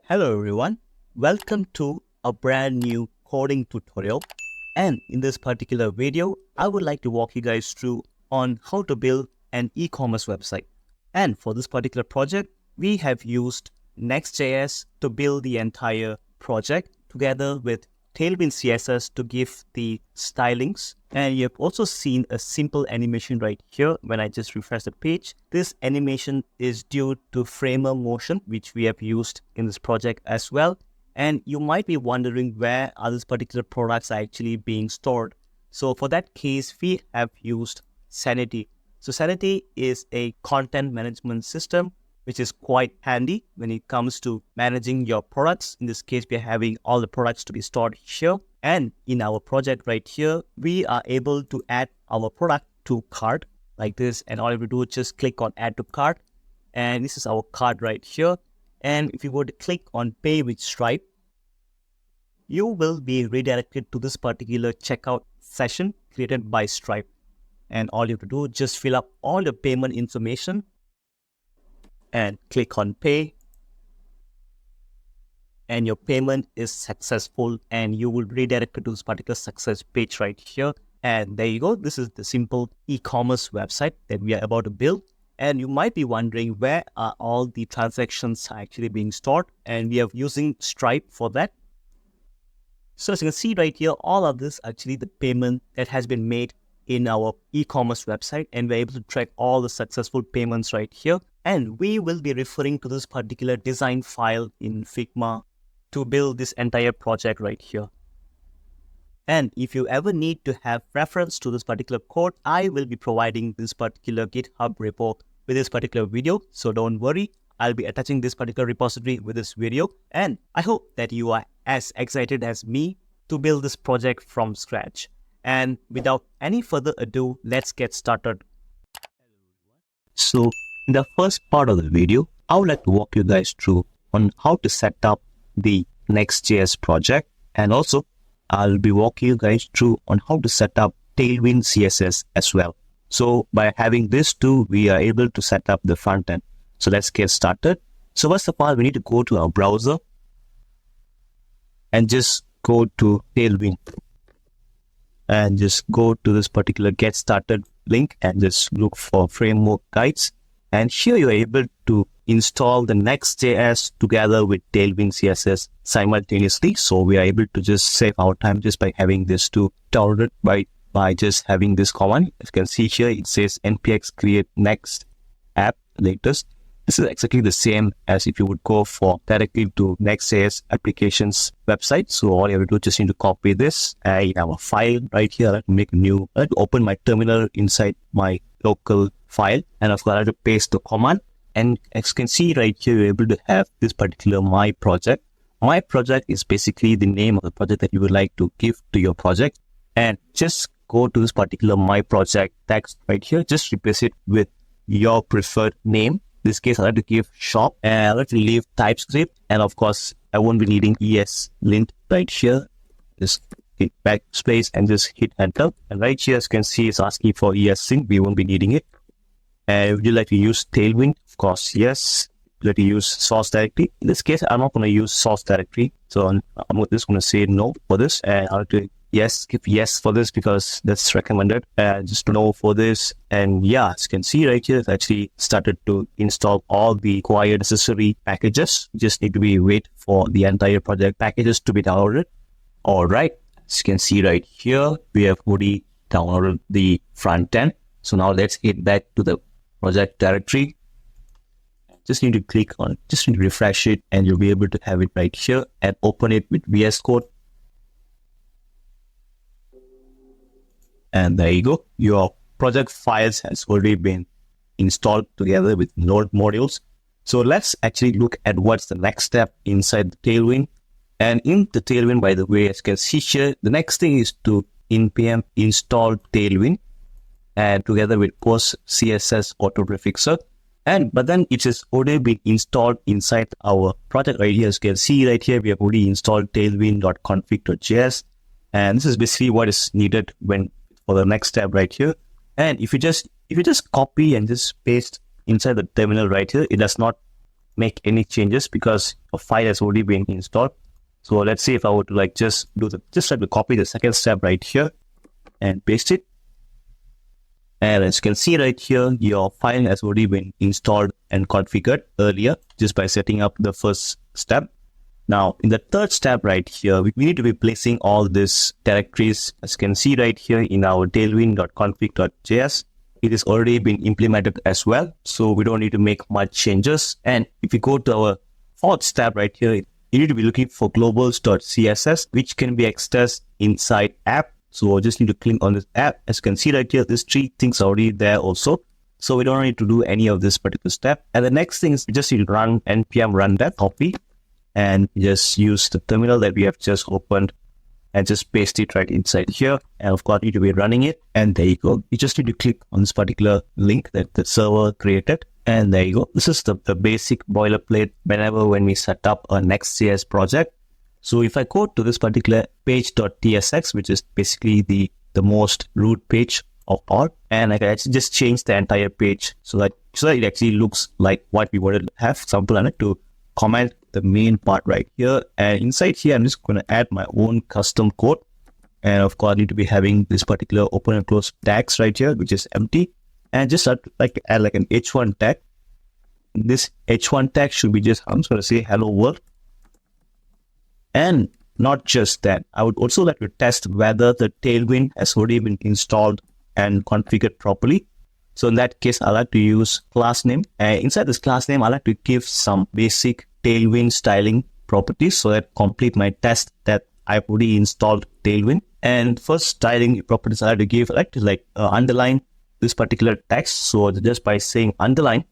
Hello everyone, welcome to a brand new coding tutorial, and in this particular video I would like to walk you guys through on how to build an e-commerce website. And for this particular project we have used Next.js to build the entire project together with Tailwind CSS to give the stylings, and you have also seen a simple animation right here. When I just refresh the page, this animation is due to framer motion, which we have used in this project as well. And you might be wondering where are these particular products are actually being stored. So for that case, we have used Sanity. So Sanity is a content management system which is quite handy when it comes to managing your products. In this case, we are having all the products to be stored here. And in our project right here, we are able to add our product to cart like this. And all you have to do is just click on add to cart. And this is our cart right here. And if you were to click on pay with Stripe, you will be redirected to this particular checkout session created by Stripe. And all you have to do is just fill up all the payment information and click on pay, and your payment is successful and you will redirect to this particular success page right here. And there you go. This is the simple e-commerce website that we are about to build. And you might be wondering where are all the transactions actually being stored, and we are using Stripe for that. So as you can see right here, all of this actually the payment that has been made in our e-commerce website, and we're able to track all the successful payments right here. And we will be referring to this particular design file in Figma to build this entire project right here. And if you ever need to have reference to this particular code, I will be providing this particular GitHub repo with this particular video. So don't worry, I'll be attaching this particular repository with this video. And I hope that you are as excited as me to build this project from scratch. And without any further ado, let's get started. So in the first part of the video, I would like to walk you guys through on how to set up the Next.js project. And also, I'll be walking you guys through on how to set up Tailwind CSS as well. So by having these two, we are able to set up the front end. So let's get started. So first of all, we need to go to our browser and just go to Tailwind. And just go to this particular get started link and just look for framework guides. And here you're able to install the Next.js together with Tailwind CSS simultaneously. So we are able to just save our time just by having this two downloaded by just having this command. As you can see here, it says npx create next app latest. This is exactly the same as if you would go for directly to Next.js applications website. So all you have to do is just need to copy this in our file right here. I'll make a new, I'll open my terminal inside my local file. And of course, I have to paste the command. And as you can see right here, you're able to have this particular my project. My project is basically the name of the project that you would like to give to your project. And just go to this particular my project text right here. Just replace it with your preferred name. In this case, I like to give shop, and I like to leave TypeScript, and of course I won't be needing ESLint right here. Just hit backspace and just hit enter, and right here as you can see it's asking for ESLint. We won't be needing it. And would you like to use Tailwind? Of course yes. Would you like to use source directory? In this case I'm not going to use source directory, so I'm just going to say no for this, and I'll do yes, give yes for this because that's recommended, and just no for this. And yeah, as you can see right here, it's actually started to install all the required necessary packages. Just need to be wait for the entire project packages to be downloaded. All right, as you can see right here, we have already downloaded the front end. So now let's hit back to the project directory. Just need to click on it, just need to refresh it, and you'll be able to have it right here and open it with VS Code. And there you go. Your project files has already been installed together with Node modules. So let's actually look at what's the next step inside the Tailwind. And in the Tailwind, by the way, as you can see here, the next thing is to npm install Tailwind and together with post CSS auto prefixer. But then it has already been installed inside our project right here. As you can see right here, we have already installed tailwind.config.js. And this is basically what is needed for the next step right here. And if you just copy and just paste inside the terminal right here, it does not make any changes because a file has already been installed. So let's say if I were to like just try to copy the second step right here and paste it. And as you can see right here, your file has already been installed and configured earlier just by setting up the first step. Now, in the third step right here, we need to be placing all these directories. As you can see right here in our tailwind.config.js, it is already been implemented as well. So we don't need to make much changes. And if you go to our fourth step right here, you need to be looking for globals.css, which can be accessed inside app. So I just need to click on this app. As you can see right here, these three things are already there also. So we don't need to do any of this particular step. And the next thing is we just need to run npm run that copy and just use the terminal that we have just opened and just paste it right inside here. And of course, you need to be running it. And there you go. You just need to click on this particular link that the server created. And there you go. This is the basic boilerplate when we set up a Next.js project. So if I go to this particular page.tsx, which is basically the most root page of all, and I can actually just change the entire page so that it actually looks like what we wanted to have. Example, I need to comment the main part right here, and inside here I'm just going to add my own custom code. And of course I need to be having this particular open and close tags right here, which is empty, and just add like an h1 tag. This h1 tag should be just, I'm just going to say hello world. And not just that, I would also like to test whether the Tailwind has already been installed and configured properly. So in that case, I like to use class name. And inside this class name, I like to give some basic Tailwind styling properties so that complete my test that I've already installed Tailwind. And first styling properties I like to give, I like to underline this particular text. So just by saying underline,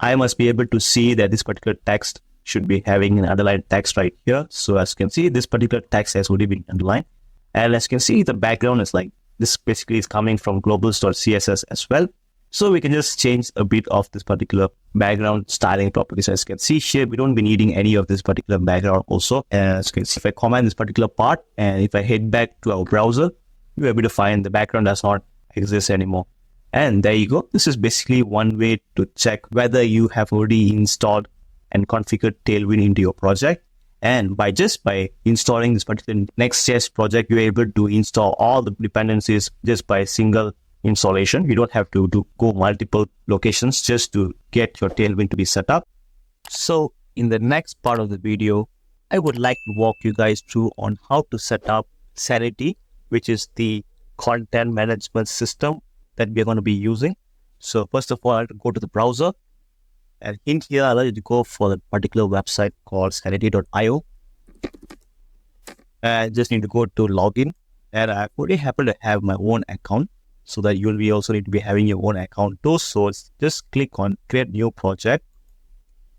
I must be able to see that this particular text should be having an underlined text right here. So as you can see, this particular text has already been underlined. And as you can see, the background is like, this basically is coming from globals.css as well. So we can just change a bit of this particular background styling properties. As you can see here, we don't be needing any of this particular background also. And as you can see, if I comment this particular part, and if I head back to our browser, you're able to find the background does not exist anymore. And there you go. This is basically one way to check whether you have already installed and configured Tailwind into your project. And by installing this particular Next.js project, you're able to install all the dependencies just by a single installation. You don't have to go multiple locations just to get your Tailwind to be set up. So in the next part of the video, I would like to walk you guys through on how to set up Sanity, which is the content management system that we're going to be using. So first of all, I have to go to the browser. And in here, I like to go for the particular website called sanity.io. And just need to go to login. And I already happen to have my own account, so that you'll be also need to be having your own account too. So just click on create new project.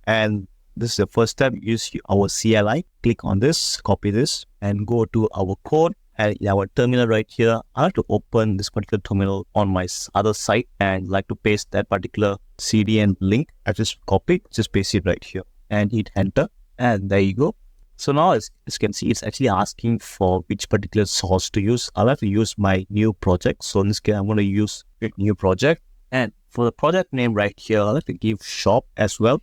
And this is the first step. Use our CLI. Click on this, copy this, and go to our code. And in our terminal right here, I like to open this particular terminal on my other site and like to paste that particular CDN link. I just copy it, just paste it right here and hit enter. And there you go. So now as you can see, it's actually asking for which particular source to use. I'll have to use my new project. So in this case, I'm going to use a new project. And for the project name right here, I'll have to give shop as well.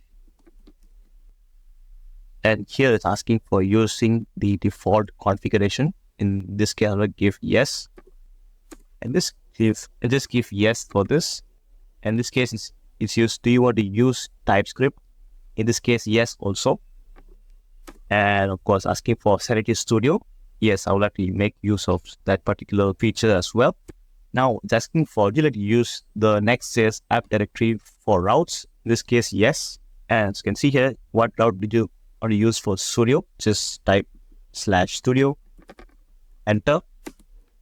And here it's asking for using the default configuration. In this case, I'll give yes, and just give yes for this. And this case it's used. Do you want to use TypeScript? In this case, yes also. And of course, asking for Sanity Studio. Yes, I would like to make use of that particular feature as well. Now it's asking for, would you like to use the Next.js app directory for routes? In this case, yes. And as you can see here, what route did you want to use for Studio? Just type /studio. Enter.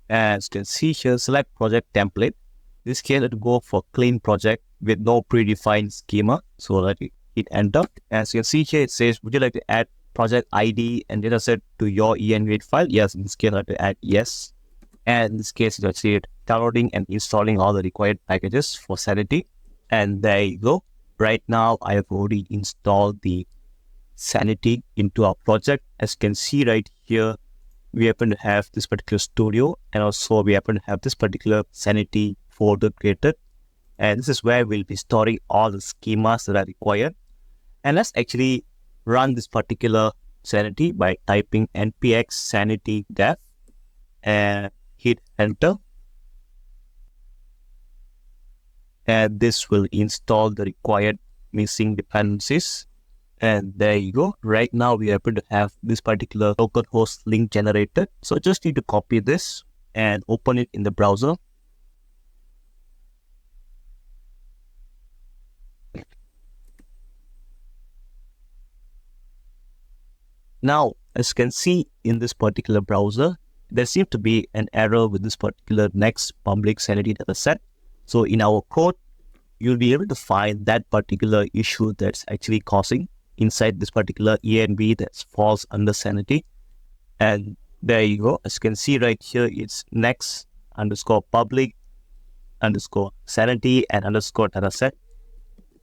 And as you can see here, select project template. In this case, let's go for clean project with no predefined schema. So let me hit enter. As you can see here, it says, would you like to add project ID and dataset to your env file? Yes, in this case, I have to add yes. And in this case, it's actually downloading and installing all the required packages for Sanity. And there you go. Right now, I have already installed the Sanity into our project. As you can see right here, we happen to have this particular studio, and also we happen to have this particular Sanity folder created. And this is where we'll be storing all the schemas that are required. And let's actually run this particular sanity by typing npx sanity dev and hit enter. And this will install the required missing dependencies. And there you go. Right now we are able to have this particular localhost link generated. So just need to copy this and open it in the browser. Now, as you can see in this particular browser, there seems to be an error with this particular next public sanity dataset. So in our code, you'll be able to find that particular issue that's actually causing inside this particular env that falls under sanity. And there you go. As you can see right here, it's next underscore public underscore sanity and underscore dataset.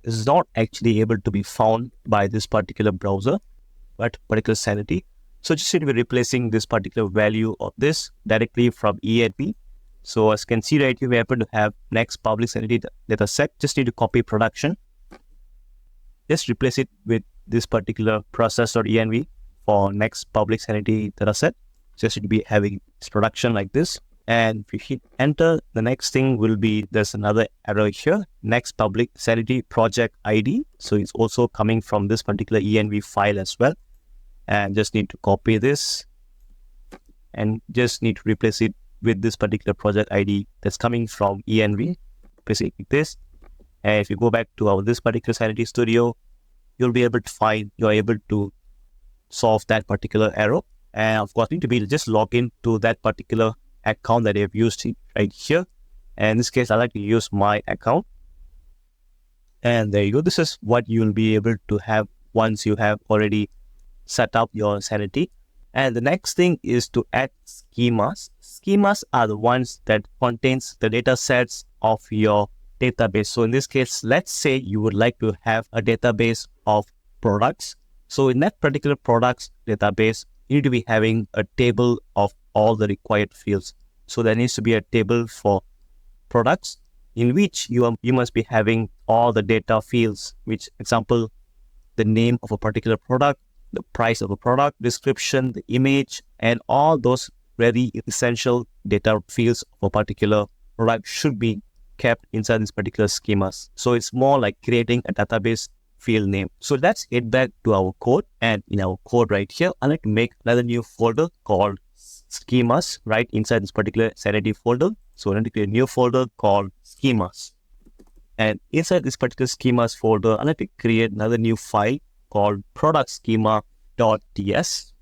This is not actually able to be found by this particular browser, but particular sanity. So just need to be replacing this particular value of this directly from env. So as you can see right here, we happen to have next public sanity dataset. Just need to copy production. Just replace it with this particular process.env for next public sanity dataset. Just need to be having this production like this. And if you hit enter, the next thing will be, there's another error here, next public sanity project ID. So it's also coming from this particular env file as well. And just need to copy this and just need to replace it with this particular project ID that's coming from env. Replace it like this. And if you go back to this particular Sanity Studio, you'll be able to find, you're able to solve that particular error. And of course, you need to be just log in to that particular account that you've used right here. And in this case, I like to use my account. And there you go. This is what you'll be able to have once you have already set up your Sanity. And the next thing is to add schemas. Schemas are the ones that contains the data sets of your database. So in this case, let's say you would like to have a database of products. So in that particular products database, you need to be having a table of all the required fields. So there needs to be a table for products in which you must be having all the data fields, which example, the name of a particular product, the price of a product, description, the image, and all those very essential data fields of a particular product should be kept inside this particular schemas. So it's more like creating a database field name. So let's head back to our code, and in our code right here, I like to make another new folder called schemas right inside this particular Sanity folder. So I need to create a new folder called schemas. And inside this particular schemas folder, I like to create another new file called product schema.ts.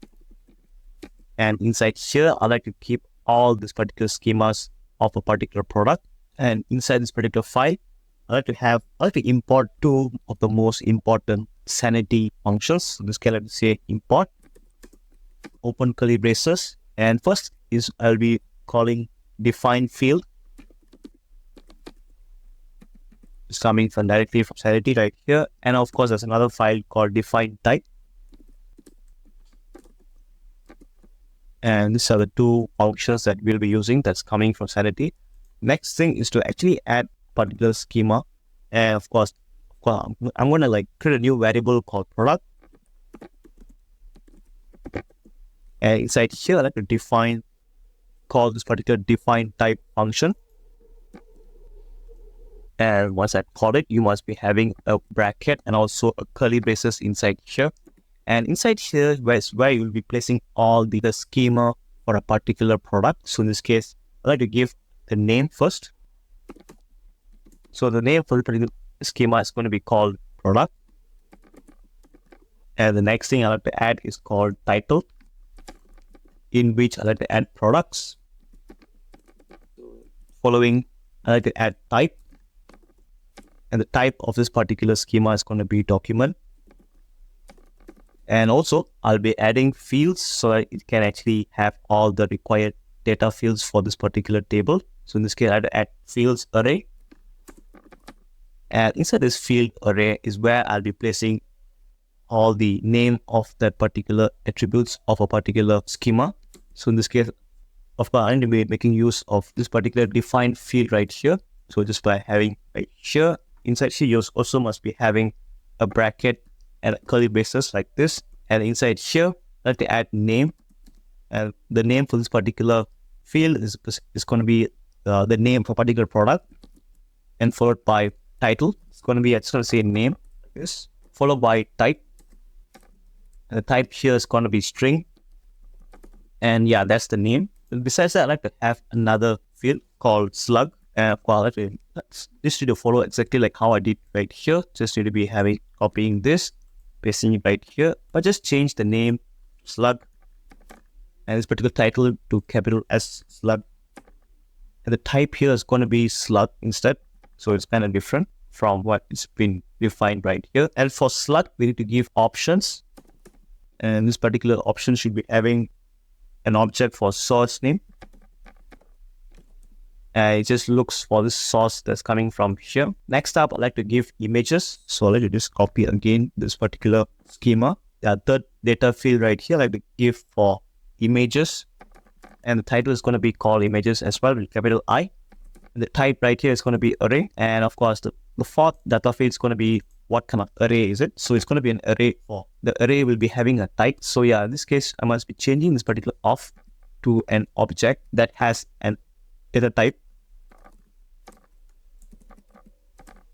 And inside here, I like to keep all these particular schemas of a particular product. And inside this particular file, I like to import two of the most important Sanity functions. So this can, let's say, import, open curly braces. And first is I'll be calling define field. It's coming from directly from Sanity right here. And of course, there's another file called define type. And these are the two functions that we'll be using that's coming from Sanity. Next thing is to actually add particular schema. And of course, I'm going to create a new variable called product. And inside here, I like to call this particular define type function. And once I call it, you must be having a bracket and also a curly braces inside here. And inside here is where you'll be placing all the schema for a particular product. So in this case, I like to give the name first. So the name for the particular schema is going to be called product. And the next thing I like to add is called title, in which I like to add products. Following, I like to add type. And the type of this particular schema is going to be document. And also, I'll be adding fields so that it can actually have all the required data fields for this particular table. So in this case, I have to add fields array. And inside this field array is where I'll be placing all the name of that particular attributes of a particular schema. So in this case, of course, I'm going to be making use of this particular defined field right here. So just by having right here, inside here, you also must be having a bracket and curly braces like this. And inside here, let me add name. And the name for this particular field is going to be the name for a particular product, and followed by title. It's going to say name like this, followed by type. And the type here is going to be string. And yeah, that's the name. And besides that, I like to have another field called slug. And of course, this need to follow exactly like how I did right here. Just need to be copying this, pasting it right here, but just change the name slug and this particular title to capital S slug. And the type here is going to be slug instead. So it's kind of different from what it's been defined right here. And for slug, we need to give options. And this particular option should be having an object for source name. And it just looks for this source that's coming from here. Next up, I'd like to give images. So I'll let you just copy again this particular schema. The third data field right here, I like to give for images. And the title is going to be called images as well with capital I. And the type right here is going to be array. And of course, the fourth data field is going to be what kind of array is it. So it's going to be an array. For the array will be having a type. So yeah, in this case, I must be changing this particular of to an object that has an data type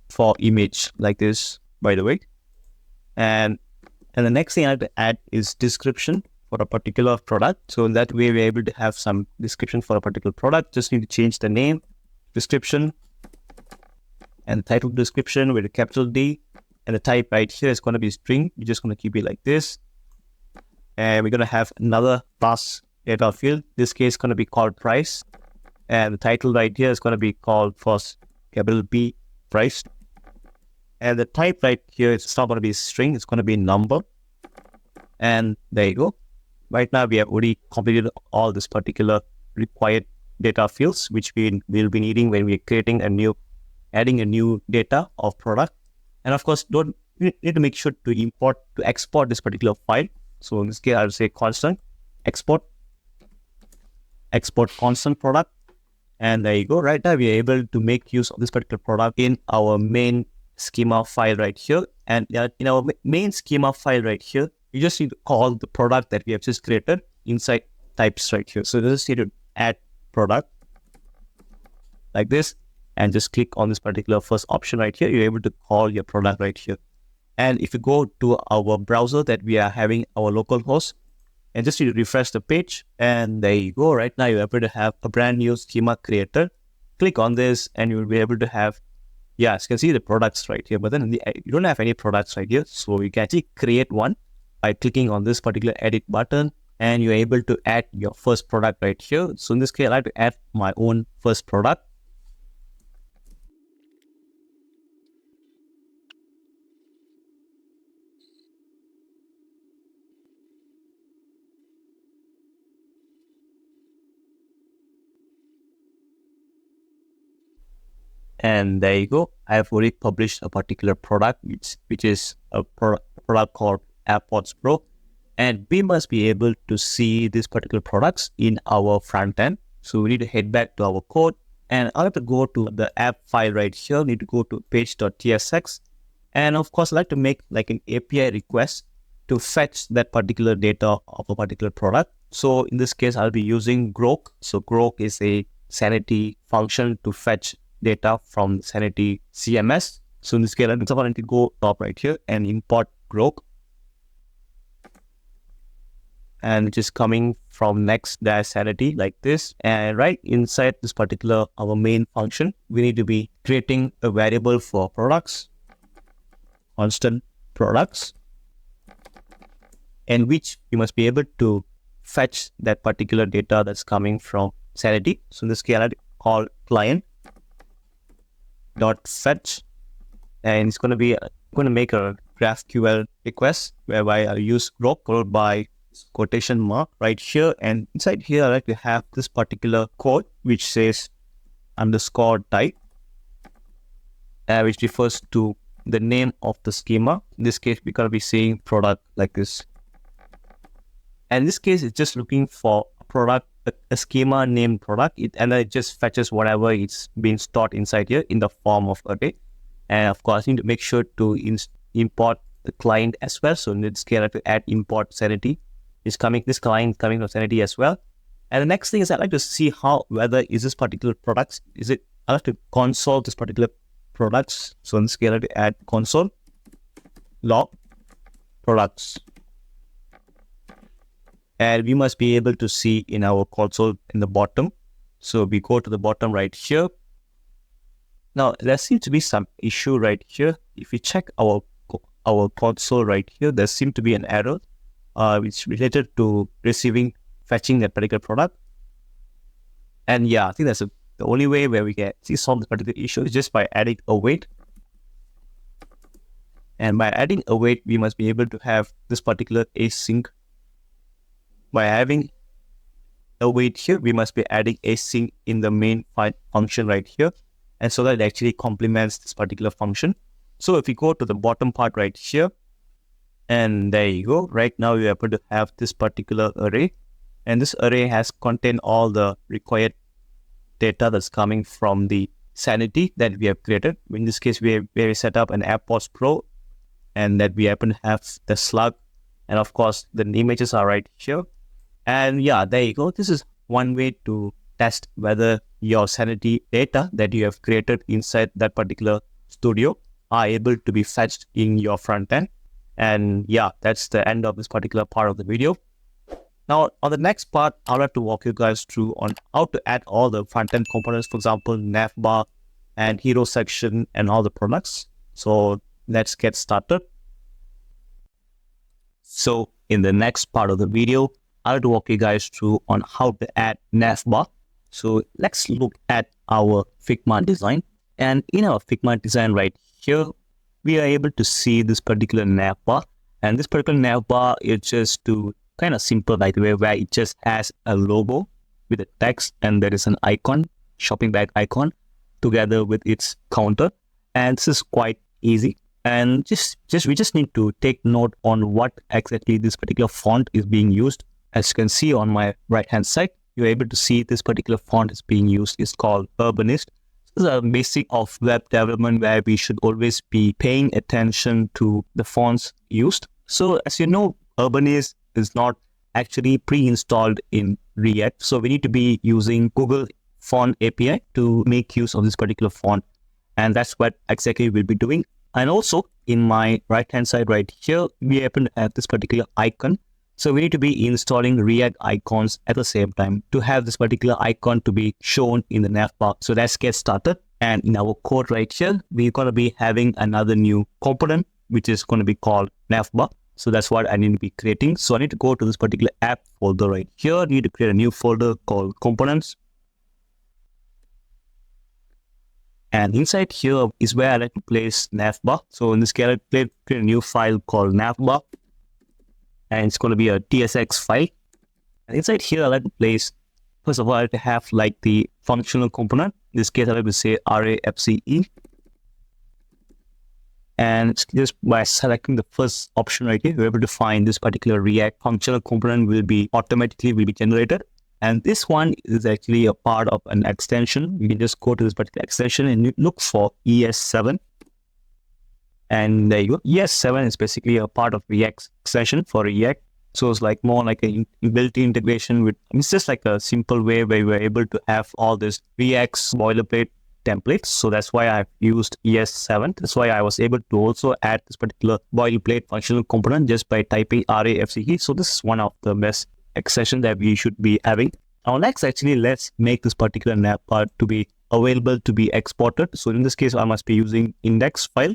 for image like this, by the way. And the next thing I have to add is description for a particular product. So in that way, we're able to have some description for a particular product. Just need to change the name, description, and the title description with a capital D. And the type right here is going to be string. We're just going to keep it like this. And we're going to have another class data field. This case is going to be called price. And the title right here is going to be called first capital P, price. And the type right here, it's not going to be string, it's going to be number. And there you go. Right now, we have already completed all this particular required data fields, which we will be needing when we're creating adding a new data of product. And of course, you need to make sure to export this particular file. So in this case, I'll say constant export constant product. And there you go. Right now, we are able to make use of this particular product in our main schema file right here. And in our main schema file right here, you just need to call the product that we have just created inside types right here. So just need to add product like this and just click on this particular first option right here. You're able to call your product right here. And if you go to our browser that we are having our local host, and just need to refresh the page, and there you go. Right now, you're able to have a brand new schema created. Click on this, and you will be able to have, yeah, as you can see the products right here. But then you don't have any products right here, so you can actually create one by clicking on this particular edit button, and you're able to add your first product right here. So in this case, I like to add my own first product. And there you go. I have already published a particular product, which is a product called AirPods Pro. And we must be able to see these particular products in our front end. So we need to head back to our code. And I'll have to go to the app file right here. Need to go to page.tsx. And of course, I like to make like an API request to fetch that particular data of a particular product. So in this case, I'll be using grok. So grok is a Sanity function to fetch data from Sanity CMS. So in this case, I need to go top right here and import grok. And which is coming from Next.js Sanity like this. And right inside this particular, our main function, we need to be creating a variable for products, constant products, and which you must be able to fetch that particular data that's coming from Sanity. So in this case, I call client.fetch, and it's going to make a GraphQL request whereby I'll use grok followed by quotation mark right here. And inside here, I like to have this particular code which says underscore type, which refers to the name of the schema. In this case, we're going to be saying product like this. And in this case, it's just looking for a product, a schema named product, and then it just fetches whatever it's been stored inside here in the form of array. And of course, you need to make sure to import the client as well. So in this case, I have to add import Sanity. This client coming from Sanity as well. And the next thing is I'd like to see whether is this particular products, I have to console this particular products. So in this case, I have to add console log products. And we must be able to see in our console in the bottom. So we go to the bottom right here. Now there seems to be some issue right here. If we check our console right here, there seems to be an error which is related to fetching that particular product. And yeah, I think that's the only way where we can solve this particular issue is just by adding a wait. And by adding a wait, we must be able to have this particular async. By having a wait here, we must be adding async in the main function right here. And so that it actually complements this particular function. So if we go to the bottom part right here, and there you go. Right now we are able to have this particular array. And this array has contained all the required data that's coming from the Sanity that we have created. In this case, we have set up an AppPost Pro, and that we happen to have the slug. And of course, the images are right here. And yeah, there you go. This is one way to test whether your Sanity data that you have created inside that particular studio are able to be fetched in your front end. And yeah, that's the end of this particular part of the video. Now, on the next part, I'll have to walk you guys through on how to add all the front-end components, for example, Navbar and hero section and all the products. So let's get started. So in the next part of the video, I'll have to walk you guys through on how to add Navbar. So let's look at our Figma design. And in our Figma design right here, we are able to see this particular Navbar. And this particular Navbar is just to kind of simple, by the way, where it just has a logo with a text and there is an icon, shopping bag icon, together with its counter. And this is quite easy. And we just need to take note on what exactly this particular font is being used. As you can see on my right hand side, you're able to see this particular font is being used. It's called Urbanist. This is a basic of web development where we should always be paying attention to the fonts used. So as you know, Urbanist is not actually pre-installed in React. So we need to be using Google Font API to make use of this particular font. And that's what exactly we'll be doing. And also in my right-hand side right here, we happen to have this particular icon. So we need to be installing React icons at the same time to have this particular icon to be shown in the navbar. So let's get started. And in our code right here, we're going to be having another new component, which is going to be called navbar. So that's what I need to be creating. So I need to go to this particular app folder right here. I need to create a new folder called components. And inside here is where I like to place navbar. So in this case, I create a new file called navbar. And it's going to be a TSX file. And inside here, I like to place, first of all, I like to have like the functional component. In this case, I like to say RAFCE. And just by selecting the first option right here, you're able to find this particular React functional component will be generated. And this one is actually a part of an extension. You can just go to this particular extension and look for ES7. And there you go. ES7 is basically a part of React extension for React. So it's like more like a built-in integration with, it's just like a simple way where we're able to have all this React's boilerplate templates. So that's why I've used ES7. That's why I was able to also add this particular boilerplate functional component just by typing RAFCE. So this is one of the best extensions that we should be having. Now let's make this particular navbar to be available to be exported. So in this case, I must be using index file.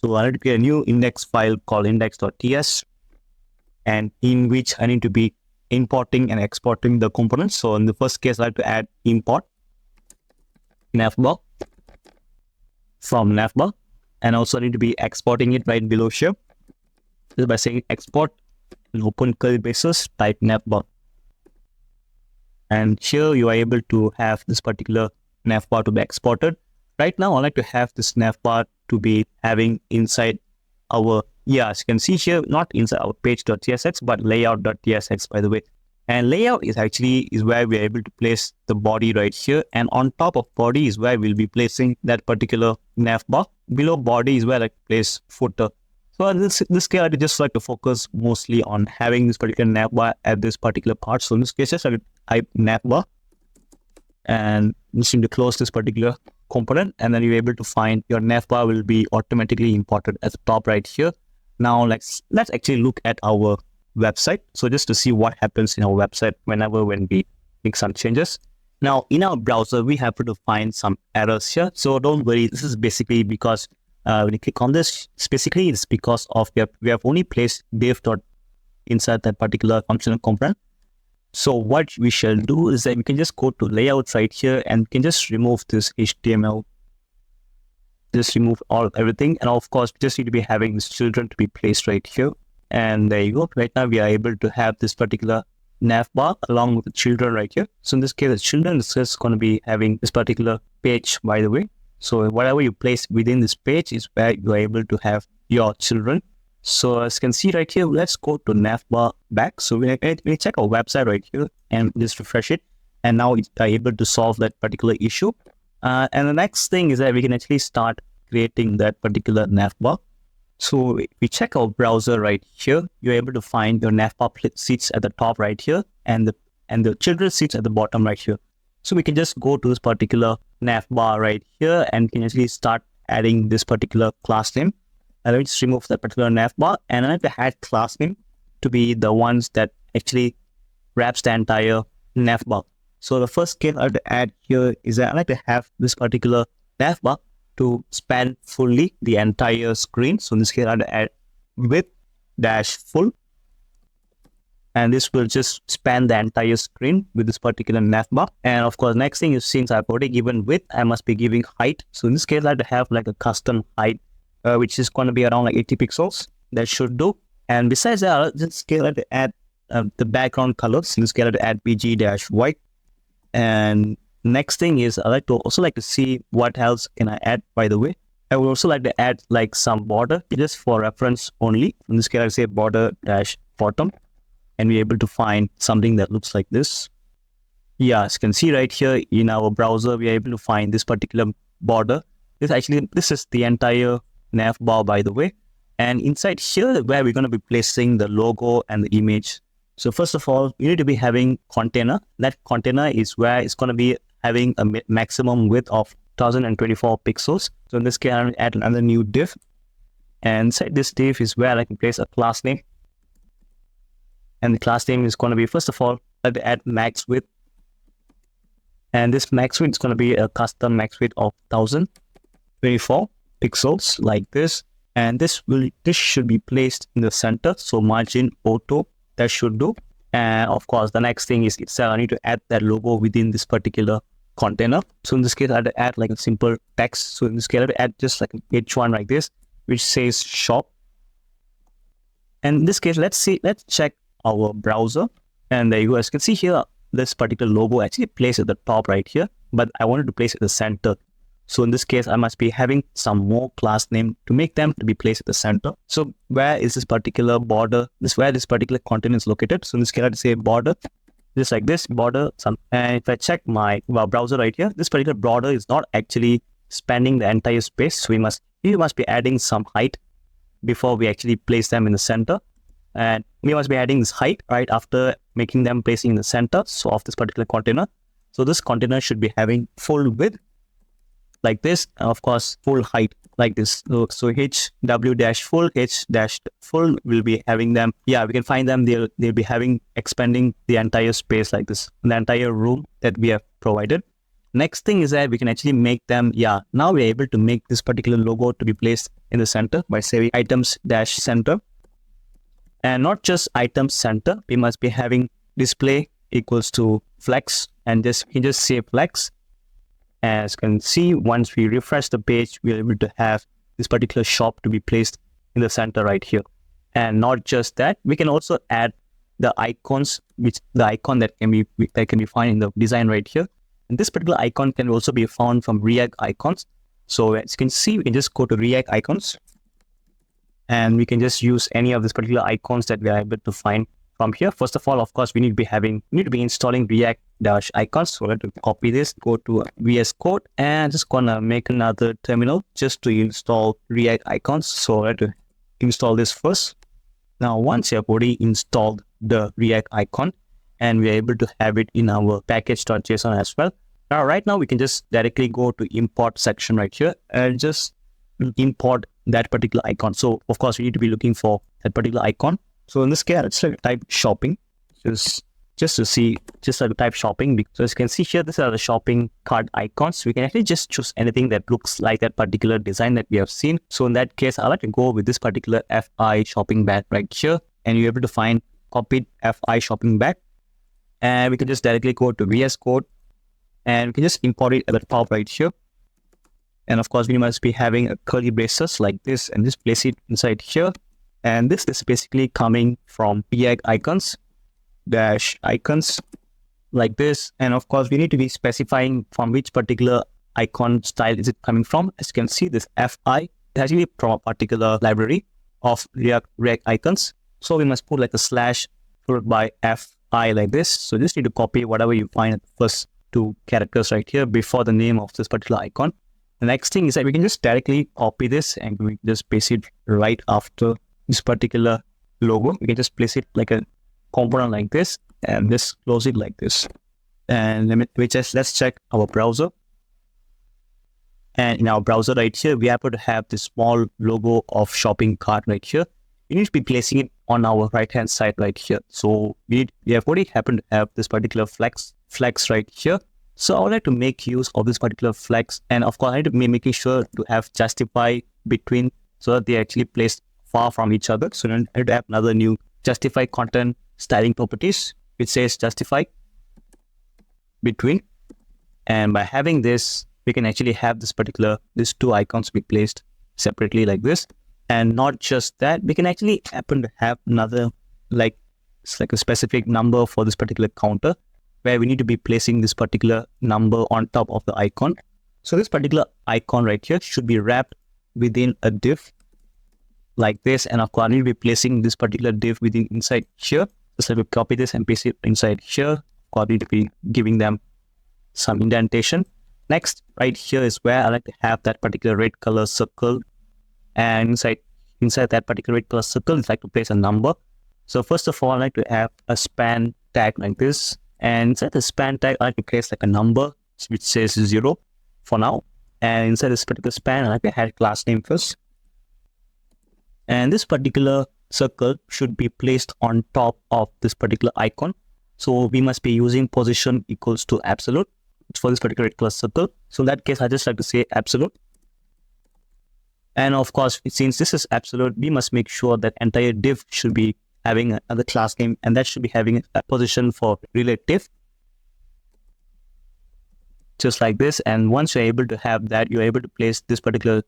So I need to create a new index file called index.ts, and in which I need to be importing and exporting the components. So in the first case, I have to add import navbar from navbar, and also I need to be exporting it right below here. Just by saying export and open curly braces, type navbar. And here you are able to have this particular navbar to be exported. Right now, I like to have this navbar to be having inside our, as you can see here, not inside our page.tsx, but layout.tsx, by the way. And layout is where we're able to place the body right here. And on top of body is where we'll be placing that particular navbar. Below body is where I place footer. So in this case, I just like to focus mostly on having this particular navbar at this particular part. So in this case, just I type navbar and you just need to close this particular component, and then you're able to find your navbar will be automatically imported at the top right here. Now let's actually look at our website. So just to see what happens in our website when we make some changes. Now in our browser, we happen to find some errors here. So don't worry, this is basically because when you click on this, basically it's because of we have only placed div dot inside that particular functional component. So what we shall do is that we can just go to layouts right here and we can just remove this HTML. Just remove everything, and of course, just need to be having this children to be placed right here. And there you go. Right now, we are able to have this particular navbar along with the children right here. So in this case, the children is just going to be having this particular page, by the way. So whatever you place within this page is where you are able to have your children. So as you can see right here, let's go to navbar back. So we check our website right here and just refresh it. And now we are able to solve that particular issue. And the next thing is that we can actually start creating that particular navbar. So if we check our browser right here, you're able to find your navbar seats at the top right here and the children seats at the bottom right here. So we can just go to this particular navbar right here and can actually start adding this particular class name. And let me just remove that particular navbar, and I have to add class name to be the ones that actually wraps the entire navbar. So the first skill I have to add here is that I like to have this particular navbar to span fully the entire screen. So in this case, I have to add width dash full, and this will just span the entire screen with this particular navbar. And of course, next thing is, since I've already given width, I must be giving height. So in this case, I have to have like a custom height, which is going to be around like 80 pixels. That should do. And besides that, I'll just scale it to add the background colors. In this case, I have to add bg-white. And next thing is I also like to see what else can I add, by the way. I would also like to add like some border just for reference only. In this case, I say border dash bottom, and we're able to find something that looks like this. Yeah, as you can see right here in our browser, we are able to find this particular border. This is the entire navbar, by the way. And inside here, where we're going to be placing the logo and the image. So first of all, you need to be having container. That container is where it's going to be having a maximum width of 1024 pixels. So in this case, I'm going to add another new div. And inside this div is where I can place a class name. And the class name is going to be, first of all, I have to add max width. And this max width is going to be a custom max width of 1024 pixels like this. And this should be placed in the center. So margin auto, that should do. And of course, the next thing is I need to add that logo within this particular container. So in this case, I have to add like a simple text. So in this case, I have to add just like an H1 like this, which says shop. And in this case, let's check our browser. And there you go. As you can see here, this particular logo actually placed at the top right here, but I wanted to place it at the center. So in this case, I must be having some more class name to make them to be placed at the center. So where is this particular border? Where this particular content is located. So in this case, I have to say border, just like this border. And if I check my browser right here, this particular border is not actually spanning the entire space. So we must be adding some height before we actually place them in the center. And we must be adding this height right after making them placing in the center. So of this particular container. So this container should be having full width like this, and of course full height like this. So HW-full, H-full will be having them. Yeah, we can find them. They'll be expanding the entire space like this, the entire room that we have provided. Next thing is that we can actually make them. Yeah, now we're able to make this particular logo to be placed in the center by saying items-center, and not just items center. We must be having display equals to flex, and you can just say flex. As you can see, once we refresh the page, we're able to have this particular shop to be placed in the center right here. And not just that, we can also add the icons, the icon that can be found in the design right here. And this particular icon can also be found from React icons. So as you can see, we can just go to React icons, and we can just use any of these particular icons that we are able to find from here. First of all, of course, we need to be installing React-icons. So let me copy this, go to VS Code, and just gonna make another terminal just to install React icons. So let me install this first. Now, once you have already installed the React icon and we are able to have it in our package.json as well. Now, right now we can just directly go to import section right here and just import that particular icon. So of course we need to be looking for that particular icon. So in this case, let's type shopping, just to see, just type shopping. So as you can see here, these are the shopping cart icons. We can actually just choose anything that looks like that particular design that we have seen. So in that case, I like to go with this particular FI shopping bag right here, and you're able to find copied FI shopping bag, and we can just directly go to VS Code and we can just import it at the top right here. And of course, we must be having a curly braces like this and just place it inside here. And this is basically coming from React icons dash icons like this. And of course, we need to be specifying from which particular icon style is it coming from. As you can see, this FI is actually from a particular library of React icons. So we must put like a slash followed by FI like this. So just need to copy whatever you find at the first two characters right here before the name of this particular icon. The next thing is that we can just directly copy this and we just paste it right after this particular logo. We can just place it like a component like this and just close it like this. And let's check our browser. And in our browser right here, we happen to have this small logo of shopping cart right here. We need to be placing it on our right hand side right here. So we have already happened to have this particular flex right here. So I would like to make use of this particular flex, and of course I need to be making sure to have justify between so that they actually placed far from each other. So I need to have another new justify content styling properties which says justify between, and by having this we can actually have these two icons be placed separately like this. And not just that, we can actually happen to have another it's like a specific number for this particular counter, where we need to be placing this particular number on top of the icon. So this particular icon right here should be wrapped within a div like this. And of course, I need to be placing this particular div within inside here. So let me copy this and paste it inside here. Of course, I need to be giving them some indentation. Next, right here is where I like to have that particular red color circle. And inside that particular red color circle, I'd like to place a number. So first of all, I like to have a span tag like this. And inside the span tag, I like to place like a number which says 0 for now. And inside this particular span, I like to add class name first. And this particular circle should be placed on top of this particular icon. So we must be using position equals to absolute for this particular red color circle. So in that case, I just like to say absolute. And of course, since this is absolute, we must make sure that entire div should be having another class name, and that should be having a position for relative, just like this. And once you're able to have that, you're able to place this particular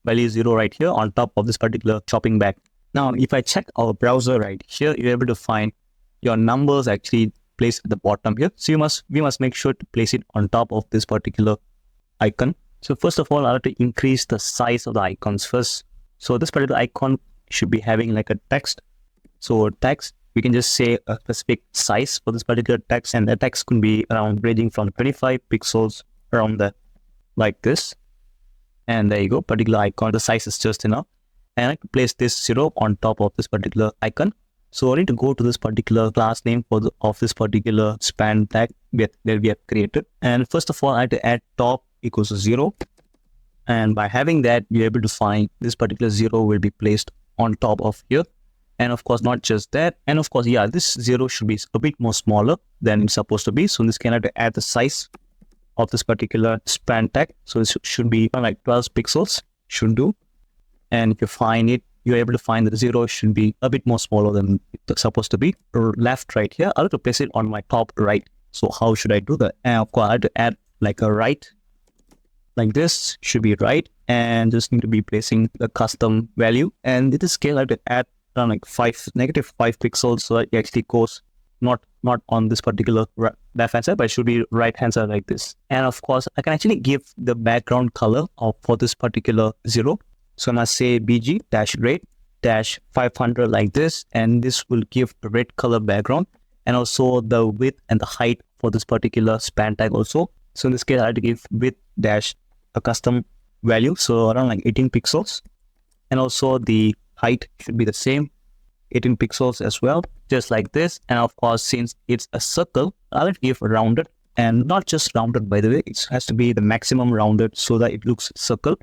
value 0 right here on top of this particular shopping bag. Now, if I check our browser right here, you're able to find your numbers actually placed at the bottom here. So we must make sure to place it on top of this particular icon. So first of all, I have to increase the size of the icons first. So this particular icon should be having like a text. So text, we can just say a specific size for this particular text, and the text could be around ranging from 25 pixels around that, like this. And there you go, particular icon, the size is just enough. And I like to place this 0 on top of this particular icon. So I need to go to this particular class name of this particular span tag that we have created. And first of all, I have to add top equals to 0. And by having that, you're able to find this particular 0 will be placed on top of here. And of course, not just that. And of course, yeah, this 0 should be a bit more smaller than it's supposed to be. So in this case, I have to add the size of this particular span tag. So it should be like 12 pixels, should do. And if you find it, you're able to find that the 0 should be a bit more smaller than it's supposed to be. Or left right here, I'll have to place it on my top right. So how should I do that? And of course, I have to add like a right, like this should be right. And just need to be placing the custom value. And in this scale, I have to add around like -5 pixels, so it actually goes not on this particular left hand side, but it should be right hand side like this. And of course, I can actually give the background color for this particular 0. So I'm gonna say bg-red-500 like this, and this will give a red color background, and also the width and the height for this particular span tag also. So in this case, I have to give width dash a custom value, so around like 18 pixels. And also the height should be the same, 18 pixels as well, just like this. And of course, since it's a circle, I'll give rounded, and not just rounded, by the way, it has to be the maximum rounded so that it looks circle.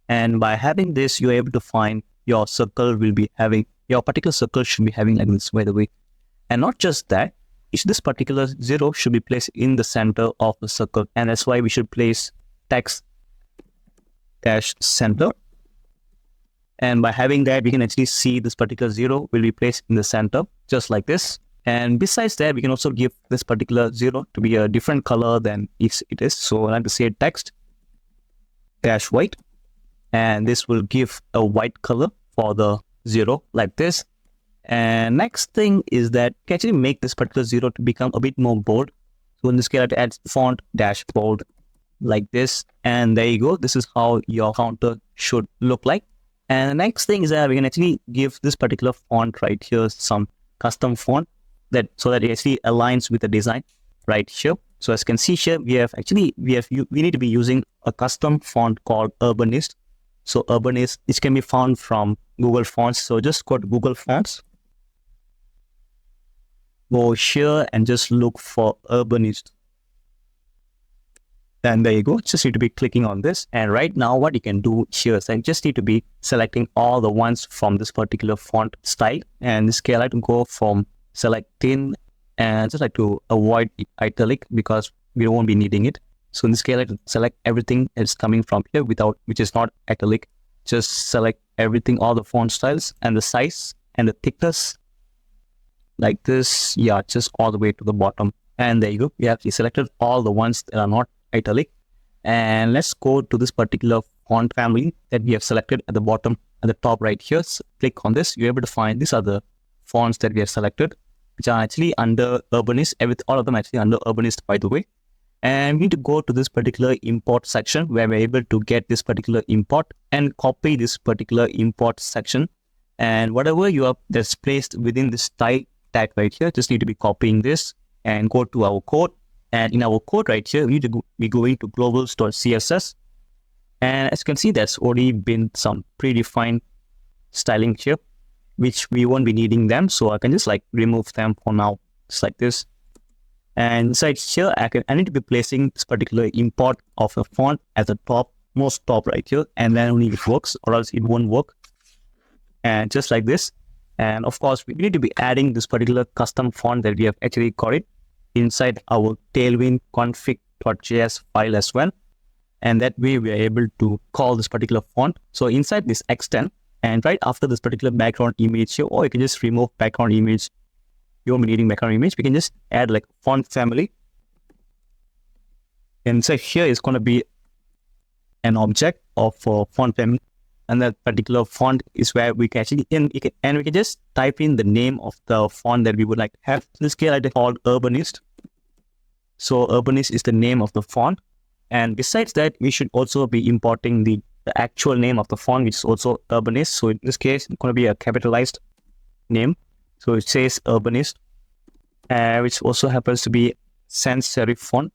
And by having this, you're able to find your circle will be having, your particular circle should be having like this, by the way. And not just that, this particular 0 should be placed in the center of the circle. And that's why we should place text dash center. And by having that, we can actually see this particular 0 will be placed in the center, just like this. And besides that, we can also give this particular 0 to be a different color than it is. So I like to say text dash white. And this will give a white color for the 0 like this. And next thing is that you can actually make this particular 0 to become a bit more bold. So in this case, I have to add font dash bold like this. And there you go. This is how your counter should look like. And the next thing is that we can actually give this particular font right here some custom font that so that it actually aligns with the design right here. So as you can see here, we need to be using a custom font called Urbanist. So Urbanist, it can be found from Google Fonts. So just go to Google Fonts, go here and just look for Urbanist. And there you go. Just need to be clicking on this. And right now what you can do here is I just need to be selecting all the ones from this particular font style. And this case, I like to go from selecting and just like to avoid italic because we won't be needing it. So in this case, I like to select everything that's coming from here which is not italic. Just select everything, all the font styles and the size and the thickness like this. Yeah, just all the way to the bottom. And there you go. We have selected all the ones that are not italic. And let's go to this particular font family that we have selected at the bottom, at the top right here. So click on this. You're able to find these are the fonts that we have selected, which are actually under Urbanist. All of them actually under Urbanist, by the way. And we need to go to this particular import section where we're able to get this particular import and copy this particular import section. And whatever you have that's placed within this style tag right here, just need to be copying this and go to our code. And in our code right here, we need to be going to globals.css. And as you can see, there's already been some predefined styling here, which we won't be needing them. So I can just like remove them for now, just like this. And inside here, I need to be placing this particular import of a font at the top, most top right here. And then only it works, or else it won't work. And just like this. And of course, we need to be adding this particular custom font that we have actually got it inside our Tailwind config.js file as well. And that way we are able to call this particular font. So inside this extend, and right after this particular background image here, or you can just remove background image. You won't be needing background image. We can just add like font family. And so here is going to be an object of font family. And that particular font is where we can actually, and we can just type in the name of the font that we would like to have. In this case, I called Urbanist. So Urbanist is the name of the font. And besides that, we should also be importing the actual name of the font, which is also Urbanist. So in this case, it's going to be a capitalized name. So it says Urbanist, which also happens to be sans serif font.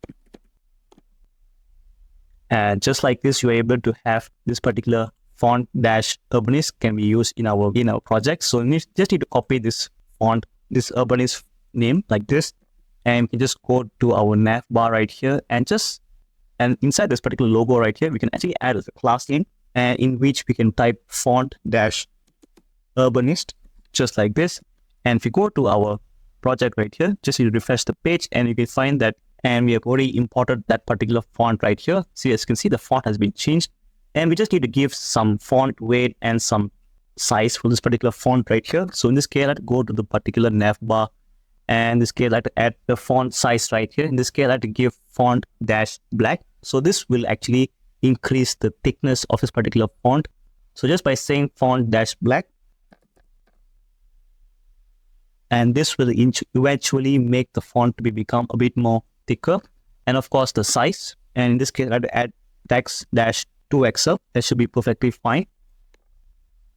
And just like this, you're able to have this particular font dash Urbanist can be used in our project. So you just need to copy this font, this Urbanist name like this, and we can just go to our Navbar right here, and inside this particular logo right here, we can actually add a class name, and in which we can type font dash Urbanist, just like this. And if you go to our project right here, just you refresh the page, and you can find that, and we have already imported that particular font right here. So as you can see, the font has been changed, and we just need to give some font weight and some size for this particular font right here. So in this case, I have to go to the particular navbar, and in this case, I have to add the font size right here. In this case, I have to give font dash black. So this will actually increase the thickness of this particular font. So just by saying font dash black, and this will eventually make the font to become a bit more thicker. And of course, the size. And in this case, I have to add text dash 2XL. That should be perfectly fine.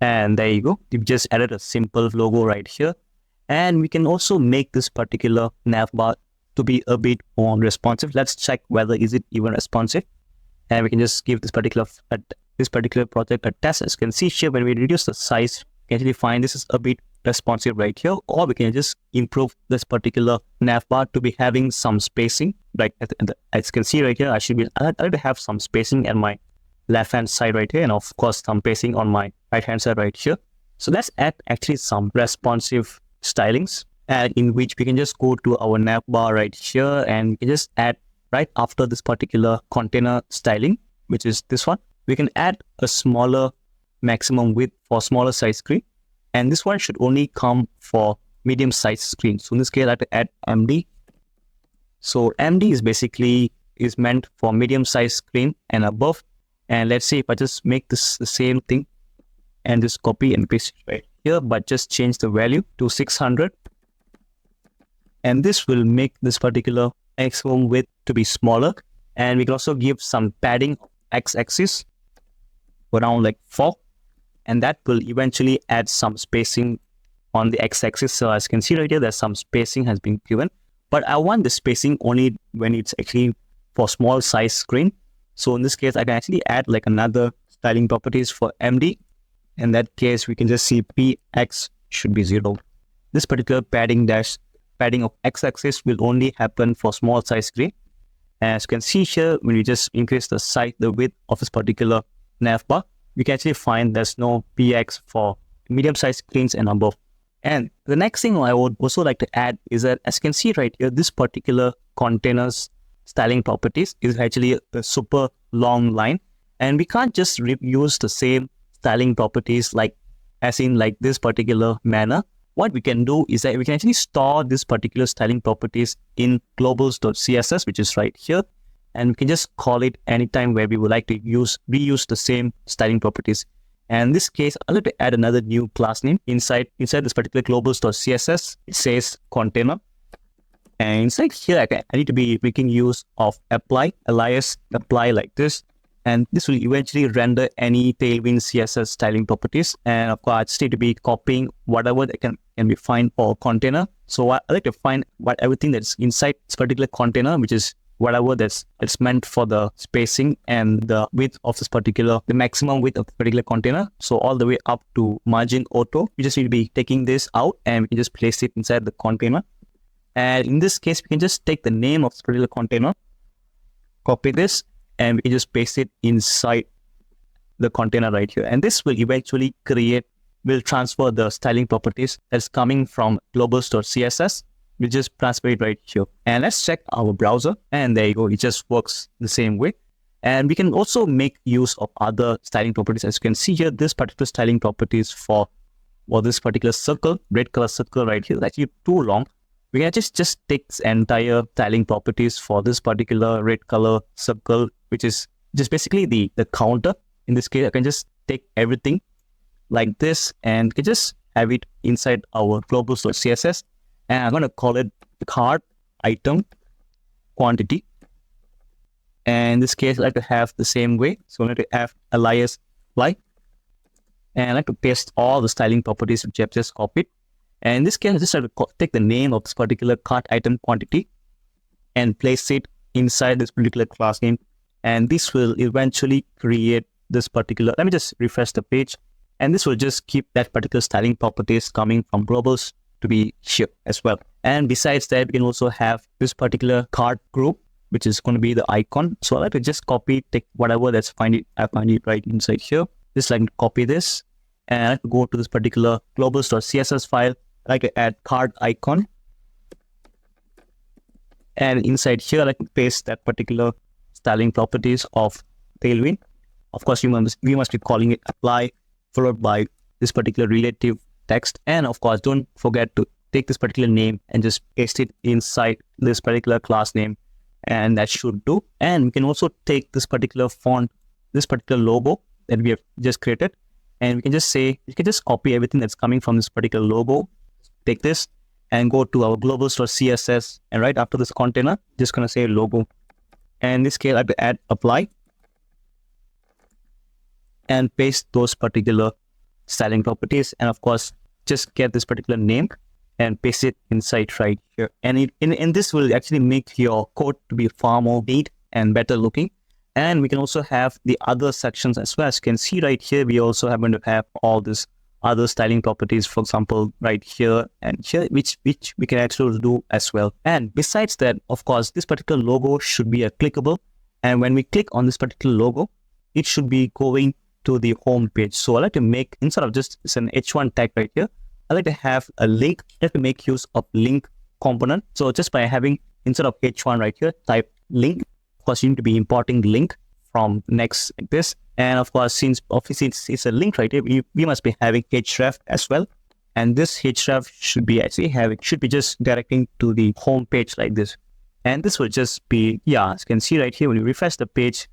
And there you go. We've just added a simple logo right here. And we can also make this particular navbar to be a bit more responsive. Let's check whether is it even responsive. And we can just give this particular this particular project a test. As you can see here, when we reduce the size, you can actually find this is a bit responsive right here, or we can just improve this particular navbar to be having some spacing. Like as you can see right here, I like to have some spacing at my left hand side right here, and of course some spacing on my right hand side right here. So let's add actually some responsive stylings, and in which we can just go to our navbar right here, and we can just add right after this particular container styling, which is this one. We can add a smaller maximum width for smaller size screen, and this one should only come for medium size screen. So in this case, I have to add MD. So MD is basically meant for medium size screen and above. And let's see if I just make this the same thing and just copy and paste it right here, but just change the value to 600. And this will make this particular maximum width to be smaller. And we can also give some padding x-axis around like 4. And that will eventually add some spacing on the x-axis. So as you can see right here, there's some spacing has been given. But I want the spacing only when it's actually for small size screen. So in this case, I can actually add like another styling properties for MD. In that case, we can just see PX should be 0. This particular padding of x-axis will only happen for small size screen. As you can see here, when you just increase the width of this particular navbar, we can actually find there's no PX for medium-sized screens and above. And the next thing I would also like to add is that, as you can see right here, this particular container's styling properties is actually a super long line, and we can't just reuse the same styling properties like this particular manner. What we can do is that we can actually store this particular styling properties in globals.css, which is right here. And we can just call it anytime where we would like to reuse the same styling properties. And in this case, I'd like to add another new class name inside this particular globals.css. It says container. And inside here, I need to be making use of alias apply like this. And this will eventually render any Tailwind CSS styling properties. And of course, I just need to be copying whatever that can be found for container. So I like to find everything that's inside this particular container, which is whatever that's meant for the spacing and the width of the maximum width of the particular container. So all the way up to margin auto, we just need to be taking this out, and we can just place it inside the container. And in this case, we can just take the name of this particular container, copy this, and we can just paste it inside the container right here. And this will eventually will transfer the styling properties that's coming from globals.css. We just transfer it right here. And let's check our browser. And there you go. It just works the same way. And we can also make use of other styling properties. As you can see here, this particular styling properties for this particular circle, red color circle right here, is actually too long. We can just take this entire styling properties for this particular red color circle, which is just basically the counter. In this case, I can just take everything like this and can just have it inside our globals.css. And I'm going to call it cart item quantity. And in this case, I like to have the same way. So I'm going to have alias apply. And I like to paste all the styling properties which I've just copied. And in this case, I just have to take the name of this particular cart item quantity and place it inside this particular class name. And this will eventually create this particular, let me just refresh the page. And this will just keep that particular styling properties coming from globals to be shipped as well. And besides that, we can also have this particular cart group, which is going to be the icon. So I like to just take whatever I find it right inside here. Just like to copy this, and I like to go to this particular globals.css file. I like to add cart icon. And inside here, I like to paste that particular styling properties of Tailwind. Of course, we must be calling it apply, followed by this particular relative text. And of course, don't forget to take this particular name and just paste it inside this particular class name. And that should do. And we can also take this particular font, this particular logo that we have just created. And we can just say, you can just copy everything that's coming from this particular logo. Take this and go to our globals.css. And right after this container, just going to say logo. And in this case, I have to add apply. And paste those particular styling properties. And of course, just get this particular name and paste it inside right here. And this will actually make your code to be far more neat and better looking. And we can also have the other sections as well. As you can see right here, we also happen to have all this other styling properties, for example, right here and here, which we can actually do as well. And besides that, of course, this particular logo should be a clickable. And when we click on this particular logo, it should be going to the home page. So I like to make, instead of just it's an H1 tag right here, I like to have a link. I have to make use of link component. So just by having, instead of H1 right here, type link. Of course, you need to be importing link from Next like this. And of course, since obviously it's a link right here, we must be having href as well. And this href should be just directing to the home page like this. And this will just be, yeah, as you can see right here, when you refresh the page,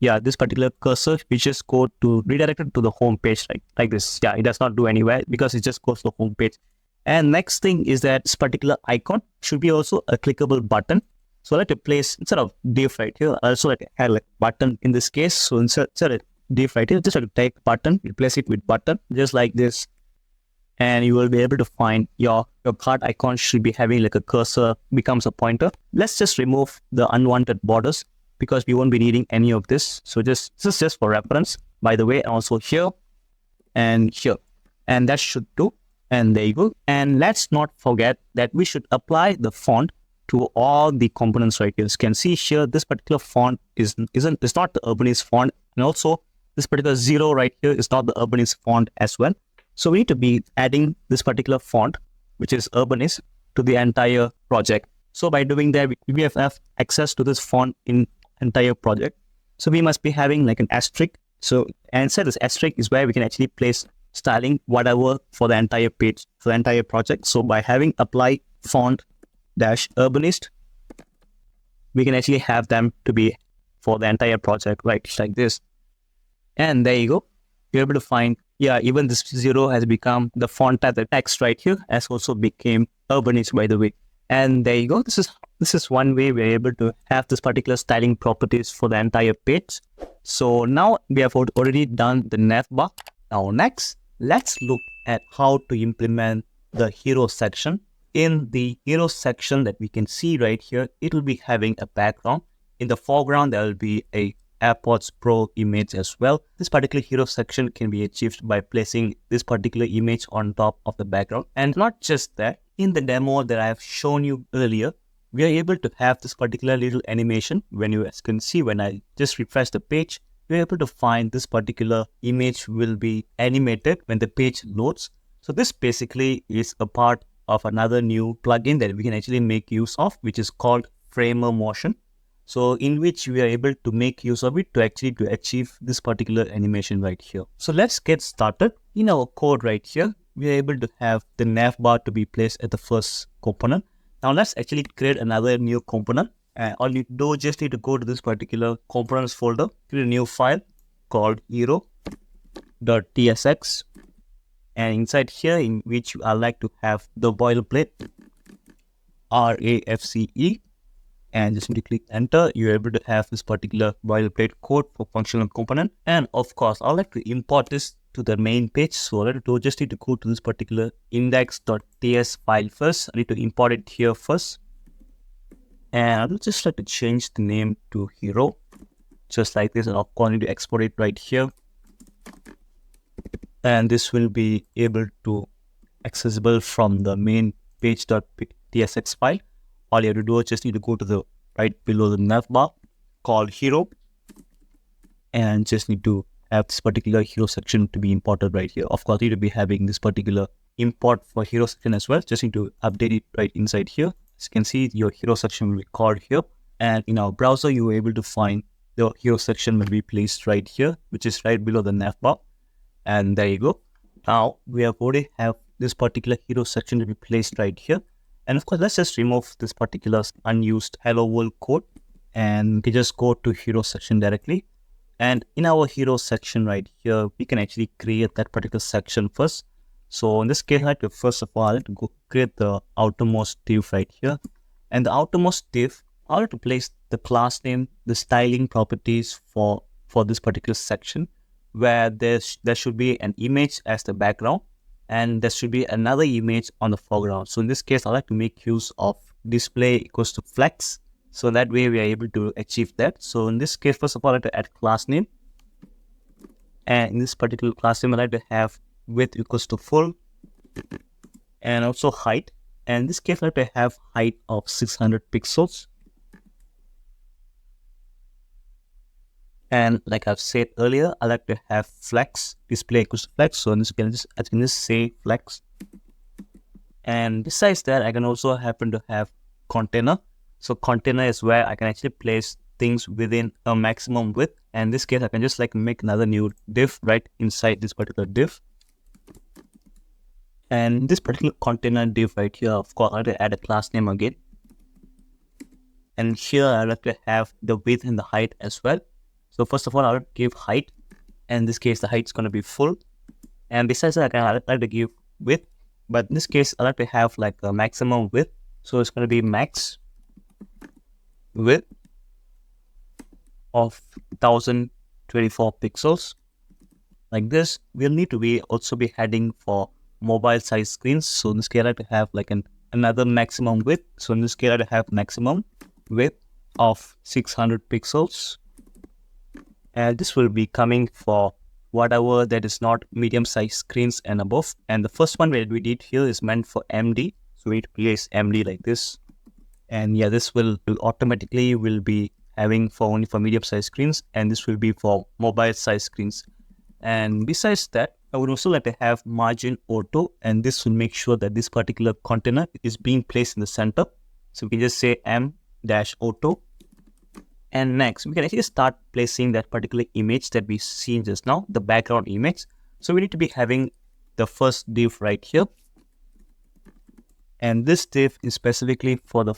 yeah, this particular cursor, we just go to redirected to the home page like this. Yeah, it does not do anywhere because it just goes to the home page. And next thing is that this particular icon should be also a clickable button. So I like to place, instead of div right here, I also like to add like button in this case. So instead of div right here, just like to take button, replace it with button, just like this. And you will be able to find your card icon should be having like a cursor becomes a pointer. Let's just remove the unwanted borders because we won't be needing any of this. So this is just for reference, by the way, and also here and here. And that should do. And there you go. And let's not forget that we should apply the font to all the components right here. As you can see here, this particular font is not the Urbanist font. And also this particular 0 right here is not the Urbanist font as well. So we need to be adding this particular font, which is Urbanist, to the entire project. So by doing that, we have access to this font in entire project. So we must be having like an asterisk. So inside this asterisk is where we can actually place styling, whatever, for the entire page, for the entire project. So by having apply font dash Urbanist, we can actually have them to be for the entire project, right? Like this. And there you go. You're able to find, yeah, even this 0 has become the font type, the text right here has also became Urbanist, by the way. And there you go. This is one way we're able to have this particular styling properties for the entire page. So now we have already done the navbar. Now next, let's look at how to implement the hero section. In the hero section that we can see right here, it will be having a background. In the foreground, there will be a AirPods Pro image as well. This particular hero section can be achieved by placing this particular image on top of the background. And not just that, in the demo that I have shown you earlier, we are able to have this particular little animation. When you can see, when I just refresh the page, we're able to find this particular image will be animated when the page loads. So this basically is a part of another new plugin that we can actually make use of, which is called Framer Motion. So in which we are able to make use of it to achieve this particular animation right here. So let's get started. In our code right here, we are able to have the navbar to be placed at the first component. Now let's actually create another new component. All you do just need to go to this particular components folder, create a new file called hero.tsx. And inside here, in which I like to have the boilerplate RAFCE, and just need to click enter. You're able to have this particular boilerplate code for functional component. And of course, I like to import this to the main page. So I just need to go to this particular index.ts file first. I need to import it here first. And I will just like to change the name to hero, just like this. And I'll need to export it right here. And this will be able to accessible from the main page.tsx file. All you have to do is just need to go to the right below the navbar called hero, and just need to have this particular hero section to be imported right here. Of course, you need to be having this particular import for hero section as well. Just need to update it right inside here. As you can see, your hero section will be called here, and in our browser, you are able to find the hero section will be placed right here, which is right below the navbar. And there you go. Now we have already have this particular hero section to be placed right here. And of course, let's just remove this particular unused hello world code, and we just go to hero section directly. And in our hero section right here, we can actually create that particular section first. So in this case, I have to first of all, I have to go create the outermost div right here. And the outermost div, I have to place the class name, the styling properties for this particular section, where there should be an image as the background, and there should be another image on the foreground. So in this case, I like to make use of display equals to flex. So that way we are able to achieve that. So in this case, first of all, I like to add class name. And in this particular class name, I like to have width equals to full and also height. And in this case, I like to have height of 600 pixels. And like I've said earlier, I like to have flex, display equals to flex. So in this case, I can just say flex. And besides that, I can also happen to have container. So container is where I can actually place things within a maximum width. And in this case, I can just like make another new div right inside this particular div. And this particular container div right here, of course, I like to add a class name again. And here I like to have the width and the height as well. So first of all, I'll give height. And in this case, the height is going to be full. And besides that, I like to give width. But in this case, I like to have like a maximum width. So it's going to be max width of 1024 pixels. Like this, we'll need to be also be heading for mobile size screens. So in this case, I like to have like another maximum width. So in this case, I like to have maximum width of 600 pixels. And this will be coming for whatever that is not medium-sized screens and above. And the first one that we did here is meant for MD. So we need to place MD like this. And yeah, this will automatically be having for only for medium-sized screens. And this will be for mobile-sized screens. And besides that, I would also like to have margin auto. And this will make sure that this particular container is being placed in the center. So we can just say m-auto. And next, we can actually start placing that particular image that we seen just now, the background image. So we need to be having the first div right here. And this div is specifically for the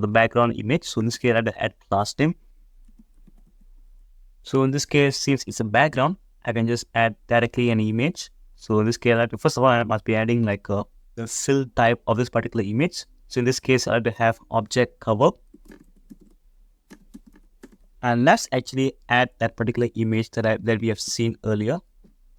background image. So in this case, I have to add class name. So in this case, since it's a background, I can just add directly an image. So in this case, first of all, I must be adding like the fill type of this particular image. So in this case, I have to have object cover. And let's actually add that particular image that we have seen earlier.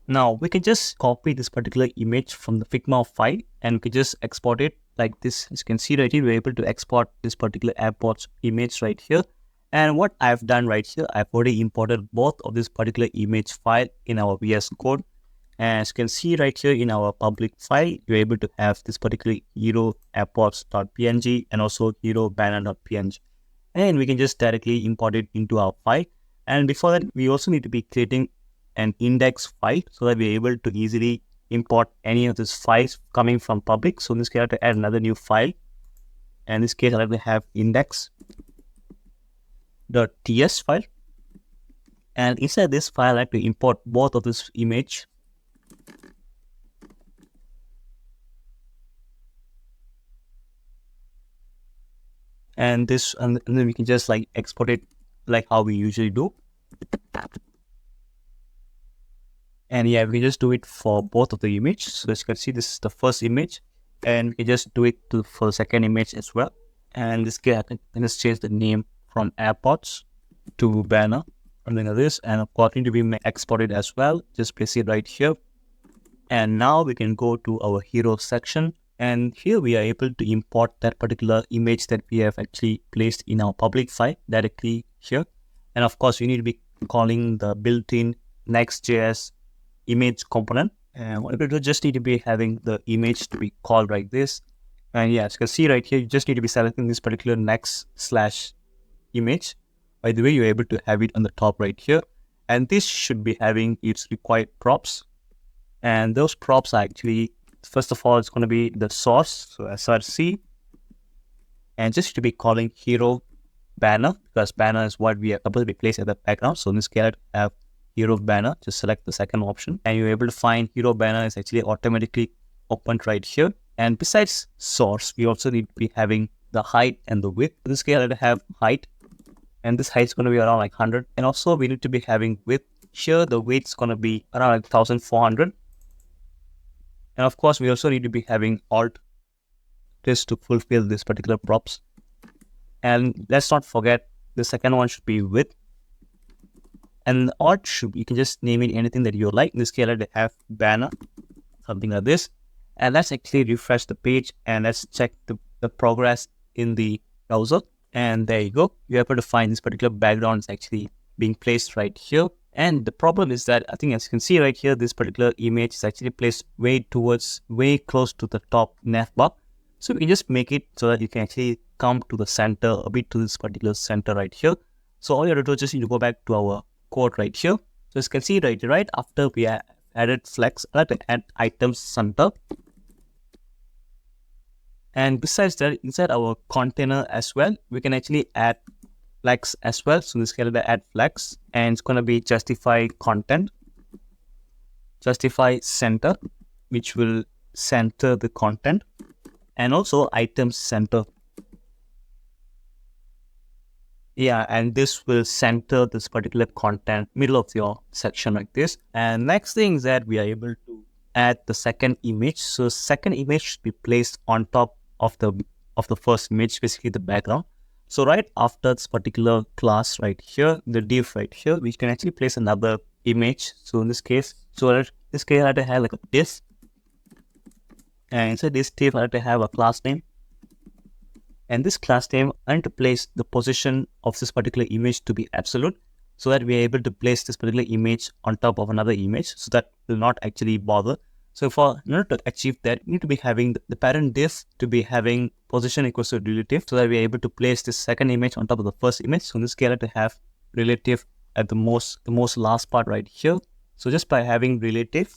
Now we can just copy this particular image from the Figma file and we can just export it like this. As you can see right here, we're able to export this particular airports image right here. And what I've done right here, I've already imported both of this particular image file in our VS Code. And as you can see right here in our public file, you're able to have this particular hero airports.png and also hero banner.png. And we can just directly import it into our file. And before that, we also need to be creating an index file so that we're able to easily import any of these files coming from public. So in this case, I have to add another new file. And in this case, I have to have index.ts file. And inside this file, I have to import both of this image. And then we can just like export it like how we usually do. And yeah, we can just do it for both of the image. So as you can see, this is the first image, and we can just do it for the second image as well. And this case, I can just change the name from airports to banner, something like this. And of course, need to be exported as well. Just place it right here. And now we can go to our hero section. And here we are able to import that particular image that we have actually placed in our public file directly here. And of course, we need to be calling the built-in Next.js image component. And what we do, just need to be having the image to be called like this. And yeah, as you can see right here, you just need to be selecting this particular next/image. By the way, you're able to have it on the top right here. And this should be having its required props. And those props are actually, first of all, it's going to be the source, so src, and just to be calling hero banner, because banner is what we are supposed to be placed at the background. So in this case, I have hero banner. Just select the second option, and you're able to find hero banner is actually automatically opened right here. And besides source, we also need to be having the height and the width. In this case, I have height, and this height is going to be around like 100. And also, we need to be having width. Here, the width is going to be around like 1400. And of course, we also need to be having alt just to fulfill this particular props. And let's not forget, the second one should be width. And alt should, you can just name it anything that you like. In this case, I have banner, something like this. And let's actually refresh the page and let's check the progress in the browser. And there you go. You're able to find this particular background is actually being placed right here. And the problem is that I think as you can see right here, this particular image is actually placed way close to the top navbar. So we can just make it so that you can actually come to the center, a bit to this particular center right here. So all you have to do is just need to go back to our code right here. So as you can see right after we added flex, I like to add items center. And besides that, inside our container as well, we can actually add flex as well. So in this case, I add flex, and it's going to be justify content, justify center, which will center the content, and also items center. Yeah, and this will center this particular content middle of your section like this. And next thing is that we are able to add the second image. So second image should be placed on top of the first image, basically the background. So right after this particular class right here, the div right here, we can actually place another image. So in this case, I like to have like a div, and inside this div I like to have a class name. And this class name, I need to place the position of this particular image to be absolute, so that we are able to place this particular image on top of another image, so that will not actually bother. So in order to achieve that, we need to be having the parent div to be having position equals to relative, so that we are able to place this second image on top of the first image. So in this case, I like to have relative at the most last part right here. So just by having relative,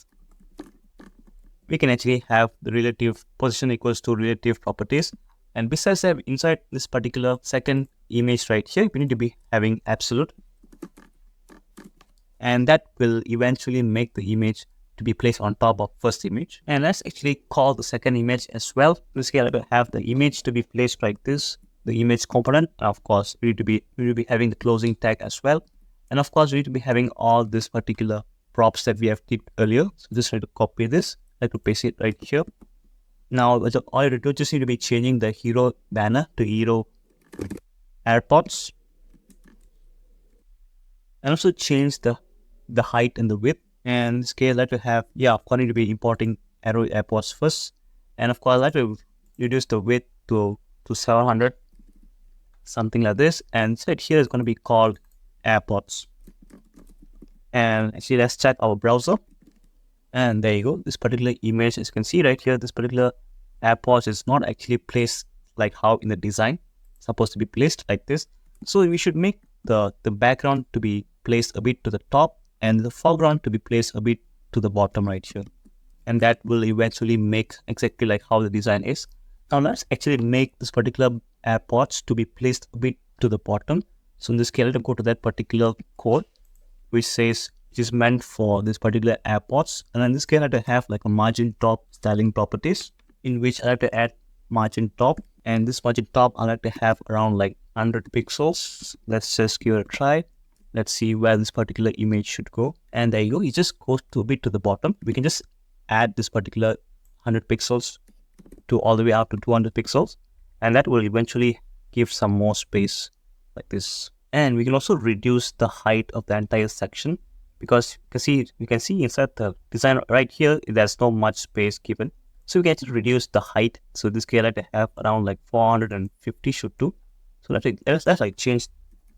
we can actually have the relative position equals to relative properties. And besides that, inside this particular second image right here, we need to be having absolute. And that will eventually make the image to be placed on top of first image. And let's actually call the second image as well. In this case, I will have the image to be placed like this, the image component. And of course, we need to be having the closing tag as well. And of course, we need to be having all this particular props that we have did earlier. So just try to copy this. I like to paste it right here. Now, all you have to do, just need to be changing the hero banner to hero AirPods. And also change the height and the width. And in this case, I like to have, of course, I need to be importing arrow AirPods first. And of course, I like to reduce the width to 700, something like this. And so here is going to be called AirPods. And actually, let's check our browser. And there you go. This particular image, as you can see right here, this particular AirPods is not actually placed like how in the design it's supposed to be placed like this. So we should make the background to be placed a bit to the top and the foreground to be placed a bit to the bottom right here. And that will eventually make exactly like how the design is. Now let's actually make this particular AirPods to be placed a bit to the bottom. So in this case, I'll go to that particular code which says it is meant for this particular AirPods. And in this case, I have to have like a margin top styling properties, in which I have to add margin top. And this margin top, I like to have around like 100 pixels. Let's just give it a try. Let's see where this particular image should go. And there you go. It just goes to a bit to the bottom. We can just add this particular 100 pixels to all the way up to 200 pixels. And that will eventually give some more space like this. And we can also reduce the height of the entire section, because you can see inside the design right here, there's not much space given. So we can actually reduce the height. So this case, I like to have around like 450 should do. So let's like change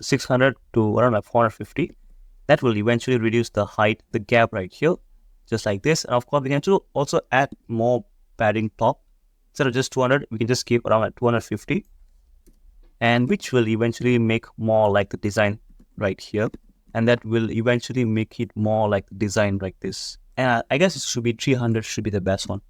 600 to around like 450. That will eventually reduce the height, the gap right here, just like this. And of course, we can also add more padding top. Instead of just 200, we can just keep around like 250. And which will eventually make more like the design right here. And that will eventually make it more like the design like this. And I guess it should be 300 should be the best one,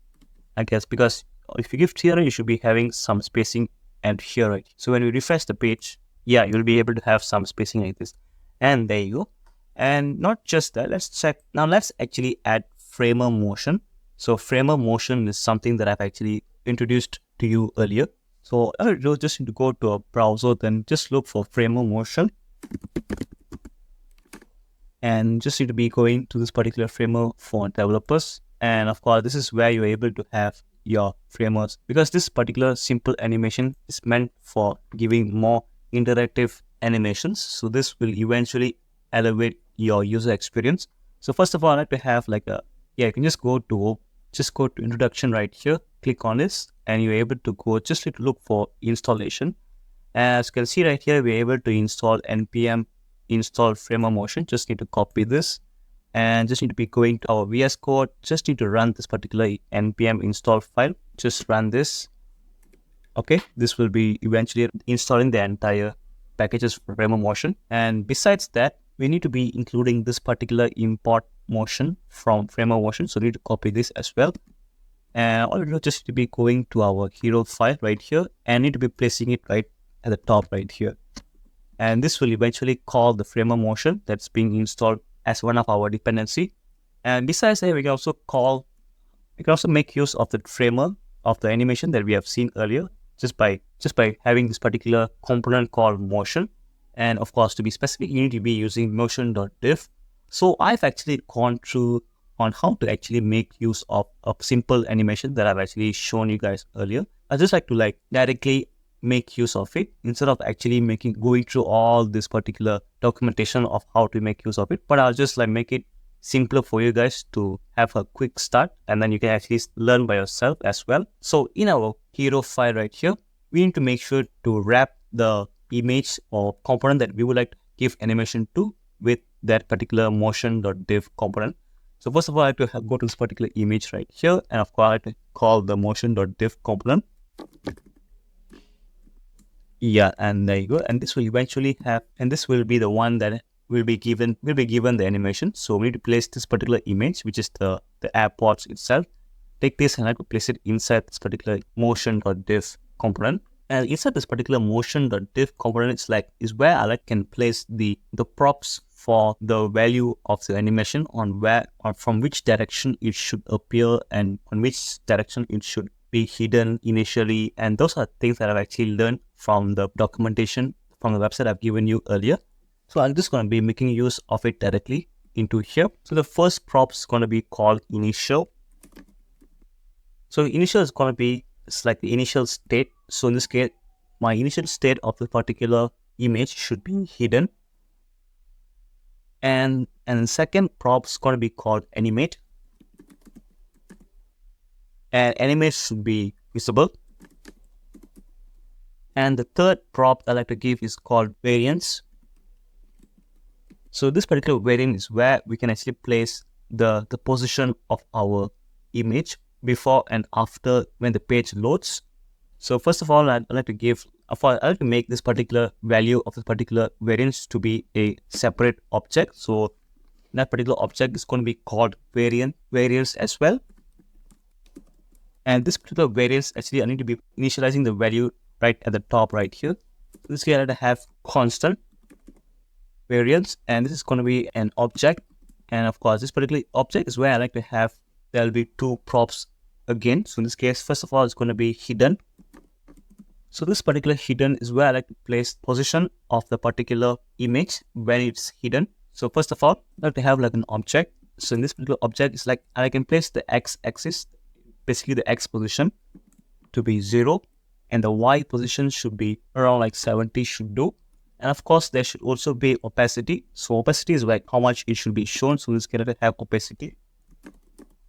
I guess, because if you give 300, you should be having some spacing and here, right? So when we refresh the page, you'll be able to have some spacing like this. And there you go. And not just that, let's check. Now let's actually add framer motion. So framer motion is something that I've actually introduced to you earlier. So you'll just need to go to a browser, then just look for framer motion. And just need to be going to this particular framer for developers. And of course, this is where you're able to have your framers, because this particular simple animation is meant for giving more interactive animations. So this will eventually elevate your user experience. So first of all, I like to have like you can just go to introduction right here, click on this, and you're able to go just to look for installation. As you can see right here, we're able to install npm install framework motion. Just need to copy this and just need to be going to our VS Code. Just need to run this particular npm install file. Just run this. Okay, this will be eventually installing the entire packages for framework motion. And besides that, we need to be including this particular import motion from framework motion. So we need to copy this as well. And all we do just to be going to our hero file right here and need to be placing it right at the top right here. And this will eventually call the framework motion that's being installed as one of our dependency. And besides that, we can also make use of the framework of the animation that we have seen earlier just by having this particular component called motion. And of course, to be specific, you need to be using motion.div. So I've actually gone through on how to actually make use of a simple animation that I've actually shown you guys earlier. I just like to directly make use of it instead of actually going through all this particular documentation of how to make use of it. But I'll just make it simpler for you guys to have a quick start, and then you can actually learn by yourself as well. So in our hero file right here, we need to make sure to wrap the image or component that we would like to give animation to with that particular motion.div component. So first of all, I have to go to this particular image right here, and of course I have to call the motion.div component. Yeah, and there you go. And this will eventually this will be the one that will be given the animation. So we need to place this particular image, which is the airports itself. Take this and I have to place it inside this particular motion.div component. And inside this particular motion.div component, is where I can place the props for the value of the animation on from which direction it should appear and on which direction it should be hidden initially. And those are things that I've actually learned from the documentation from the website I've given you earlier. So I'm just going to be making use of it directly into here. So the first prop is going to be called initial. So initial is going to be the initial state. So in this case, my initial state of the particular image should be hidden. And the second prop is going to be called animate. And animate should be visible. And the third prop I like to give is called variance. So this particular variant is where we can actually place the position of our image before and after when the page loads. So first of all, I'd like to make this particular value of this particular variance to be a separate object. So that particular object is going to be called variance as well. And this particular variance, actually, I need to be initializing the value right at the top right here. So this here I have constant variance, and this is going to be an object. And of course, this particular object is where I like to have, there'll be two props again. So in this case, first of all, it's going to be hidden. So this particular hidden is where I like to place position of the particular image when it's hidden. So first of all, I like to have an object. So in this particular object, it's I can place the x-axis, basically the x position, to be 0, and the y position should be around 70 should do. And of course, there should also be opacity. So opacity is how much it should be shown. So this can have opacity,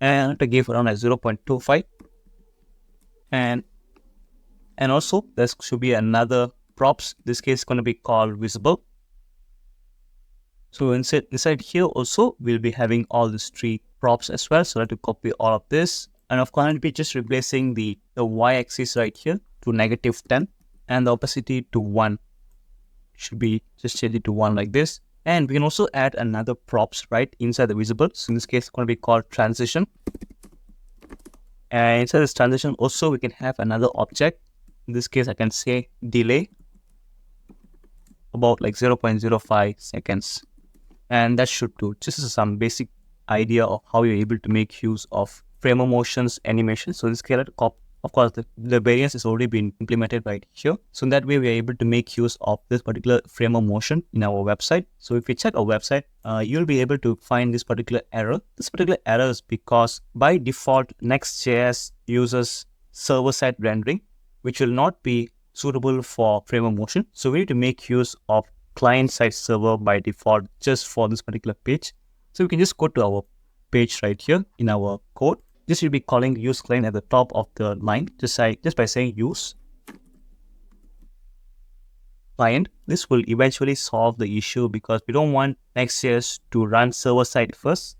and I have to give around 0.25. And also there should be another props. This case is going to be called visible. So inside here also we'll be having all these three props as well. So I have to copy all of this, and of course I'll be just replacing the y-axis right here to -10 and the opacity to 1. Should be just change it to 1 like this. And we can also add another props right inside the visible. So in this case, it's going to be called transition. And inside this transition also we can have another object. In this case, I can say delay about 0.05 seconds. And that should do. This is some basic idea of how you're able to make use of framework motions animation. So this case, of course, the variance has already been implemented right here. So in that way, we are able to make use of this particular framework motion in our website. So if you check our website, you'll be able to find this particular error. This particular error is because by default, Next.js uses server-side rendering, which will not be suitable for framework motion. So we need to make use of client-side server by default just for this particular page. So we can just go to our page right here in our code. This will be calling use client at the top of the line, just by saying use. client. This will eventually solve the issue because we don't want Next.js to run server side first,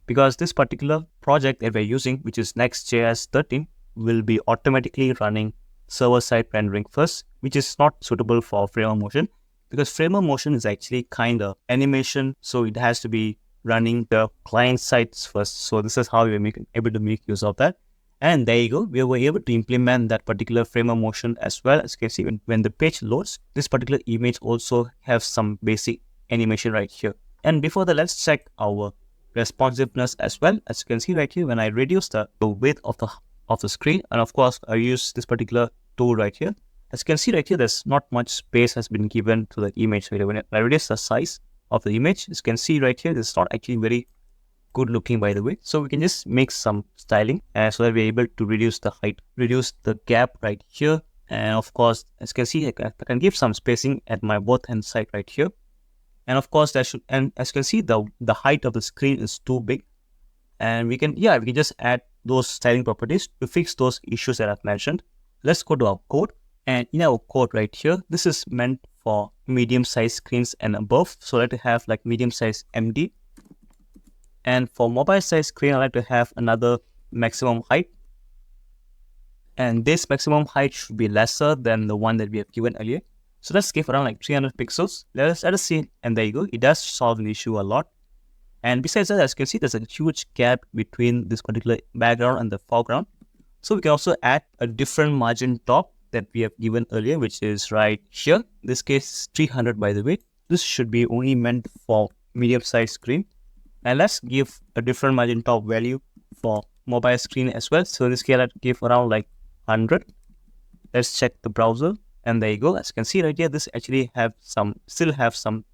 because this particular project that we're using, which is Next.js 13, will be automatically running server side rendering first, which is not suitable for Figma motion, because Figma motion is actually kind of animation, so it has to be running the client sides first. So this is how we're able to make use of that. And there you go, we were able to implement that particular frame of motion as well. As you can see, when the page loads, this particular image also has some basic animation right here. And before that, let's check our responsiveness as well. As you can see right here, when I reduce the width of the screen, and of course I use this particular tool right here, as you can see right here, there's not much space has been given to the image. So when I reduce the size of the image, as you can see right here, this is not actually very good looking, by the way. So we can just make some styling so that we're able to reduce the height, reduce the gap right here. And of course, as you can see, I can give some spacing at my both hand side right here. And of course, and as you can see, the height of the screen is too big. And we can just add those styling properties to fix those issues that I've mentioned. Let's go to our code. And in our code right here, this is meant for medium-sized screens and above. So I like to have like medium-sized MD. And for mobile size screen, I like to have another maximum height. And this maximum height should be lesser than the one that we have given earlier. So let's give around like 300 pixels. Let us see. And there you go. It does solve the issue a lot. And besides that, as you can see, there's a huge gap between this particular background and the foreground. So we can also add a different margin top that we have given earlier, which is right here. In this case, 300, by the way. This should be only meant for medium-sized screen. And let's give a different margin top value for mobile screen as well. So in this case, I'll give around like 100. Let's check the browser. And there you go. As you can see right here, this actually still have some,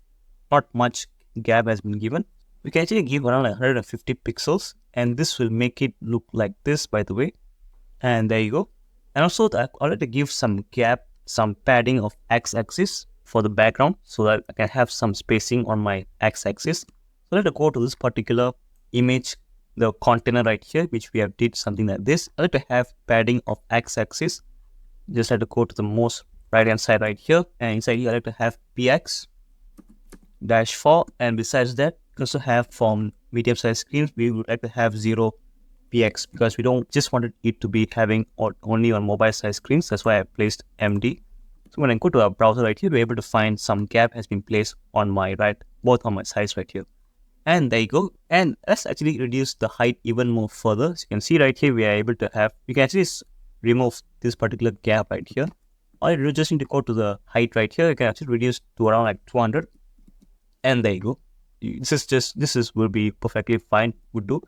not much gap has been given. We can actually give around like 150 pixels. And this will make it look like this, by the way. And there you go. And also, I like to give some gap, some padding of x-axis for the background so that I can have some spacing on my x-axis. So let's go to this particular image, the container right here, which we have did something like this. I like to have padding of x-axis. Just like to go to the most right-hand side right here. And inside here, I like to have px -4. And besides that, we also have from medium-sized screens, we would like to have 0 px because we don't just want it to be having only on mobile-sized screens. That's why I placed MD. So when I go to our browser right here, we're able to find some gap has been placed on my both on my sides right here. And there you go. And let's actually reduce the height even more further. As you can see right here, we are able to have, you can actually remove this particular gap right here. Or you just need to go to the height right here. You can actually reduce to around like 200. And there you go. This will be perfectly fine, would do.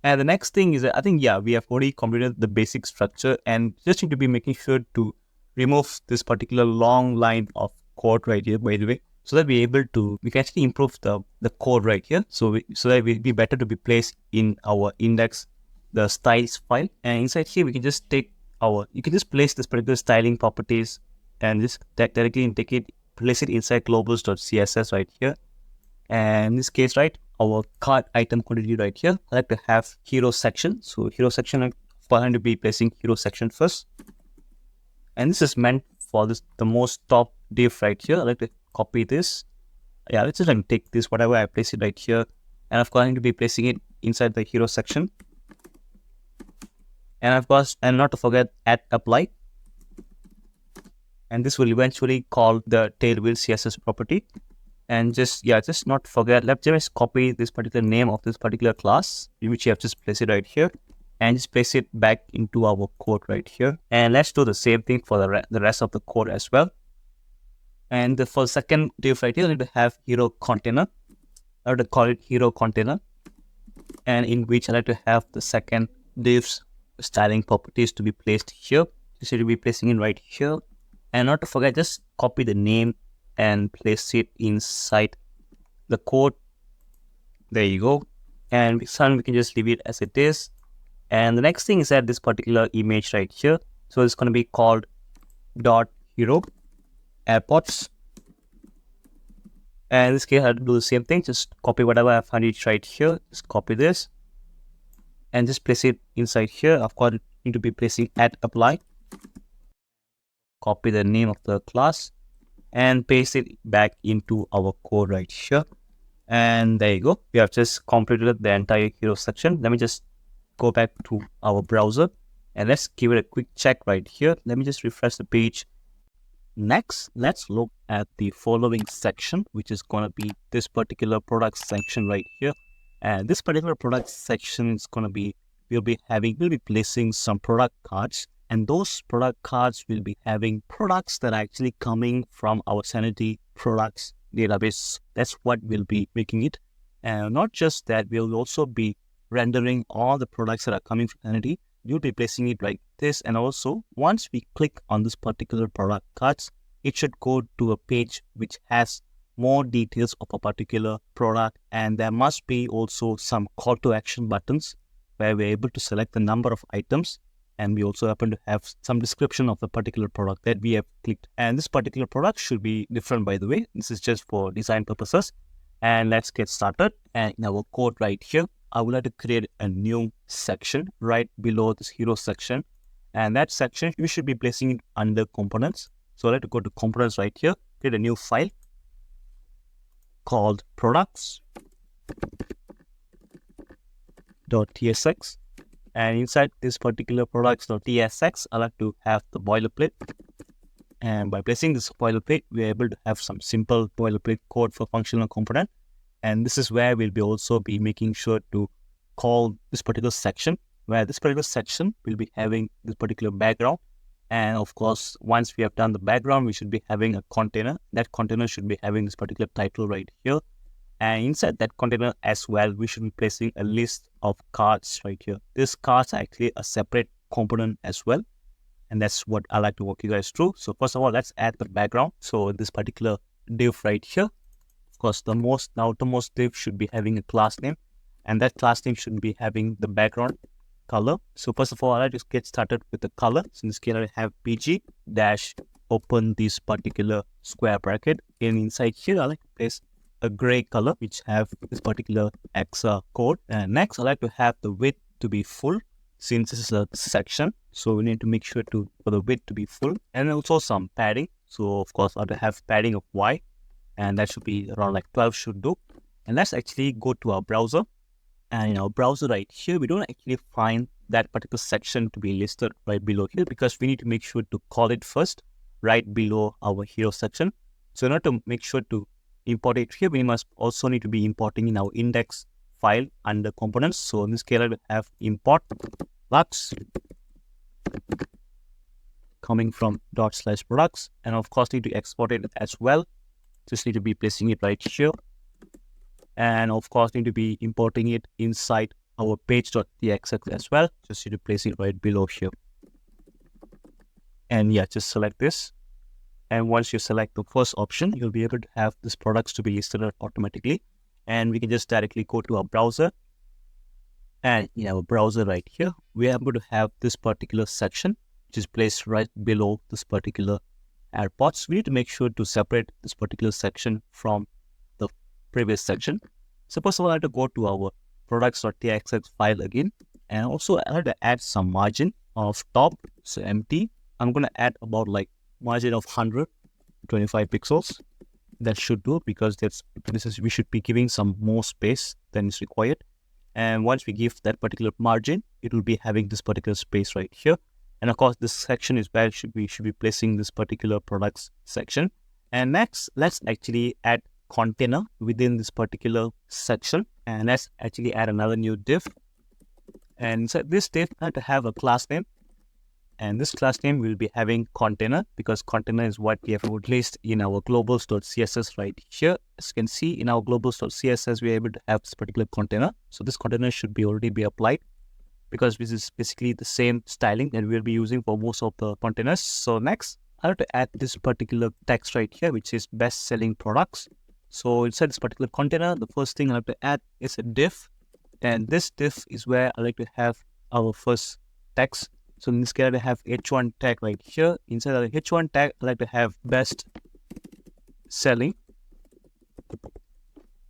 And the next thing is that I think, we have already completed the basic structure and just need to be making sure to remove this particular long line of code right here, by the way, so that we can actually improve the code right here. So that it will be better to be placed in our index, the styles file. And inside here, we can just you can just place this particular styling properties and just directly place it inside globals.css right here. And in this case, right, our cart item quantity right here, I like to have hero section. So hero section, I'm going to be placing hero section first. And this is meant for the most top div right here. I like to copy this. Let's just take this, whatever I place it right here. And I'm going to be placing it inside the hero section. And of course, and not to forget, add apply. And this will eventually call the Tailwind CSS property. And just not forget, let's just copy this particular name of this particular class, which you have just placed it right here, and just place it back into our code right here. And let's do the same thing for the rest of the code as well. And for the second div right here, I need to have hero container. I like to call it hero container, and in which I like to have the second div's styling properties to be placed here. Just need to be placing it right here. And not to forget, just copy the name and place it inside the code. There you go. And we can just leave it as it is. And the next thing is that this particular image right here. So it's going to be called .hero airports. And in this case, I have to do the same thing. Just copy whatever I found it right here. Just copy this and just place it inside here. Of course, you need to be placing at apply. Copy the name of the class and paste it back into our code right here. And there you go. We have just completed the entire hero section. Let me just go back to our browser and let's give it a quick check right here. Let me just refresh the page. Next, let's look at the following section, which is going to be this particular product section right here. And this particular product section is going to be, we'll be placing some product cards, and those product cards will be having products that are actually coming from our Sanity products database. That's what we'll be making it. And not just that, we'll also be rendering all the products that are coming from Sanity. You'll be placing it like this, and also once we click on this particular product cards, it should go to a page which has more details of a particular product, and there must be also some call to action buttons where we're able to select the number of items, and we also happen to have some description of the particular product that we have clicked. And this particular product should be different, by the way. This is just for design purposes. And let's get started. And in our code right here, I would like to create a new section right below this hero section. And that section, we should be placing it under components. So I'd like to go to components right here, create a new file called products.tsx. And inside this particular products.tsx, I like to have the boilerplate. And by placing this boilerplate, we're able to have some simple boilerplate code for functional component. And this is where we'll be also be making sure to call this particular section, where this particular section will be having this particular background. And of course, once we have done the background, we should be having a container. That container should be having this particular title right here. And inside that container as well, we should be placing a list of cards right here. This cards are actually a separate component as well. And that's what I like to walk you guys through. So first of all, let's add the background. So this particular div right here, of course, the outermost div should be having a class name, and that class name should be having the background color. So first of all, I'll just get started with the color. So in this case, I have PG dash open this particular square bracket. And inside here, I like to place a gray color, which have this particular Exa code. And next, I like to have the width to be full, since this is a section. So we need to make sure for the width to be full, and also some padding. So of course, I have to have padding of Y, and that should be around like 12 should do. And let's actually go to our browser. And in our browser right here, we don't actually find that particular section to be listed right below here, because we need to make sure to call it first right below our hero section. So in order to make sure to import it here, we must also need to be importing in our index file under components. So in this case, I will have import products coming from /products, and of course need to export it as well. Just need to be placing it right here, and of course need to be importing it inside our page.txx as well. Just need to place it right below here. And yeah, just select this. And once you select the first option, you'll be able to have this products to be listed automatically. And we can just directly go to our browser. And in our browser right here, we are able to have this particular section, which is placed right below this particular AirPods. We need to make sure to separate this particular section from the previous section. So first of all, I have to go to our products.txx file again. And also I have to add some margin of top, so empty. I'm going to add about like margin of 125 pixels. That should do, because we should be giving some more space than is required. And once we give that particular margin, it will be having this particular space right here. And of course, this section is where we should be placing this particular products section. And next, let's actually add container within this particular section. And let's actually add another new div. And inside this div, I have to have a class name. And this class name will be having container, because container is what we have placed in our globals.css right here. As you can see, in our globals.css, we are able to have this particular container. So this container should already be applied, because this is basically the same styling that we'll be using for most of the containers. So next, I have to add this particular text right here, which is best selling products. So inside this particular container, the first thing I have to add is a div. And this div is where I like to have our first text. So in this case, I have H1 tag right here. Inside the H1 tag, I like to have best selling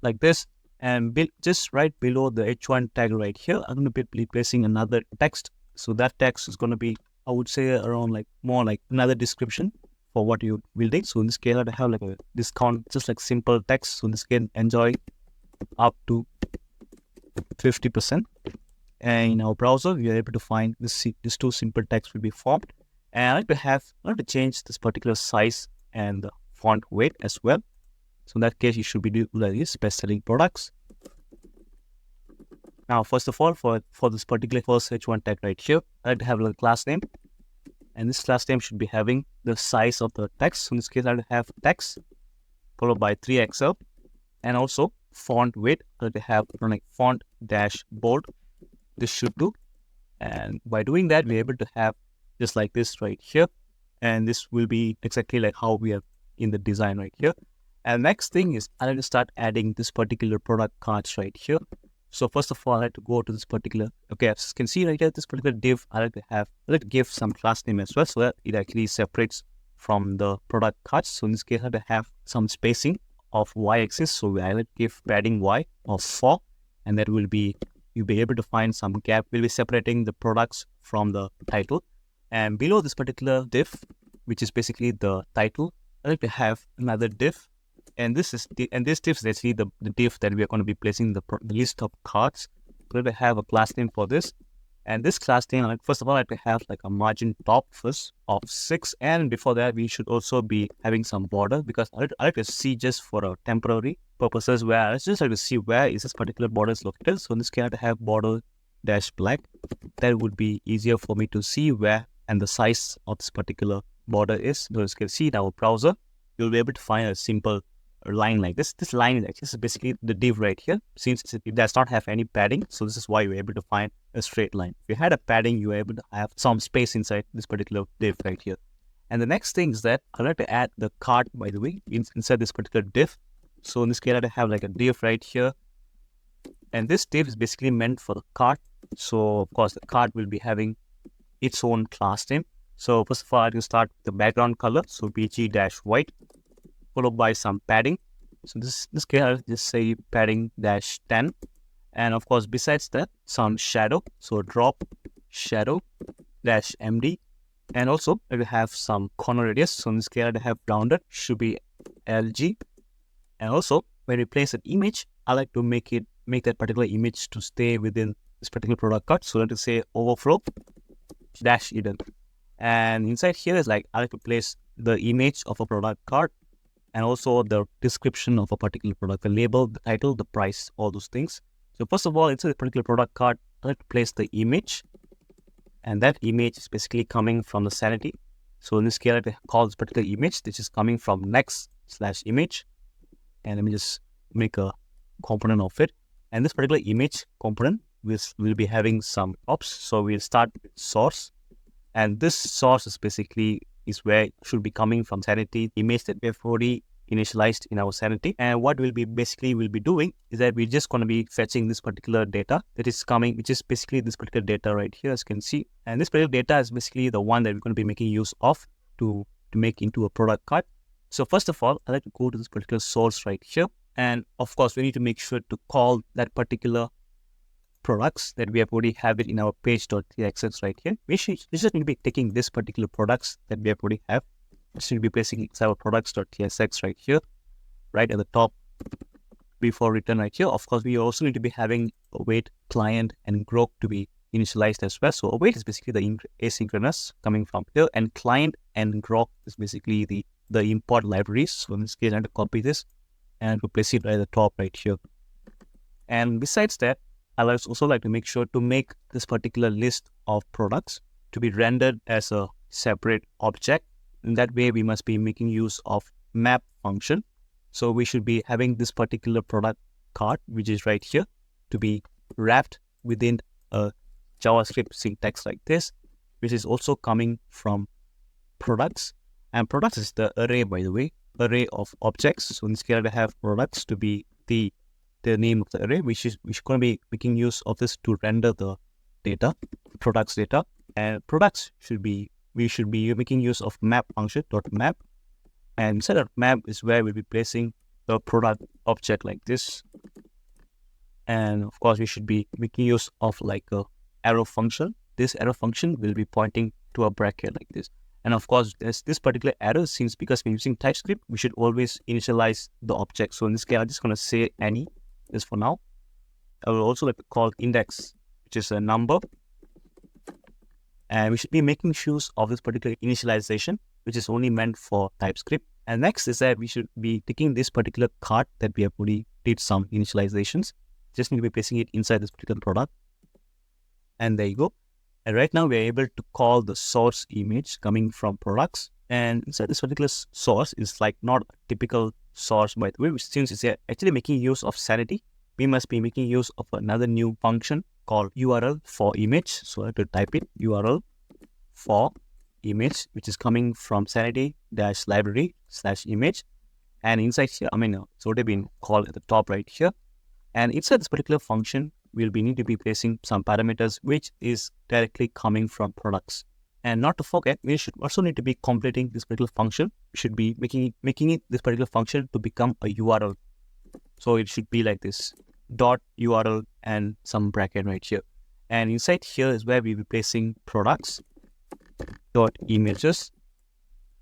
like this. And just right below the H1 tag right here, I'm going to be placing another text. So that text is going to be, I would say, around like more like another description for what you building. So in this case, I have like a discount, just like simple text. So in this case, enjoy up to 50%. And in our browser, we are able to find these two simple text will be formed. And I like to change this particular size and the font weight as well. So in that case, you should be doing like this: best selling products. Now, first of all, for this particular first H1 tag right here, I like to have a class name. And this class name should be having the size of the text. So in this case, I like to have text followed by 3XL. And also font weight, I like to have like font dash bold. This should do. And by doing that, we're able to have just like this right here. And this will be exactly like how we are in the design right here. And next thing is I like to start adding this particular product cards right here. So first of all, I like to go to this particular, okay, as you can see right here, this particular div, I like to give some class name as well, so that it actually separates from the product cards. So in this case, I like to have some spacing of y-axis. So I like to give padding y of 4, and that will be, you'll be able to find some gap. We'll be separating the products from the title. And below this particular div, which is basically the title, I like to have another div. And this div is actually the div that we are going to be placing the list of cards. We're going to have a class name for this. And this class name, like, first of all, I like to have like a margin top first of 6. And before that, we should also be having some border, because I like to see just for a temporary purposes where I just like to see where is this particular border is located. So in this case, I have to have border dash black. That would be easier for me to see where and the size of this particular border is. So as you can see in our browser, you'll be able to find a simple line like this. This line is actually basically the div right here, since it does not have any padding. So this is why you're able to find a straight line. If you had a padding, you're able to have some space inside this particular div right here. And the next thing is that I like to add the card, by the way, inside this particular div. So in this case, I like to have like a div right here. And this div is basically meant for the card. So of course, the card will be having its own class name. So first of all, I can start with the background color. So bg-white. Followed by some padding. So this case, I'll just say padding dash 10. And of course, besides that, some shadow. So drop shadow dash MD. And also, I will have some corner radius. So in this case, I have rounded, should be LG. And also, when we place an image, I like to make that particular image to stay within this particular product card. So let us say overflow dash hidden. And inside here is like, I like to place the image of a product card, and also the description of a particular product, the label, the title, the price, all those things. So first of all, inside the particular product card, I like to place the image. And that image is basically coming from the Sanity. So in this case, I like to call this particular image. This is coming from next/image. And let me just make a component of it. And this particular image component will be having some ops. So we'll start with source. And this source is where it should be coming from Sanity image that we have already initialized in our Sanity. And what we'll be doing is that we're just going to be fetching this particular data that is coming, which is basically this particular data right here, as you can see. And this particular data is basically the one that we're going to be making use of to make into a product card. So first of all, I like to go to this particular source right here. And of course, we need to make sure to call that particular products that we have already have it in our page.tsx right here. We just need to be taking this particular products that we have already have. We should be placing it our products.tsx right here, right at the top before return right here. Of course, we also need to be having await client and grok to be initialized as well. So await is basically the asynchronous coming from here, and client and grok is basically the import libraries. So in this case, I have to copy this and to place it right at the top right here. And besides that, I also like to make sure to make this particular list of products to be rendered as a separate object. In that way, we must be making use of map function. So we should be having this particular product card, which is right here, to be wrapped within a JavaScript syntax like this, which is also coming from products. And products is the array, by the way, array of objects. So in this case, I have products to be the name of the array, which is going to be making use of this to render the data, products data. And products we should be making use of map function .map. And inside of map is where we'll be placing the product object like this. And of course, we should be making use of like a arrow function. This arrow function will be pointing to a bracket like this. And of course, there's this particular error since because we're using TypeScript, we should always initialize the object. So in this case, I'm just going to say any, just for now. I will also like to call index, which is a number. And we should be making use of this particular initialization, which is only meant for TypeScript. And next is that we should be taking this particular card that we have already did some initializations. Just need to be placing it inside this particular product. And there you go. And right now we are able to call the source image coming from products. And inside this particular source is like not a typical source, by the way, since it's actually making use of Sanity, we must be making use of another new function called URL for image. So I have to type it URL for image, which is coming from sanity-library/image. And inside here, it's already been called at the top right here. And inside this particular function, we'll need to be placing some parameters, which is directly coming from products. And not to forget, we should also need to be completing this particular function. We should be making it this particular function to become a URL. So it should be like this, dot URL and some bracket right here. And inside here is where we'll be placing products dot images.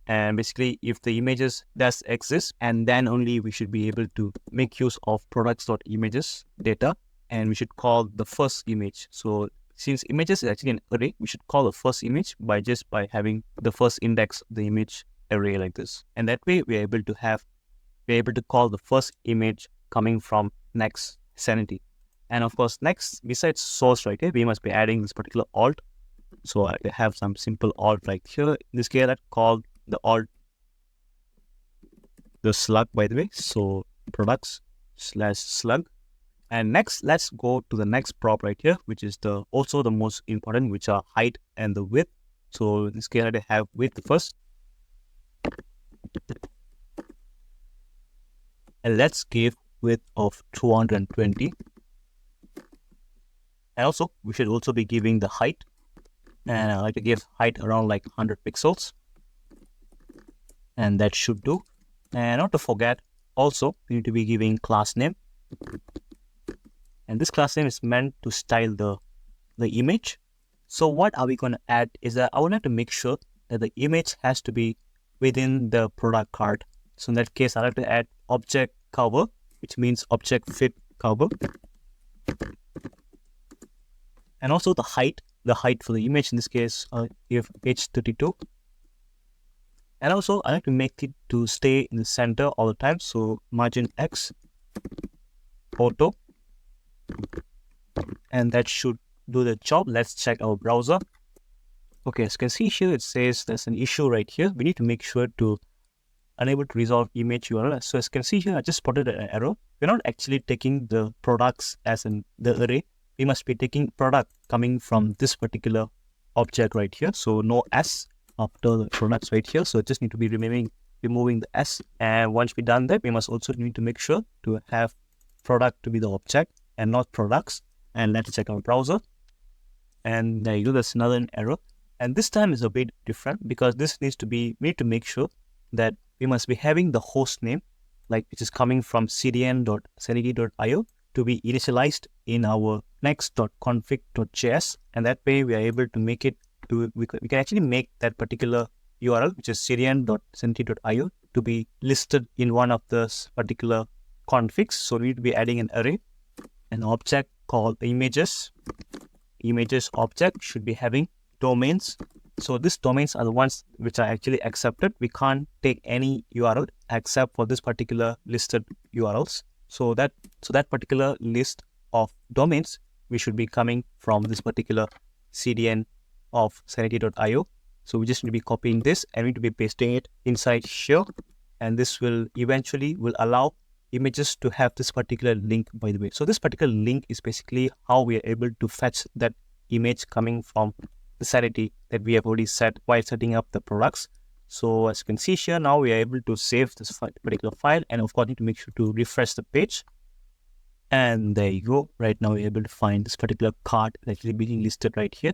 And basically, if the images does exist, and then only we should be able to make use of products.images data, and we should call the first image. So since images is actually an array, we should call the first image by having the first index of the image array like this. And that way we're able to call the first image coming from Next Sanity. And of course, next, besides source right here, we must be adding this particular alt. So I have some simple alt right here. In this case, I called the alt the slug, by the way. So products/slug. And next, let's go to the next prop right here, which is also the most important, which are height and the width. So in this case, I have width first. And let's give width of 220. And also, we should also be giving the height. And I like to give height around like 100 pixels. And that should do. And not to forget, also, we need to be giving class name. And this class name is meant to style the image. So what are we going to add is that I would like to make sure that the image has to be within the product card. So in that case, I like to add object cover, which means object fit cover. And also the height for the image in this case, I'll give H32. And also I like to make it to stay in the center all the time. So margin X, auto. And that should do the job. Let's check our browser. Okay, as you can see here, it says there's an issue right here. We need to make sure to unable to resolve image URL. So as you can see here, I just spotted an error. We're not actually taking the products as in the array. We must be taking product coming from this particular object right here. So no S after the products right here. So just need to be removing the S. And once we've done that, we must also need to make sure to have product to be the object and not products. And let's check our browser. And there you go, there's another error. And this time is a bit different because this we need to make sure that we must be having the host name, like which is coming from cdn.sanity.io to be initialized in our next.config.js. And that way we are able to make it we can actually make that particular URL, which is cdn.sanity.io, to be listed in one of those particular configs. So we need to be adding an array, an object called images. Images object should be having domains. So these domains are the ones which are actually accepted. We can't take any URL except for this particular listed URLs. So that particular list of domains, we should be coming from this particular CDN of sanity.io. So we just need to be copying this and we need to be pasting it inside here. And this will eventually allow images to have this particular link, by the way. So this particular link is basically how we are able to fetch that image coming from the Sanity that we have already set while setting up the products. So as you can see here, now we are able to save this particular file, and of course need to make sure to refresh the page. And there you go. Right now we're able to find this particular card actually being listed right here.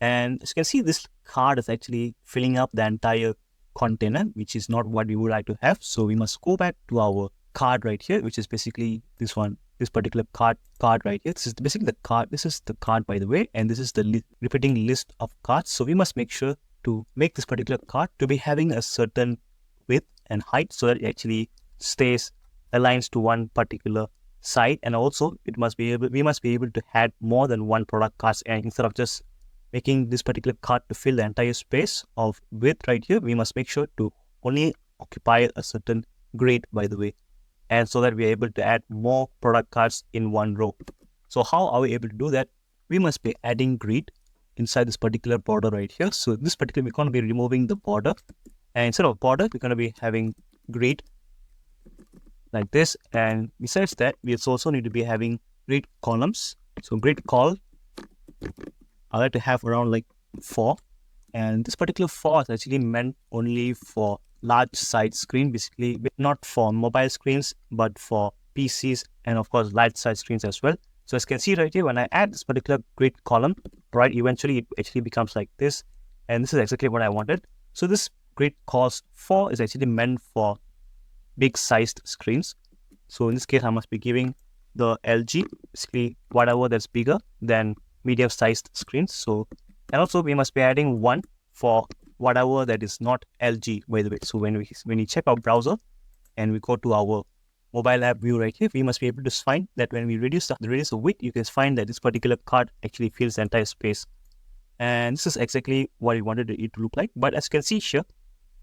And as you can see, this card is actually filling up the entire container, which is not what we would like to have. So we must go back to our card right here, which is basically this one, this particular card right here. This is basically the card. This is the card, by the way, and this is the repeating list of cards. So we must make sure to make this particular cart to be having a certain width and height so that it actually aligns to one particular side, and also we must be able to add more than one product cards, and instead of just making this particular cart to fill the entire space of width right here, we must make sure to only occupy a certain grid, by the way, and so that we are able to add more product cards in one row. So how are we able to do that? We must be adding grid inside this particular border right here. So this particular, we're going to be removing the border, and instead of border, we're going to be having grid like this. And besides that, we also need to be having grid columns. So grid col, I like to have around like 4, and this particular 4 is actually meant only for large size screen, basically not for mobile screens but for PCs and of course large size screens as well. So as you can see right here, when I add this particular grid column, right, eventually it actually becomes like this, and this is exactly what I wanted. So this grid cos 4 is actually meant for big sized screens. So in this case, I must be giving the LG, basically whatever that's bigger than medium sized screens. So, and also we must be adding 1 for whatever that is not LG, by the way. So when we check our browser and we go to our mobile app view right here, we must be able to find that when we reduce the radius of width, you can find that this particular card actually fills the entire space. And this is exactly what we wanted it to look like. But as you can see here,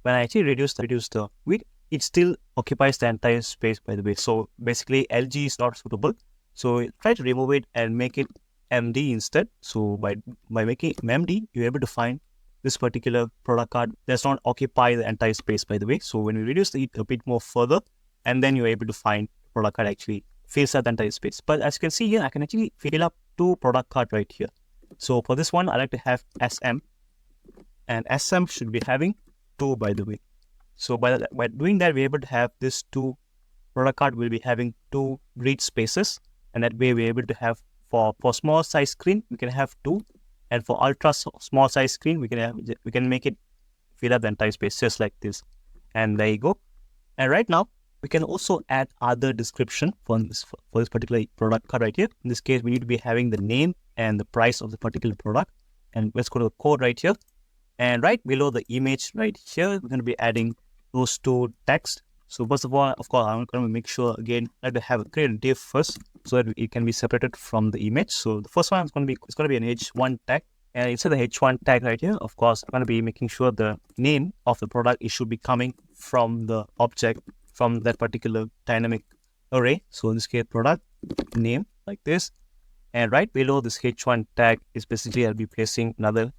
when I actually reduce the width, it still occupies the entire space, by the way. So basically LG is not suitable. So try to remove it and make it MD instead. So by making it MD, you're able to find this particular product card does not occupy the entire space, by the way. So when we reduce it a bit more further, and then you're able to find product card actually fills up the entire space. But as you can see here, I can actually fill up 2 product card right here. So for this one, I like to have SM, and SM should be having 2, by the way. So by doing that, we're able to have this 2 product card will be having 2 grid spaces, and that way we're able to have for small size screen we can have 2, and for ultra small size screen we can make it fill up the entire space just like this. And there you go. And right now we can also add other description for this particular product card right here. In this case, we need to be having the name and the price of the particular product. And let's go to the code right here. And right below the image right here, we're going to be adding those 2 text. So first of all, of course, I'm going to make sure again I have to have a create a div first so that it can be separated from the image. So the first one is going to be an h1 tag. And inside the h1 tag right here, of course, I'm going to be making sure the name of the product, it should be coming from the object, from that particular dynamic array. So in this case, product name like this. And right below this h1 tag is basically I'll be placing another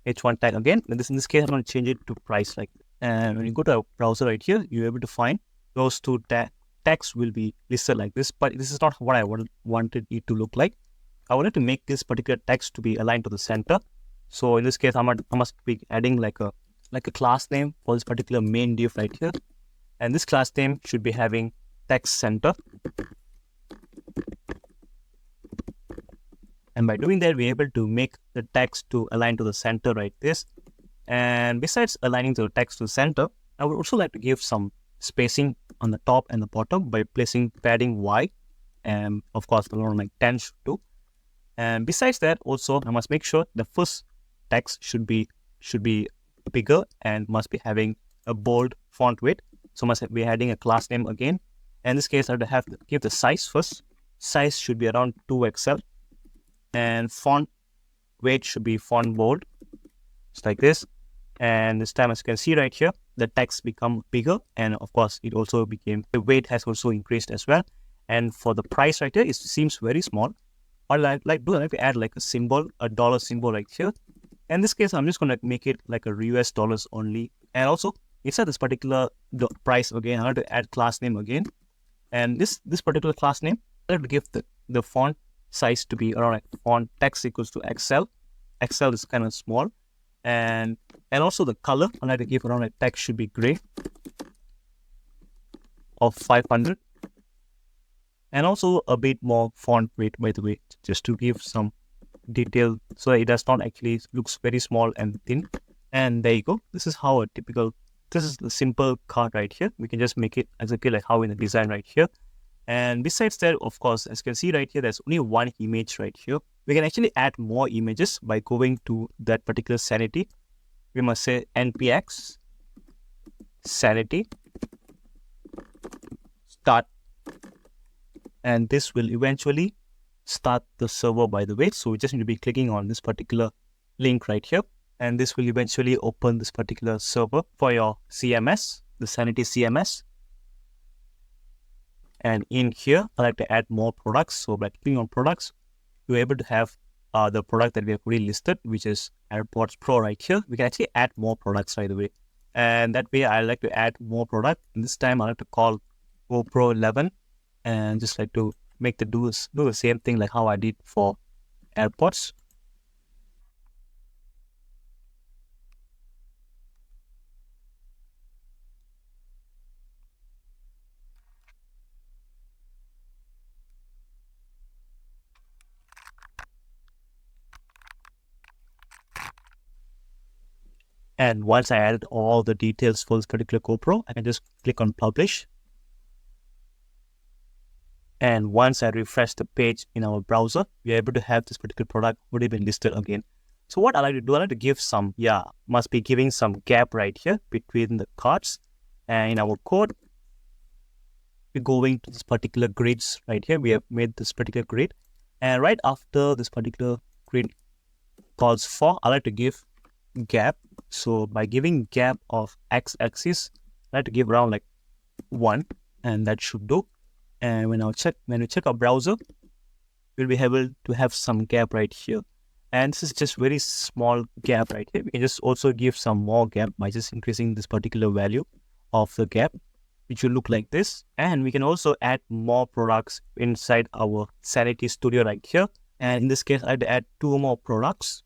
h1 tag again. In this case, I'm going to change it to price like this. And when you go to our browser right here, you're able to find those 2 tags will be listed like this. But this is not what I wanted it to look like. I wanted to make this particular text to be aligned to the center. So in this case, I must be adding like a class name for this particular main div right here. And this class name should be having text center. And by doing that, we're able to make the text to align to the center like this. And besides aligning the text to the center, I would also like to give some spacing on the top and the bottom by placing padding Y, and of course around like 10 should do. And besides that, also I must make sure the first text should be bigger and must be having a bold font weight. So must be adding a class name again. And in this case, I have to give the size first. Size should be around 2XL, and font weight should be font bold, just like this. And this time, as you can see right here, the text become bigger, and of course it also became, the weight has also increased as well. And for the price right here, it seems very small. Or I like to add like a symbol, a dollar symbol right here. In this case, I'm just going to make it like a US dollars only. And also inside this particular price again, I have to add class name again. And this particular class name, I have to give the font size to be around like font text equals to XL. XL is kind of small. And also the color, I like to give around like text should be gray of 500. And also a bit more font weight, by the way, just to give some detail so that it does not actually looks very small and thin. And there you go. This is how this is the simple card right here. We can just make it exactly like how in the design right here. And besides that, of course, as you can see right here, there's only 1 image right here. We can actually add more images by going to that particular Sanity. we must say npx sanity start, and this will eventually start the server, by the way. So we just need to be clicking on this particular link right here, and this will eventually open this particular server for your CMS, the Sanity CMS. And in here, I like to add more products. So by clicking on products, you're able to have the product that we have already listed, which is AirPods Pro right here. We can actually add more products, by the way. And that way, I like to add more product. And this time, I like to call GoPro 11, and just like to make the do the same thing like how I did for AirPods. And once I added all the details for this particular GoPro, I can just click on publish. And once I refresh the page in our browser, we're able to have this particular product already been listed again. So what I like to do, I like to give some, must be giving some gap right here between the cards. And in our code, we're going to this particular grids right here. We have made this particular grid. And right after this particular grid calls for, I like to give gap. So by giving gap of x-axis, I like to give around like 1, and that should do. And when we check our browser, we'll be able to have some gap right here. And this is just very small gap right here. We can just also give some more gap by just increasing this particular value of the gap, which will look like this. And we can also add more products inside our Sanity Studio right here. And in this case, I had to add 2 more products.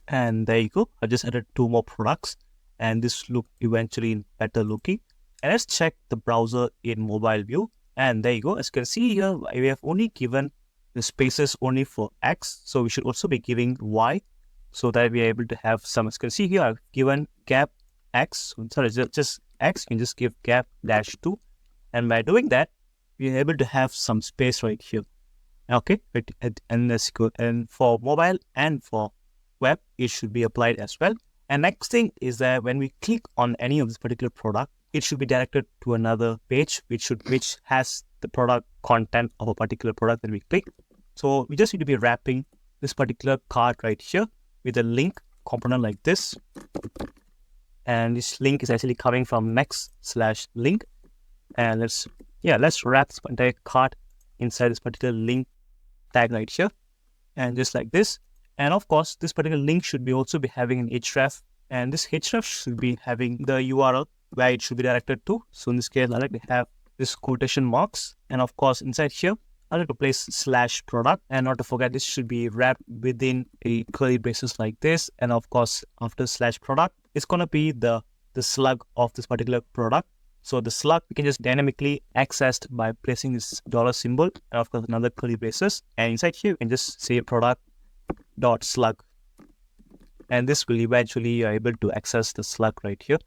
And there you go. I just added 2 more products, and this look eventually better looking. And let's check the browser in mobile view. And there you go. As you can see here, we have only given the spaces only for X. So we should also be giving Y, so that we are able to have some. As you can see here, I've given gap X. Sorry, just X. You can just give gap -2. And by doing that, we are able to have some space right here. Okay. And let's go. And for mobile and for web, it should be applied as well. And next thing is that when we click on any of this particular product, it should be directed to another page which has the product content of a particular product that we click. So we just need to be wrapping this particular card right here with a link component like this. And this link is actually coming from next/link. And let's wrap this entire card inside this particular link tag right here. And just like this. And of course, this particular link should be also be having an href, and this href should be having the URL where it should be directed to. So in this case, I like to have this quotation marks, and of course, inside here, I like to place /product, and not to forget, this should be wrapped within a curly braces like this. And of course, after /product, it's gonna be the slug of this particular product. So the slug we can just dynamically access by placing this dollar symbol, and of course another curly braces. And inside here, you can just say product.slug, and this will eventually you're able to access the slug right here.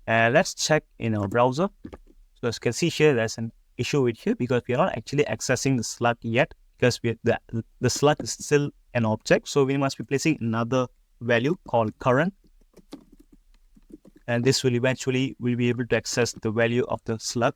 And let's check in our browser. So as you can see here, there's an issue with here because we are not actually accessing the slug yet, because the slug is still an object. So we must be placing another value called current, and this will eventually we'll be able to access the value of the slug.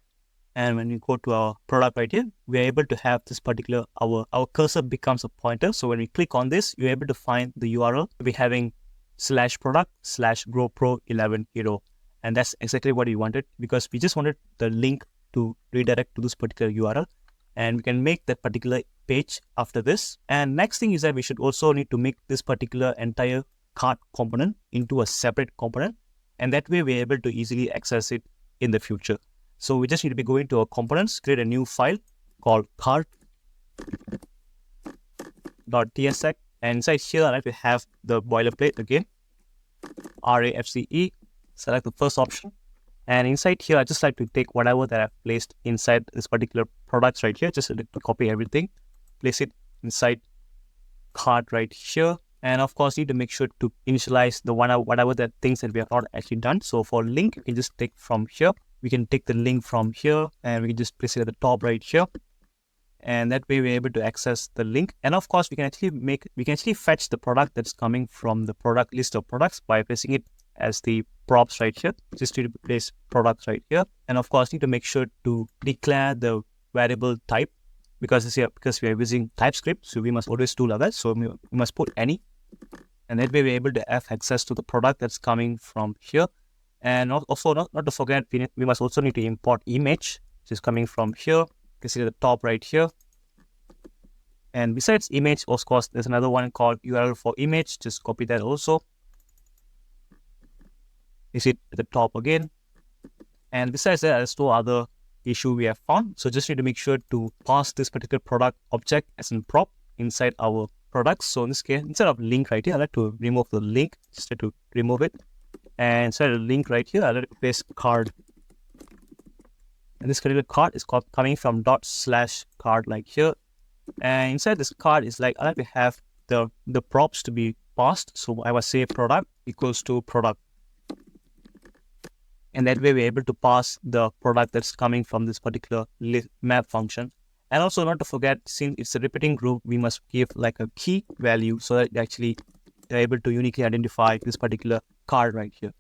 And when we go to our product right here, we are able to have this particular, our cursor becomes a pointer. So when we click on this, you're able to find the URL. We're having /product/GoPro11 hero. And that's exactly what we wanted, because we just wanted the link to redirect to this particular URL. And we can make that particular page after this. And next thing is that we should also need to make this particular entire cart component into a separate component. And that way we're able to easily access it in the future. So we just need to be going to our components, create a new file called cart.tsx. And inside here, I like to have the boilerplate again, RAFCE, select the first option. And inside here, I just like to take whatever that I've placed inside this particular products right here, just to copy everything, place it inside cart right here. And of course, you need to make sure to initialize the whatever the things that we have not actually done. So for link, you can just take from here. We can take the link from here and we can just place it at the top right here. And that way we're able to access the link. And of course, we can actually fetch the product that's coming from the product list of products by placing it as the props right here. Just need to place products right here. And of course, need to make sure to declare the variable type because we are using TypeScript. So we must always do like that. So we must put any. And that way we're able to have access to the product that's coming from here. And also not to forget, we must also need to import image, which is coming from here. You can see at the top right here. And besides image, of course, there's another one called URL for image. Just copy that also. You see it at the top again. And besides that, there's no other issue we have found. So just need to make sure to pass this particular product object as a prop inside our products. So in this case, instead of link right here, I like to remove the link. Just try to remove it. And instead of link right here, I like to place card. And this particular card is coming from ./card like here. And inside this card is like, I like to have the props to be passed. So I will say product equals to product. And that way we're able to pass the product that's coming from this particular map function. And also not to forget, since it's a repeating group, we must give like a key value so that actually they're able to uniquely identify this particular card right here.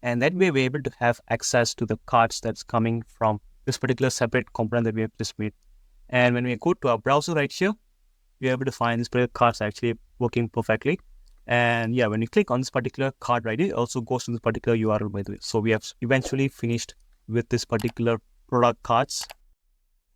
And that way we're able to have access to the cards that's coming from this particular separate component that we have just made. And when we go to our browser right here, we're able to find this particular cards actually working perfectly. And yeah, when you click on this particular card right here, it also goes to this particular URL by the way. So we have eventually finished with this particular product cards.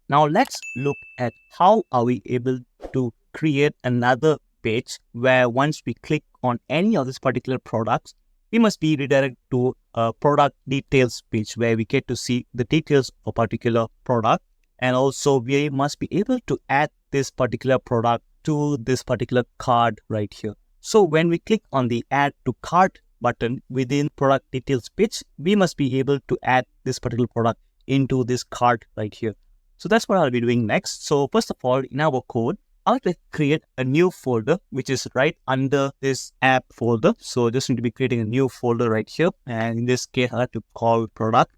Now let's look at how are we able to create another page where once we click on any of these particular products, we must be redirected to a product details page where we get to see the details of a particular product. And also we must be able to add this particular product to this particular card right here. So when we click on the add to cart button within product details page, we must be able to add this particular product into this cart right here. So that's what I'll be doing next. So first of all, in our code, I'll have to create a new folder, which is right under this app folder. So just need to be creating a new folder right here. And in this case, I'll have to call product.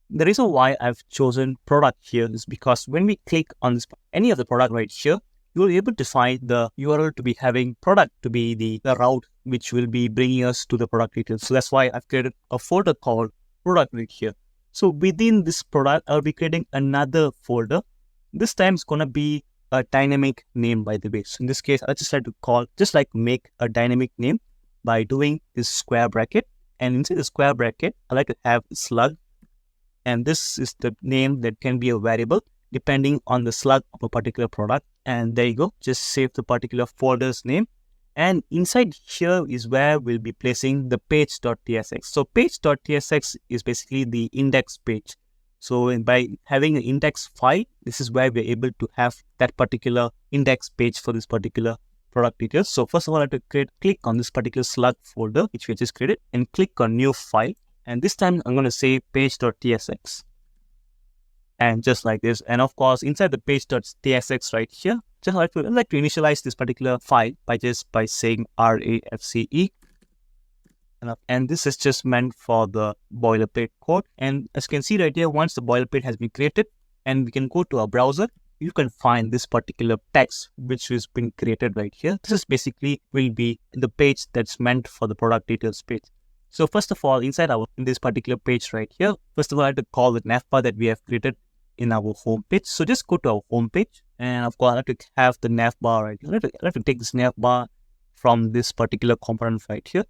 The reason why I've chosen product here is because when we click on this, any of the product right here, you will be able to find the URL to be having product to be the route which will be bringing us to the product details. So that's why I've created a folder called product right here. So within this product, I'll be creating another folder. This time it's going to be a dynamic name by the way. So in this case, I just like to make a dynamic name by doing this square bracket. And inside the square bracket, I like to have slug. And this is the name that can be a variable depending on the slug of a particular product. And there you go. Just save the particular folder's name. And inside here is where we'll be placing the page.tsx. So page.tsx is basically the index page. So by having an index file, this is where we're able to have that particular index page for this particular product details. So first of all, I have to click on this particular slug folder, which we just created, and click on new file. And this time I'm going to say page.tsx. And just like this. And of course, inside the page.tsx right here, I'd like to initialize this particular file by saying RAFCE. And this is just meant for the boilerplate code. And as you can see right here, once the boilerplate has been created and we can go to our browser, you can find this particular text which has been created right here. This is basically will be the page that's meant for the product details page. So first of all, inside in this particular page right here, first of all, I have to call the navbar that we have created in our home page. So just go to our home page, and of course, I have to have the navbar right here. I have to take this navbar from this particular component right here.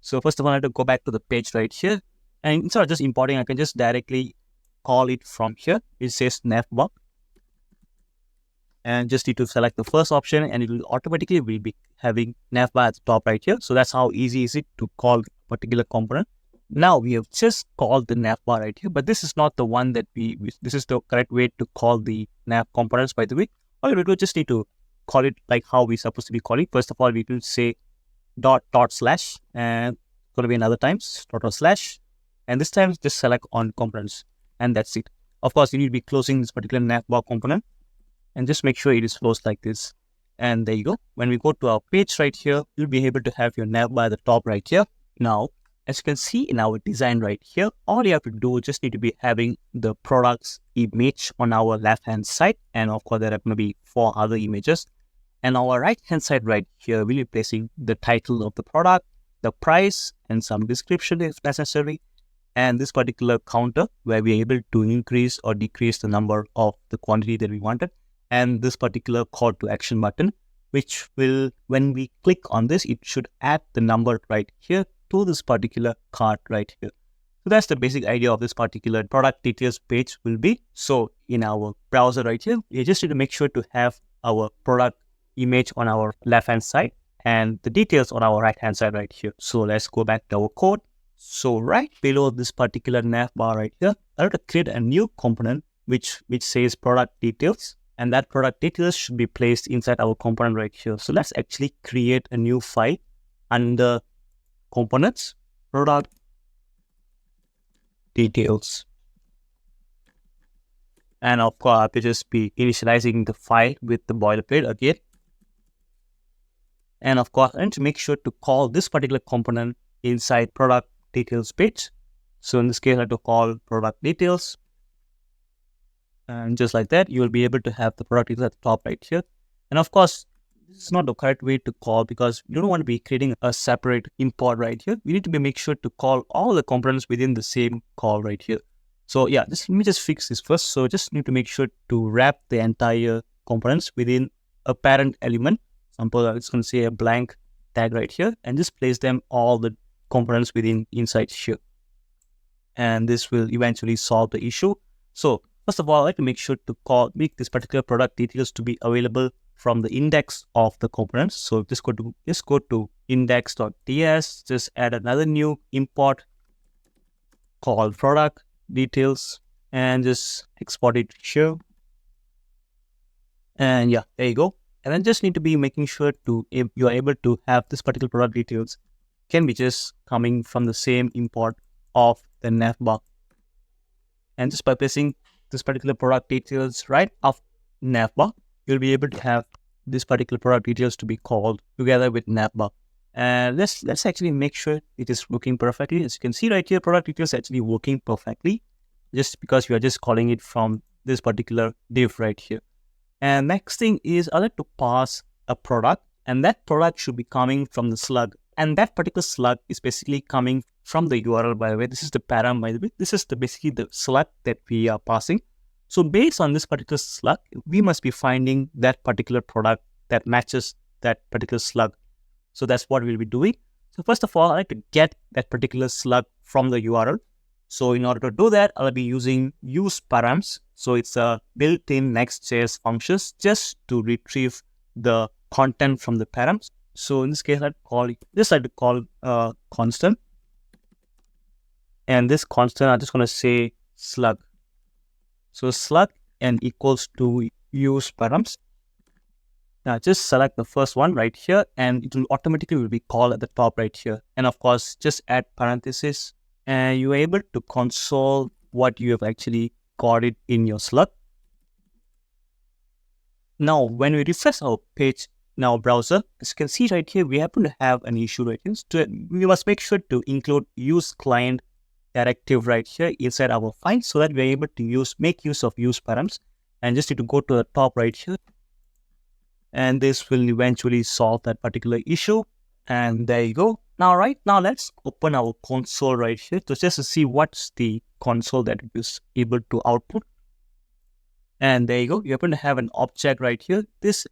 So first of all, I have to go back to the page right here, and instead of just importing, I can just directly call it from here. It says navbar, and just need to select the first option, and it will automatically be having navbar at the top right here. So that's how easy is it to call a particular component. Now we have just called the navbar right here, but this is not the one that this is the correct way to call the nav components, by the way. All we do just need to call it like how we're supposed to be calling. First of all, we will say dot slash, and going to be another times dot slash, and this time just select on components, and that's it. Of course, you need to be closing this particular navbar component, and just make sure it is closed like this. And there you go. When we go to our page right here, you'll be able to have your navbar at the top right here. Now, as you can see in our design right here, all you have to do just need to be having the products image on our left-hand side. And of course, there are going to be 4 other images. And our right-hand side right here, we'll be placing the title of the product, the price, and some description if necessary. And this particular counter where we're able to increase or decrease the number of the quantity that we wanted. And this particular call to action button, which will, when we click on this, it should add the number right here to this particular cart right here. So that's the basic idea of this particular product details page will be. So in our browser right here, we just need to make sure to have our product image on our left-hand side and the details on our right-hand side right here. So let's go back to our code. So right below this particular navbar right here, I have to create a new component which says product details, and that product details should be placed inside our component right here. So let's actually create a new file under components, product details. And of course, I have to just be initializing the file with the boilerplate again. And of course, I need to make sure to call this particular component inside product details page. So in this case, I have to call product details. And just like that, you will be able to have the product details at the top right here. And of course, this is not the correct way to call because you don't want to be creating a separate import right here. We need to make sure to call all the components within the same call right here. So yeah, let me just fix this first. So just need to make sure to wrap the entire components within a parent element. For example, it's going to say a blank tag right here and just place them all the components within inside here. And this will eventually solve the issue. So first of all, I like to make sure to make this particular product details to be available from the index of the components. So just go to index.ts, just add another new import called product details and just export it here. And yeah, there you go. And then just need to be making sure if you are able to have this particular product details can be just coming from the same import of the navbar. And just by placing this particular product details right off navbar, you'll be able to have this particular product details to be called together with navbar. And let's actually make sure it is working perfectly. As you can see right here, product details actually working perfectly just because we are just calling it from this particular div right here. And next thing is I like to pass a product, and that product should be coming from the slug. And that particular slug is basically coming from the URL, by the way. This is the param, by the way. This is basically the slug that we are passing. So based on this particular slug, we must be finding that particular product that matches that particular slug. So that's what we'll be doing. So first of all, I like to get that particular slug from the URL. So in order to do that, I'll be using use params. So it's a built-in Next.js functions just to retrieve the content from the params. So in this case, I'd call constant. And this constant, I'm just going to say slug. So slug and equals to use params. Now just select the first one right here and it will automatically be called at the top right here. And of course, just add parentheses and you're able to console what you have actually got it in your slug. Now, when we refresh our page in our browser, as you can see right here, we happen to have an issue right here. So we must make sure to include use client directive right here inside our file so that we're able to make use of use params. And just need to go to the top right here. And this will eventually solve that particular issue. And there you go. Now, let's open our console right here to just to see what's the console that is able to output. And there you go. You happen to have an object right here. This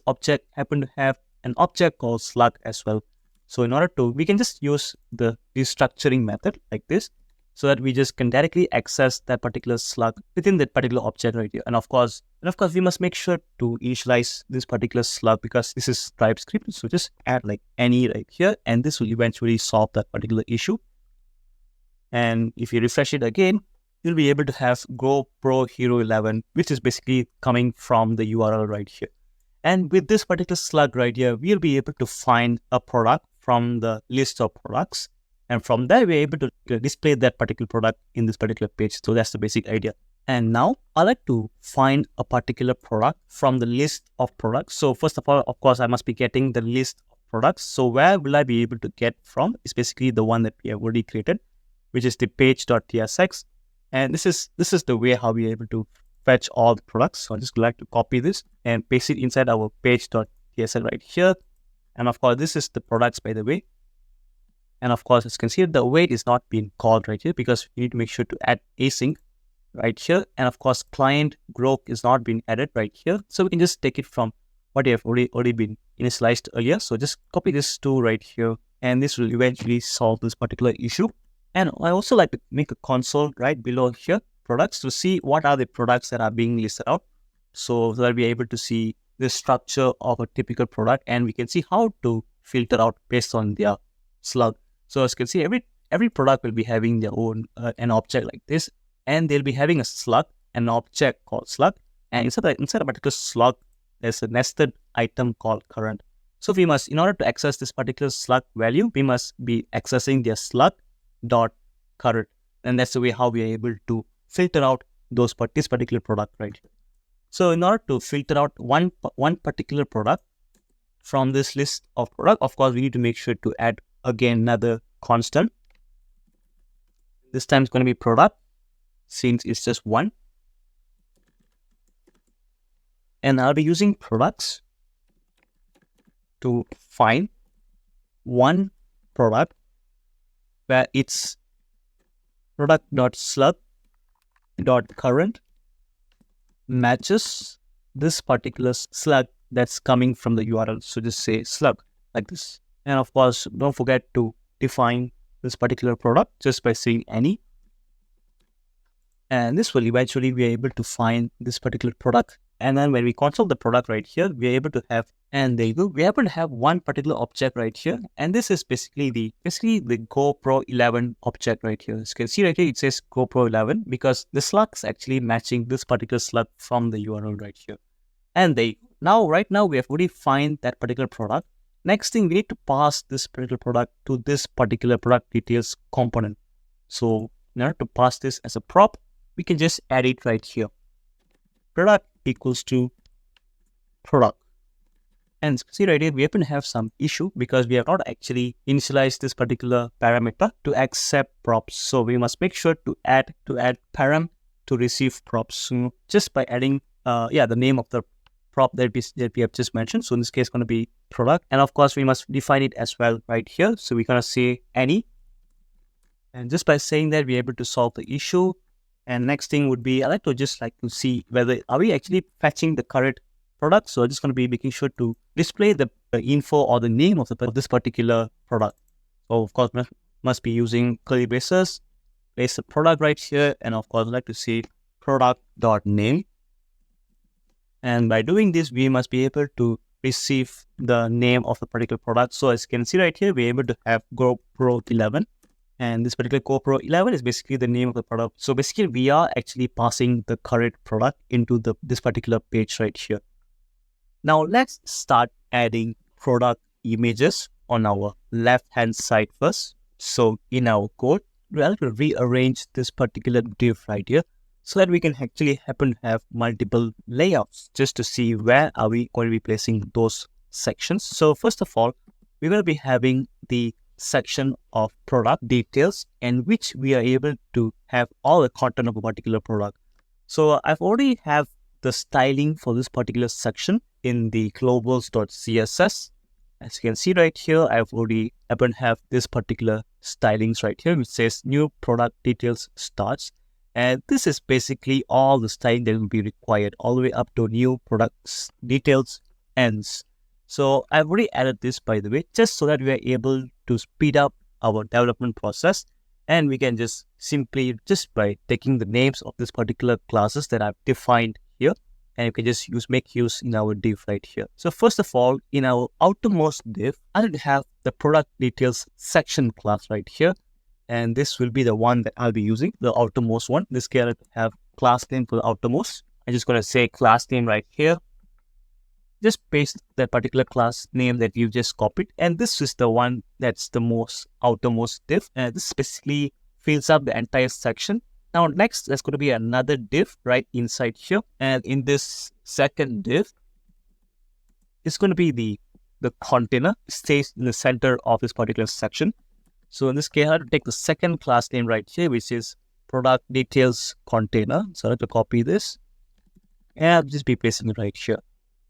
object happen to have an object called slug as well. So in order to, we can just use the restructuring method like this so that we just can directly access that particular slug within that particular object right here. And of course, we must make sure to initialize this particular slug because this is TypeScript. So just add like any right here, and this will eventually solve that particular issue. And if you refresh it again, you'll be able to have Go Pro Hero 11, which is basically coming from the URL right here. And with this particular slug right here, we'll be able to find a product from the list of products. And from there, we're able to display that particular product in this particular page. So that's the basic idea. And if you refresh it again, you'll be able to have Go Pro Hero 11, which is basically coming from the URL right here. And with this particular slug right here, we'll be able to find a product from the list of products. And from there, we're able to display that particular product in this particular page. So that's the basic idea. And now I like to find a particular product from the list of products. So first of all, of course, I must be getting the list of products. So where will I be able to get from is basically the one that we have already created, which is the page.tsx. And this is the way how we are able to fetch all the products. So I just like to copy this and paste it inside our page.tsx right here. And of course, this is the products, by the way. And of course, as you can see, the weight is not being called right here because we need to make sure to add async right here. And of course, client group is not being added right here. So we can just take it from what you have already been initialized earlier. So just copy this to right here, and this will eventually solve this particular issue. And I also like to make a console right below here, products, to see what are the products that are being listed out. So that we'll be able to see the structure of a typical product, and we can see how to filter out based on their slug. So as you can see, every product will be having their own an object like this, and they'll be having a slug, an object called slug, and inside a particular slug, there's a nested item called current. So we must, in order to access this particular slug value, we must be accessing their slug dot current, and that's the way how we are able to filter out this particular product right here. So in order to filter out one particular product from this list of product, of course, we need to make sure to add again another constant. This time it's going to be product, since it's just one. And I'll be using products to find one product where it's product.slug.current matches this particular slug that's coming from the URL. So just say slug like this. And of course, don't forget to define this particular product just by saying any. And this will eventually be able to find this particular product. And then when we console the product right here, we're able to have, and there you go, we're able to have one particular object right here. And this is basically the GoPro 11 object right here. As you can see right here, it says GoPro 11 because the slug is actually matching this particular slug from the URL right here. And right now we have already find that particular product. Next thing, we need to pass this particular product to this particular product details component. So in order to pass this as a prop, we can just add it right here. Product equals to product. And see right here, we happen to have some issue because we have not actually initialized this particular parameter to accept props. So we must make sure to add param to receive props. So just by adding the name of the prop that we have just mentioned. So in this case, it's going to be product. And of course, we must define it as well right here. So we're going to say any. And just by saying that, we're able to solve the issue. And next thing would be, I like to see whether are we actually fetching the correct product. So I'm just going to be making sure to display the info or the name of this particular product. So of course, must be using curly braces, place the product right here. And of course, I'd like to say product.name. And by doing this, we must be able to receive the name of the particular product. So as you can see right here, we're able to have GoPro 11. And this particular GoPro 11 is basically the name of the product. So basically, we are actually passing the correct product into this particular page right here. Now, let's start adding product images on our left-hand side first. So in our code, we'll rearrange this particular div right here so that we can actually happen to have multiple layouts just to see where are we going to be placing those sections. So first of all, we will be having the section of product details in which we are able to have all the content of a particular product. So I've already have the styling for this particular section in the globals.css. As you can see right here, I've already happen to have this particular stylings right here, which says new product details starts. And this is basically all the styling that will be required all the way up to new products details ends. So I've already added this, by the way, just so that we are able to speed up our development process. And we can just simply, just by taking the names of this particular classes that I've defined here, and you can just make use in our div right here. So first of all, in our outermost div, I need to have the product details section class right here. And this will be the one that I'll be using, the outermost one. This case, I have class name for the outermost. I'm just going to say class name right here. Just paste that particular class name that you just copied. And this is the one that's the most outermost div. And this basically fills up the entire section. Now next, there's going to be another div right inside here. And in this second div, it's going to be the container stays in the center of this particular section. So in this case, I have to take the second class name right here, which is product details container. So I have to copy this and I'll just be placing it right here.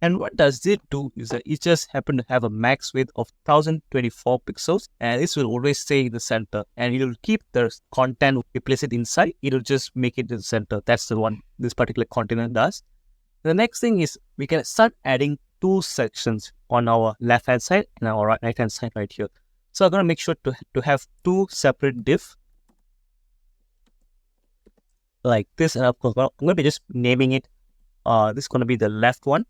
And what does it do is that it just happen to have a max width of 1024 pixels, and this will always stay in the center, and it will keep the content. If you place it inside, it will just make it in the center. That's the one this particular container does. The next thing is we can start adding two sections on our left hand side and our right hand side right here. So I'm going to make sure to have two separate div like this, and of course I'm going to be just naming it. This is going to be the left one,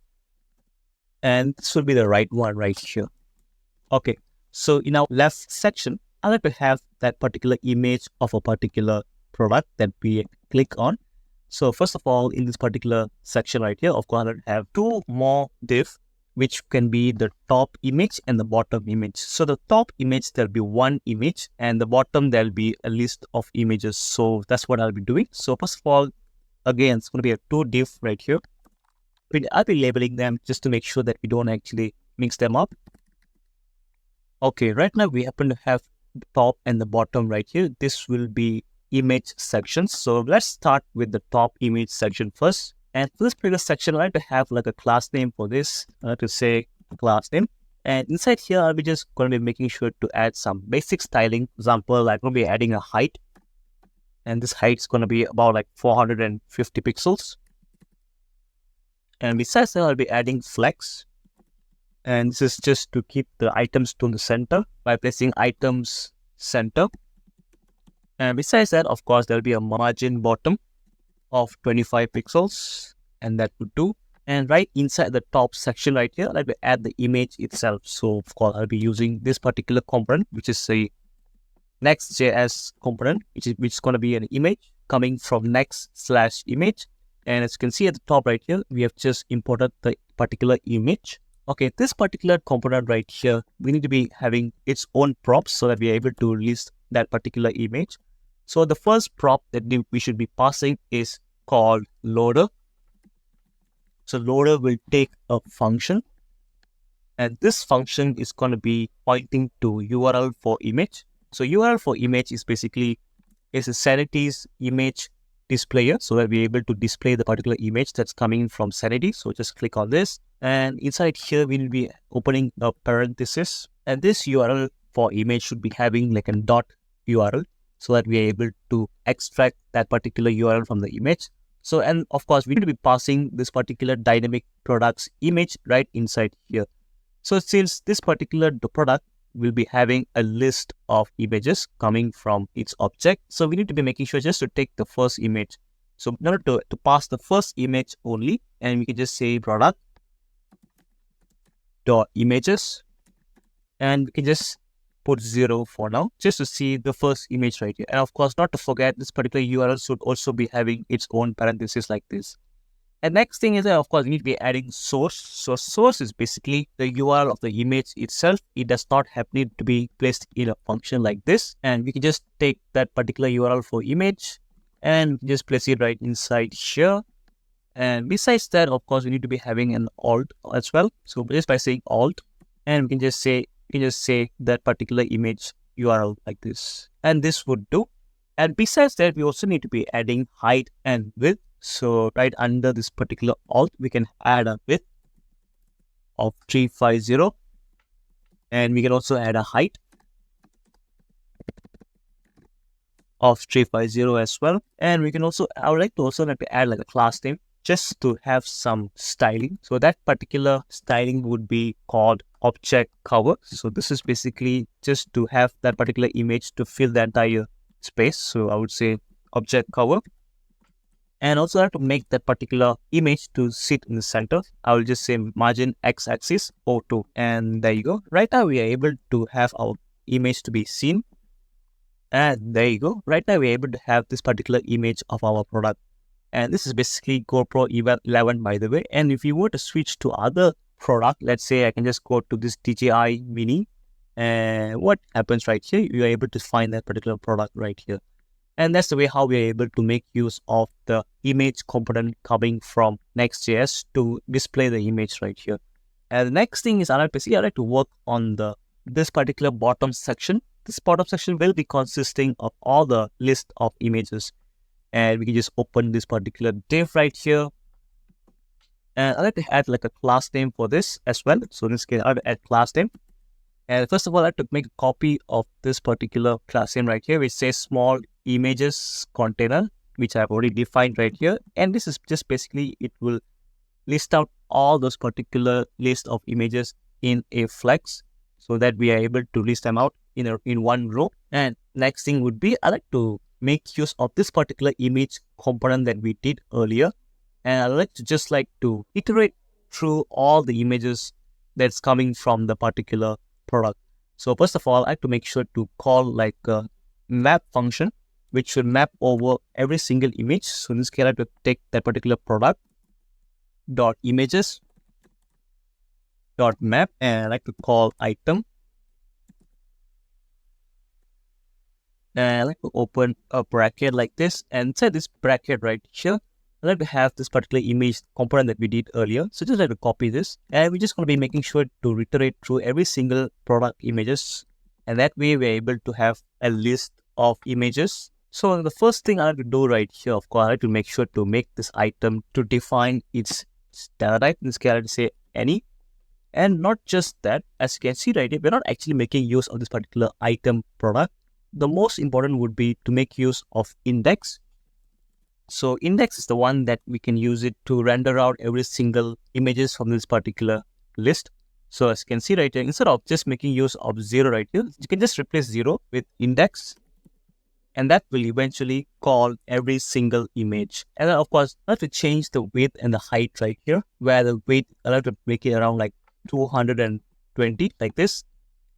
and this will be the right one right here. Okay, so in our left section, I like to have that particular image of a particular product that we click on. So first of all, in this particular section right here, of course, I have two more div, which can be the top image and the bottom image. So the top image, there'll be one image, and the bottom, there'll be a list of images. So that's what I'll be doing. So first of all, again, it's going to be a two div right here. I'll be labeling them just to make sure that we don't actually mix them up. Okay, right now we happen to have the top and the bottom right here. This will be image sections. So let's start with the top image section first. And for this particular section, I like to have like a class name for this. I like to say class name. And inside here, I'll be just going to be making sure to add some basic styling. For example, I'm going to be adding a height. And this height is going to be about like 450 pixels. And besides that, I'll be adding flex. And this is just to keep the items to the center by placing items center. And besides that, of course, there'll be a margin bottom of 25 pixels, and that would do. And right inside the top section right here, I'll add the image itself. So of course, I'll be using this particular component, which is a Next.js component, which is going to be an image coming from next/image. And as you can see at the top right here, we have just imported the particular image. Okay, this particular component right here, we need to be having its own props so that we are able to release that particular image. So the first prop that we should be passing is called loader. So loader will take a function, and this function is going to be pointing to URL for image. So URL for image is basically a Sanity's image displayer, so that we're able to display the particular image that's coming from Sanity. So just click on this, and inside here we will be opening a parenthesis, and this URL for image should be having like a dot URL, so that we are able to extract that particular URL from the image. So, and of course, we need to be passing this particular dynamic products image right inside here. So since this particular product will be having a list of images coming from its object, so we need to be making sure just to take the first image. So in order to pass the first image only, and we can just say product dot images, and we can just put 0 for now, just to see the first image right here. And of course, not to forget, this particular URL should also be having its own parenthesis like this. And next thing is that, of course, we need to be adding source. So source is basically the URL of the image itself. It does not need to be placed in a function like this. And we can just take that particular URL for image and just place it right inside here. And besides that, of course, we need to be having an alt as well. So just by saying alt, and we can just say that particular image URL like this, and this would do. And besides that, we also need to be adding height and width. So right under this particular alt, we can add a width of 350, and we can also add a height of 350 as well. And we can also, I would like to add like a class name just to have some styling. So that particular styling would be called object cover. So this is basically just to have that particular image to fill the entire space. So I would say object cover. And also I have to make that particular image to sit in the center. I will just say margin x-axis 02. And there you go. Right now we are able to have our image to be seen. And there you go. Right now we are able to have this particular image of our product. And this is basically GoPro 11, by the way. And if you were to switch to other product, let's say I can just go to this DJI Mini. And what happens right here, you are able to find that particular product right here. And that's the way how we are able to make use of the image component coming from Next.js to display the image right here. And the next thing is I like to work on this particular bottom section. This bottom section will be consisting of all the list of images. And we can just open this particular div right here. And I like to add like a class name for this as well. So in this case, I will add class name. And first of all, I have to make a copy of this particular class name right here, which says small images container, which I've already defined right here. And this is just basically, it will list out all those particular list of images in a flex so that we are able to list them out in one row. And next thing would be, I like to make use of this particular image component that we did earlier. And I like to iterate through all the images that's coming from the particular product. So first of all, I have to make sure to call like a map function, which should map over every single image. So in this case, I have to take that particular product dot images dot map, and I like to call item. And I like to open a bracket like this, and inside this bracket right here, I like to have this particular image component that we did earlier. So just like to copy this, and we're just going to be making sure to iterate through every single product images, and that way we're able to have a list of images. So the first thing I like to do right here, of course, I like to make sure to make this item to define its data type. In this case, I like to say any. And not just that, as you can see right here, we're not actually making use of this particular item product. The most important would be to make use of index. So index is the one that we can use it to render out every single images from this particular list. So as you can see right here, instead of just making use of 0 right here, you can just replace 0 with index. And that will eventually call every single image. And then of course, I have to change the width and the height right here, where the width, I have to make it around like 220 like this.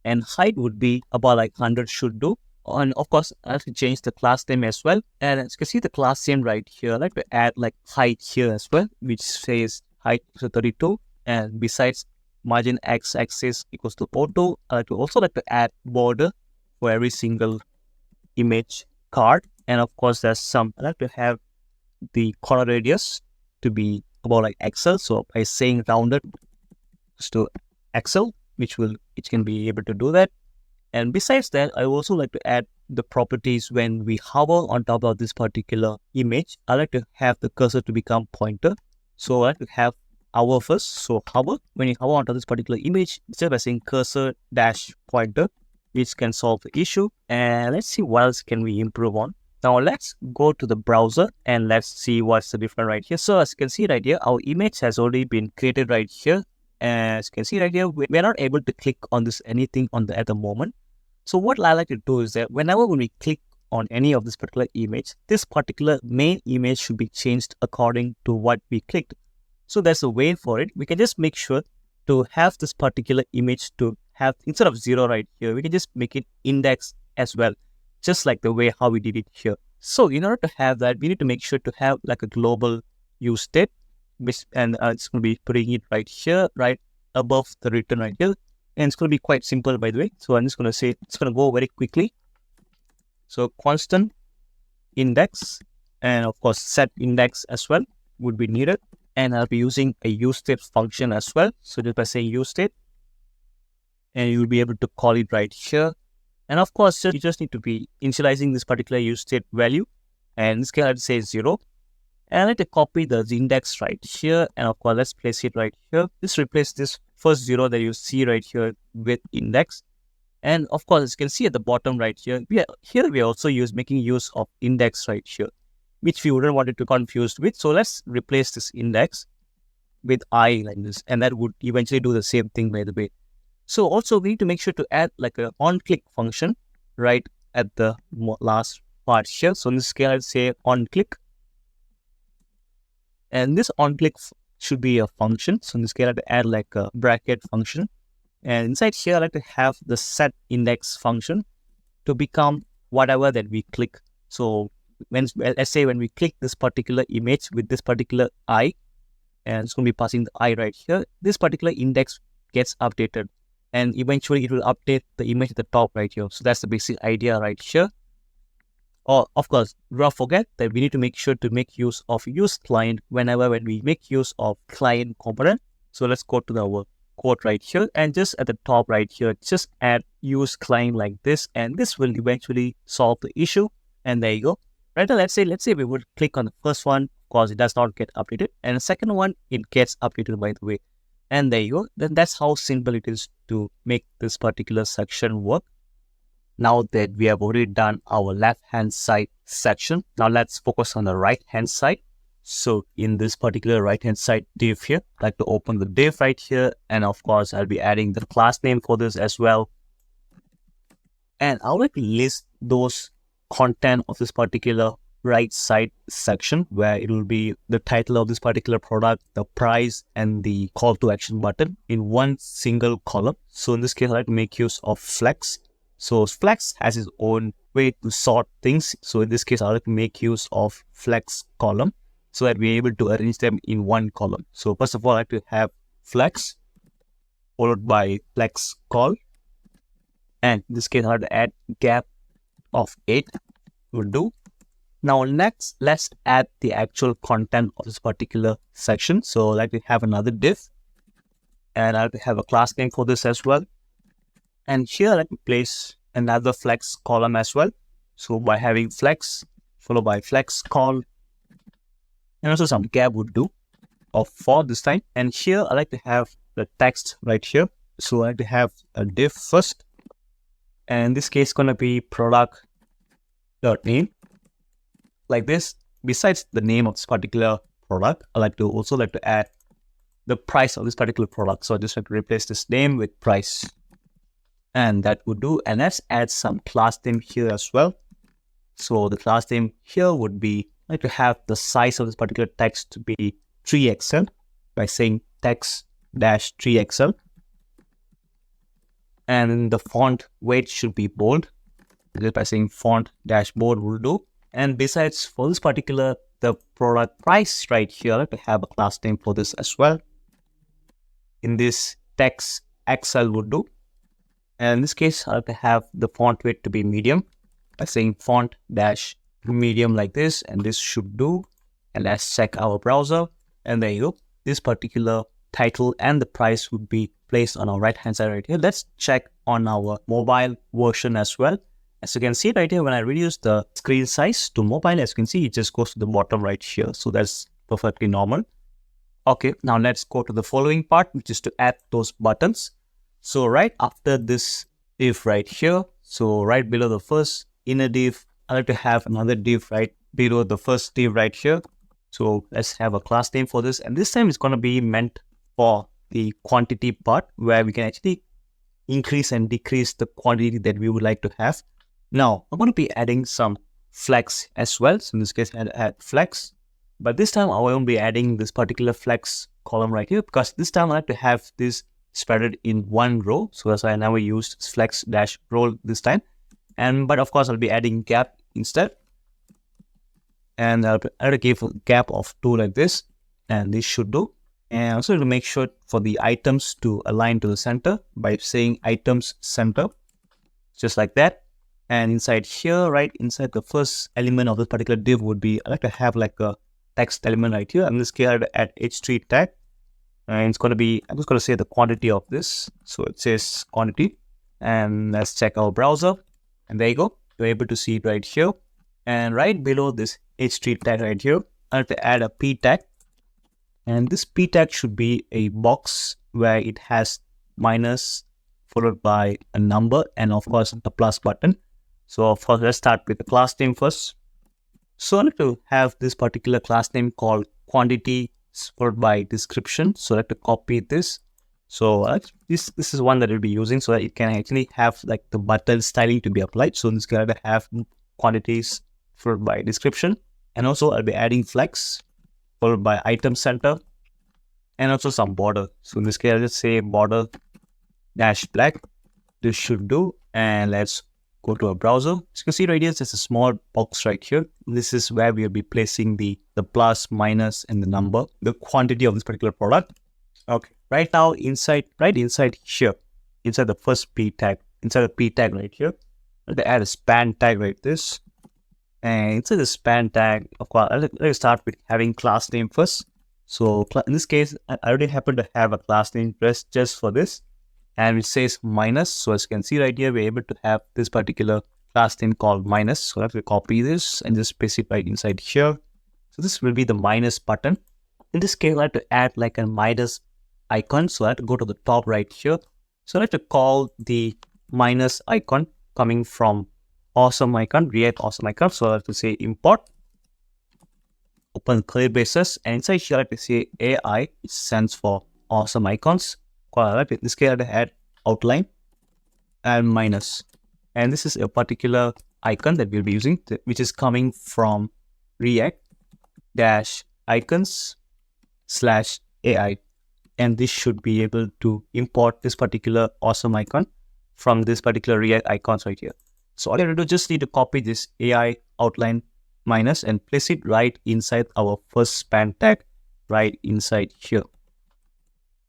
And height would be about like 100 should do. And of course, I have to change the class name as well. And as you can see the class name right here, I like to add like height here as well, which says height equals to 32. And besides margin x-axis equals to auto, I also like to add border for every single image card. And of course, there's some, I like to have the corner radius to be about like XL. So by saying rounded to XL, which can be able to do that. And besides that, I also like to add the properties when we hover on top of this particular image. I like to have the cursor to become pointer. So I like to have hover first. So hover, when you hover onto this particular image, instead of saying cursor dash pointer, which can solve the issue. And let's see what else can we improve on. Now let's go to the browser and let's see what's the difference right here. So as you can see right here, our image has already been created right here. As you can see right here, we're not able to click on this anything at the moment. So what I like to do is that when we click on any of this particular image, this particular main image should be changed according to what we clicked. So there's a way for it. We can just make sure to have this particular image to have, instead of 0 right here, we can just make it index as well, just like the way how we did it here. So in order to have that, we need to make sure to have like a global use state, and it's going to be putting it right here, right above the return right here. And it's going to be quite simple, by the way. So I'm just going to say, it's going to go very quickly. So constant index, and of course set index as well would be needed. And I'll be using a use state function as well. So just by saying use state, and you'll be able to call it right here. And of course, you just need to be initializing this particular use state value. And in this case, I'd say 0. And I need to copy the index right here. And of course, let's place it right here. Just replace this first 0 that you see right here with index. And of course, as you can see at the bottom right here, we are also making use of index right here, which we wouldn't want it to confuse with. So let's replace this index with I like this. And that would eventually do the same thing, by the way. So also we need to make sure to add like an on-click function right at the last part here. So in this case, I'd say on-click. And this on-click should be a function. So in this case, I have to add like a bracket function. And inside here, I like to have the set index function to become whatever that we click. So let's say when we click this particular image with this particular I, and it's going to be passing the I right here, this particular index gets updated. And eventually it will update the image at the top right here. So that's the basic idea right here. Oh, of course, do not forget that we need to make sure to make use of use client when we make use of client component. So let's go to our code right here, and just at the top right here, just add use client like this, and this will eventually solve the issue. And there you go. Right now, let's say we would click on the first one because it does not get updated, and the second one, it gets updated by the way. And there you go. Then that's how simple it is to make this particular section work. Now that we have already done our left-hand side section, now let's focus on the right-hand side. So in this particular right-hand side div here, I'd like to open the div right here. And of course, I'll be adding the class name for this as well. And I'll like to list those content of this particular right side section, where it will be the title of this particular product, the price, and the call to action button in one single column. So in this case, I like to make use of Flex. So Flex has its own way to sort things. So in this case, I like to make use of Flex column so that we're able to arrange them in one column. So first of all, I like to have Flex followed by Flex call. And in this case, I have to add gap of 8 will do. Now next, let's add the actual content of this particular section. So I'd like to have another div, and I'll have a class name for this as well. And here I'd like to place another Flex column as well. So by having Flex followed by Flex call, and also some gap would do of 4 this time. And here I like to have the text right here. So I like to have a div first, and in this case, gonna be product name like this. Besides the name of this particular product, I like to also add the price of this particular product. So I just have to replace this name with price, and that would do. And let's add some class name here as well. So the class name here would be, I like to have the size of this particular text to be 3XL by saying text-3XL. And the font weight should be bold, just by saying font-bold will do. And besides, for this particular, the product price right here, I like to have a class name for this as well. In this, text XL would do. And in this case, I like to have the font weight to be medium by saying font-medium like this, and this should do. And let's check our browser, and there you go. This particular title and the price would be placed on our right hand side right here. Let's check on our mobile version as well. As you can see right here, when I reduce the screen size to mobile, as you can see, it just goes to the bottom right here. So that's perfectly normal. Okay, now let's go to the following part, which is to add those buttons. So right after this div right here, so right below the first inner div, I like to have another div right below the first div right here. So let's have a class name for this. And this time it's going to be meant for the quantity part, where we can actually increase and decrease the quantity that we would like to have. Now, I'm going to be adding some flex as well. So in this case, I'll add flex. But this time, I won't be adding this particular flex column right here, because this time I like to have this spread in one row. So that's why I never used flex-row this time. But of course, I'll be adding gap instead. And I'll give a gap of 2 like this. And this should do. And also to make sure for the items to align to the center by saying items center, just like that. And inside here, right inside the first element of this particular div would be, I like to have like a text element right here. I'm just going to add h3 tag. And it's going to be, I'm just going to say the quantity of this. So it says quantity. And let's check our browser. And there you go. You're able to see it right here. And right below this h3 tag right here, I have to add a p tag. And this p tag should be a box where it has minus followed by a number and of course a plus button. So of course, let's start with the class name first. So I like to have this particular class name called quantity followed by description. So I like to copy this. So this is one that we'll be using so that it can actually have like the button styling to be applied. So in this case, I'll have quantities followed by description. And also I'll be adding flex followed by item center and also some border. So in this case, I'll just say border -black. This should do. And let's go to our browser. As you can see right here, there's a small box right here. This is where we'll be placing the plus, minus, and the number, the quantity of this particular product. Okay. Right now, right inside here, inside the first p tag, inside the p tag right here, I'll add a span tag like this. And inside the span tag, of course, let's start with having class name first. So in this case, I already happen to have a class name just for this, and it says minus. So as you can see right here, we're able to have this particular class name called minus. So I have to copy this and just paste it right inside here. So this will be the minus button. In this case, I have to add like a minus icon. So I have to go to the top right here. So I have to call the minus icon coming from awesome icon, React awesome icon. So I have to say import, open curly braces, and inside here I have to say AI, which stands for awesome icons. In this case, I have to add outline and minus. And this is a particular icon that we'll be using, which is coming from React-icons/AI. And this should be able to import this particular awesome icon from this particular React icons right here. So all you have to do, just need to copy this AI outline minus and place it right inside our first span tag, right inside here.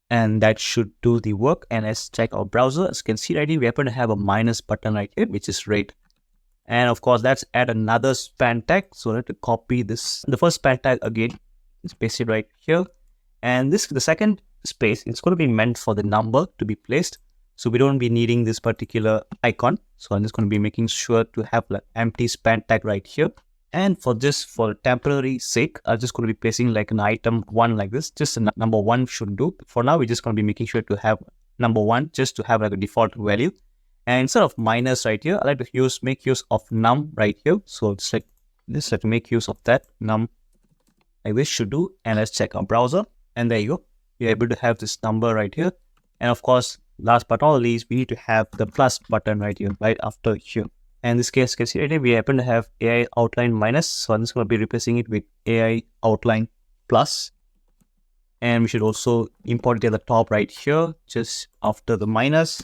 And that should do the work. And let's check our browser. As you can see right here, we happen to have a minus button right here, which is red. And of course, let's add another span tag. So I have to copy this, the first span tag again, just paste it right here. And this, the second space, it's going to be meant for the number to be placed. So we don't be needing this particular icon. So I'm just going to be making sure to have an empty span tag right here. And for temporary sake, I'm just going to be placing like an item 1 like this. Just a number 1 should do. For now, we're just going to be making sure to have number 1 just to have like a default value. And instead of minus right here, I like to make use of num right here. So it's like this, like to make use of that num like this should do. And let's check our browser. And there you go. You're able to have this number right here. And of course, last but not least, we need to have the plus button right here, right after here. And in this case, you can see right here, we happen to have AI outline minus. So I'm just going to be replacing it with AI outline plus. And we should also import it at the top right here, just after the minus.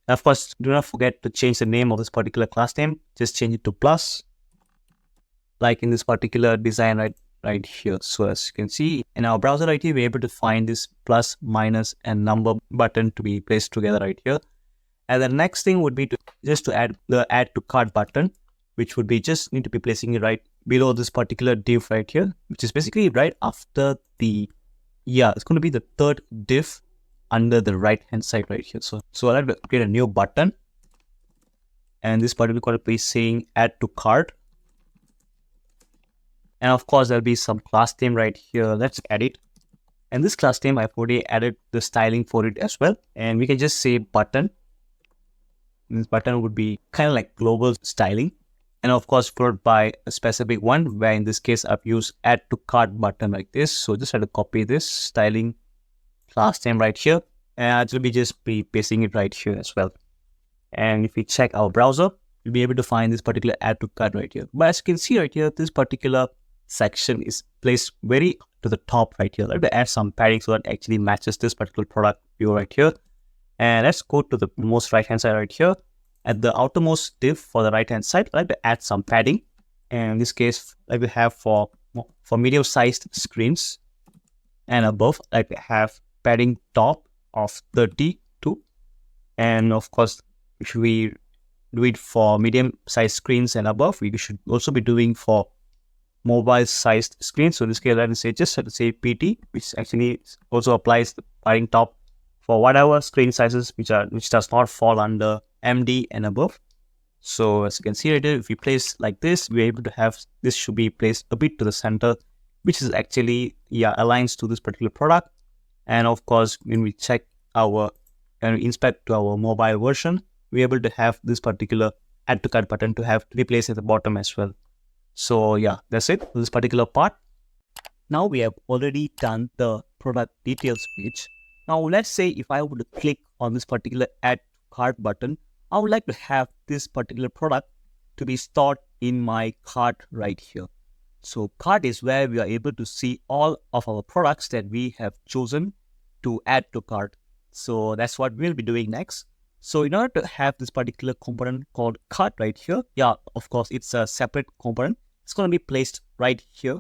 And of course, do not forget to change the name of this particular class name. Just change it to plus, like in this particular design right here. So as you can see in our browser right here, we're able to find this plus, minus, and number button to be placed together right here. And the next thing would be to add the add to cart button, which would be just need to be placing it right below this particular div right here, which is basically right after the, it's going to be the third div under the right hand side right here. So I'll have to create a new button, and this button is going to be saying add to cart. And of course, there'll be some class name right here. Let's add it. And this class name, I've already added the styling for it as well. And we can just say button. And this button would be kind of like global styling. And of course, followed by a specific one, where in this case, I've used add to cart button like this. So just have to copy this styling class name right here. And it will just be pasting it right here as well. And if we check our browser, you'll be able to find this particular add to cart right here. But as you can see right here, this particular section is placed very to the top right here. Let me add some padding so that it actually matches this particular product view right here. And let's go to the most right hand side right here. At the outermost div for the right hand side, I'd like to add some padding. And in this case, like we have for medium sized screens and above, like we have padding top of 32. And of course, if we do it for medium sized screens and above, we should also be doing for mobile sized screens. So in this case, let me say just have to say PT, which actually also applies the padding top for whatever screen sizes which does not fall under MD and above. So as you can see right here, if we place like this, we're able to have this should be placed a bit to the center, which is actually aligns to this particular product. And of course, when we check our and inspect to our mobile version, we're able to have this particular add to cart button to be placed at the bottom as well. So that's it for this particular part. Now we have already done the product details page. Now let's say if I would click on this particular add cart button, I would like to have this particular product to be stored in my cart right here. So cart is where we are able to see all of our products that we have chosen to add to cart. So that's what we'll be doing next. So in order to have this particular component called cart right here, of course, it's a separate component. It's going to be placed right here.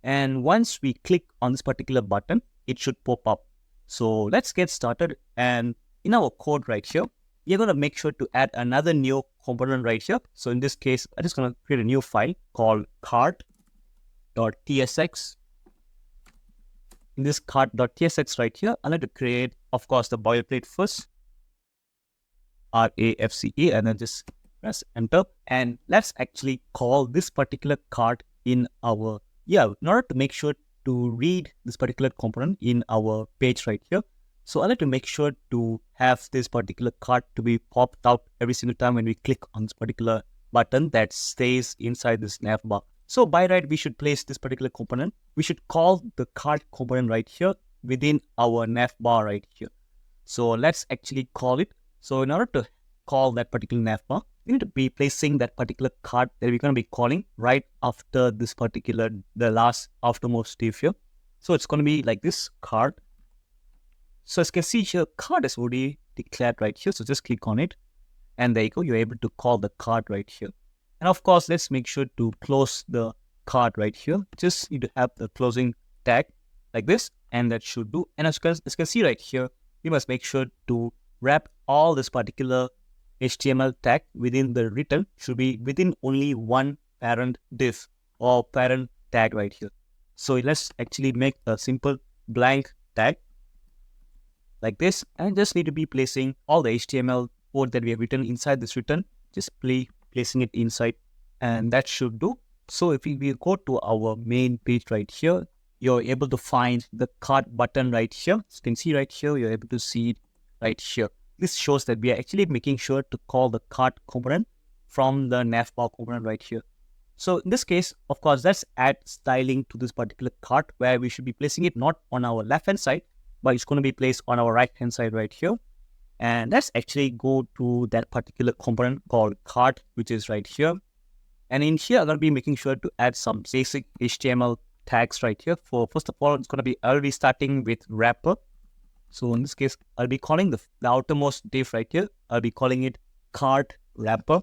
And once we click on this particular button, it should pop up. So let's get started. And in our code right here, you're going to make sure to add another new component right here. So in this case, I'm just going to create a new file called cart.tsx. In this cart.tsx right here, I like to create, of course, the boilerplate first, RAFCE, and then just press enter. And let's actually call this particular cart in our, in order to make sure to read this particular component in our page right here. So I like to make sure to have this particular cart to be popped out every single time when we click on this particular button that stays inside this navbar. So by right, we should place this particular component. We should call the cart component right here within our navbar right here. So let's actually call it. So in order to call that particular navbar, we need to be placing that particular cart that we're going to be calling right after this particular, the last outermost div here. So it's going to be like this, cart. So as you can see here, cart is already declared right here. So just click on it. And there you go. You're able to call the cart right here. And of course, let's make sure to close the cart right here. Just need to have the closing tag like this. And that should do. And as you can see right here, we must make sure to wrap all this particular HTML tag within the return should be within only one parent div or parent tag right here. So let's actually make a simple blank tag like this, and just need to be placing all the HTML code that we have written inside this return, just placing it inside, and that should do. So if we go to our main page right here, you're able to find the cart button right here. So you can see right here, you're able to see it right here. This shows that we are actually making sure to call the cart component from the navbar component right here. So in this case, of course, let's add styling to this particular cart, where we should be placing it not on our left-hand side, but it's going to be placed on our right-hand side right here. And let's actually go to that particular component called cart, which is right here. And in here, I'm going to be making sure to add some basic HTML tags right here. First of all, it's going to be, I'll be starting with wrapper. So in this case, I'll be calling the outermost div right here. I'll be calling it cart wrapper.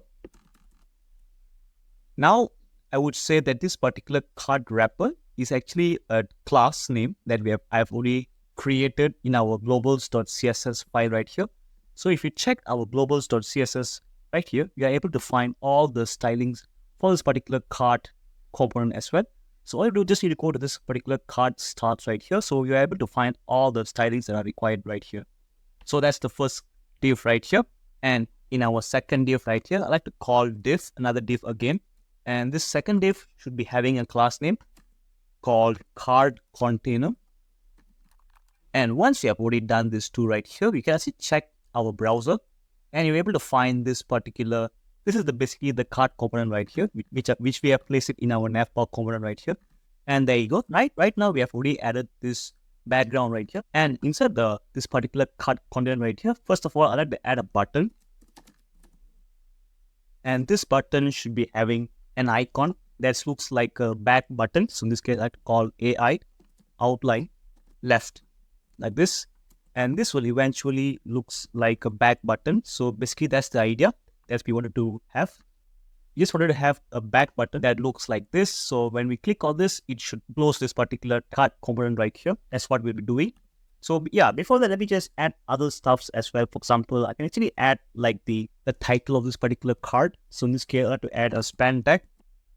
Now, I would say that this particular cart wrapper is actually a class name that I've already created in our globals.css file right here. So if you check our globals.css right here, you are able to find all the stylings for this particular cart component as well. So all you do, just need to go to this particular cart starts right here. So you're able to find all the stylings that are required right here. So that's the first div right here. And in our second div right here, I like to call div, another div again. And this second div should be having a class name called cart container. And once you have already done this two right here, we can actually check our browser, and you're able to find this particular, this is basically the cart component right here, which we have placed it in our navbar component right here. And there you go. Right now we have already added this background right here. And inside this particular cart content right here, first of all, I like to add a button. And this button should be having an icon that looks like a back button. So in this case, I like to call AI outline left, like this, and this will eventually looks like a back button. So basically that's the idea that we wanted to have. We just wanted to have a back button that looks like this. So when we click on this, it should close this particular cart component right here. That's what we'll be doing. So yeah, before that, let me just add other stuffs as well. For example, I can actually add like the title of this particular card. So in this case, I like to add a span tag.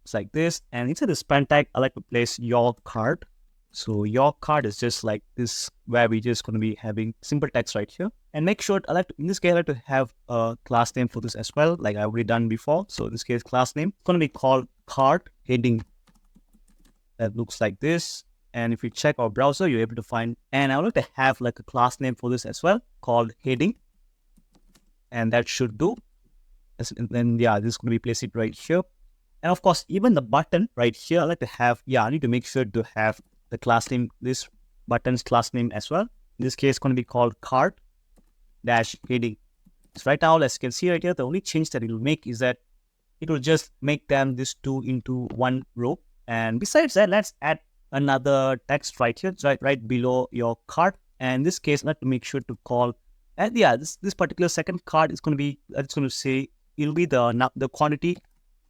It's like this, and inside the span tag, I like to place your card. So your card is just like this, where we're just going to be having simple text right here. And make sure, in this case, I like to have a class name for this as well, like I've already done before. So in this case, class name is going to be called card heading. That looks like this. And if you check our browser, you're able to find, and I would like to have like a class name for this as well, called heading. And that should do. And then, yeah, this is going to be placed it right here. And of course, even the button right here, I like to have, I need to make sure to have the class name, this button's class name as well. In this case, it's going to be called cart dash heading. So right now, as you can see right here, the only change that it will make is that it will just make them this two into one row. And besides that, let's add another text right here, right below your cart. And in this case, let's make sure to call, and this particular second cart is going to be, it's going to say, it'll be the quantity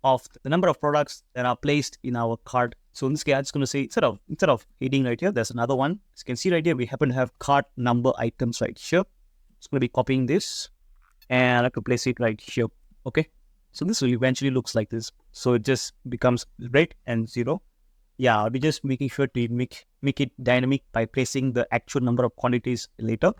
of the number of products that are placed in our cart. So in this case, I'm just going to say, instead of heading right here, there's another one. As you can see right here, we happen to have cart number items right here. It's going to be copying this. and I have to place it right here. Okay, so this will eventually looks like this. So it just becomes red and 0. Yeah, I'll be just making sure to make it dynamic by placing the actual number of quantities later.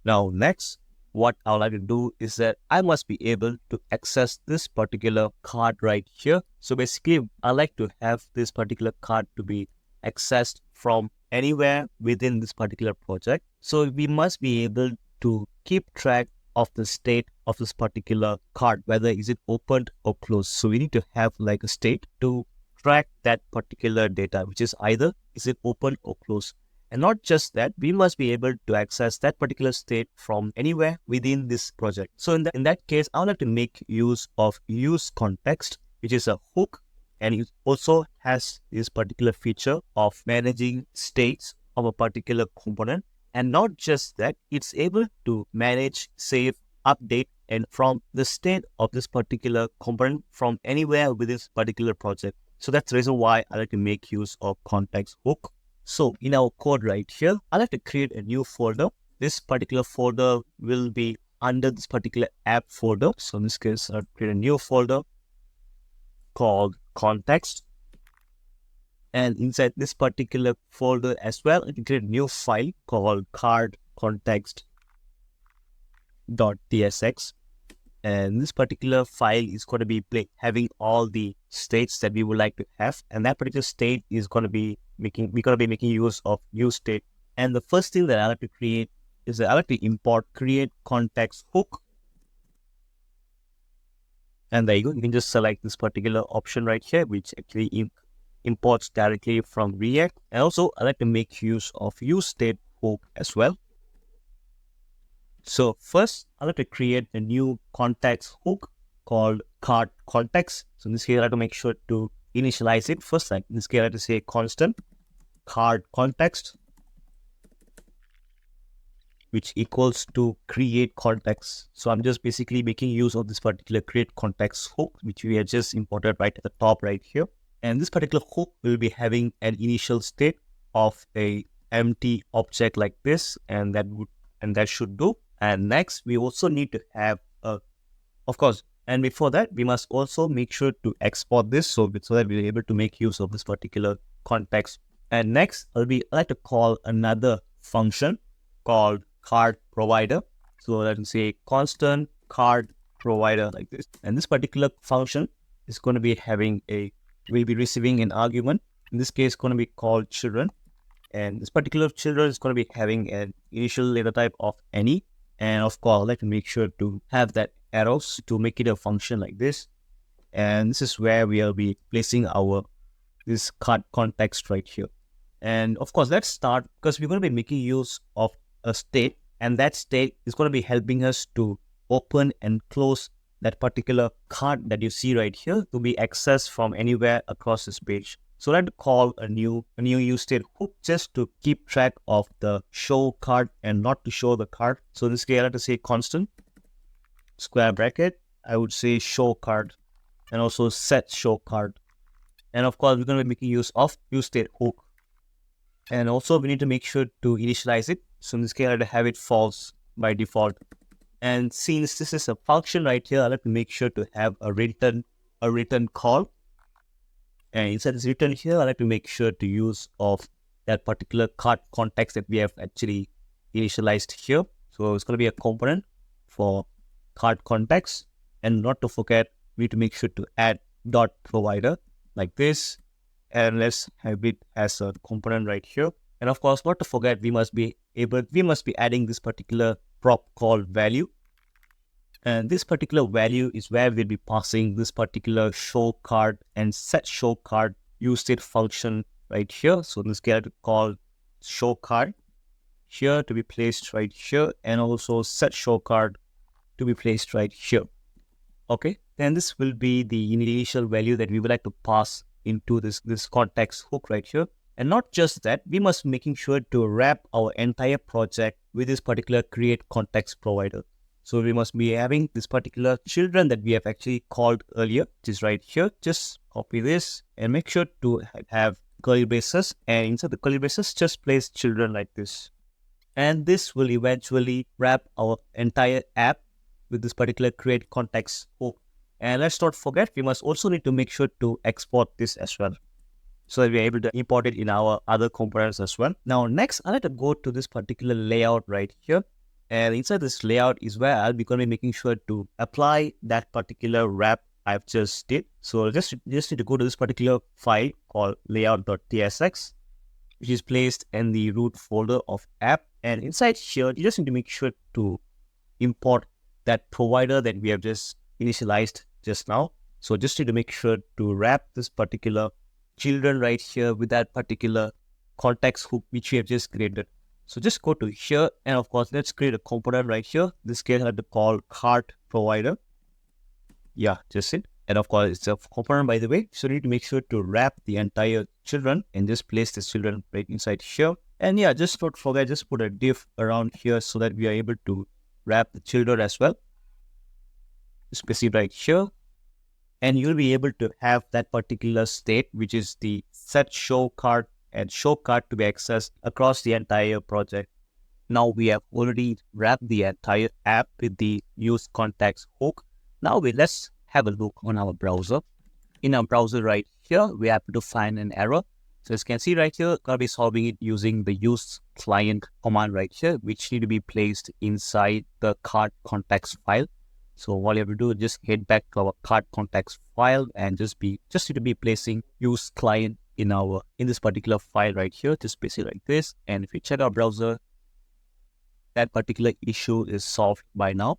Now, next, what I would like to do is that I must be able to access this particular card right here. So basically, I like to have this particular card to be accessed from anywhere within this particular project. So we must be able to keep track of the state of this particular card, whether is it opened or closed. So we need to have like a state to track that particular data, which is either is it open or closed. And not just that, we must be able to access that particular state from anywhere within this project. So in that case, I would like to make use of use context, which is a hook, and it also has this particular feature of managing states of a particular component. And not just that, it's able to manage, save, update, and from the state of this particular component from anywhere within this particular project. So that's the reason why I like to make use of context hook. So in our code right here, I like to create a new folder. This particular folder will be under this particular app folder. So in this case, I'll create a new folder called context. And inside this particular folder as well, I can create a new file called card context.tsx. And this particular file is going to be having all the states that we would like to have. And that particular state is going to be making use of use state. And the first thing that I like to create is that I like to import create context hook. And there you go. You can just select this particular option right here, which actually imports directly from React. And also I like to make use of use state hook as well. So first, I like to create a new context hook called card context. So in this case, I have to make sure to initialize it first. Like in this case, I have to say constant card context, which equals to create context. So I'm just basically making use of this particular create context hook, which we have just imported right at the top right here. And this particular hook will be having an initial state of a empty object like this, and that should do. And next, we also need to have of course, and before that, we must also make sure to export this so that we're able to make use of this particular context. And next, I like to call another function called card provider. So let me say constant card provider like this. And this particular function is going to be we'll be receiving an argument. In this case, going to be called children. And this particular children is going to be having an initial data type of any. And of course, I like to make sure to have that arrows to make it a function like this. And this is where we'll be placing this card context right here. And of course, let's start because we're going to be making use of a state, and that state is going to be helping us to open and close that particular card that you see right here to be accessed from anywhere across this page. So I'd call a new use state hook just to keep track of the show card and not to show the card. So in this case, I have to say constant square bracket. I would say show card and also set show card. And of course, we're going to be making use of use state hook. And also we need to make sure to initialize it. So in this case, I have to have it false by default. And since this is a function right here, I have to make sure to have a return call. And inside this return here, I like to make sure to use of that particular card context that we have actually initialized here. So it's going to be a component for card context. And not to forget, we need to make sure to add dot provider like this. And let's have it as a component right here. And of course, not to forget, we must be adding this particular prop called value. And this particular value is where we'll be passing this particular show card and set show card use state function right here. So in this case, I have to call show card here to be placed right here, and also set show card to be placed right here. Okay, then this will be the initial value that we would like to pass into this context hook right here. And not just that, we must be making sure to wrap our entire project with this particular create context provider. So we must be having this particular children that we have actually called earlier, which is right here. Just copy this and make sure to have curly braces, and inside the curly braces, just place children like this. And this will eventually wrap our entire app with this particular create context hook. And let's not forget, we must also need to make sure to export this as well, so that we're able to import it in our other components as well. Now, next, I like to go to this particular layout right here. And inside this layout is where I'll be going to be making sure to apply that particular wrap I've just did. So just need to go to this particular file called layout.tsx, which is placed in the root folder of app. And inside here, you just need to make sure to import that provider that we have just initialized just now. So just need to make sure to wrap this particular children right here with that particular context hook which we have just created. So just go to here, and of course, let's create a component right here. This case I have to call cart provider. Yeah, just it. And of course, it's a component, by the way. So you need to make sure to wrap the entire children and just place the children right inside here. And yeah, just don't forget, just put a div around here so that we are able to wrap the children as well. Just place it right here. And you'll be able to have that particular state, which is the set show cart and show cart to be accessed across the entire project. Now we have already wrapped the entire app with the use context hook. Now let's have a look on our browser. In our browser right here, we have to find an error. So as you can see right here, I'll be solving it using the use client command right here, which need to be placed inside the cart context file. So all you have to do is just head back to our cart context file and just need to be placing use client in this particular file right here. Just place it like this. And if you check our browser, that particular issue is solved by now.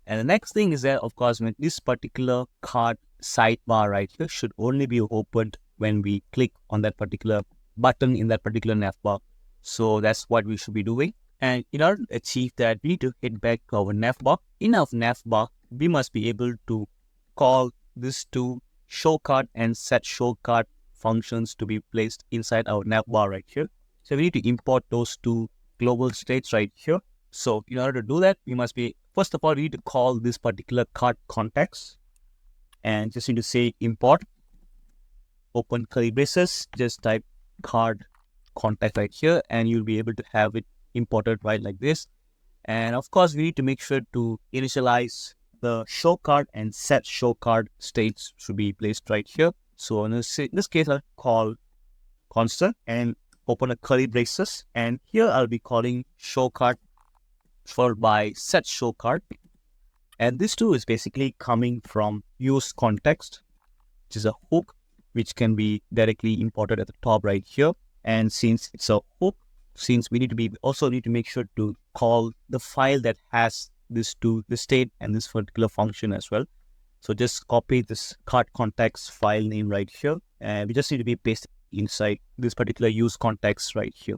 And the next thing is that, of course, when this particular cart sidebar right here should only be opened when we click on that particular button in that particular navbar. So that's what we should be doing. And in order to achieve that, we need to head back to our navbar. In our navbar, we must be able to call these two show cart and set show cart functions to be placed inside our navbar right here. So we need to import those two global states right here. So in order to do that, we must be, first of all, we need to call this particular cart context and just need to say import, open curly braces, just type cart context right here, and you'll be able to have it imported right like this. And of course, we need to make sure to initialize the show cart and set show cart states should be placed right here. So in this case, I'll call constant and open a curly braces. And here I'll be calling show cart followed by set show cart. And this too is basically coming from use context, which is a hook, which can be directly imported at the top right here. And since it's a hook, since we also need to make sure to call the file that has this state and this particular function as well. So just copy this cart context file name right here, and we just need to be pasted inside this particular use context right here.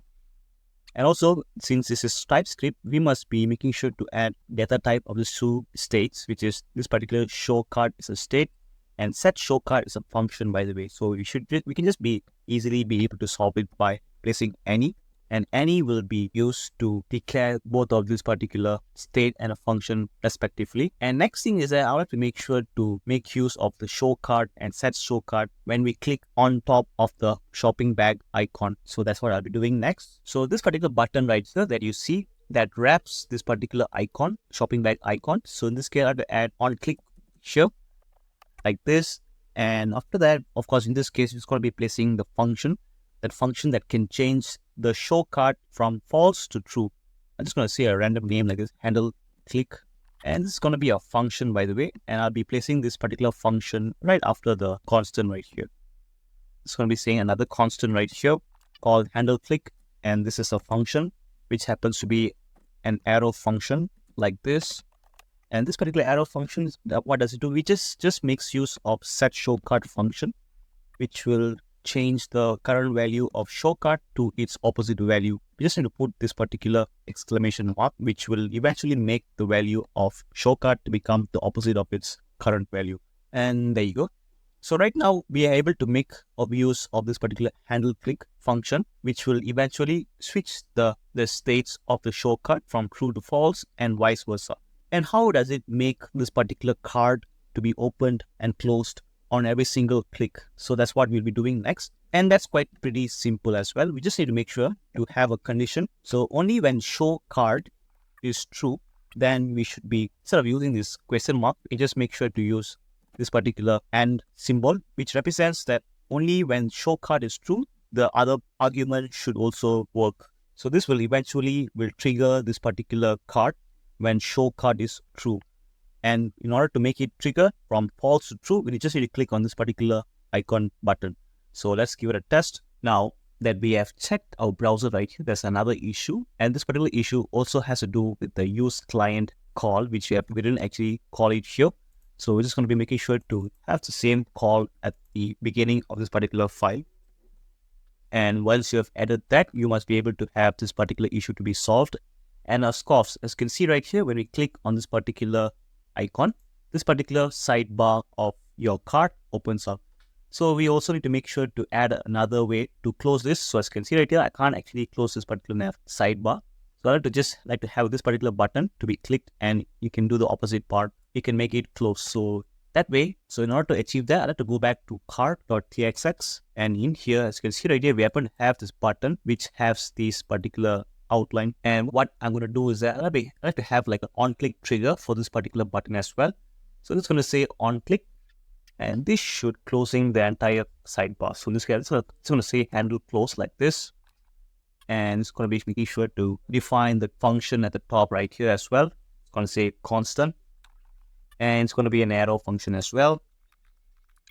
And also, since this is TypeScript, we must be making sure to add data type of the two states, which is this particular show cart is a state and set show cart is a function, by the way. So we can just easily be able to solve it by placing any. And any will be used to declare both of this particular state and a function respectively. And next thing is that I have to make sure to make use of the show cart and set show cart when we click on top of the shopping bag icon. So that's what I'll be doing next. So this particular button right here that you see that wraps this particular icon, shopping bag icon. So in this case, I have to add on click here like this. And after that, of course, in this case, it's going to be placing the function that can change the show cart from false to true. I'm just going to say a random name like this, handle click. And this is going to be a function, by the way. And I'll be placing this particular function right after the constant right here. It's going to be saying another constant right here called handle click. And this is a function, which happens to be an arrow function like this. And this particular arrow function, what does it do? We just makes use of set show cart function, which will change the current value of show cart to its opposite value. We just need to put this particular exclamation mark, which will eventually make the value of show cart to become the opposite of its current value. And there you go. So right now we are able to make use of this particular handle click function, which will eventually switch the states of the show cart from true to false and vice versa. And how does it make this particular card to be opened and closed on every single click? So that's what we'll be doing next. And that's quite pretty simple as well. We just need to make sure to have a condition. So only when show card is true, then we should be, instead of using this question mark, we just make sure to use this particular and symbol, which represents that only when show card is true, the other argument should also work. So this will eventually trigger this particular card when show card is true. And in order to make it trigger from false to true, we just need to click on this particular icon button. So let's give it a test. Now that we have checked our browser right here, there's another issue. And this particular issue also has to do with the use client call, which we didn't actually call it here. So we're just going to be making sure to have the same call at the beginning of this particular file. And once you have added that, you must be able to have this particular issue to be solved. And of course, as you can see right here, when we click on this particular icon, this particular sidebar of your cart opens up. So we also need to make sure to add another way to close this. So as you can see right here, I can't actually close this particular sidebar. So I like to have this particular button to be clicked, and you can do the opposite part. You can make it close. So that way, so in order to achieve that, I have to go back to cart.txx, and in here, as you can see right here, we happen to have this button which has this particular outline. And what I'm going to do is that I like to have like an on-click trigger for this particular button as well. So it's going to say on-click, and this should closing the entire sidebar. So in this case, it's going to say handle close like this. And it's going to be making sure to define the function at the top right here as well. It's going to say constant. And it's going to be an arrow function as well.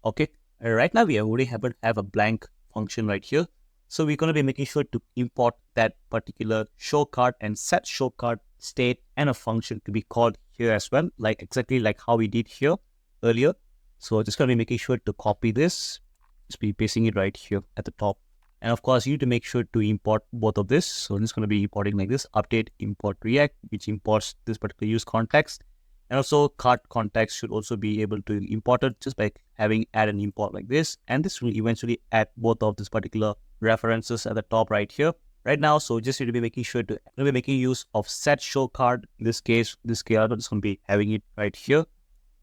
Okay. Right now, we already have a blank function right here. So we're going to be making sure to import that particular show card and set show card state and a function to be called here as well, like exactly like how we did here earlier. So just going to be making sure to copy this, just be pasting it right here at the top. And of course, you need to make sure to import both of this. So I'm just going to be importing like this, update import React, which imports this particular use context. And also cart context should also be able to import it just by having add and import like this. And this will eventually add both of this particular references at the top right here. Right now, so just need to be making sure to be making use of set show card. In this case, this keyword is going to be having it right here.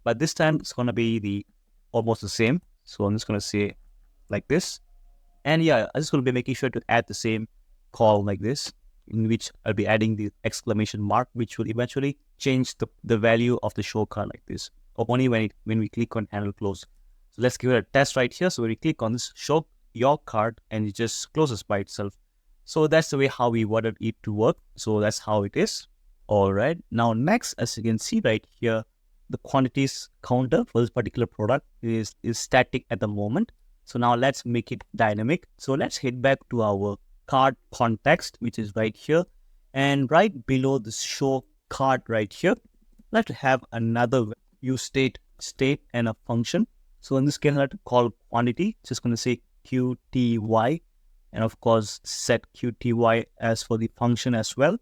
But this time it's going to be almost the same. So I'm just going to say like this. And yeah, I'm just going to be making sure to add the same call like this, in which I'll be adding the exclamation mark, which will eventually change the value of the show card like this, or only when we click on handle close. So let's give it a test right here. So when we click on this show your card, and it just closes by itself. So that's the way how we wanted it to work. So that's how it is. All right. Now next, as you can see right here, the quantities counter for this particular product is static at the moment. So now let's make it dynamic. So let's head back to our card context, which is right here. And right below the show card right here, let's have another use state and a function. So in this case, I have to call quantity. Just going to say QTY. And of course, set QTY as for the function as well.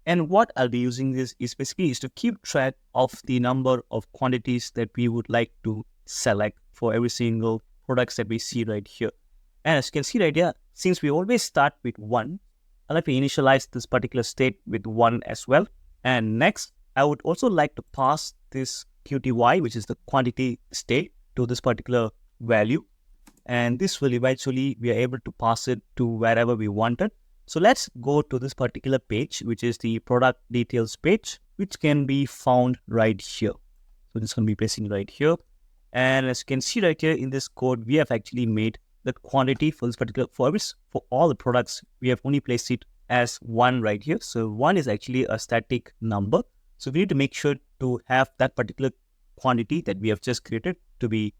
And what I'll be using this is basically to keep track of the number of quantities that we would like to select for every single products that we see right here. And as you can see right here, since we always start with 1, I'd like to initialize this particular state with 1 as well. And next, I would also like to pass this QTY, which is the quantity state, to this particular value. And this will eventually be able to pass it to wherever we want it. So let's go to this particular page, which is the product details page, which can be found right here. So this is going to be placing right here. And as you can see right here in this code, we have actually made the quantity for this particular, for all the products, we have only placed it as 1 right here. So 1 is actually a static number. So we need to make sure to have that particular quantity that we have just created to be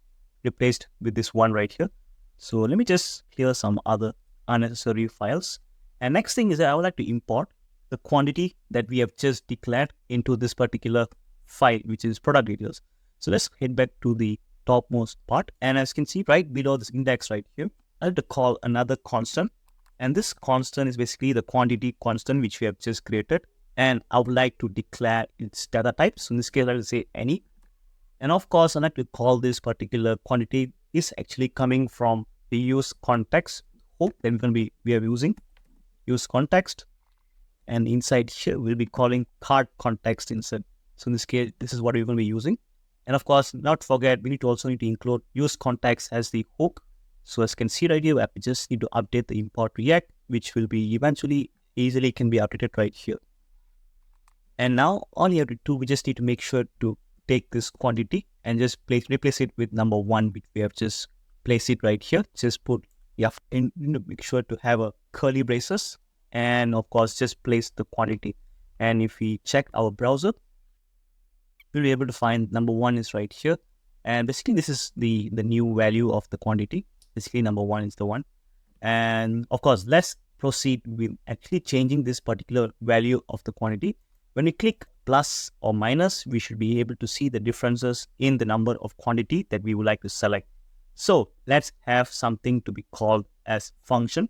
replaced with this 1 right here. So let me just clear some other unnecessary files. And next thing is that I would like to import the quantity that we have just declared into this particular file, which is product details. So let's head back to the topmost part. And as you can see right below this index right here, I have to call another constant. And this constant is basically the quantity constant, which we have just created. And I would like to declare its data type. So in this case, I will say any. And of course, I like to call this particular quantity is actually coming from the use context hook that we are using. Use context. And inside here, we'll be calling card context instead. So in this case, this is what we're going to be using. And of course, not forget, we also need to include use context as the hook. So as you can see right here, we just need to update the import React, which will be eventually easily can be updated right here. And now all you have to do, we just need to make sure to take this quantity and just replace it with number 1, which we have just placed it right here. Just put, make sure to have a curly braces, and of course just place the quantity. And if we check our browser, we'll be able to find number 1 is right here. And basically this is the new value of the quantity. Basically number 1 is the one. And of course, let's proceed with actually changing this particular value of the quantity. When we click plus or minus, we should be able to see the differences in the number of quantity that we would like to select. So let's have something to be called as function.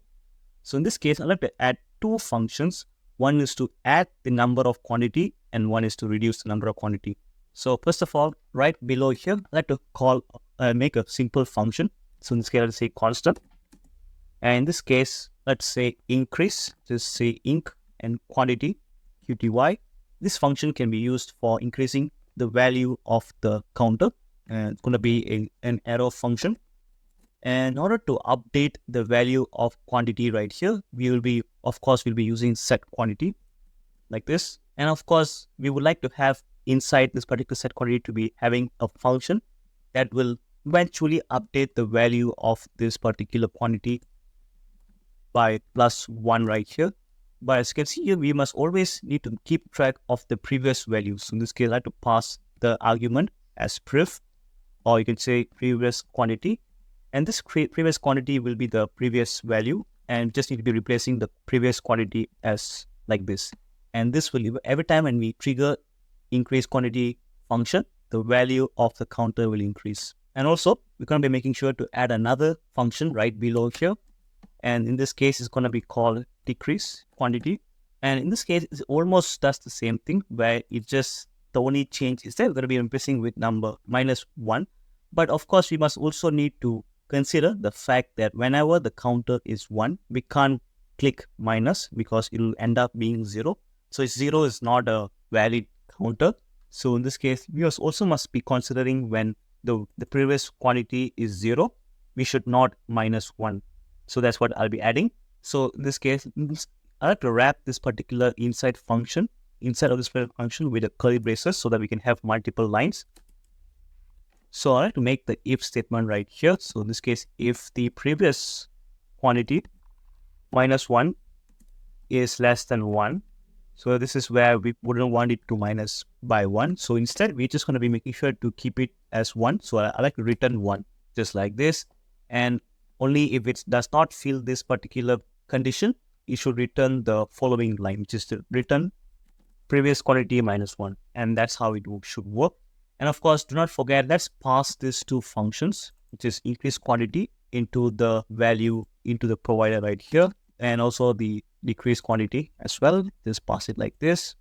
So in this case, I'd like to add 2 functions. One is to add the number of quantity and one is to reduce the number of quantity. So first of all, right below here, I'd like to make a simple function. So in this case, let's say constant. And in this case, let's say increase, just say inc and quantity, qty. This function can be used for increasing the value of the counter. And it's going to be an arrow function. And in order to update the value of quantity right here, we'll be using set quantity like this. And of course, we would like to have inside this particular set quantity to be having a function that will eventually update the value of this particular quantity by +1 right here. But as you can see here, we must always need to keep track of the previous values. So in this case, I have to pass the argument as pref, or you can say previous quantity. And this previous quantity will be the previous value, and just need to be replacing the previous quantity as like this. And this will, every time when we trigger increase quantity function, the value of the counter will increase. And also, we're going to be making sure to add another function right below here. And in this case, it's going to be called decrease quantity. And in this case, it almost does the same thing, where it just, the only change is that we're going to be replacing with number -1. But of course, we must also need to consider the fact that whenever the counter is 1, we can't click minus because it will end up being 0. So 0 is not a valid counter. So in this case, we also must be considering when the previous quantity is 0, we should not -1. So that's what I'll be adding. So in this case, I have to wrap this particular inside of this function with a curly braces so that we can have multiple lines. So I have to make the if statement right here. So in this case, if the previous quantity -1 is less than 1, so this is where we wouldn't want it to minus by 1. So instead, we're just going to be making sure to keep it as 1. So I like to return 1, just like this. And only if it does not fill this particular condition, it should return the following line, which is to return previous quantity -1. And that's how it should work. And of course, do not forget, let's pass these 2 functions, which is increase quantity into the value into the provider right here, and also the decrease quantity as well. Just pass it like this.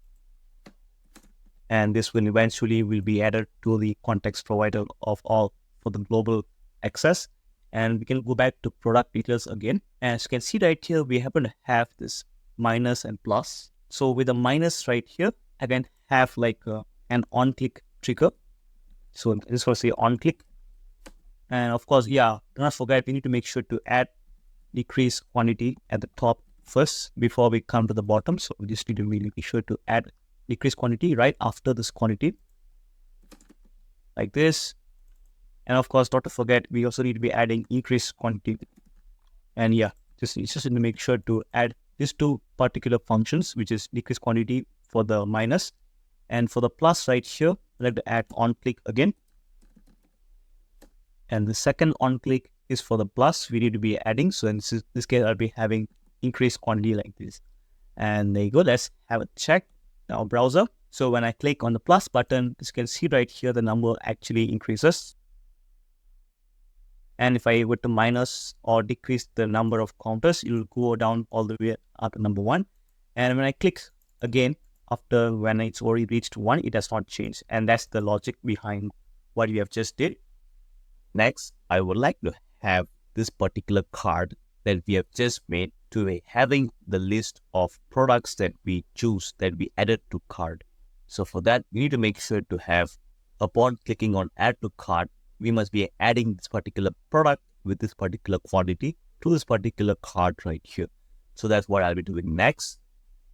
And this will eventually be added to the context provider of all for the global access. And we can go back to product details again. As you can see right here, we happen to have this minus and plus. So with the minus right here, I can have like an on-click trigger. So this will say on-click. And of course, do not forget, we need to make sure to add decrease quantity at the top first before we come to the bottom. So we just need to really be sure to add decrease quantity right after this quantity, like this. And of course, not to forget, we also need to be adding increase quantity. And just need to make sure to add these 2 particular functions, which is decrease quantity for the minus, and for the plus right here, I'd like to add on click again. And the second on click is for the plus we need to be adding. So in this case, I'll be having increase quantity like this. And there you go. Let's have a check our browser. So when I click on the plus button, as you can see right here, the number actually increases. And if I were to minus or decrease the number of counters, it will go down all the way up to number 1. And when I click again, after when it's already reached 1, it does not change. And that's the logic behind what we have just did. Next, I would like to have this particular card that we have just made to be having the list of products that we choose that we added to cart. So for that, we need to make sure to have, upon clicking on add to cart, we must be adding this particular product with this particular quantity to this particular cart right here. So that's what I'll be doing next.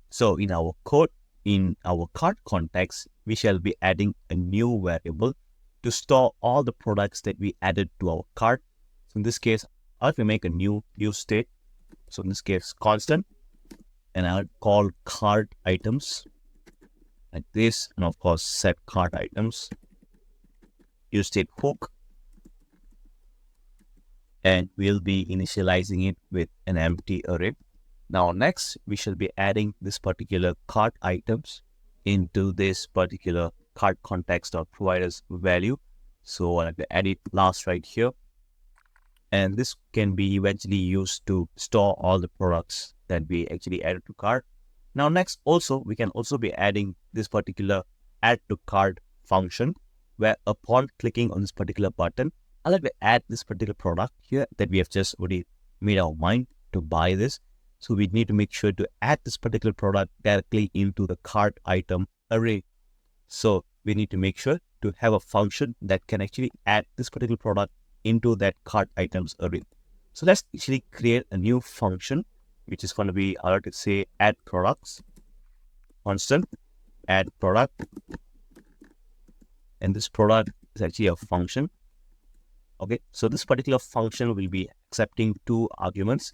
So in our code, in our cart context, we shall be adding a new variable to store all the products that we added to our cart. So in this case, I'll make a new use state. So in this case, constant, and I'll call cart items like this, and of course set cart items, use state hook, and we'll be initializing it with an empty array. Now next, we shall be adding this particular cart items into this particular cart context or providers value. So I'll have to add it last right here. And this can be eventually used to store all the products that we actually added to cart. Now next, also, we can also be adding this particular add to cart function, where upon clicking on this particular button, I'll have to add this particular product here that we have just already made our mind to buy this. So we need to make sure to add this particular product directly into the cart item array. So we need to make sure to have a function that can actually add this particular product into that cart items array. So let's actually create a new function, which is going to be, I'll have to say add products, constant, add product. And this product is actually a function. Okay, so this particular function will be accepting two arguments.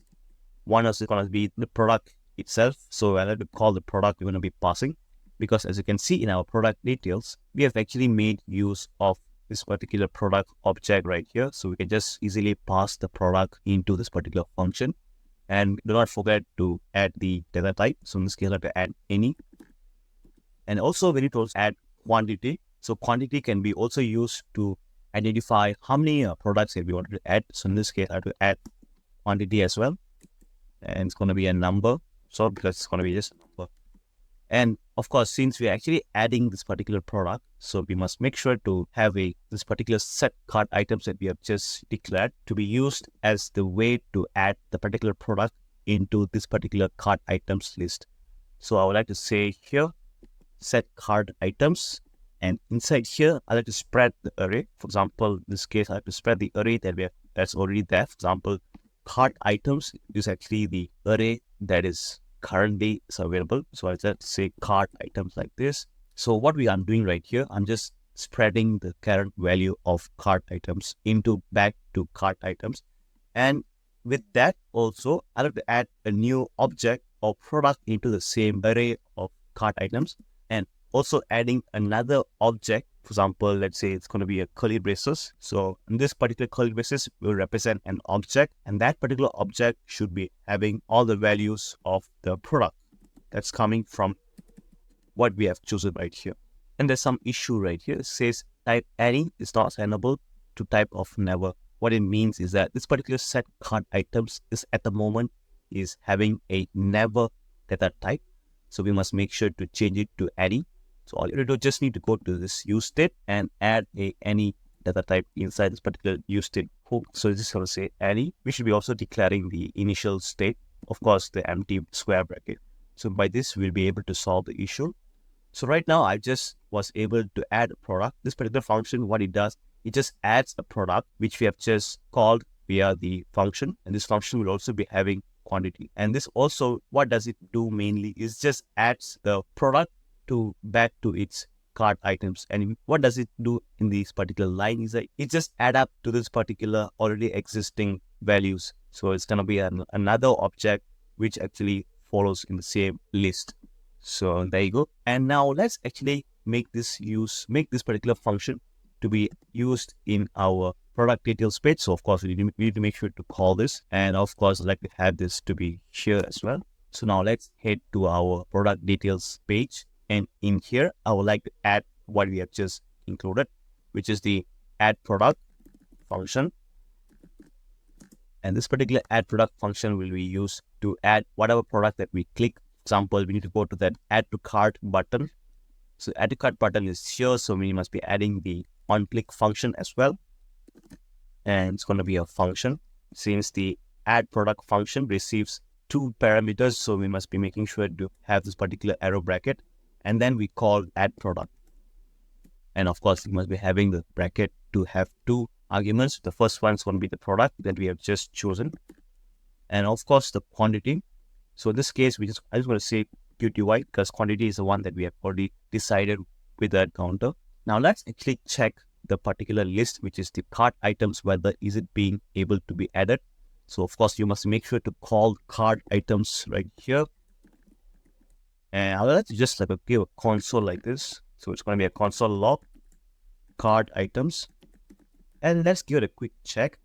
One is going to be the product itself. So I'll have to call the product we're going to be passing, because as you can see in our product details, we have actually made use of this particular product object right here. So we can just easily pass the product into this particular function. And do not forget to add the data type. So in this case, I have to add any. And also we need to also add quantity. So quantity can be also used to identify how many products that we want to add. So in this case, I have to add quantity as well. And it's going to be a number. So because it's going to be just a number. And of course, since we're actually adding this particular product, so we must make sure to have this particular set cart items that we have just declared to be used as the way to add the particular product into this particular cart items list. So I would like to say here, set cart items, and inside here, I like to spread the array. For example, in this case, I have to spread the array that's already there. For example, cart items is actually the array that is currently available. So I just say cart items like this. So what we are doing right here, I'm just spreading the current value of cart items back to cart items. And with that also, I'll have to add a new object or product into the same array of cart items, and also adding another object. For example, let's say it's going to be a curly braces. So in this particular curly braces will represent an object, and that particular object should be having all the values of the product that's coming from what we have chosen right here. And there's some issue right here. It says type any is not assignable to type of never. What it means is that this particular set cart items is at the moment is having a never data type. So we must make sure to change it to any. So all you do just need to go to this use state and add any data type inside this particular use state hook. So this is going to say any. We should be also declaring the initial state, of course, the empty square bracket. So by this, we'll be able to solve the issue. So right now, I just was able to add a product. This particular function, what it does, it just adds a product, which we have just called via the function. And this function will also be having quantity. And this also, what does it do mainly is just adds the product back to its cart items. And what does it do in this particular line is that it just add up to this particular already existing values. So it's going to be another object which actually follows in the same list. So there you go. And now let's actually make this particular function to be used in our product details page. So of course, we need to make sure to call this. And of course, I'd like to have this to be here as well. So now let's head to our product details page. And in here, I would like to add what we have just included, which is the add product function. And this particular add product function will be used to add whatever product that we click. For example, we need to go to that add to cart button. So add to cart button is here. So we must be adding the on click function as well. And it's going to be a function. Since the add product function receives two parameters, so we must be making sure to have this particular arrow bracket. And then we call add product. And of course, we must be having the bracket to have two arguments. The first one is going to be the product that we have just chosen. And of course, the quantity. So in this case, I just want to say cute UI because quantity is the one that we have already decided with that counter. Now let's actually check the particular list, which is the cart items, whether is it being able to be added. So of course, you must make sure to call cart items right here. And let's just like give a console like this. So it's going to be a console log, cart items. And let's give it a quick check.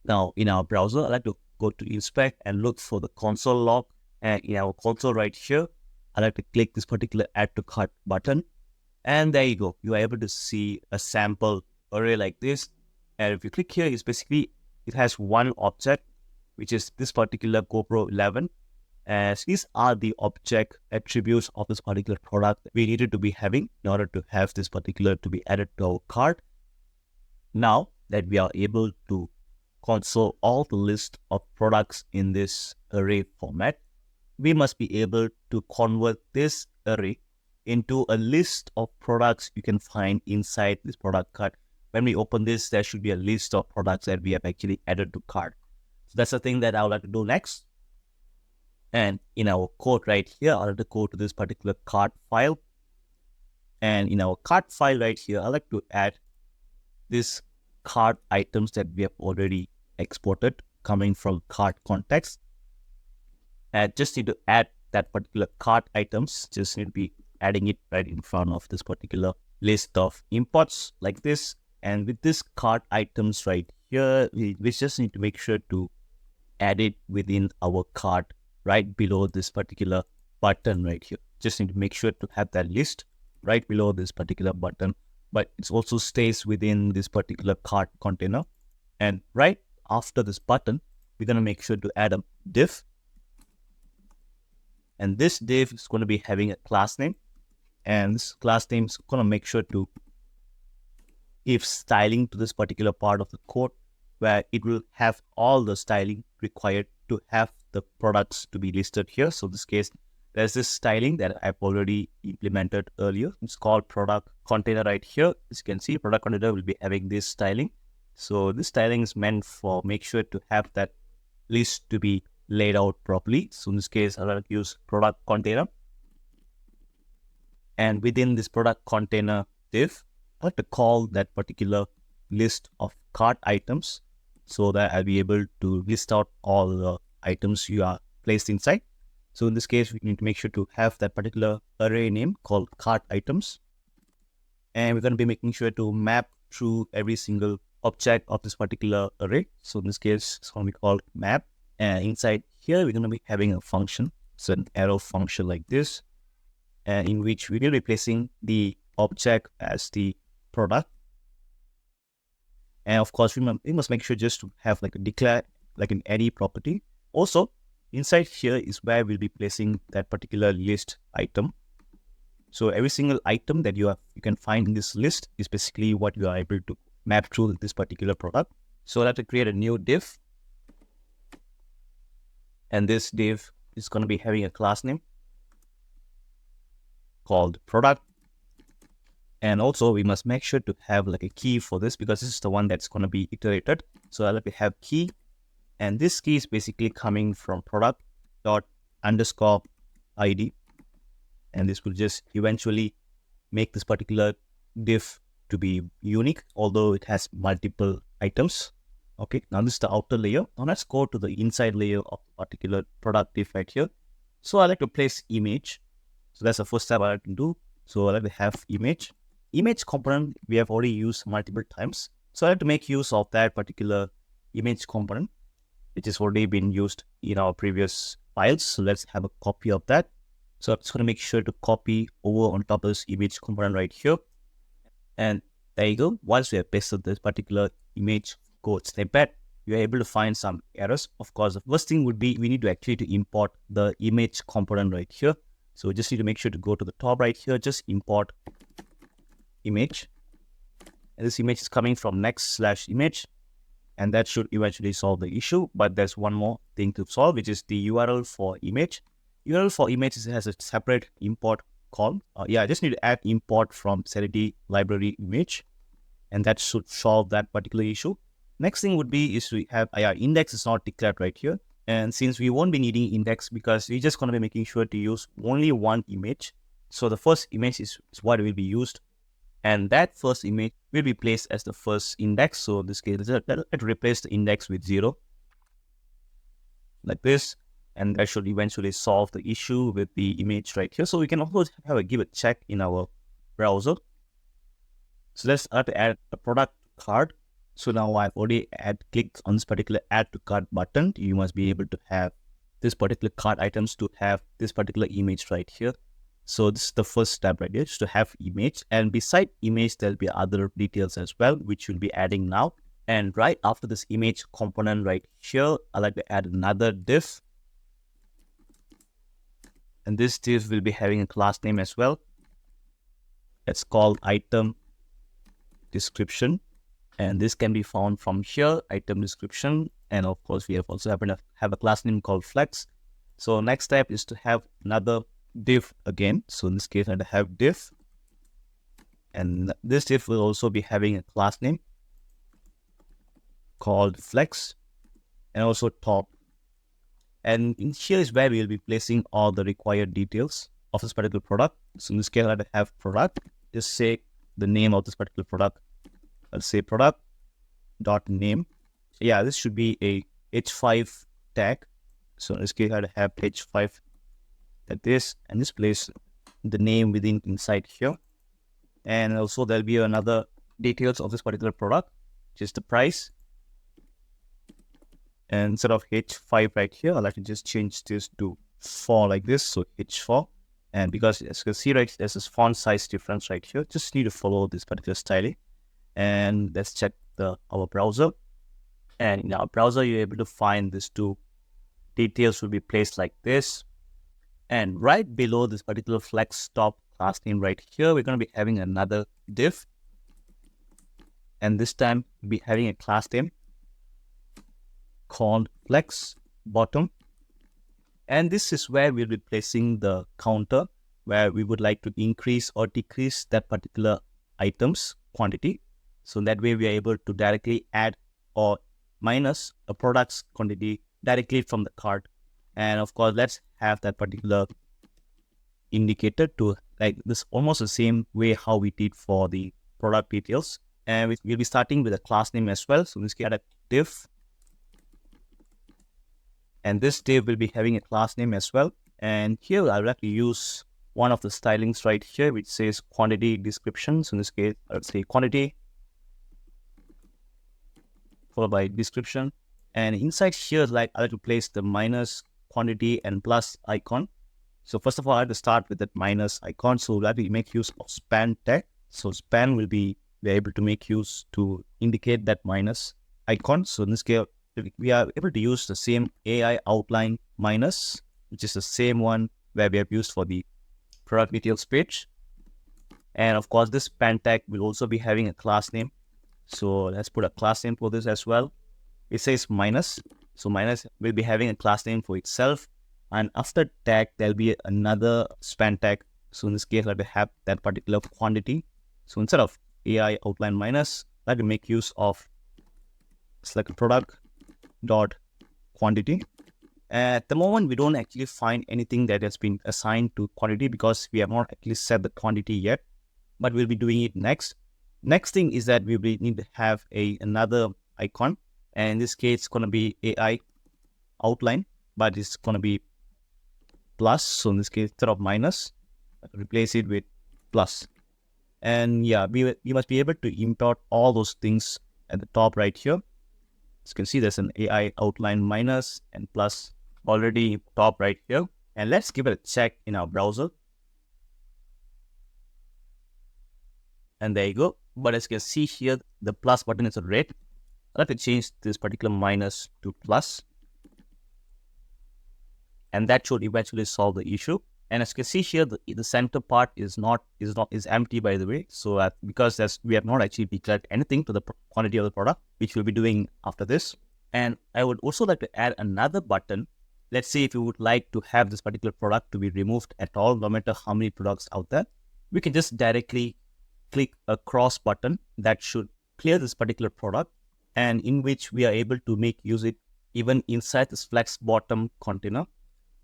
Now in our browser, I like to go to inspect and look for the console log. And in our console right here, I like to click this particular add to cart button. And there you go. You are able to see a sample array like this. And if you click here, it's basically, it has one object, which is this particular GoPro 11. As these are the object attributes of this particular product that we needed to be having in order to have this particular to be added to our cart. Now that we are able to console all the list of products in this array format, we must be able to convert this array into a list of products you can find inside this product cart. When we open this, there should be a list of products that we have actually added to cart. So that's the thing that I would like to do next. And in our code right here, I'll have to go to this particular cart file. And in our cart file right here, I like to add this cart items that we have already exported coming from cart context. And just need to add that particular cart items, just need to be adding it right in front of this particular list of imports like this. And with this cart items right here, we just need to make sure to add it within our cart right below this particular button right here. Just need to make sure to have that list right below this particular button, but it also stays within this particular cart container. And right after this button, we're going to make sure to add a div. And this div is going to be having a class name. And this class name is going to make sure to give styling to this particular part of the code, where it will have all the styling required to have the products to be listed here. So in this case, there's this styling that I've already implemented earlier. It's called product container right here. As you can see, product container will be having this styling. So this styling is meant for make sure to have that list to be laid out properly. So in this case, I'll use product container. And within this product container div, I like to call that particular list of cart items so that I'll be able to list out all the items you are placed inside. So in this case, we need to make sure to have that particular array name called cart items. And we're going to be making sure to map through every single object of this particular array. So in this case, it's going to be called map. And inside here, we're going to be having a function. So an arrow function like this, and in which we will be placing the object as the product. And of course, we must make sure just to have like a declare, like an any property. Also, inside here is where we'll be placing that particular list item. So every single item that you can find in this list is basically what you are able to map through this particular product. So I'll have to create a new div. And this div is going to be having a class name called product. And also we must make sure to have like a key for this, because this is the one that's going to be iterated. So I'll have key. And this key is basically coming from product._id. And this will just eventually make this particular div to be unique, although it has multiple items. Okay, now this is the outer layer. Now let's go to the inside layer of the particular product div right here. So I like to place image. So that's the first step I like to do. So I like to have image. Image component we have already used multiple times. So I have to make use of that particular image component, which has already been used in our previous files. So let's have a copy of that. So I'm just going to make sure to copy over on top of this image component right here. And there you go. Once we have pasted this particular image code snippet, you are able to find some errors. Of course, the first thing would be we need to actually to import the image component right here. So we just need to make sure to go to the top right here, just import image. And this image is coming from next/image. And that should eventually solve the issue. But there's one more thing to solve, which is the URL for image. URL for image has a separate import call. I just need to add import from Sanity library image. And that should solve that particular issue. Next thing would be is we have our index is not declared right here. And since we won't be needing index because we're just going to be making sure to use only one image. So the first image is what will be used. And that first image will be placed as the first index. So in this case, let's replace the index with 0 like this. And that should eventually solve the issue with the image right here. So we can also give a check in our browser. So let's add a product card. So now I've already clicked on this particular add to cart button. You must be able to have this particular cart items to have this particular image right here. So this is the first step right here, is to have image. And beside image, there'll be other details as well, which we'll be adding now. And right after this image component right here, I like to add another div. And this div will be having a class name as well. It's called item description. And this can be found from here, item description. And of course, we also happen to have a class name called flex. So next step is to have another div again. So in this case, I have div. And this div will also be having a class name called flex and also top. And in here is where we will be placing all the required details of this particular product. So in this case, I have product. Just say the name of this particular product. Let's say product dot name. Yeah, this should be a h5 tag. So in this case, I have h5 like this, and this place the name inside here. And also there'll be another details of this particular product, which is the price. And instead of h5 right here, I'll actually just change this to 4 like this. So h4. And because as you can see, right, there's this font size difference right here. Just need to follow this particular styling. And let's check our browser. And in our browser, you're able to find these two details will be placed like this. And right below this particular flex top class name right here, we're going to be having another div. And this time we'll be having a class name called flex bottom. And this is where we'll be placing the counter, where we would like to increase or decrease that particular item's quantity. So that way we are able to directly add or minus a product's quantity directly from the cart. And of course, let's have that particular indicator to like this, almost the same way how we did for the product details. And we'll be starting with a class name as well. So in this case, a div. And this div will be having a class name as well. And here I would like to use one of the stylings right here, which says quantity description. So in this case, I would say quantity followed by description. And inside here, like I like to place the minus quantity and plus icon. So first of all, I have to start with that minus icon. So we'll have to make use of span tag. So span will be able to make use to indicate that minus icon. So in this case, we are able to use the same AI outline minus, which is the same one where we have used for the product details page. And of course, this span tag will also be having a class name. So let's put a class name for this as well. It says minus. So minus will be having a class name for itself. And after tag, there'll be another span tag. So in this case, I have that particular quantity. So instead of AI outline minus, I can make use of select product dot quantity. At the moment, we don't actually find anything that has been assigned to quantity because we have not actually set the quantity yet, but we'll be doing it next. Next thing is that we will need to have another icon. And in this case, it's going to be AI outline, but it's going to be plus. So in this case, instead of minus, replace it with plus. And yeah, we must be able to import all those things at the top right here. As you can see, there's an AI outline minus and plus already top right here. And let's give it a check in our browser. And there you go. But as you can see here, the plus button is red. I'll have to change this particular minus to plus. And that should eventually solve the issue. And as you can see here, the center part is empty, by the way. So because we have not actually declared anything to the quantity of the product, which we'll be doing after this. And I would also like to add another button. Let's say if you would like to have this particular product to be removed at all, no matter how many products out there, we can just directly click a cross button that should clear this particular product, and in which we are able to make use even inside this flex bottom container.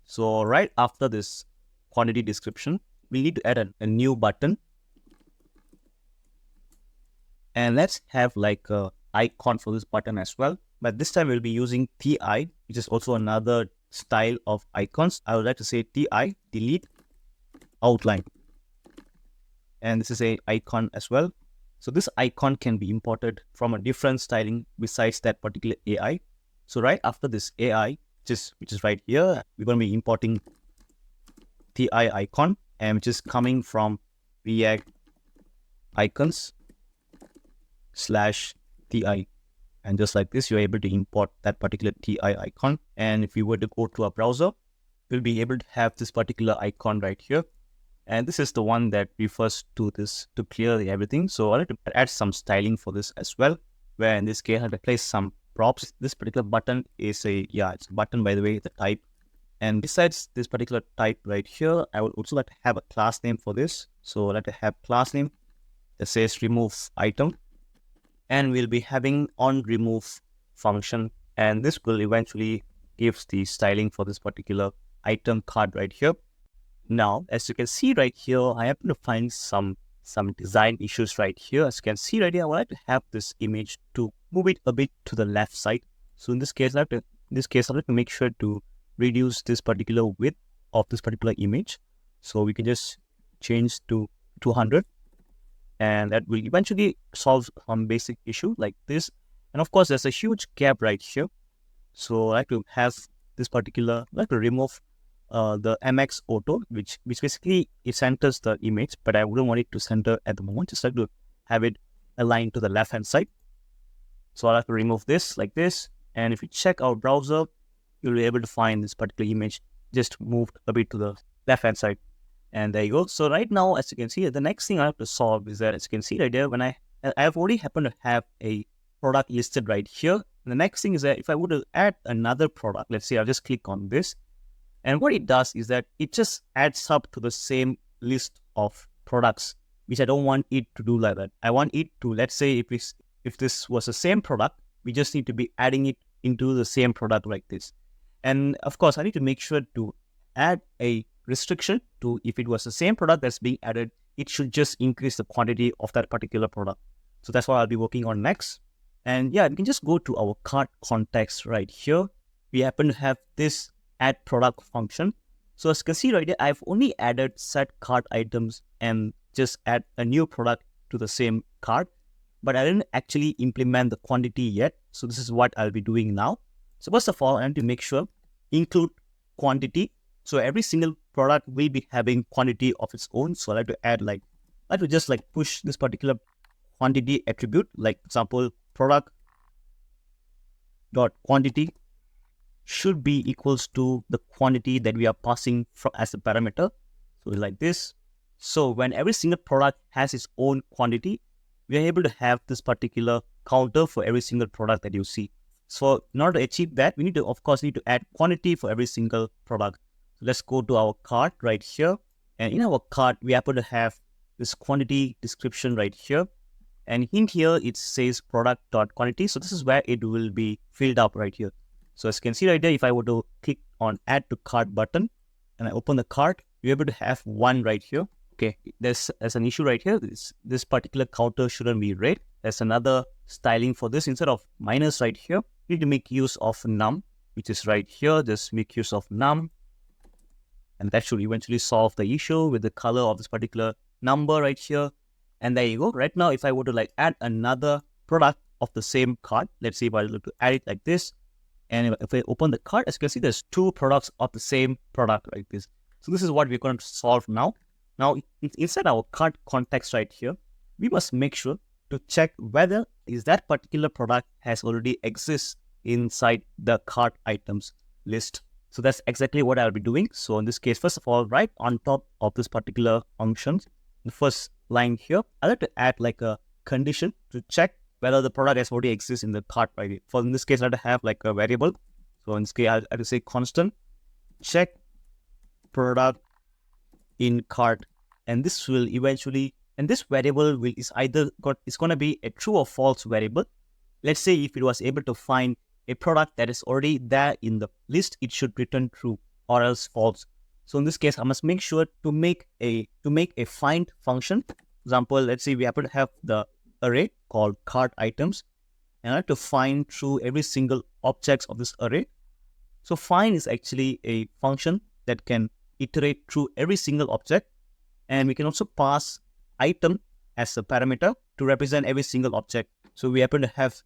So right after this quantity description, we need to add a new button. And let's have like a icon for this button as well. But this time we'll be using TI, which is also another style of icons. I would like to say TI, delete outline. And this is a icon as well. So this icon can be imported from a different styling besides that particular AI. So right after this AI, which is right here, we're going to be importing TI icon, and which is coming from React icons /TI. And just like this, you're able to import that particular TI icon. And if you were to go to a browser, you'll be able to have this particular icon right here. And this is the one that refers to this to clear everything. So I like to add some styling for this as well, where in this case I have to place some props. This particular button is it's a button, by the way, the type. And besides this particular type right here, I would also like to have a class name for this. So I like to have class name that says remove item. And we'll be having on remove function. And this will eventually gives the styling for this particular item card right here. Now, as you can see right here, I happen to find some design issues right here. As you can see right here, I would like to have this image to move it a bit to the left side. So in this case, I have to make sure to reduce this particular width of this particular image. So we can just change to 200, and that will eventually solve some basic issue like this. And of course, there's a huge gap right here. So I like to have this particular, I like to remove the MX auto, which basically it centers the image, but I wouldn't want it to center at the moment. Just like to have it aligned to the left hand side. So I'll have to remove this like this. And if you check our browser, you'll be able to find this particular image just moved a bit to the left hand side. And there you go. So right now, as you can see, the next thing I have to solve is that, as you can see right there, when I have already happened to have a product listed right here. And the next thing is that if I would add another product, let's say I'll just click on this. And what it does is that it just adds up to the same list of products, which I don't want it to do like that. I want it to, let's say if this was the same product, we just need to be adding it into the same product like this. And of course, I need to make sure to add a restriction to, if it was the same product that's being added, it should just increase the quantity of that particular product. So that's what I'll be working on next. And yeah, we can just go to our cart context right here. We happen to have this add product function. So as you can see right here, I've only added set cart items and just add a new product to the same cart, but I didn't actually implement the quantity yet. So this is what I'll be doing now. So first of all, I need to make sure include quantity. So every single product will be having quantity of its own. So I like to add I like to just push this particular quantity attribute, like for example, product dot quantity should be equals to the quantity that we are passing from as a parameter. So like this. So when every single product has its own quantity, we are able to have this particular counter for every single product that you see. So in order to achieve that, we need to add quantity for every single product. So let's go to our cart right here. And in our cart, we happen to have this quantity description right here. And in here, it says product.quantity. So this is where it will be filled up right here. So as you can see right there, if I were to click on add to cart button and I open the cart, you're able to have one right here. Okay, there's an issue right here. This particular counter shouldn't be red. There's another styling for this. Instead of minus right here, you need to make use of num, which is right here. Just make use of num. And that should eventually solve the issue with the color of this particular number right here. And there you go. Right now, if I were to add another product of the same cart, let's see if I look to add it like this. And if I open the cart, as you can see, there's two products of the same product like this. So this is what we're going to solve now. Now, inside our cart context right here, we must make sure to check whether is that particular product has already exists inside the cart items list. So that's exactly what I'll be doing. So in this case, first of all, right on top of this particular function, the first line here, I like to add a condition to check whether the product has already exists in the cart right here. For in this case, I have to have a variable. So in this case, I have to say constant check product in cart, and this will eventually, and this variable is going to be a true or false variable. Let's say if it was able to find a product that is already there in the list, it should return true or else false. So in this case, I must make sure to make a find function. For example, let's say we happen to have the array called cart items, and I have to find through every single objects of this array. So find is actually a function that can iterate through every single object, and we can also pass item as a parameter to represent every single object. So we happen to have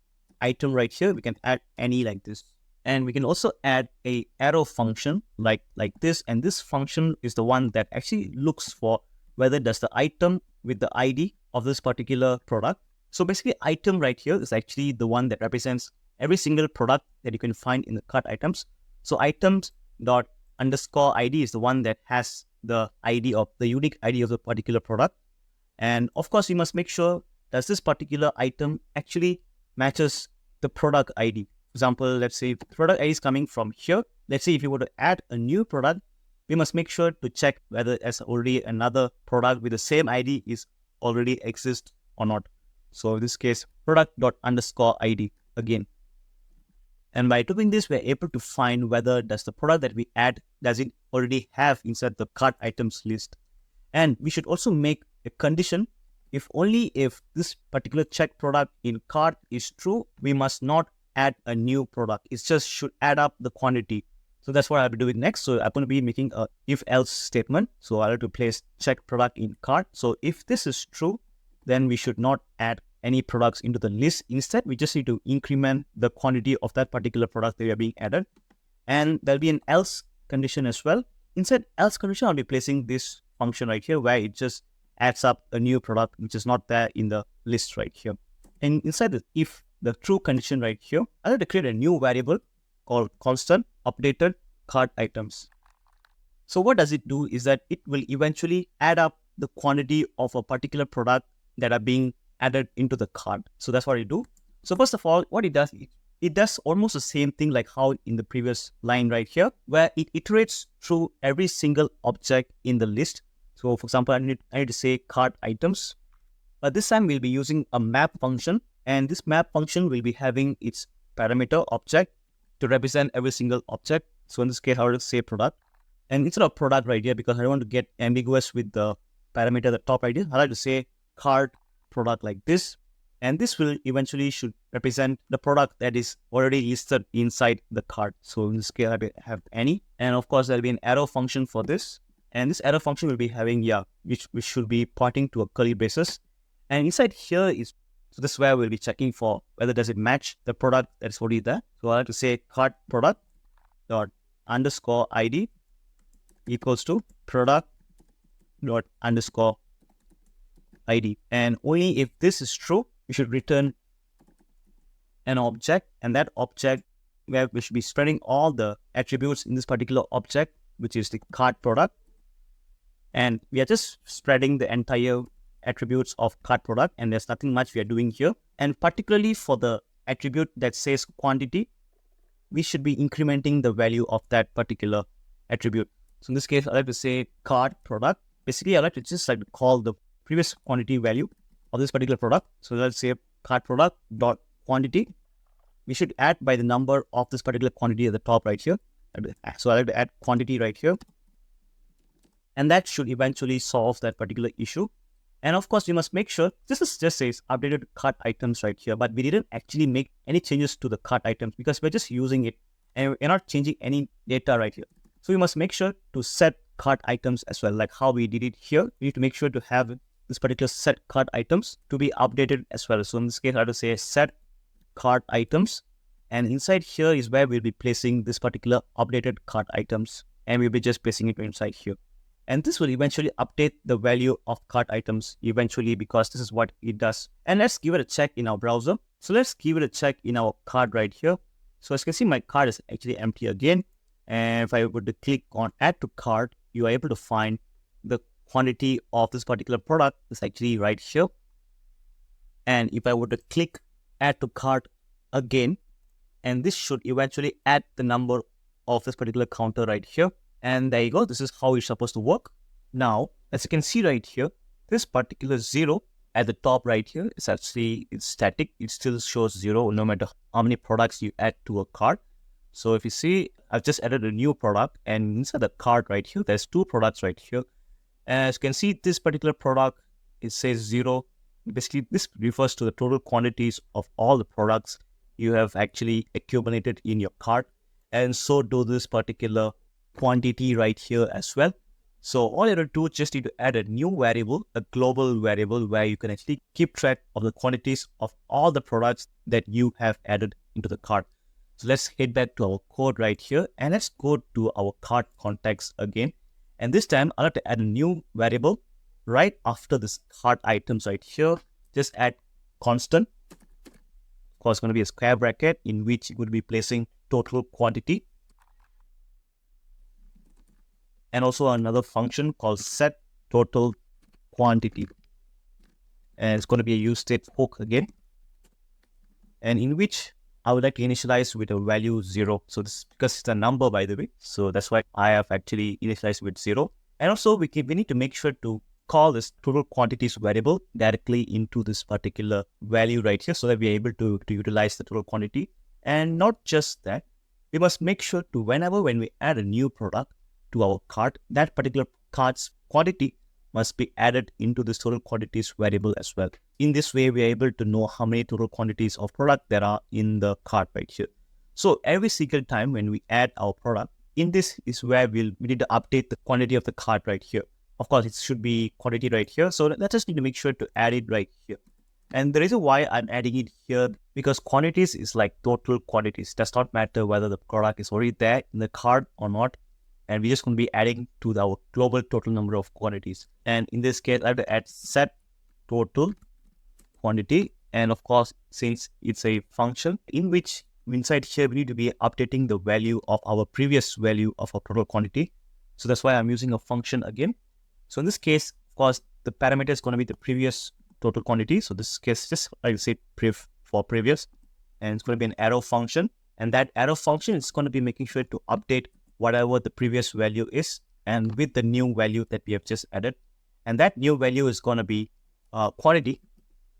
item right here. We can add any like this, and we can also add a arrow function like this, and this function is the one that actually looks for whether does the item with the ID of this particular product. So basically item right here is actually the one that represents every single product that you can find in the cart items. So items dot underscore ID is the one that has the ID of the unique ID of the particular product. And of course, you must make sure does this particular item actually matches the product ID. For example, let's say the product ID is coming from here. Let's say if you were to add a new product, we must make sure to check whether there's already another product with the same ID is already exist or not. So in this case, product dot underscore ID again. And by doing this, we're able to find whether does the product that we add, does it already have inside the cart items list. And we should also make a condition. If only if this particular check product in cart is true, we must not add a new product. It just should add up the quantity. So that's what I'll be doing next. So I'm going to be making a if else statement. So I'll have to place check product in cart. So if this is true, then we should not add any products into the list. Instead, we just need to increment the quantity of that particular product that we are being added. And there'll be an else condition as well. Inside else condition, I'll be placing this function right here where it just adds up a new product which is not there in the list right here. And inside the if the true condition right here, I'll have to create a new variable called constant updated cart items. So what does it do is that it will eventually add up the quantity of a particular product that are being added into the cart. So that's what it do. So first of all, what it does, it does almost the same thing like how in the previous line right here, where it iterates through every single object in the list. So for example, I need to say cart items, but this time we'll be using a map function, and this map function will be having its parameter object to represent every single object. So in this case, I will say product, and instead of product right here, because I don't want to get ambiguous with the parameter at the top right here, I like to say cart product like this, and this will eventually should represent the product that is already listed inside the cart. So in this case, I have any, and of course there'll be an arrow function for this, and this arrow function will be having which should be pointing to a curly braces, and inside here is, so this is where we'll be checking for whether does it match the product that's already there. So I have to say cart product dot underscore ID equals to product dot underscore ID, and only if this is true, we should return an object, and that object where we should be spreading all the attributes in this particular object, which is the cart product, and we are just spreading the entire attributes of cart product, and there's nothing much we are doing here. And particularly for the attribute that says quantity, we should be incrementing the value of that particular attribute. So in this case, I like to say cart product. Basically, I like to just like to call the previous quantity value of this particular product. So let's say cart product dot quantity. We should add by the number of this particular quantity at the top right here. So I like to add quantity right here, and that should eventually solve that particular issue. And of course, we must make sure this is just says updated cart items right here, but we didn't actually make any changes to the cart items because we're just using it and we're not changing any data right here. So we must make sure to set cart items as well, like how we did it here. We need to make sure to have this particular set cart items to be updated as well. So in this case, I have to say set cart items, and inside here is where we'll be placing this particular updated cart items, and we'll be just placing it inside here. And this will eventually update the value of cart items eventually, because this is what it does. And let's give it a check in our browser. So let's give it a check in our cart right here. So as you can see, my cart is actually empty again. And if I were to click on add to cart, you are able to find the quantity of this particular product is actually right here. And if I were to click add to cart again, and this should eventually add the number of this particular counter right here. And there you go. This is how it's supposed to work. Now, as you can see right here, this particular 0 at the top right here, it's static. It still shows 0 no matter how many products you add to a cart. So if you see, I've just added a new product, and inside the cart right here, there's 2 products right here. As you can see, this particular product, it says 0. Basically, this refers to the total quantities of all the products you have actually accumulated in your cart. And so do this particular quantity right here as well. So all you have to do is just need to add a new variable, a global variable, where you can actually keep track of the quantities of all the products that you have added into the cart. So let's head back to our code right here, and let's go to our cart context again. And this time I'll have to add a new variable right after this cart items right here. Just add constant. Of course, it's going to be a square bracket in which you would be placing total quantity. And also another function called set total quantity. And it's going to be a use state hook again. And in which I would like to initialize with a value 0. So this is because it's a number, by the way. So that's why I have actually initialized with 0. And also we need to make sure to call this total quantities variable directly into this particular value right here, so that we're able to utilize the total quantity. And not just that, we must make sure to when we add a new product to our cart, that particular cart's quantity must be added into this total quantities variable as well. In this way, we are able to know how many total quantities of product there are in the cart right here. So every single time when we add our product, in this is where we need to update the quantity of the cart right here. Of course, it should be quantity right here. So let's just need to make sure to add it right here. And the reason why I'm adding it here, because quantities is like total quantities. It does not matter whether the product is already there in the cart or not. And we're just going to be adding to our global total number of quantities. And in this case, I have to add set total quantity. And of course, since it's a function in which inside here, we need to be updating the value of our previous value of our total quantity. So that's why I'm using a function again. So in this case, of course, the parameter is going to be the previous total quantity. So this case, just I will say prev for previous, and it's going to be an arrow function. And that arrow function is going to be making sure to update whatever the previous value is, and with the new value that we have just added. And that new value is going to be quantity.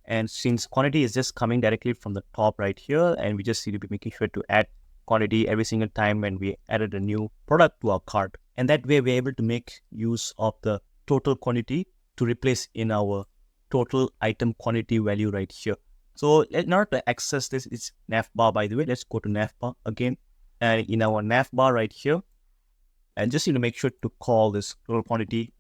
And since quantity is just coming directly from the top right here, and we just need to be making sure to add quantity every single time when we added a new product to our cart. And that way we're able to make use of the total quantity to replace in our total item quantity value right here. So in order to access this, it's Navbar, by the way. Let's go to Navbar again. And in our Navbar right here, and just need to make sure to call this total quantity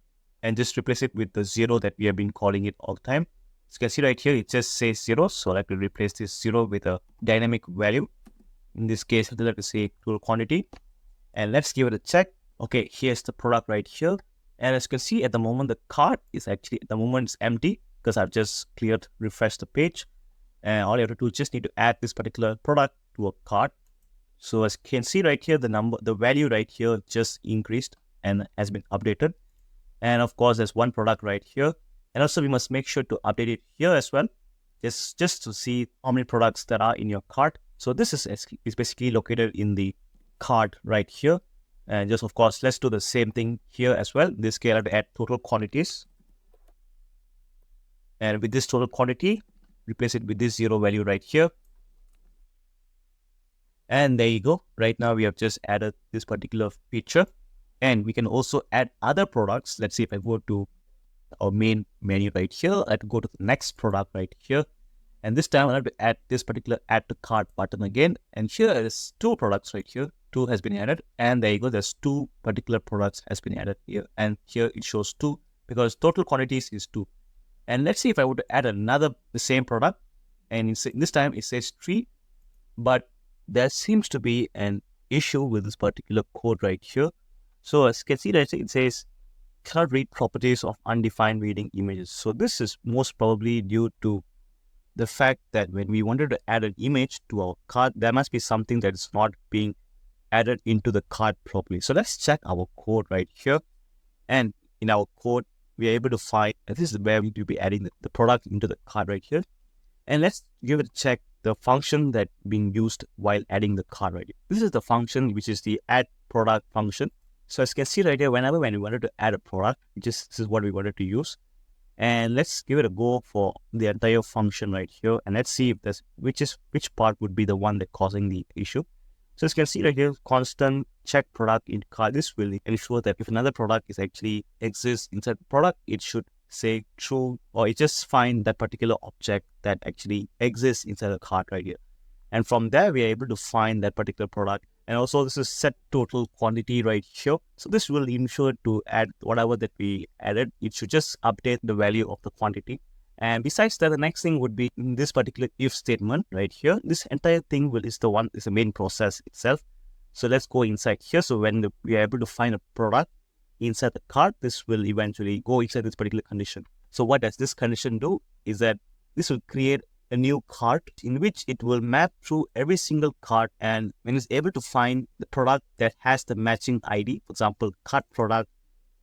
and just replace it with the 0 that we have been calling it all the time. So you can see right here, it just says 0. So I like to replace this 0 with a dynamic value. In this case, I'd like to say total quantity. And let's give it a check. Okay, here's the product right here. And as you can see, at the moment, the cart is actually, at the moment, it's empty because I've just refreshed the page. And all you have to do is just need to add this particular product to a cart. So as you can see right here, the value right here just increased and has been updated. And of course, there's one product right here. And also we must make sure to update it here as well, just to see how many products there are in your cart. So this is basically located in the cart right here. And just, of course, let's do the same thing here as well. In this case, I have to add total quantities. And with this total quantity, replace it with this 0 value right here. And there you go. Right now, we have just added this particular feature. And we can also add other products. Let's see if I go to our main menu right here. I have to go to the next product right here. And this time, I have to add this particular add to cart button again. And here is 2 products right here. 2 has been added. And there you go. There's 2 particular products has been added here. And here it shows 2 because total quantities is 2. And let's see if I were to add the same product. And this time it says 3. But there seems to be an issue with this particular code right here. So as you can see, it says cannot read properties of undefined reading images. So this is most probably due to the fact that when we wanted to add an image to our cart, there must be something that is not being added into the cart properly. So let's check our code right here. And in our code, we are able to find, and this is where we need to be adding the product into the cart right here. And let's give it a check the function that being used while adding the cart right here. This is the function which is the add product function. So as you can see right here, when we wanted to add a product, this is what we wanted to use. And let's give it a go for the entire function right here. And let's see if there's which part would be the one that causing the issue. So as you can see right here, constant check product in cart. This will ensure that if another product is actually exists inside the product, it should say true, or it just find that particular object that actually exists inside the cart right here. And from there, we are able to find that particular product. And also this is set total quantity right here. So this will ensure to add whatever that we added. It should just update the value of the quantity. And besides that, the next thing would be in this particular if statement right here. This entire thing is the main process itself. So let's go inside here. So when we are able to find a product inside the cart, this will eventually go inside this particular condition. So what does this condition do is that this will create a new cart in which it will map through every single cart, and when it's able to find the product that has the matching ID, for example, cart product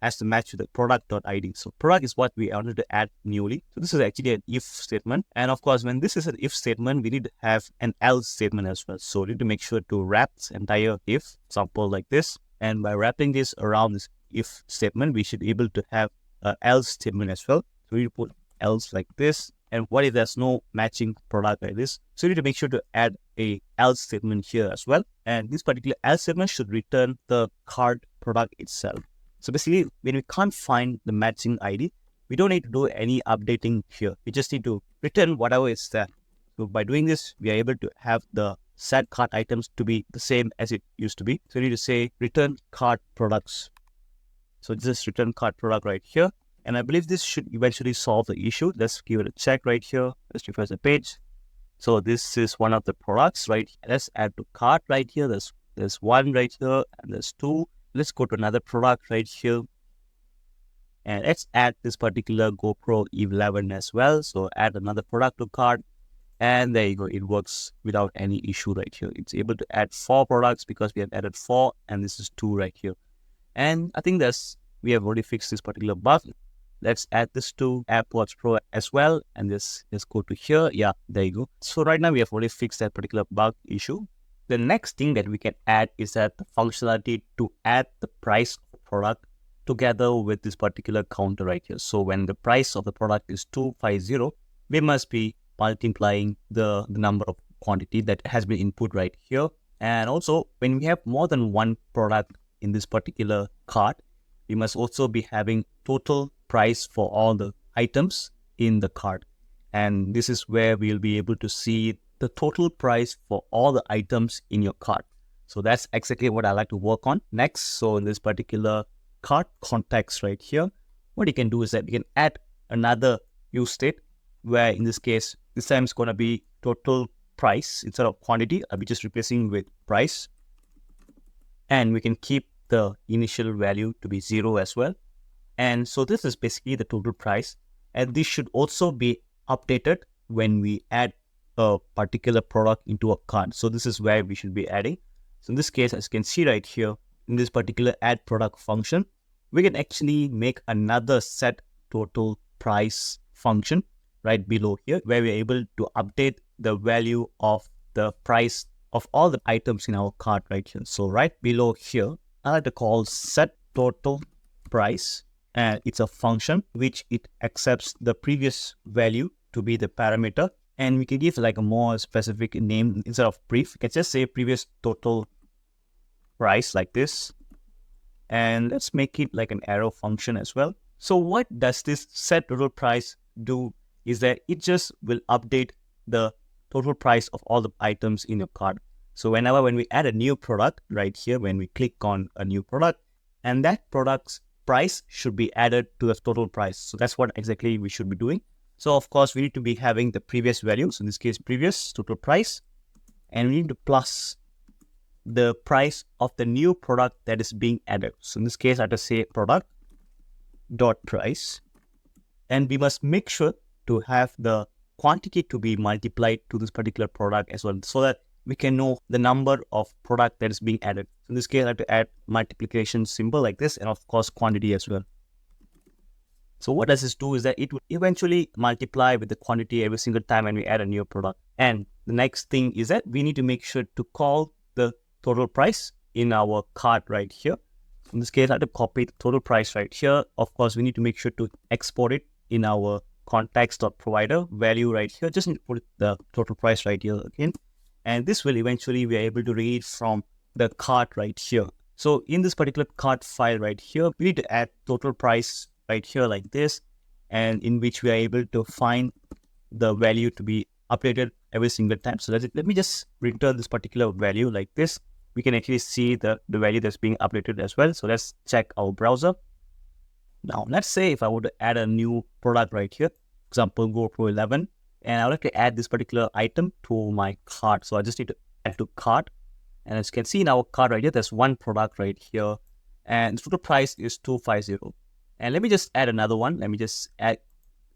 has to match with the product.id. So product is what we wanted to add newly. So this is actually an if statement. And of course, when this is an if statement, we need to have an else statement as well. So we need to make sure to wrap this entire if, example like this. And by wrapping this around this if statement, we should be able to have an else statement as well. So we put else like this. And what if there's no matching product like this? So you need to make sure to add a else statement here as well. And this particular else statement should return the cart product itself. So basically, when we can't find the matching ID, we don't need to do any updating here. We just need to return whatever is there. So by doing this, we are able to have the set cart items to be the same as it used to be. So we need to say return cart products. So this is return cart product right here. And I believe this should eventually solve the issue. Let's give it a check right here. Let's refresh the page. So this is one of the products, right? Let's add to cart right here. There's one right here, and there's two. Let's go to another product right here. And let's add this particular GoPro 11 as well. So add another product to cart. And there you go. It works without any issue right here. It's able to add 4 products because we have added 4, and this is 2 right here. And I think we have already fixed this particular bug. Let's add this to AirPods Pro as well. And let's go to here. Yeah, there you go. So right now we have already fixed that particular bug issue. The next thing that we can add is that the functionality to add the price of the product together with this particular counter right here. So when the price of the product is 250, we must be multiplying the number of quantity that has been input right here. And also when we have more than one product in this particular cart, we must also be having total price for all the items in the cart. And this is where we'll be able to see the total price for all the items in your cart. So that's exactly what I like to work on next. So in this particular cart context right here, what you can do is that you can add another use state where in this case, this time it's going to be total price instead of quantity. I'll be just replacing with price. And we can keep the initial value to be 0 as well. And so this is basically the total price. And this should also be updated when we add a particular product into a cart. So this is where we should be adding. So in this case, as you can see right here, in this particular add product function, we can actually make another set total price function right below here, where we're able to update the value of the price of all the items in our cart right here. So right below here, I like to call set total price. And it's a function which it accepts the previous value to be the parameter. And we can give like a more specific name instead of brief. We can just say previous total price like this. And let's make it like an arrow function as well. So what does this set total price do is that it just will update the total price of all the items in your cart. So when we add a new product right here, when we click on a new product, and that product's price should be added to the total price. So that's what exactly we should be doing. So of course, we need to be having the previous value. So in this case, previous total price, and we need to plus the price of the new product that is being added. So in this case, I have to say product dot price, and we must make sure to have the quantity to be multiplied to this particular product as well, so that we can know the number of product that is being added. So in this case, I have to add multiplication symbol like this, and of course, quantity as well. So what does this do is that it will eventually multiply with the quantity every single time when we add a new product. And the next thing is that we need to make sure to call the total price in our cart right here. In this case, I have to copy the total price right here. Of course, we need to make sure to export it in our context.provider value right here, just need to put the total price right here again. And this will eventually we are able to read from the cart right here. So in this particular cart file right here, we need to add total price right here like this, and in which we are able to find the value to be updated every single time. So let me just return this particular value like this. We can actually see the value that's being updated as well. So let's check our browser. Now, let's say if I were to add a new product right here, example, GoPro 11, and I would like to add this particular item to my cart. So I just need to add to cart. And as you can see in our cart right here, there's one product right here, and the total price is 250. And let me just add another one. Let me just add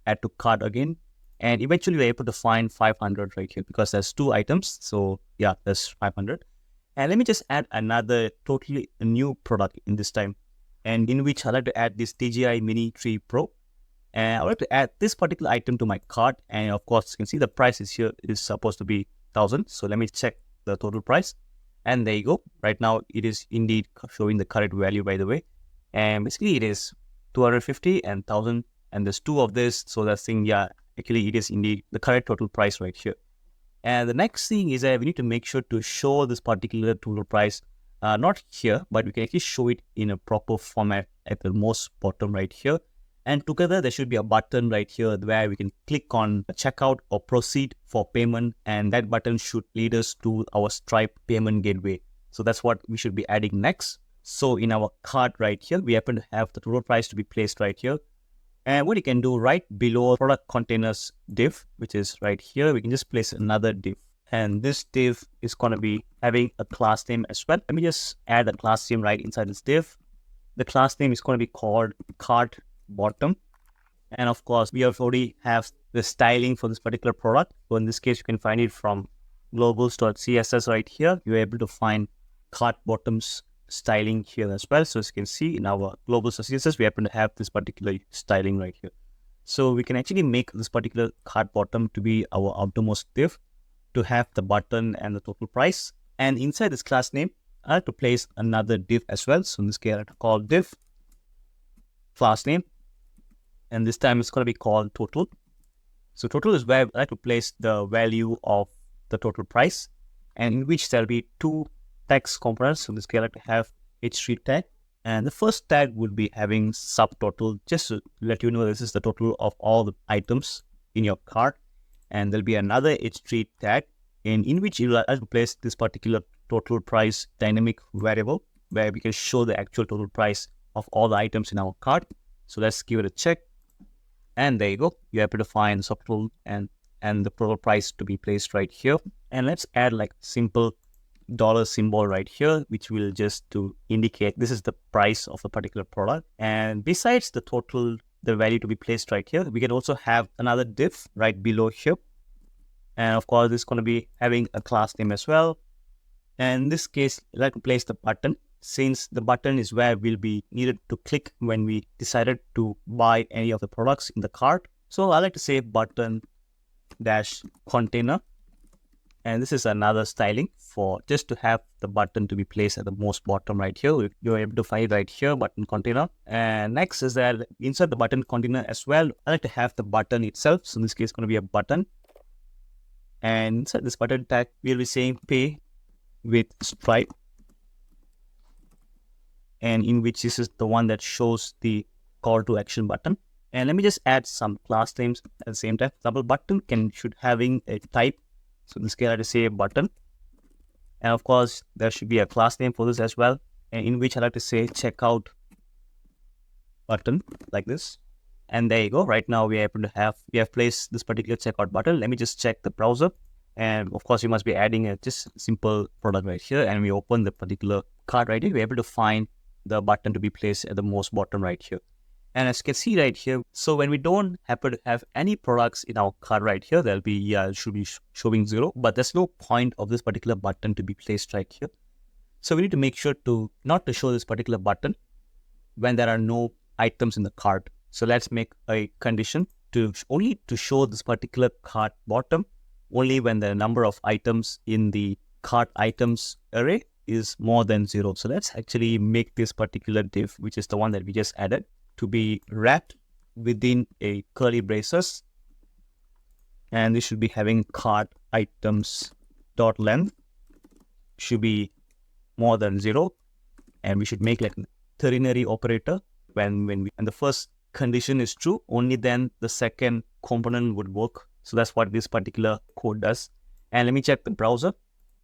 to cart again. And eventually we're able to find 500 right here because there's two items. So yeah, there's 500. And let me just add another totally new product in this time, and in which I like to add this DJI Mini 3 Pro. And I would like to add this particular item to my cart. And of course, you can see the price is here is supposed to be 1,000. So let me check the total price. And there you go. Right now, it is indeed showing the correct value, by the way. And basically, it is 250 and 1,000. And there's two of this. So that's saying, yeah, actually, it is indeed the correct total price right here. And the next thing is that we need to make sure to show this particular total price, not here, but we can actually show it in a proper format at the most bottom right here. And together, there should be a button right here where we can click on checkout or proceed for payment. And that button should lead us to our Stripe payment gateway. So that's what we should be adding next. So in our cart right here, we happen to have the total price to be placed right here. And what you can do right below product containers div, which is right here, we can just place another div. And this div is going to be having a class name as well. Let me just add a class name right inside this div. The class name is going to be called cart bottom. And of course, we already have the styling for this particular product. So in this case, you can find it from globals.css right here. You're able to find cart bottoms styling here as well. So as you can see in our globals.css, we happen to have this particular styling right here. So we can actually make this particular cart bottom to be our outermost div to have the button and the total price. And inside this class name, I have to place another div as well. So in this case, I have to call div class name. And this time it's going to be called total. So total is where I like to place the value of the total price, and in which there'll be two text components. So in this case, I like to have h3 tag. And the first tag would be having subtotal, just to let you know this is the total of all the items in your cart. And there'll be another h3 tag, in which you'll have to place this particular total price dynamic variable, where we can show the actual total price of all the items in our cart. So let's give it a check. And there you go. You're able to find the subtotal and the total price to be placed right here. And let's add like simple dollar symbol right here, which will just to indicate this is the price of a particular product. And besides the total, the value to be placed right here, we can also have another div right below here. And of course, this is going to be having a class name as well. And in this case, I'd like to place the button, since the button is where we'll be needed to click when we decided to buy any of the products in the cart. So I like to say button dash container. And this is another styling for just to have the button to be placed at the most bottom right here. You're able to find it right here, button container. And next is that inside the button container as well, I like to have the button itself. So in this case, it's going to be a button. And inside this button tag, we'll be saying pay with Stripe. And in which this is the one that shows the call to action button. And let me just add some class names at the same time. Double button should having a type. So in this case, I have to say button. And of course, there should be a class name for this as well. And in which I like to say checkout button like this. And there you go. Right now we are able to we have placed this particular checkout button. Let me just check the browser. And of course, you must be adding a just simple product right here. And we open the particular cart right here. We're able to find the button to be placed at the most bottom right here. And as you can see right here, so when we don't happen to have any products in our cart right here, there'll be, it should be showing 0, but there's no point of this particular button to be placed right here. So we need to make sure to not to show this particular button when there are no items in the cart. So let's make a condition to only to show this particular cart bottom only when the number of items in the cart items array is more than 0. So let's actually make this particular div, which is the one that we just added, to be wrapped within a curly braces, and this should be having cart items dot length should be more than 0, and we should make like a ternary operator when the first condition is true, only then the second component would work. So that's what this particular code does. And let me check the browser,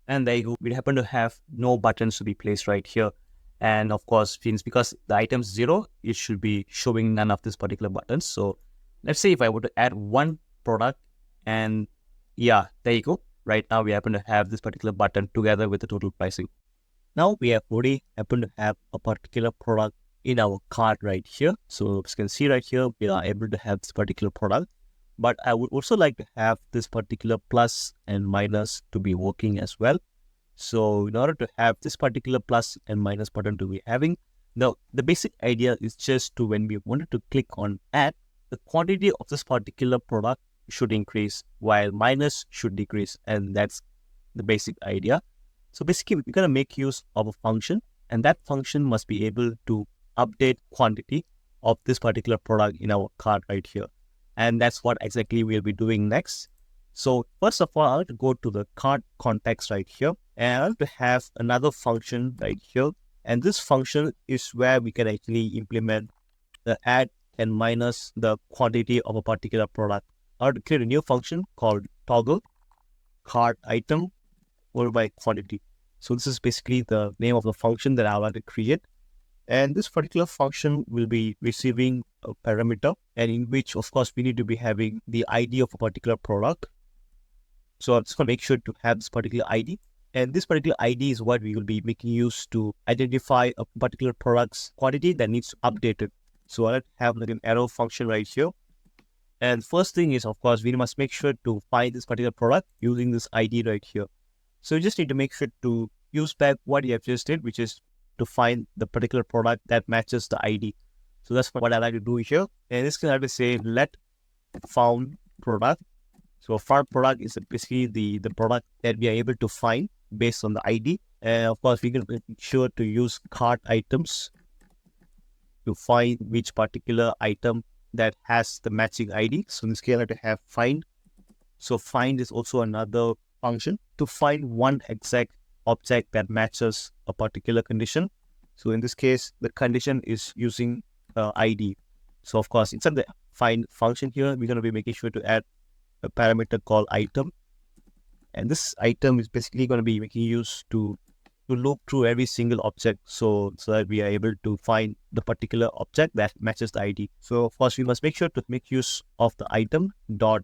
and there you go. We happen to have no buttons to be placed right here. And of course, because the item is 0, it should be showing none of this particular buttons. So let's say if I were to add one product, and yeah, there you go. Right now we happen to have this particular button together with the total pricing. Now we have already happen to have a particular product in our cart right here. So as you can see right here, we are able to have this particular product. But I would also like to have this particular plus and minus to be working as well. So in order to have this particular plus and minus button to be having, now the basic idea is just to, when we wanted to click on add, the quantity of this particular product should increase while minus should decrease. And that's the basic idea. So basically, we're going to make use of a function, and that function must be able to update quantity of this particular product in our cart right here. And that's what exactly we'll be doing next. So first of all, I'll have to go to the cart context right here, and I'll have to have another function right here. And this function is where we can actually implement the add and minus the quantity of a particular product. I'll have to create a new function called toggle cart item or by quantity. So this is basically the name of the function that I want to create. And this particular function will be receiving a parameter, and in which, of course, we need to be having the ID of a particular product. So I'm just going to make sure to have this particular ID. And this particular ID is what we will be making use to identify a particular product's quantity that needs to be updated. So I'll have like an arrow function right here. And first thing is, of course, we must make sure to find this particular product using this ID right here. So you just need to make sure to use back what you have just did, which is to find the particular product that matches the ID. So that's what I like to do here. And this can have to say let found product. So found product is basically the product that we are able to find based on the ID. And of course, we can make sure to use cart items to find which particular item that has the matching ID. So in this case, I have to have find. So find is also another function to find one exact object that matches a particular condition. So in this case, the condition is using ID. So of course, inside the find function here, we're going to be making sure to add a parameter called item. And this item is basically going to be making use to loop through every single object so that we are able to find the particular object that matches the ID. So of course, we must make sure to make use of the item dot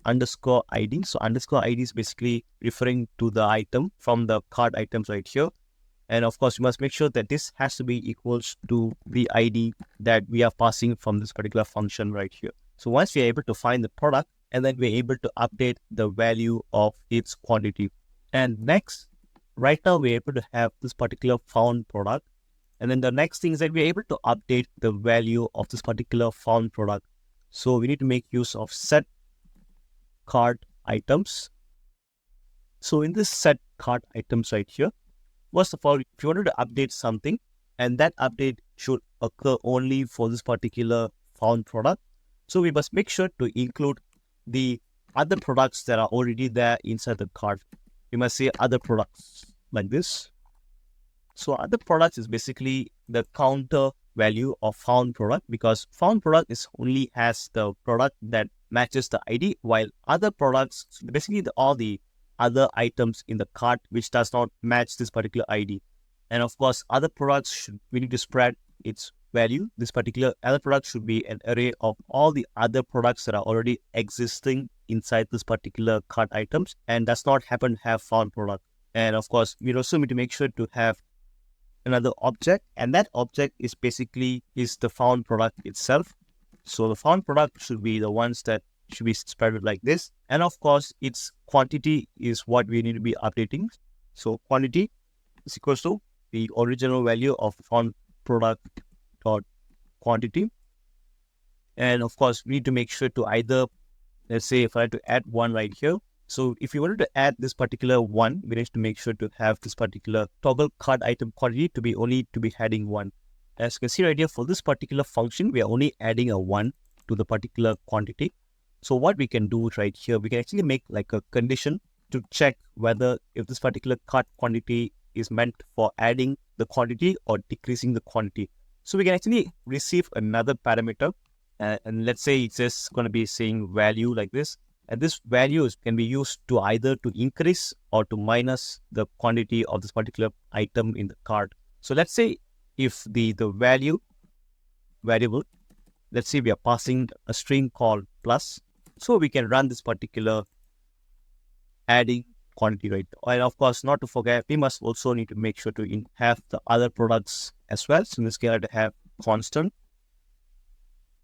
underscore ID. So underscore ID is basically referring to the item from the cart items right here. And of course, we must make sure that this has to be equals to the ID that we are passing from this particular function right here. So once we are able to find the product, and then we're able to update the value of its quantity. And next, right now we're able to have this particular found product. And then the next thing is that we're able to update the value of this particular found product. So we need to make use of set cart items. So in this set cart items right here, first of all, if you wanted to update something, and that update should occur only for this particular found product, so we must make sure to include the other products that are already there inside the cart. We must say other products like this. So other products is basically the counter value of found product, because found product is only has the product that matches the ID, while other products, basically all the other items in the cart which does not match this particular ID. And of course, other products we need to spread its value. This particular other product should be an array of all the other products that are already existing inside this particular cart items and does not happen to have found product. And of course, we also need to make sure to have another object, and that object is basically the found product itself. So the found product should be the ones that should be spread like this. And of course, its quantity is what we need to be updating. So quantity is equals to the original value of found product dot quantity. And of course, we need to make sure to either, let's say if I had to add one right here. So if you wanted to add this particular one, we need to make sure to have this particular toggle cart item quantity to be only to be adding one. As you can see right here, for this particular function, we are only adding a one to the particular quantity. So what we can do right here, we can actually make like a condition to check whether if this particular cart quantity is meant for adding the quantity or decreasing the quantity. So we can actually receive another parameter, and let's say it's just going to be saying value like this. And this values can be used to either to increase or to minus the quantity of this particular item in the cart. So let's say if the value variable, let's say we are passing a string called plus, so we can run this particular adding quantity, right? And of course, not to forget, we must also need to make sure to have the other products as well. So in this case, I have to have constant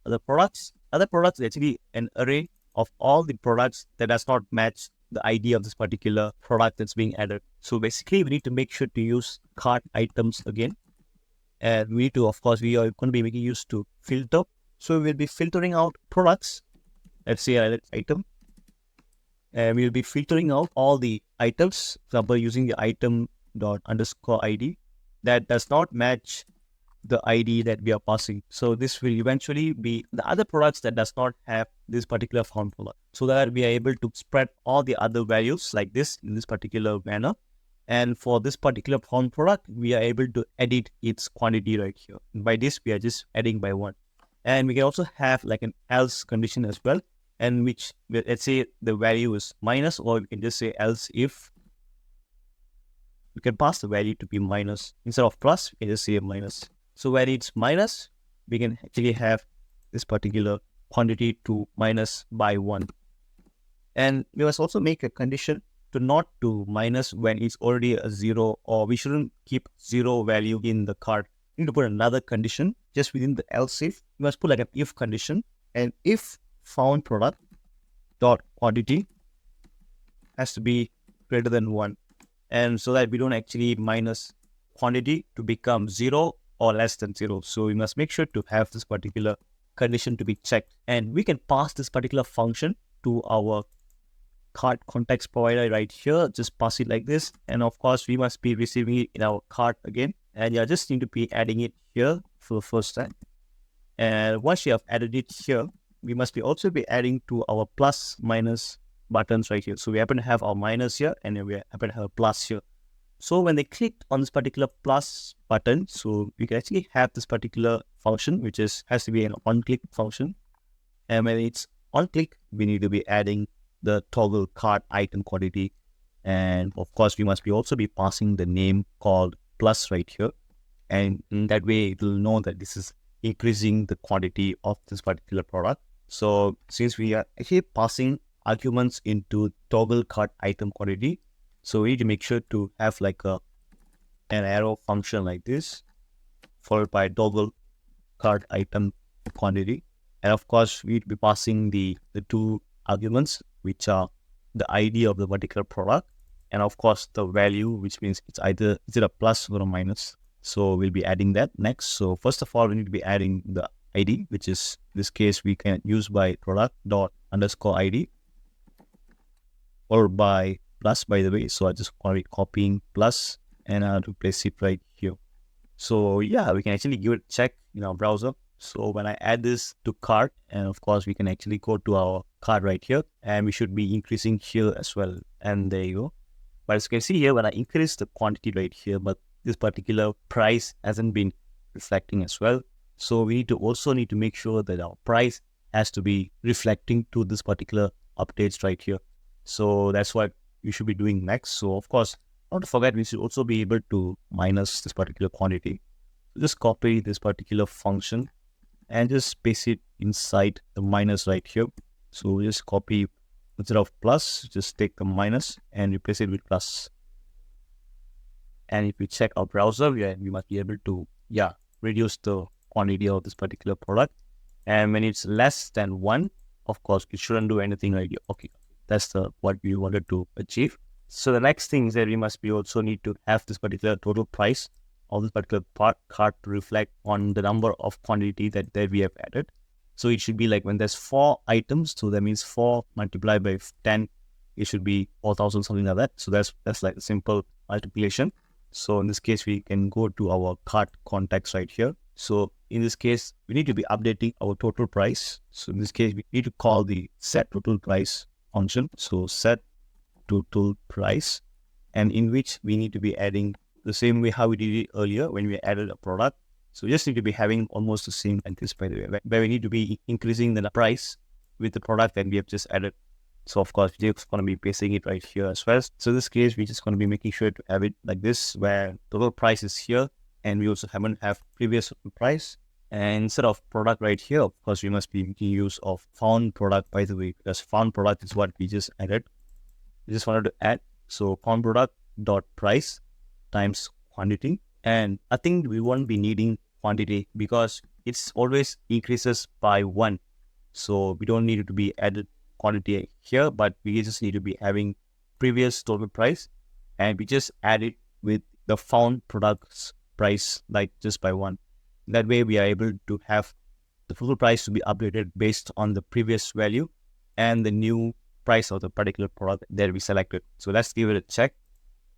other products. Other products is actually an array of all the products that does not match the ID of this particular product that's being added. So basically, we need to make sure to use cart items again. And we need to, of course, we are going to be making use to filter. So we'll be filtering out products. Let's say an item. And we'll be filtering out all the items, for example, using the item dot underscore ID that does not match the ID that we are passing. So this will eventually be the other products that does not have this particular formula, so that we are able to spread all the other values like this in this particular manner. And for this particular found product, we are able to edit its quantity right here. And by this, we are just adding by one. And we can also have like an else condition as well, and which, let's say the value is minus, or we can just say else if. We can pass the value to be minus. Instead of plus, we can just say minus. So when it's minus, we can actually have this particular quantity to minus by 1. And we must also make a condition to not to minus when it's already a 0, or we shouldn't keep 0 value in the cart. We need to put another condition just within the else if. We must put like an if condition, and if found product dot quantity has to be greater than 1. And so that we don't actually minus quantity to become 0 or less than 0. So we must make sure to have this particular condition to be checked. And we can pass this particular function to our cart context provider right here. Just pass it like this. And of course, we must be receiving it in our cart again. And you just need to be adding it here for the first time. And once you have added it here, we must be also be adding to our plus minus buttons right here. So we happen to have our minus here, and we happen to have a plus here. So when they clicked on this particular plus button, so we can actually have this particular function, which has to be an on-click function. And when it's on-click, we need to be adding the toggle cart item quantity. And of course, we must be also be passing the name called plus right here. And in that way, it will know that this is increasing the quantity of this particular product. So since we are actually passing arguments into toggle cart item quantity, so we need to make sure to have like an arrow function like this, followed by toggle cart item quantity. And of course, we need to be passing the two arguments, which are the ID of the particular product, and of course the value, which means it's either a plus or a minus. So we'll be adding that next. So first of all, we need to be adding the ID, which is in this case we can use by product dot underscore ID, or by plus, by the way. So I just want to be copying plus and I'll replace it right here. So yeah, we can actually give it a check in our browser. So when I add this to cart, and of course we can actually go to our cart right here, and we should be increasing here as well. And there you go. But as you can see here, when I increase the quantity right here, but this particular price hasn't been reflecting as well. So we also need to make sure that our price has to be reflecting to this particular updates right here. So that's what we should be doing next. So of course, not to forget, we should also be able to minus this particular quantity. Just copy this particular function and just paste it inside the minus right here. So we just copy, instead of plus, just take the minus and replace it with plus. And if we check our browser, we must be able to, reduce the quantity of this particular product. And when it's less than 1, of course, it shouldn't do anything right here. Okay, that's what we wanted to achieve. So the next thing is that we must be also need to have this particular total price of this particular cart to reflect on the number of quantity that we have added. So it should be like when there's 4 items, so that means 4 multiplied by 10, it should be 4,000, something like that. So that's like a simple multiplication. So in this case, we can go to our cart context right here, So in this case, we need to be updating our total price. So in this case, we need to call the set total price function. So set total price, and in which we need to be adding the same way how we did it earlier when we added a product. So we just need to be having almost the same like this, by the way, where we need to be increasing the price with the product that we have just added. So of course, we're just going to be pasting it right here as well. So in this case, we're just going to be making sure to have it like this, where total price is here, and we also haven't have previous price. And instead of product right here, of course, we must be making use of found product, by the way, because found product is what we just added. We just wanted to add, so found product dot price times quantity. And I think we won't be needing quantity because it's always increases by 1. So we don't need it to be added quantity here, but we just need to be having previous total price, and we just add it with the found products price, like just by 1. That way we are able to have the total price to be updated based on the previous value and the new price of the particular product that we selected. So let's give it a check.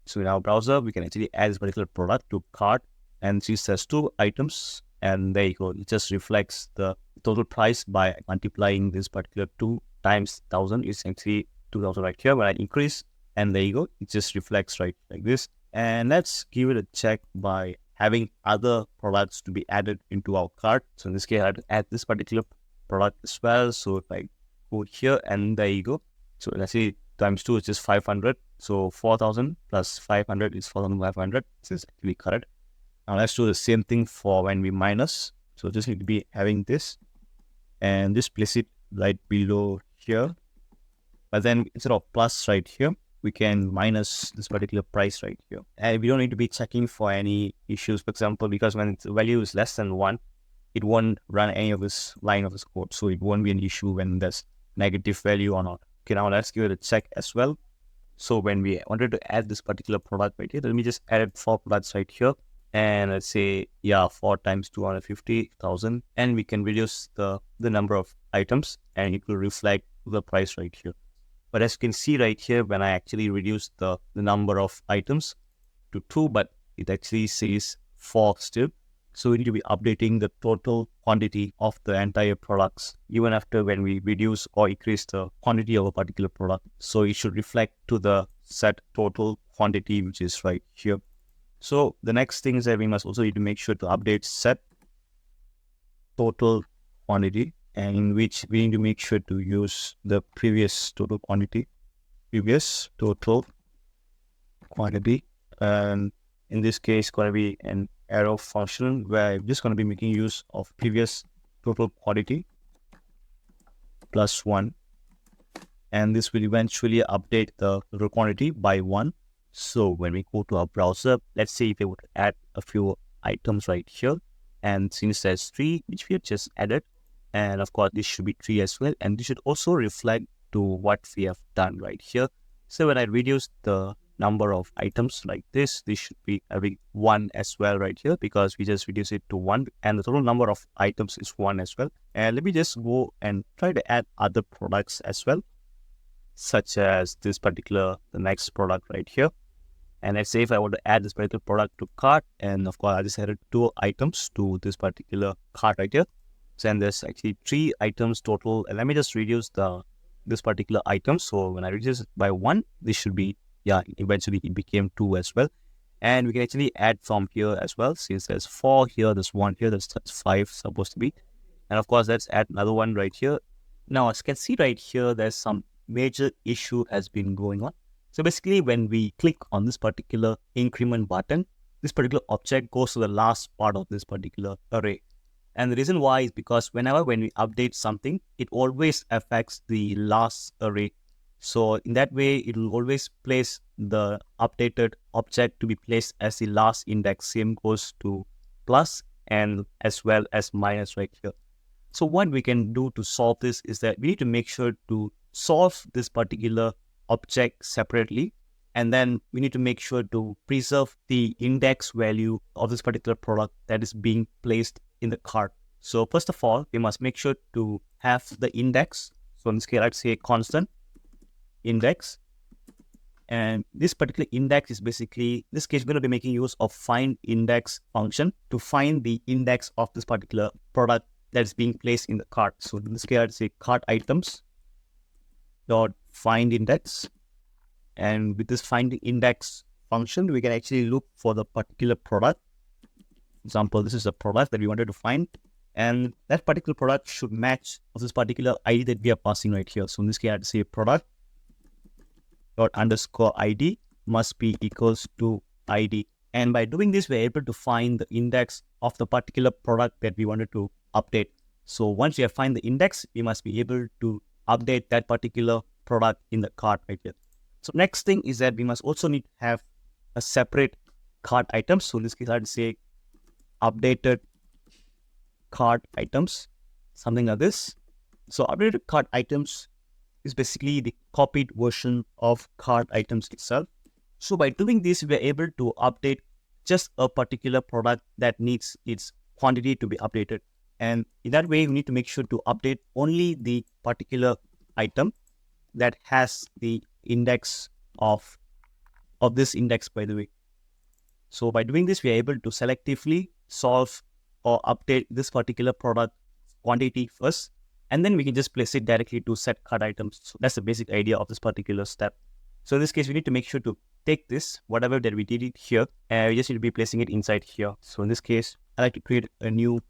So in our browser, we can actually add this particular product to cart, and since there's 2 items, and there you go, it just reflects the total price by multiplying this particular 2 times 1000. It's actually 2000 right here. When I increase, and there you go, it just reflects right like this. And let's give it a check by having other products to be added into our cart. So in this case, I have to add this particular product as well. So if I go here, and there you go. So let's see, times 2 is just 500. So 4000 plus 500 is 4500. This is actually correct. Now let's do the same thing for when we minus. So just need to be having this, and just place it right below here. But then instead of plus right here, we can minus this particular price right here. And we don't need to be checking for any issues, for example, because when the value is less than 1, it won't run any of this line of this code. So it won't be an issue when there's negative value or not. Okay, now let's give it a check as well. So when we wanted to add this particular product right here, let me just add 4 products right here. And let's say, 4 times 250,000. And we can reduce the number of items, and it will reflect the price right here. But as you can see right here, when I actually reduce the number of items to 2, but it actually says 4 still. So we need to be updating the total quantity of the entire products, even after when we reduce or increase the quantity of a particular product. So it should reflect to the set total quantity, which is right here. So the next thing is that we must also need to make sure to update set total quantity, and in which we need to make sure to use the previous total quantity, and in this case, going to be an arrow function where I'm just going to be making use of previous total quantity plus 1, and this will eventually update the total quantity by 1. So when we go to our browser, let's say if I would add a few items right here, and since there's 3, which we have just added, and of course this should be 3 as well, and this should also reflect to what we have done right here. So when I reduce the number of items like this should be having 1 as well right here, because we just reduce it to 1, and the total number of items is 1 as well. And let me just go and try to add other products as well, such as this particular, the next product right here. And let's say if I want to add this particular product to cart, and of course I just added 2 items to this particular cart right here. So and there's actually 3 items total, and let me just reduce this particular item. So when I reduce it by 1, this should be, eventually it became 2 as well. And we can actually add from here as well, since there's 4 here, there's 1 here, that's 5 supposed to be. And of course, let's add another one right here. Now, as you can see right here, there's some major issue has been going on. So basically, when we click on this particular increment button, this particular object goes to the last part of this particular array. And the reason why is because when we update something, it always affects the last array. So in that way, it will always place the updated object to be placed as the last index. Same goes to plus and as well as minus right here. So what we can do to solve this is that we need to make sure to solve this particular object separately, and then we need to make sure to preserve the index value of this particular product that is being placed in the cart. So first of all, we must make sure to have the index. So in this case, I'd say constant index, And this particular index is basically, in this case, we're going to be making use of find index function to find the index of this particular product that is being placed in the cart. So in this case, I'd say cart items dot find index. And with this find index function, we can actually look for the particular product. For example, this is a product that we wanted to find. And that particular product should match of this particular ID that we are passing right here. So in this case, I'd say product dot underscore ID must be equals to ID. And by doing this, we're able to find the index of the particular product that we wanted to update. So once we have find the index, we must be able to update that particular product in the cart right here. So next thing is that we must also need to have a separate cart item. So in this case, I'd say updated cart items, something like this. So updated cart items is basically the copied version of cart items itself. So by doing this, we are able to update just a particular product that needs its quantity to be updated. And in that way, we need to make sure to update only the particular item that has the index of this index, by the way. So by doing this, we are able to selectively solve or update this particular product quantity first, and then we can just place it directly to set cart items. So that's the basic idea of this particular step. So in this case, we need to make sure to take this, whatever that we did it here, and we just need to be placing it inside here. So in this case, I like to create a new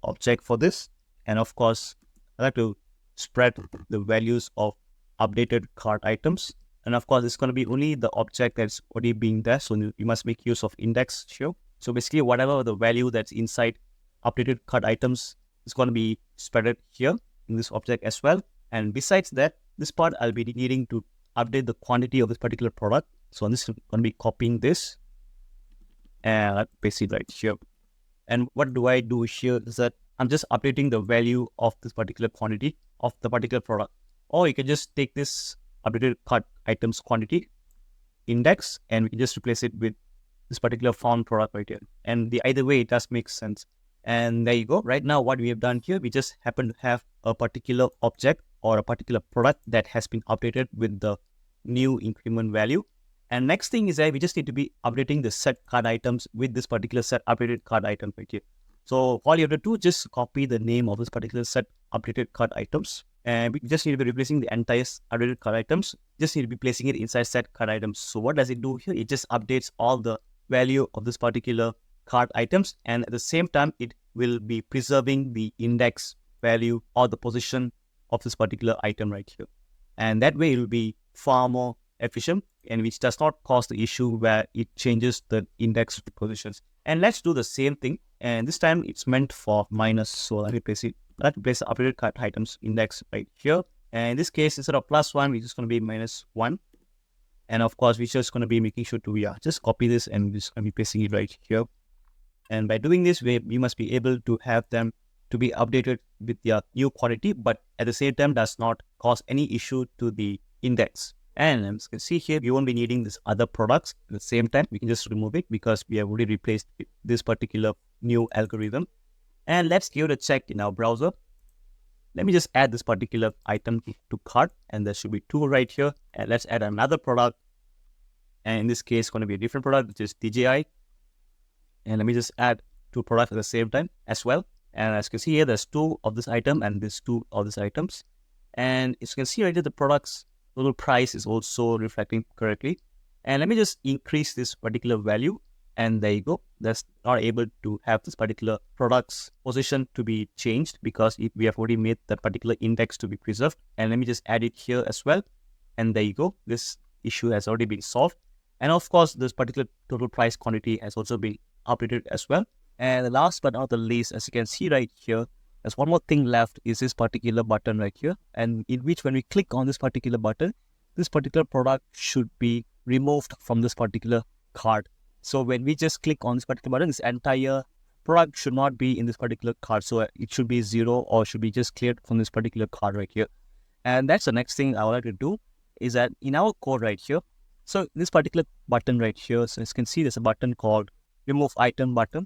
object for this. And of course, I like to spread the values of updated cart items. And of course, it's going to be only the object that's already being there. So you must make use of index here. So basically, whatever the value that's inside updated cart items is going to be spread here in this object as well. And besides that, this part I'll be needing to update the quantity of this particular product. So I'm just going to be copying this and I'll paste it right here. And what do I do here is that I'm just updating the value of this particular quantity of the particular product. Or you can just take this updated cart items quantity index and we can just replace it with this particular found product right here. And either way, it does make sense. And there you go. Right now, what we have done here, we just happen to have a particular object or a particular product that has been updated with the new increment value. And next thing is that we just need to be updating the set cart items with this particular set updated cart item right here. So all you have to do, just copy the name of this particular set updated cart items. And we just need to be replacing the entire updated cart items. Just need to be placing it inside set cart items. So what does it do here? It just updates all the value of this particular cart items. And at the same time, it will be preserving the index value or the position of this particular item right here. And that way it will be far more efficient and which does not cause the issue where it changes the index positions. And let's do the same thing. And this time it's meant for minus. So let me place it. Let me place the updated cart items index right here. And in this case, instead of +1, we're just going to be -1. And of course, we're just going to be making sure to just copy this and just going to be pasting it right here. And by doing this, we must be able to have them to be updated with their new quantity, but at the same time does not cause any issue to the index. And as you can see here, we won't be needing this other products at the same time. We can just remove it because we have already replaced this particular new algorithm. And let's give it a check in our browser. Let me just add this particular item to cart, and there should be 2 right here. And let's add another product. And in this case, it's going to be a different product, which is DJI. And let me just add 2 products at the same time as well. And as you can see here, there's 2 of this item and there's 2 of these items. And as you can see right here, the product's total price is also reflecting correctly. And let me just increase this particular value. And there you go. That's not able to have this particular product's position to be changed because we have already made that particular index to be preserved. And let me just add it here as well. And there you go. This issue has already been solved. And of course, this particular total price quantity has also been updated as well. And the last but not the least, as you can see right here, there's one more thing left is this particular button right here. And in which when we click on this particular button, this particular product should be removed from this particular cart. So when we just click on this particular button, this entire product should not be in this particular cart. So it should be 0 or should be just cleared from this particular cart right here. And that's the next thing I would like to do is that in our code right here, so this particular button right here, so as you can see, there's a button called remove item button.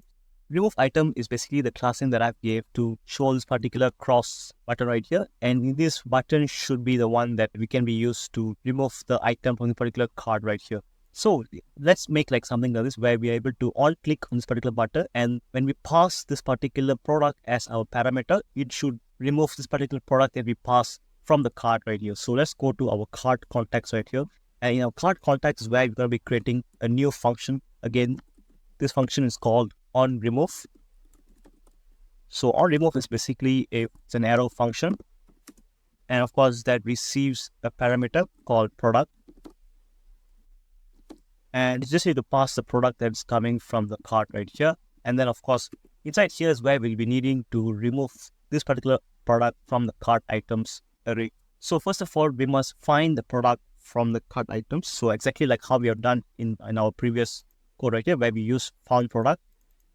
remove item is basically the class name that I gave to show this particular cross button right here. And this button should be the one that we can be used to remove the item from the particular card right here. So let's make like something like this where we are able to all click on this particular button, and when we pass this particular product as our parameter, it should remove this particular product that we pass from the card right here. So let's go to our card context right here. And in our card context is where we're going to be creating a new function. Again, this function is called onRemove. So onRemove is basically it's an arrow function. And of course, that receives a parameter called product. And it's just need to pass the product that's coming from the cart right here. And then of course, inside here is where we'll be needing to remove this particular product from the cart items array. So first of all, we must find the product from the cart items. So exactly like how we have done in our previous code right here, where we use found product.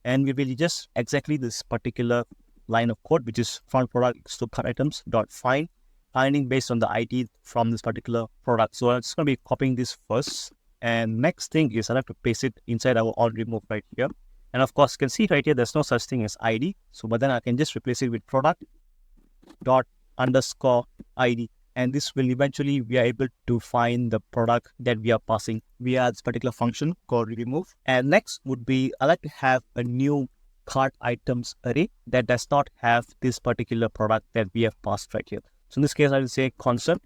And we will just exactly this particular line of code, which is found product equals to cart items dot find, finding based on the ID from this particular product. So I'm just going to be copying this first. And next thing is I have to paste it inside our onRemove right here. And of course, you can see right here, there's no such thing as ID. So, but then I can just replace it with product dot underscore ID. And this will eventually, we are able to find the product that we are passing via this particular function called remove. And next would be, I like to have a new cart items array that does not have this particular product that we have passed right here. So in this case, I will say concept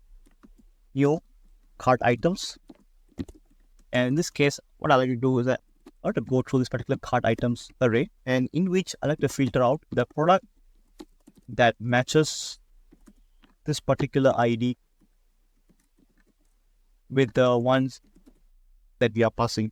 new cart items. And in this case, what I like to do is that I like to go through this particular cart items array, and in which I like to filter out the product that matches this particular ID with the ones that we are passing.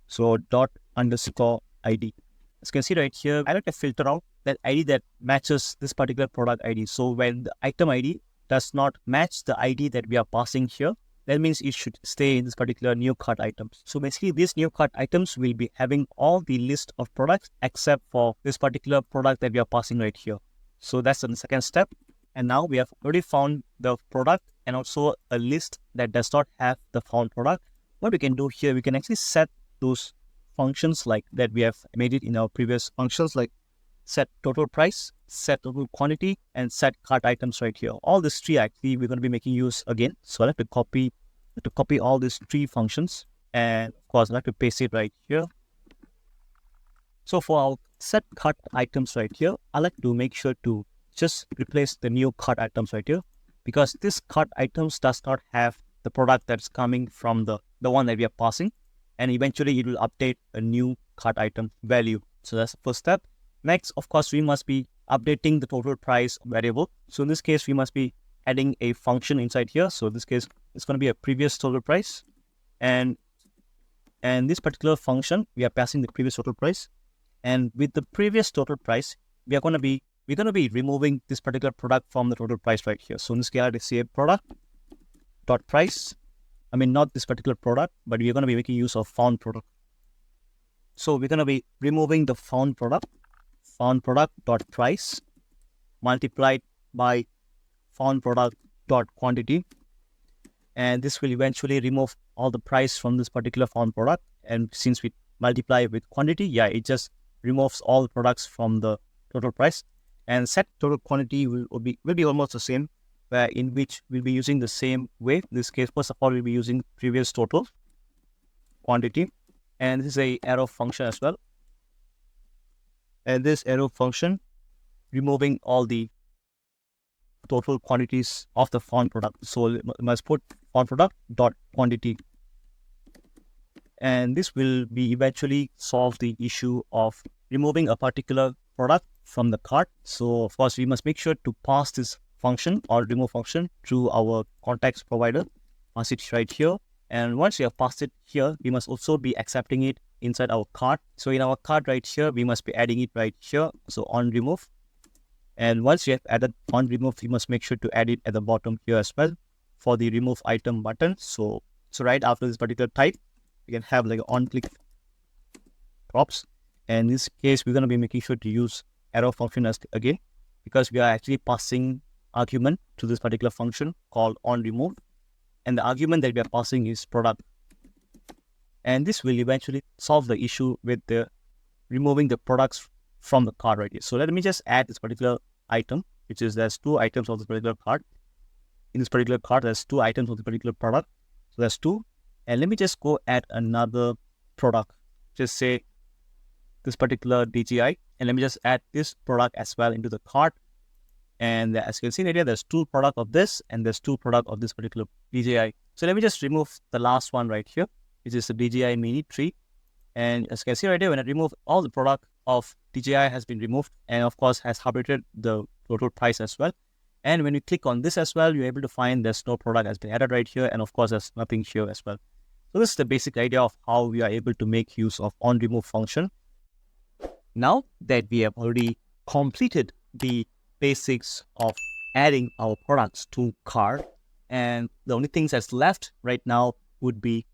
So dot underscore ID. As you can see right here, I like to filter out that ID that matches this particular product ID. So when the item ID does not match the ID that we are passing here, that means it should stay in this particular new cart items. So basically, these new cart items will be having all the list of products except for this particular product that we are passing right here. So that's the second step. And now we have already found the product and also a list that does not have the found product. What we can do here, we can actually set those functions like that we have made it in our previous functions, like set total price, set total quantity, and set cart items right here. All these three actually we're going to be making use again. So I have to copy all these three functions, and of course I have to paste it right here. So for our set cart items right here, I like to make sure to just replace the new cart items right here, because this cart items does not have the product that's coming from the one that we are passing, and eventually it will update a new cart item value. So that's the first step. Next, of course, we must be updating the total price variable. So in this case, we must be adding a function inside here. So in this case, it's going to be a previous total price. And this particular function, we are passing the previous total price. And with the previous total price, we're going to be removing this particular product from the total price right here. So in this case, I say product dot price. I mean, not this particular product, but we're going to be making use of found product. So we're going to be removing the found product dot price multiplied by found product dot quantity, and this will eventually remove all the price from this particular found product. And since we multiply with quantity, it just removes all the products from the total price. And set total quantity will be almost the same, where in which we'll be using the same way. In this case, first of all, we'll be using previous total quantity, and this is a arrow function as well. And this arrow function removing all the total quantities of the found product. So we must put found product dot quantity, and this will be eventually solve the issue of removing a particular product from the cart. So of course, we must make sure to pass this function or remove function through our context provider. Pass it right here, and once we have passed it here, we must also be accepting it inside our cart. So in our cart right here, we must be adding it right here. So on remove, and once you have added on remove, you must make sure to add it at the bottom here as well for the remove item button. So right after this particular type, you can have like on click props. And in this case, we're going to be making sure to use arrow function as again, because we are actually passing argument to this particular function called on remove, and the argument that we are passing is product. And this will eventually solve the issue with the removing the products from the cart right here. So let me just add this particular item, which is there's 2 items of this particular cart. In this particular cart, there's 2 items of the particular product. So there's 2. And let me just go add another product. Just say this particular DJI. And let me just add this product as well into the cart. And as you can see right here, there's 2 products of this and there's 2 products of this particular DJI. So let me just remove the last one right here, which is the DJI Mini 3. And as you can see right here, when I remove all the product of DJI has been removed and of course has updated the total price as well. And when you click on this as well, you're able to find there's no product has been added right here. And of course, there's nothing here as well. So this is the basic idea of how we are able to make use of onRemove function. Now that we have already completed the basics of adding our products to cart, and the only things that's left right now would be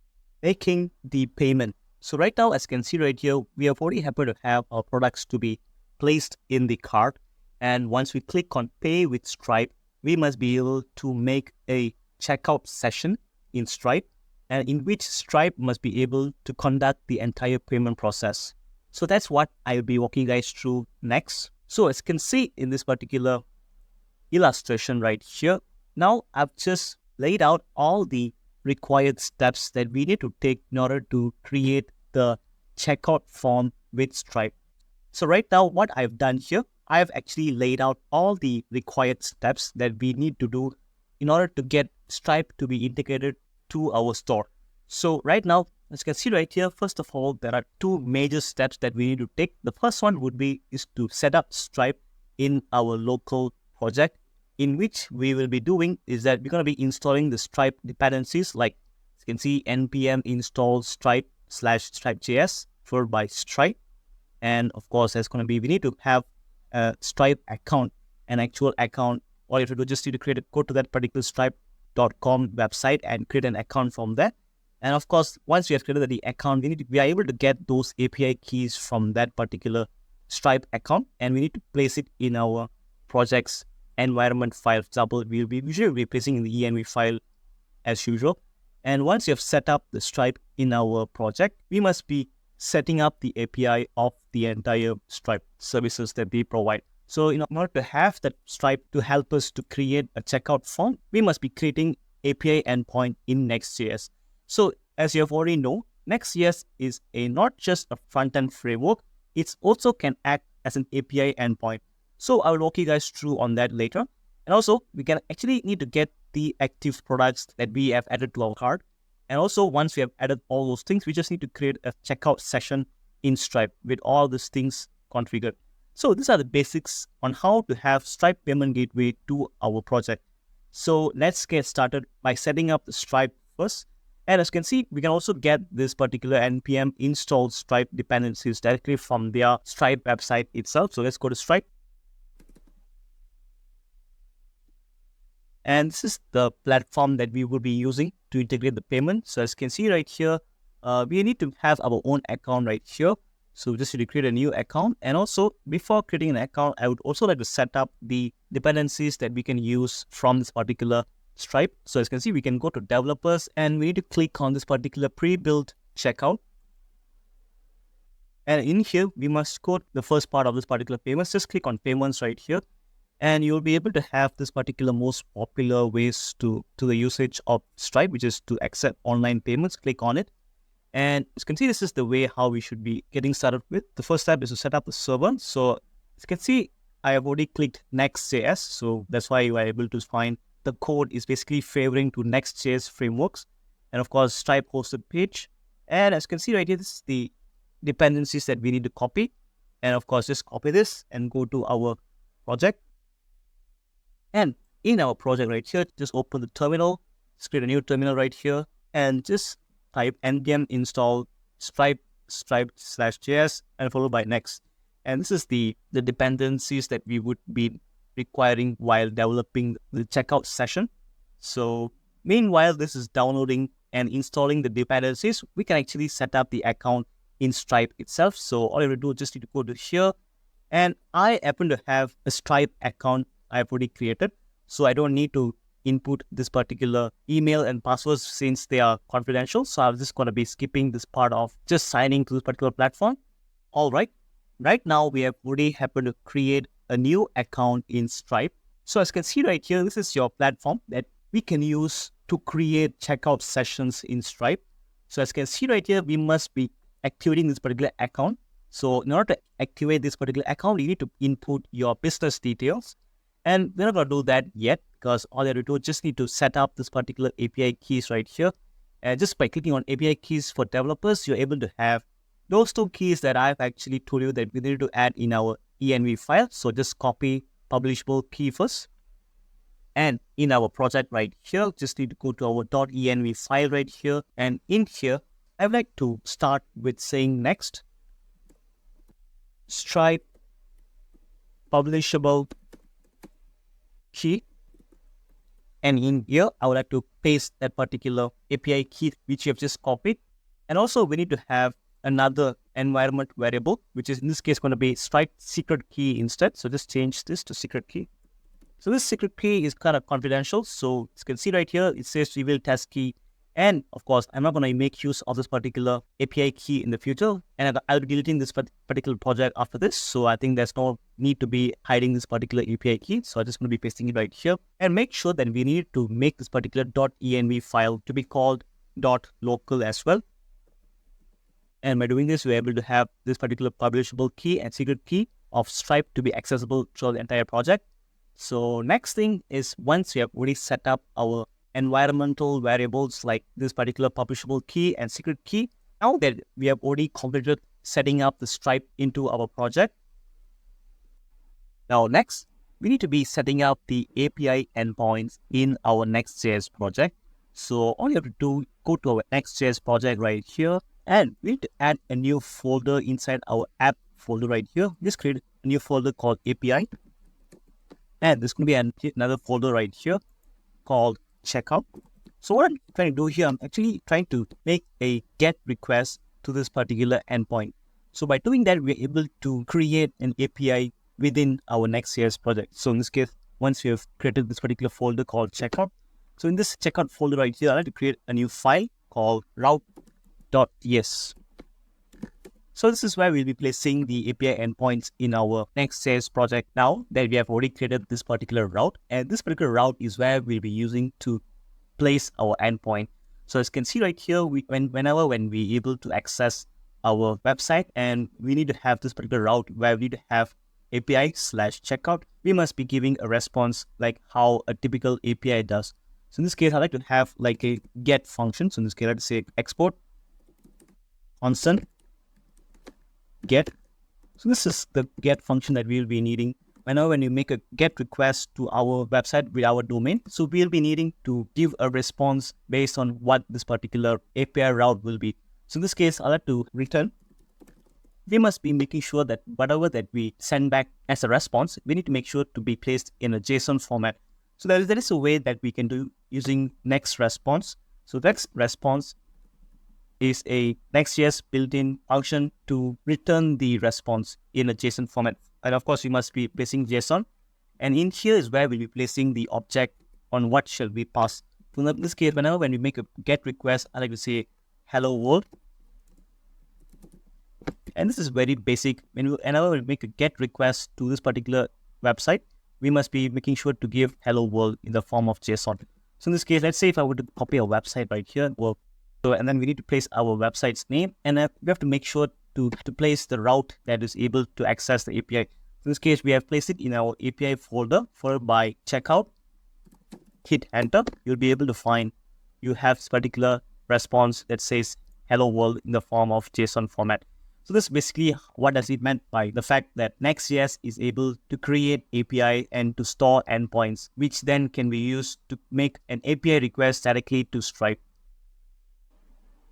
making the payment. So right now, as you can see right here, we are already happy to have our products to be placed in the cart. And once we click on Pay with Stripe, we must be able to make a checkout session in Stripe, and in which Stripe must be able to conduct the entire payment process. So that's what I'll be walking you guys through next. So as you can see in this particular illustration right here, now I've just laid out all the required steps that we need to take in order to create the checkout form with Stripe. So right now, what I've done here, I've actually laid out all the required steps that we need to do in order to get Stripe to be integrated to our store. So right now, as you can see right here, first of all, there are 2 major steps that we need to take. The first one would be is to set up Stripe in our local project, in which we will be doing is that we're going to be installing the Stripe dependencies, like you can see npm install Stripe/Stripe.js followed by Stripe. And of course, there's going to be, we need to have a Stripe account, an actual account. All you have to do, just need to go to that particular stripe.com website and create an account from there. And of course, once we have created the account, we are able to get those API keys from that particular Stripe account, and we need to place it in our project's environment file. For example, we'll be usually placing in the env file as usual. And once you have set up the Stripe in our project, we must be setting up the API of the entire Stripe services that we provide. So in order to have that Stripe to help us to create a checkout form, we must be creating API endpoint in Next.js. So as you have already know, Next.js is not just a front-end framework, it also can act as an API endpoint. So I will walk you guys through on that later. And also, we can actually need to get the active products that we have added to our cart. And also, once we have added all those things, we just need to create a checkout session in Stripe with all these things configured. So these are the basics on how to have Stripe payment gateway to our project. So let's get started by setting up the Stripe first. And as you can see, we can also get this particular npm install Stripe dependencies directly from their Stripe website itself. So let's go to Stripe. And this is the platform that we will be using to integrate the payment. So as you can see right here, we need to have our own account right here. So we just need to create a new account. And also, before creating an account, I would also like to set up the dependencies that we can use from this particular Stripe. So as you can see, we can go to developers and we need to click on this particular pre-built checkout. And in here, we must go to the first part of this particular payments. Just click on payments right here. And you'll be able to have this particular most popular ways to the usage of Stripe, which is to accept online payments. Click on it. And as you can see, this is the way how we should be getting started with. The first step is to set up the server. So as you can see, I have already clicked Next.js. So that's why you are able to find the code is basically favoring to Next.js frameworks. And of course, Stripe hosted page. And as you can see right here, this is the dependencies that we need to copy. And of course, just copy this and go to our project. And in our project right here, just open the terminal, just create a new terminal right here, and just type npm install Stripe/JS and followed by next. And this is the dependencies that we would be requiring while developing the checkout session. So meanwhile, this is downloading and installing the dependencies, we can actually set up the account in Stripe itself. So all you have to do is just need to go to here. And I happen to have a Stripe account I've already created. So I don't need to input this particular email and passwords since they are confidential. So I'm just going to be skipping this part of just signing to this particular platform. All right. right now we have already happened to create a new account in Stripe. So as you can see right here, this is your platform that we can use to create checkout sessions in Stripe. So as you can see right here, we must be activating this particular account. So in order to activate this particular account, you need to input your business details. And we're not going to do that yet because all you have to do, just need to set up this particular API keys right here. And just by clicking on API keys for developers, you're able to have those two keys that I've actually told you that we need to add in our env file. So just copy publishable key first. And in our project right here, just need to go to our .env file right here. And in here, I would like to start with saying next Stripe publishable key. And in here, I would like to paste that particular API key which you have just copied. And also we need to have another environment variable, which is in this case going to be Stripe secret key instead. So just change this to secret key. So this secret key is kind of confidential. So you can see right here, it says reveal test key. And of course, I'm not going to make use of this particular API key in the future. And I'll be deleting this particular project after this. So I think there's no need to be hiding this particular API key. So I'm just going to be pasting it right here. And make sure that we need to make this particular .env file to be called .local as well. And by doing this, we're able to have this particular publishable key and secret key of Stripe to be accessible throughout the entire project. So next thing is once we have already set up our environmental variables like this particular publishable key and secret key, now that we have already completed setting up the Stripe into our project. Now next, we need to be setting up the API endpoints in our Next.js project. So all you have to do, go to our Next.js project right here, and we need to add a new folder inside our app folder right here. Just create a new folder called API. And there's going to be another folder right here called checkout. So what I'm trying to do here, I'm actually trying to make a GET request to this particular endpoint. So by doing that, we're able to create an API within our Next.js project. So in this case, once we have created this particular folder called checkout, so in this checkout folder right here, I like to create a new file called route.ts. So this is where we'll be placing the API endpoints in our Next.js project now that we have already created this particular route. And this particular route is where we'll be using to place our endpoint. So as you can see right here, whenever we're able to access our website and we need to have this particular route where we need to have API/checkout, we must be giving a response like how a typical API does. So in this case, I like to have like a get function. So in this case, let's say export constant get. So this is the get function that we'll be needing whenever when you make a get request to our website with our domain. So we'll be needing to give a response based on what this particular API route will be. So in this case, I'll have to return. We must be making sure that whatever that we send back as a response, we need to make sure to be placed in a JSON format. So there is a way that we can do using next response. So next response is a Next.js built-in function to return the response in a JSON format. And of course, we must be placing JSON. And in here is where we'll be placing the object on what shall we pass. So in this case, whenever when we make a get request, I like to say hello world. And this is very basic. Whenever we make a get request to this particular website, we must be making sure to give hello world in the form of JSON. So in this case, let's say if I were to copy a website right here, well, so, and then we need to place our website's name, and we have to make sure to place the route that is able to access the API. In this case, we have placed it in our API folder, followed by checkout. Hit enter. You'll be able to find you have this particular response that says hello world in the form of JSON format. So this is basically what does it meant by the fact that Next.js is able to create API and to store endpoints, which then can be used to make an API request directly to Stripe.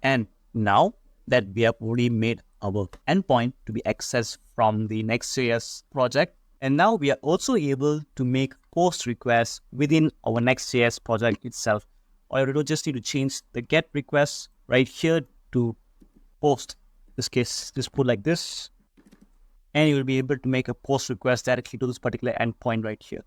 And now that we have already made our endpoint to be accessed from the Next.js project, and now we are also able to make post requests within our Next.js project itself. All you have to do, just need to change the get request right here to post. In this case, just put like this, and you will be able to make a post request directly to this particular endpoint right here.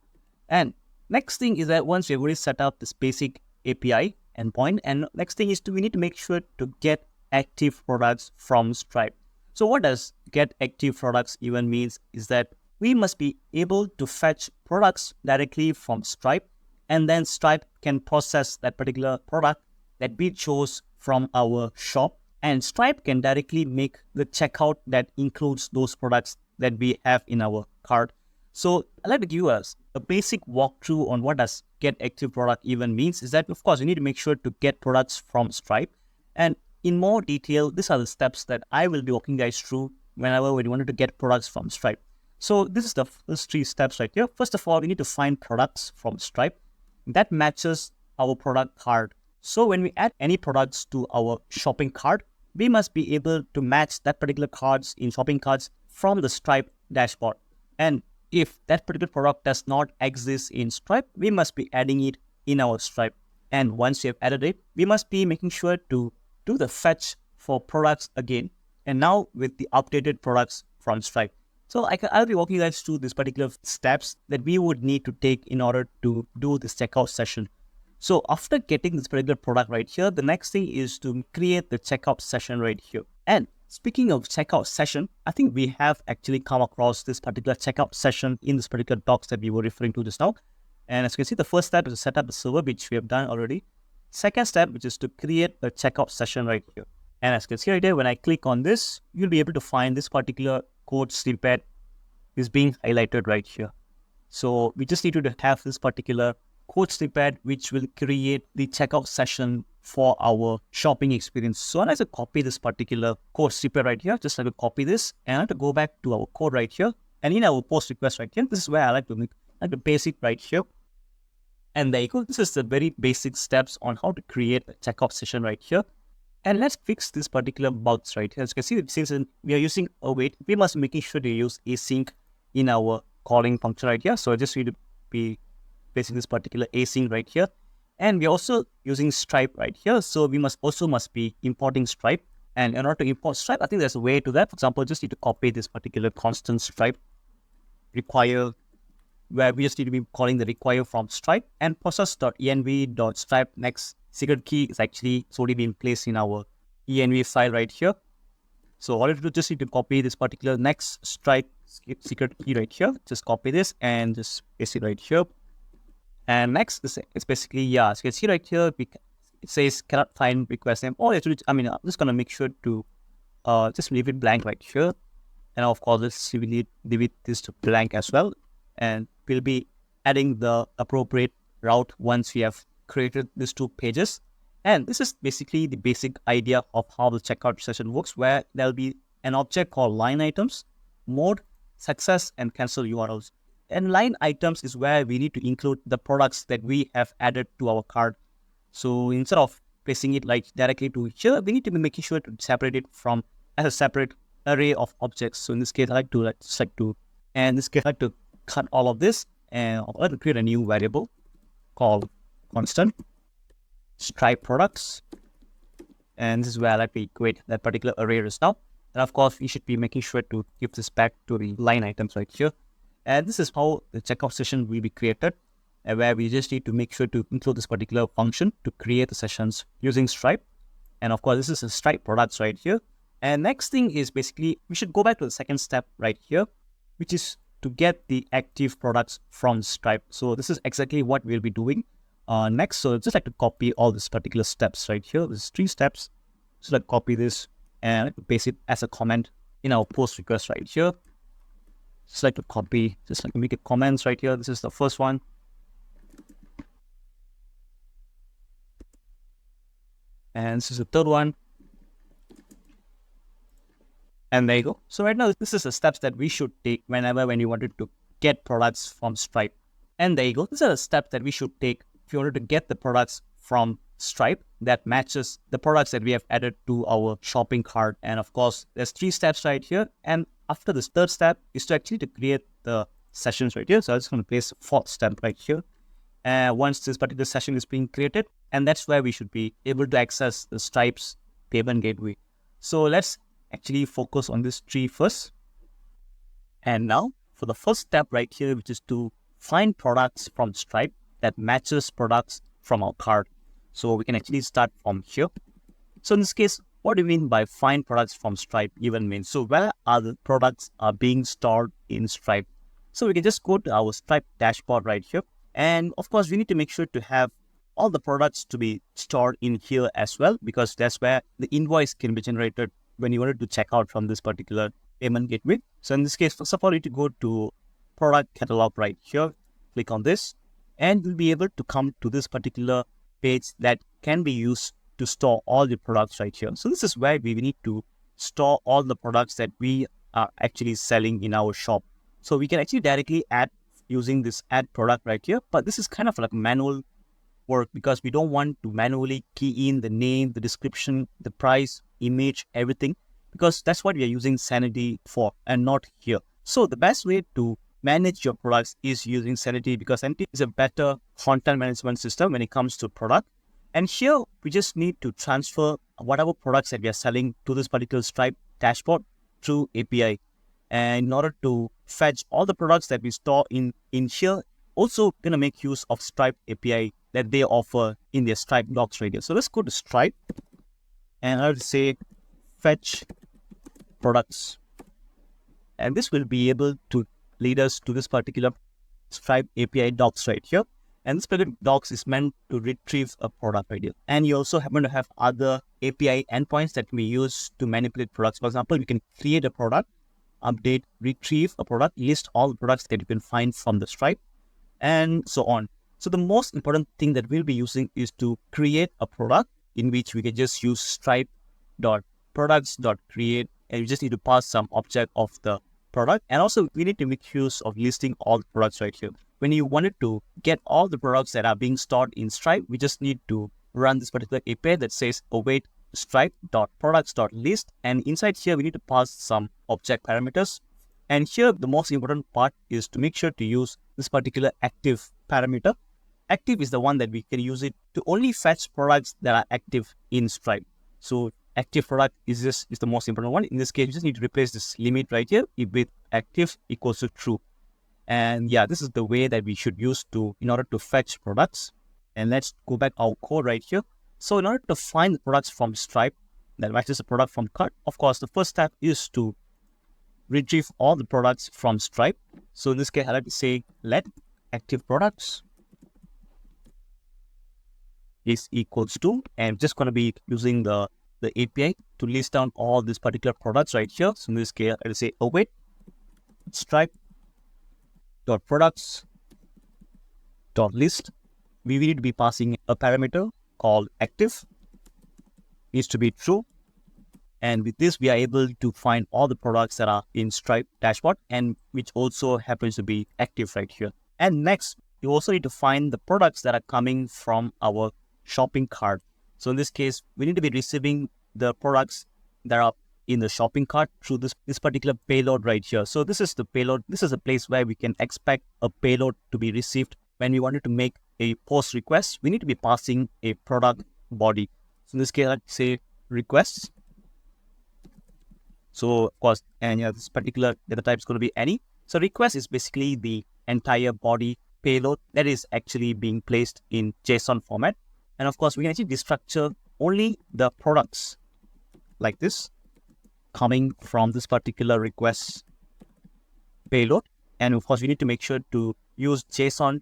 And next thing is that once we've already set up this basic API endpoint, and next thing is we need to make sure to get active products from Stripe. So what does get active products even means is that we must be able to fetch products directly from Stripe, and then Stripe can process that particular product that we chose from our shop, and Stripe can directly make the checkout that includes those products that we have in our cart. So I'd like to give us a basic walkthrough on what does get active product even means. Is that, of course, you need to make sure to get products from Stripe. And in more detail, these are the steps that I will be walking guys through whenever we wanted to get products from Stripe. So this is the first 3 steps right here. First of all, we need to find products from Stripe that matches our product cart. So when we add any products to our shopping cart, we must be able to match that particular cards in shopping carts from the Stripe dashboard. And if that particular product does not exist in Stripe, we must be adding it in our Stripe. And once we have added it, we must be making sure to do the fetch for products again. And now with the updated products from Stripe. So I'll be walking you guys through these particular steps that we would need to take in order to do this checkout session. So after getting this particular product right here, the next thing is to create the checkout session right here. And speaking of checkout session, I think we have actually come across this particular checkout session in this particular docs that we were referring to just now. And as you can see, the first step is to set up the server, which we have done already. Second step, which is to create a checkout session right here. And as you can see right here, when I click on this, you'll be able to find this particular code snippet is being highlighted right here. So we just need to have this particular code snippet, which will create the checkout session for our shopping experience. So I have to copy this particular code snippet right here. Just like to copy this, and I have to go back to our code right here. And in our post request right here, this is where I like to paste it right here. And there you go. This is the very basic steps on how to create a checkout session right here. And let's fix this particular bugs right here. As you can see, since we are using await, we must be making sure to use async in our calling function right here. So I just need to be placing this particular async right here. And we're also using Stripe right here. So we must be importing Stripe. And in order to import Stripe, I think there's a way to that. For example, just need to copy this particular constant Stripe require, where we just need to be calling the require from Stripe, and process.env.stripe next secret key is actually already been placed in our env file right here. So all you have to do, just need to copy this particular next Stripe secret key right here. Just copy this and just paste it right here. And next, it's basically, yeah, as you can see right here, it says cannot find request name. All you have to do, I'm just going to make sure to just leave it blank right here. And of course, let's leave this to blank as well. And we'll be adding the appropriate route once we have created these 2 pages. And this is basically the basic idea of how the checkout session works, where there'll be an object called line items, mode, success, and cancel URLs. And line items is where we need to include the products that we have added to our cart. So instead of placing it like directly to here, we need to be making sure to separate it from as a separate array of objects. So in this case, I like to cut all of this, and I'll like to create a new variable called constant Stripe products. And this is where I like to create that particular array just now. And of course, we should be making sure to give this back to the line items right here. And this is how the checkout session will be created, where we just need to make sure to include this particular function to create the sessions using Stripe. And of course, this is a Stripe products right here. And next thing is basically, we should go back to the second step right here, which is to get the active products from Stripe. So this is exactly what we'll be doing next. So just like to copy all these particular steps right here. There's 3 steps. So like copy this and paste it as a comment in our post request right here. Just like to copy, just like to make it comments right here. This is the first one. And this is the third one. And there you go. So right now, this is the steps that we should take when you wanted to get products from Stripe. And there you go. These are the steps that we should take if you wanted to get the products from Stripe that matches the products that we have added to our shopping cart. And of course, there's 3 steps right here. And after this third step is to actually to create the sessions right here. So I'm just going to place the 4th step right here. And once this particular session is being created, and that's where we should be able to access the Stripe's payment gateway. So let's actually focus on this tree first. And now for the first step right here, which is to find products from Stripe that matches products from our cart. So we can actually start from here. So in this case, What do you mean by find products from Stripe even means? So where are the products are being stored in Stripe? So we can just go to our Stripe dashboard right here. And of course, we need to make sure to have all the products to be stored in here as well, because that's where the invoice can be generated when you wanted to check out from this particular payment gateway. So in this case, first of all, you need to go to product catalog right here, click on this, and you'll be able to come to this particular page that can be used to store all the products right here. So this is where we need to store all the products that we are actually selling in our shop. So we can actually directly add using this add product right here, but this is kind of like manual work because we don't want to manually key in the name, the description, the price, image, everything, because that's what we are using Sanity for and not here. So the best way to manage your products is using Sanity, because Sanity is a better content management system when it comes to product. And here we just need to transfer whatever products that we are selling to this particular Stripe dashboard through API. And in order to fetch all the products that we store in here, also going to make use of Stripe API that they offer in their Stripe docs right here. So let's go to Stripe and I'll say fetch products. And this will be able to lead us to this particular Stripe API docs right here. And this particular docs is meant to retrieve a product right here. And you also happen to have other API endpoints that we use to manipulate products. For example, we can create a product, update, retrieve a product, list all the products that you can find from the Stripe, and so on. So the most important thing that we'll be using is to create a product, in which we can just use stripe.products.create, and you just need to pass some object of the product. And also we need to make use of listing all the products right here. When you wanted to get all the products that are being stored in Stripe, we just need to run this particular API that says await stripe.products.list, and inside here we need to pass some object parameters. And here the most important part is to make sure to use this particular active parameter. Active is the one that we can use it to only fetch products that are active in Stripe. So active product is the most important one. In this case, you just need to replace this limit right here with active equals to true. And yeah, this is the way that we should use in order to fetch products. And let's go back our code right here. So in order to find the products from Stripe that matches the product from cart, of course, the first step is to retrieve all the products from Stripe. So in this case, I like to say let active products is equals to, and just going to be using the API to list down all these particular products right here. So in this case, I'll say await stripe.products.list. We need to be passing a parameter called active, needs to be true. And with this, we are able to find all the products that are in Stripe dashboard, and which also happens to be active right here. And next, you also need to find the products that are coming from our shopping cart. So in this case, we need to be receiving the products that are in the shopping cart through this particular payload right here. So this is the payload. This is a place where we can expect a payload to be received. When we wanted to make a post request, we need to be passing a product body. So in this case, let's say requests. So of course, and yeah, this particular data type is going to be any. So request is basically the entire body payload that is actually being placed in JSON format. And of course, we can actually destructure only the products like this coming from this particular request payload. And of course, we need to make sure to use JSON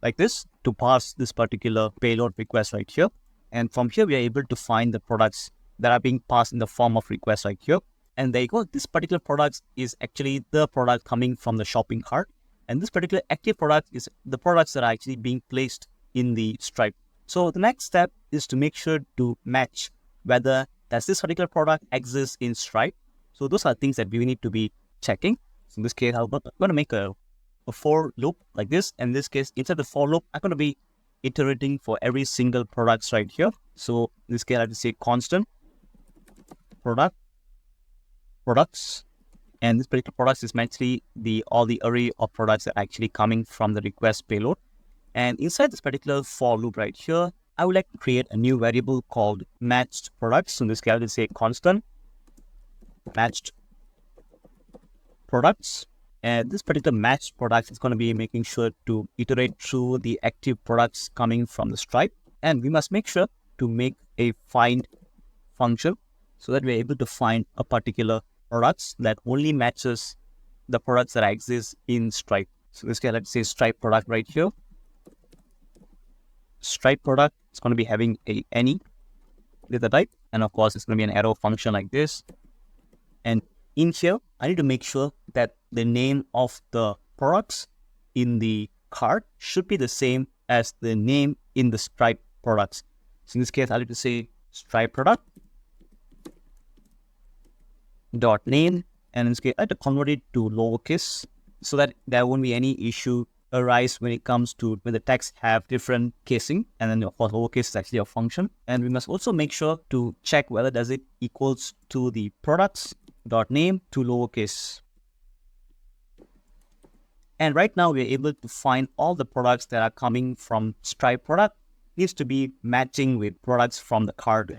like this to pass this particular payload request right here. And from here, we are able to find the products that are being passed in the form of requests right here. And there you go. This particular product is actually the product coming from the shopping cart. And this particular active product is the products that are actually being placed in the Stripe. So the next step is to make sure to match whether does this particular product exist in Stripe. So those are things that we need to be checking. So in this case, I'm going to make a for loop like this. And in this case, inside the for loop, I'm going to be iterating for every single products right here. So in this case, I have to say constant products. And this particular product is actually all the array of products that are actually coming from the request payload. And inside this particular for loop right here, I would like to create a new variable called matched products. So in this case, I will say constant matched products. And this particular matched product is going to be making sure to iterate through the active products coming from the Stripe. And we must make sure to make a find function so that we're able to find a particular products that only matches the products that exist in Stripe. So this case, let's say Stripe product right here. Stripe product is going to be having a any data type, and of course it's going to be an arrow function like this. And in here, I need to make sure that the name of the products in the cart should be the same as the name in the Stripe products. So in this case, I need to say Stripe product dot name, and in this case, I have to convert it to lowercase so that there won't be any issue arise when it comes to when the text have different casing, and then of course lowercase is actually a function. And we must also make sure to check whether does it equals to the products dot name to lowercase. And right now we're able to find all the products that are coming from Stripe product needs to be matching with products from the cart.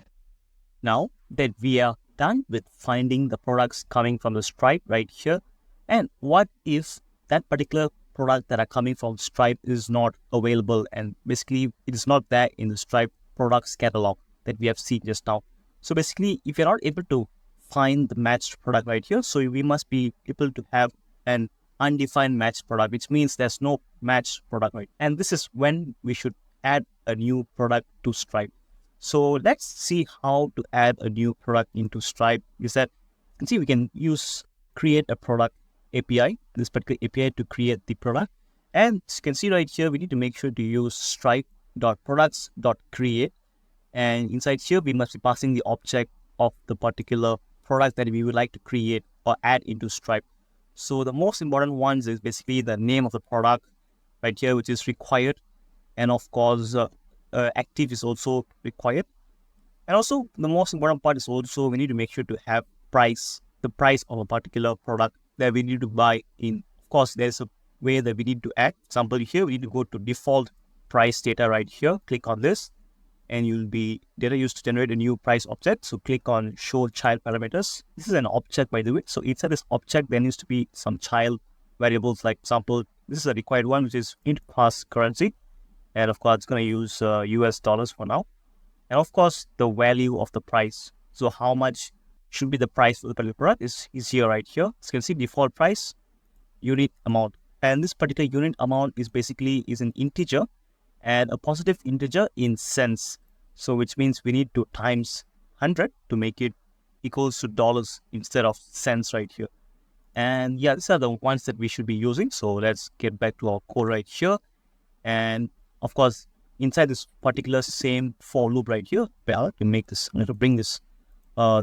Now that we are done with finding the products coming from the Stripe right here, and what if that particular product that are coming from Stripe is not available, and basically it is not there in the Stripe products catalog that we have seen just now. So basically, if you're not able to find the matched product right here, so we must be able to have an undefined matched product, which means there's no matched product, right? And this is when we should add a new product to Stripe. So let's see how to add a new product into Stripe. Is that you can see we can use create a product API, this particular API to create the product. And as you can see right here, we need to make sure to use stripe.products.create. And inside here, we must be passing the object of the particular product that we would like to create or add into Stripe. So the most important ones is basically the name of the product right here, which is required. And of course, active is also required. And also the most important part is also we need to make sure to have price, the price of a particular product that we need to buy in. Of course, there's a way that we need to add. Example here, we need to go to default price data right here. Click on this, and you'll be data used to generate a new price object. So click on show child parameters. This is an object, by the way. So inside this object, there needs to be some child variables. Like example, this is a required one, which is int pass currency. And of course, it's going to use US dollars for now. And of course, the value of the price. So how much should be the price for the particular product is here right here. So you can see default price, unit amount. And this particular unit amount is basically is an integer and a positive integer in cents. So which means we need to times 100 to make it equals to dollars instead of cents right here. And yeah, these are the ones that we should be using. So let's get back to our code right here. And of course, inside this particular same for loop right here, to make this, I'm going to bring this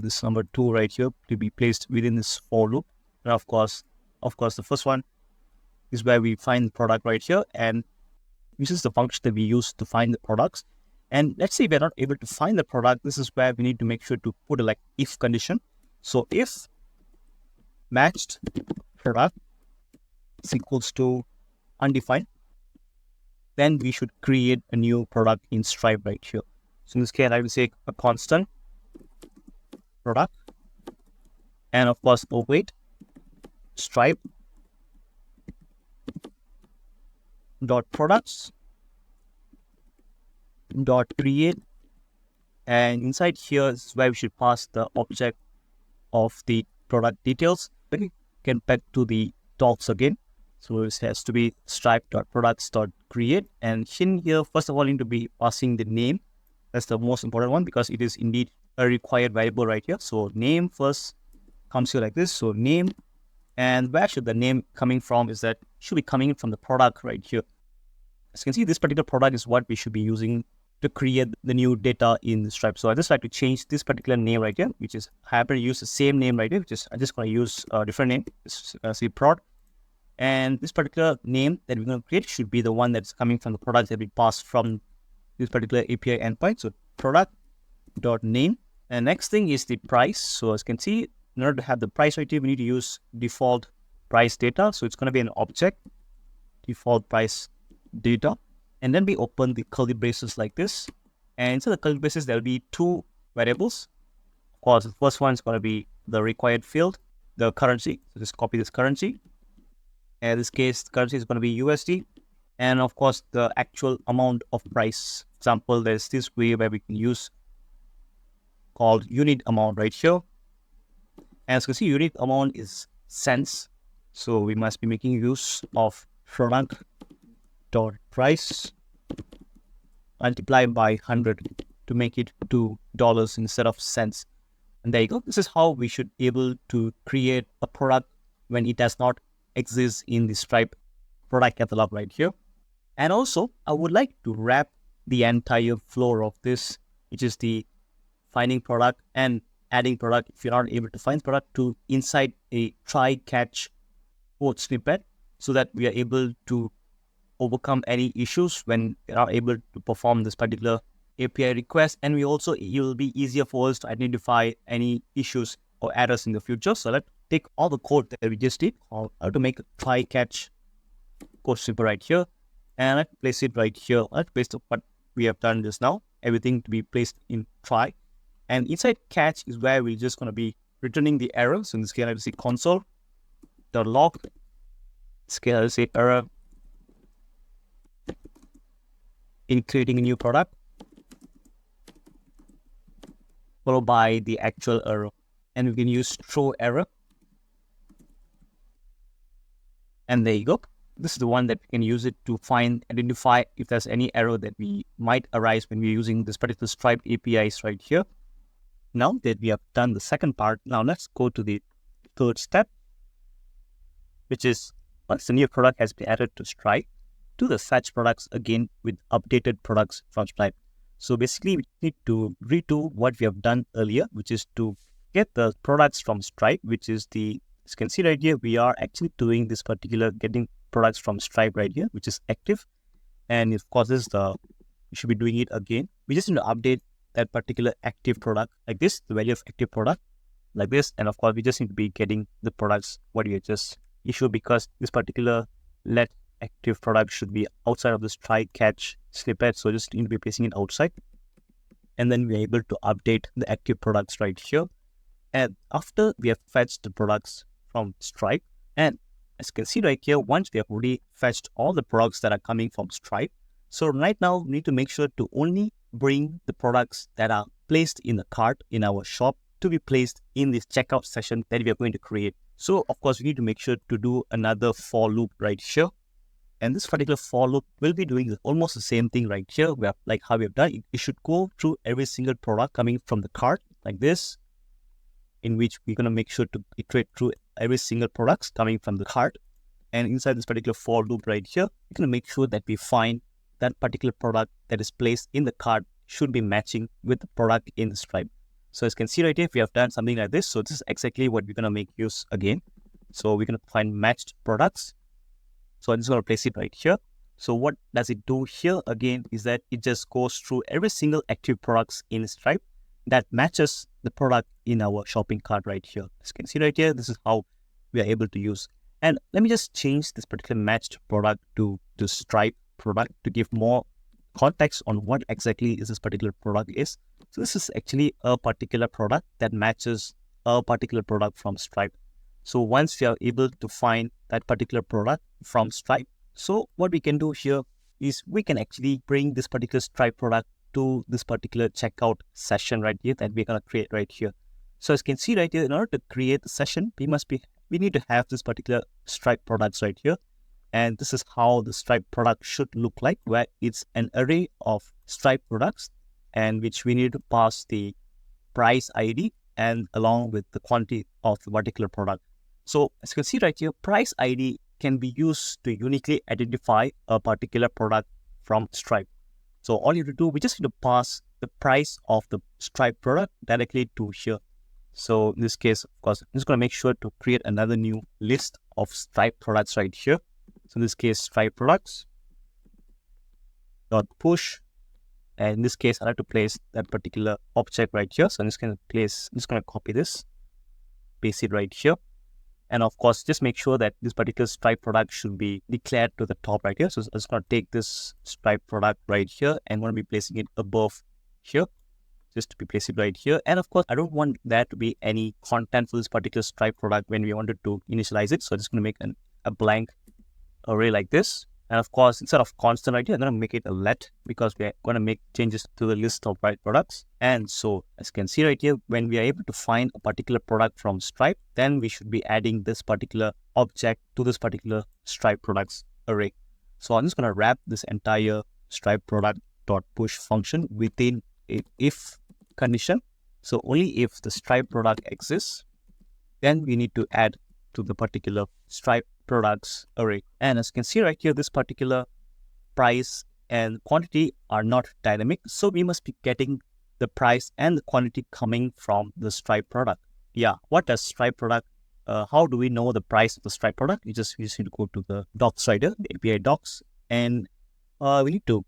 this number 2 right here to be placed within this for loop. And of course, the first one is where we find the product right here, and this is the function that we use to find the products. And let's say we're not able to find the product. This is where we need to make sure to put a like if condition. So if matched product is equals to undefined, then we should create a new product in Stripe right here. So in this case, I will say a constant product, and of course await Stripe dot products dot create, and inside here is where we should pass the object of the product details. Let me get back to the docs again. So it has to be stripe.products.create, and in here, first of all, need to be passing the name. That's the most important one because it is indeed a required variable right here. So name first comes here like this. So name, and where should the name coming from is that should be coming from the product right here. As you can see, this particular product is what we should be using to create the new data in the Stripe. So I just like to change this particular name right here, which is I happen to use the same name right here, which is I'm just going to use a different name. It's say prod. And this particular name that we're going to create should be the one that's coming from the product that we pass from this particular API endpoint. So product.name. And next thing is the price. So as you can see, in order to have the price right here, we need to use default price data. So it's going to be an object, default price data. And then we open the curly braces like this. And inside the curly braces, there'll be two variables. Of course, the first one is going to be the required field, the currency. So just copy this currency. In this case, the currency is going to be USD. And of course, the actual amount of price. For example, there's this way where we can use called unit amount right here. As you can see, unit amount is cents. So we must be making use of product dot price multiplied by 100 to make it to dollars instead of cents. And there you go. This is how we should be able to create a product when it does not exist in the Stripe product catalog right here. And also, I would like to wrap the entire flow of this, which is the finding product and adding product if you're not able to find product, to inside a try catch code snippet, so that we are able to overcome any issues when we are able to perform this particular API request. And we also, it will be easier for us to identify any issues or errors in the future. So let's take all the code that we just did, how to make a try catch code snippet right here, and let's place it right here. Let's place what we have done just now, everything to be placed in try. And inside catch is where we're just going to be returning the error. So in this case, I'll say console.log, scale, I'll say error in creating a new product, followed by the actual error. And we can use throw error. And there you go. This is the one that we can use it to identify if there's any error that we might arise when we're using this particular Stripe APIs right here. Now that we have done the second part, now let's go to the third step, which is once the new product has been added to Stripe, to the fetch products again with updated products from Stripe. So basically, we need to redo what we have done earlier, which is to get the products from Stripe, which is the, as you can see right here, we are actually doing this particular getting products from Stripe right here, which is active. And of course, this is the, we should be doing it again. We just need to update that particular active product like this, the value of active product like this. And of course, we just need to be getting the products what we just issued, because this particular let active product should be outside of this try catch snippet. So just need to be placing it outside. And then we're able to update the active products right here. And after we have fetched the products from Stripe, and as you can see right here, once we have already fetched all the products that are coming from Stripe, so right now we need to make sure to only bring the products that are placed in the cart in our shop to be placed in this checkout session that we are going to create. So of course, we need to make sure to do another for loop right here. And this particular for loop will be doing almost the same thing right here, where like how we have done it. It should go through every single product coming from the cart like this, in which we're going to make sure to iterate through every single products coming from the cart. And inside this particular for loop right here, we're going to make sure that we find that particular product that is placed in the cart should be matching with the product in the Stripe. So as you can see right here, if we have done something like this, so this is exactly what we're going to make use again. So we're going to find matched products. So I'm just going to place it right here. So what does it do here again is that it just goes through every single active products in Stripe that matches the product in our shopping cart right here. As you can see right here, this is how we are able to use. And let me just change this particular matched product to Stripe product to give more context on what exactly is this particular product is. So this is actually a particular product that matches a particular product from Stripe. So once we are able to find that particular product from Stripe, so what we can do here is we can actually bring this particular Stripe product to this particular checkout session right here that we're going to create right here. So as you can see right here, in order to create the session, we need to have this particular Stripe products right here. And this is how the Stripe product should look like, where it's an array of Stripe products, and which we need to pass the price ID and along with the quantity of the particular product. So as you can see right here, price ID can be used to uniquely identify a particular product from Stripe. So all you have to do, we just need to pass the price of the Stripe product directly to here. So in this case, of course, I'm just going to make sure to create another new list of Stripe products right here. So in this case, Stripe products dot push. And in this case, I have to place that particular object right here. So I'm just going to copy this, paste it right here. And of course, just make sure that this particular Stripe product should be declared to the top right here. So I'm just going to take this Stripe product right here and want to be placing it above here, just to be placed it right here. And of course, I don't want there to be any content for this particular Stripe product when we wanted to initialize it. So I'm just going to make a blank array like this. And of course, instead of constant right here, I'm going to make it a let because we're going to make changes to the list of right products. And so as you can see right here, when we are able to find a particular product from Stripe, then we should be adding this particular object to this particular Stripe products array. So I'm just going to wrap this entire Stripe product dot push function within a if condition. So only if the Stripe product exists, then we need to add to the particular Stripe products array. And as you can see right here, this particular price and quantity are not dynamic. So we must be getting the price and the quantity coming from the Stripe product. Yeah, what does Stripe product? How do we know the price of the Stripe product? We just need to go to the docs right here, the API docs, and we need to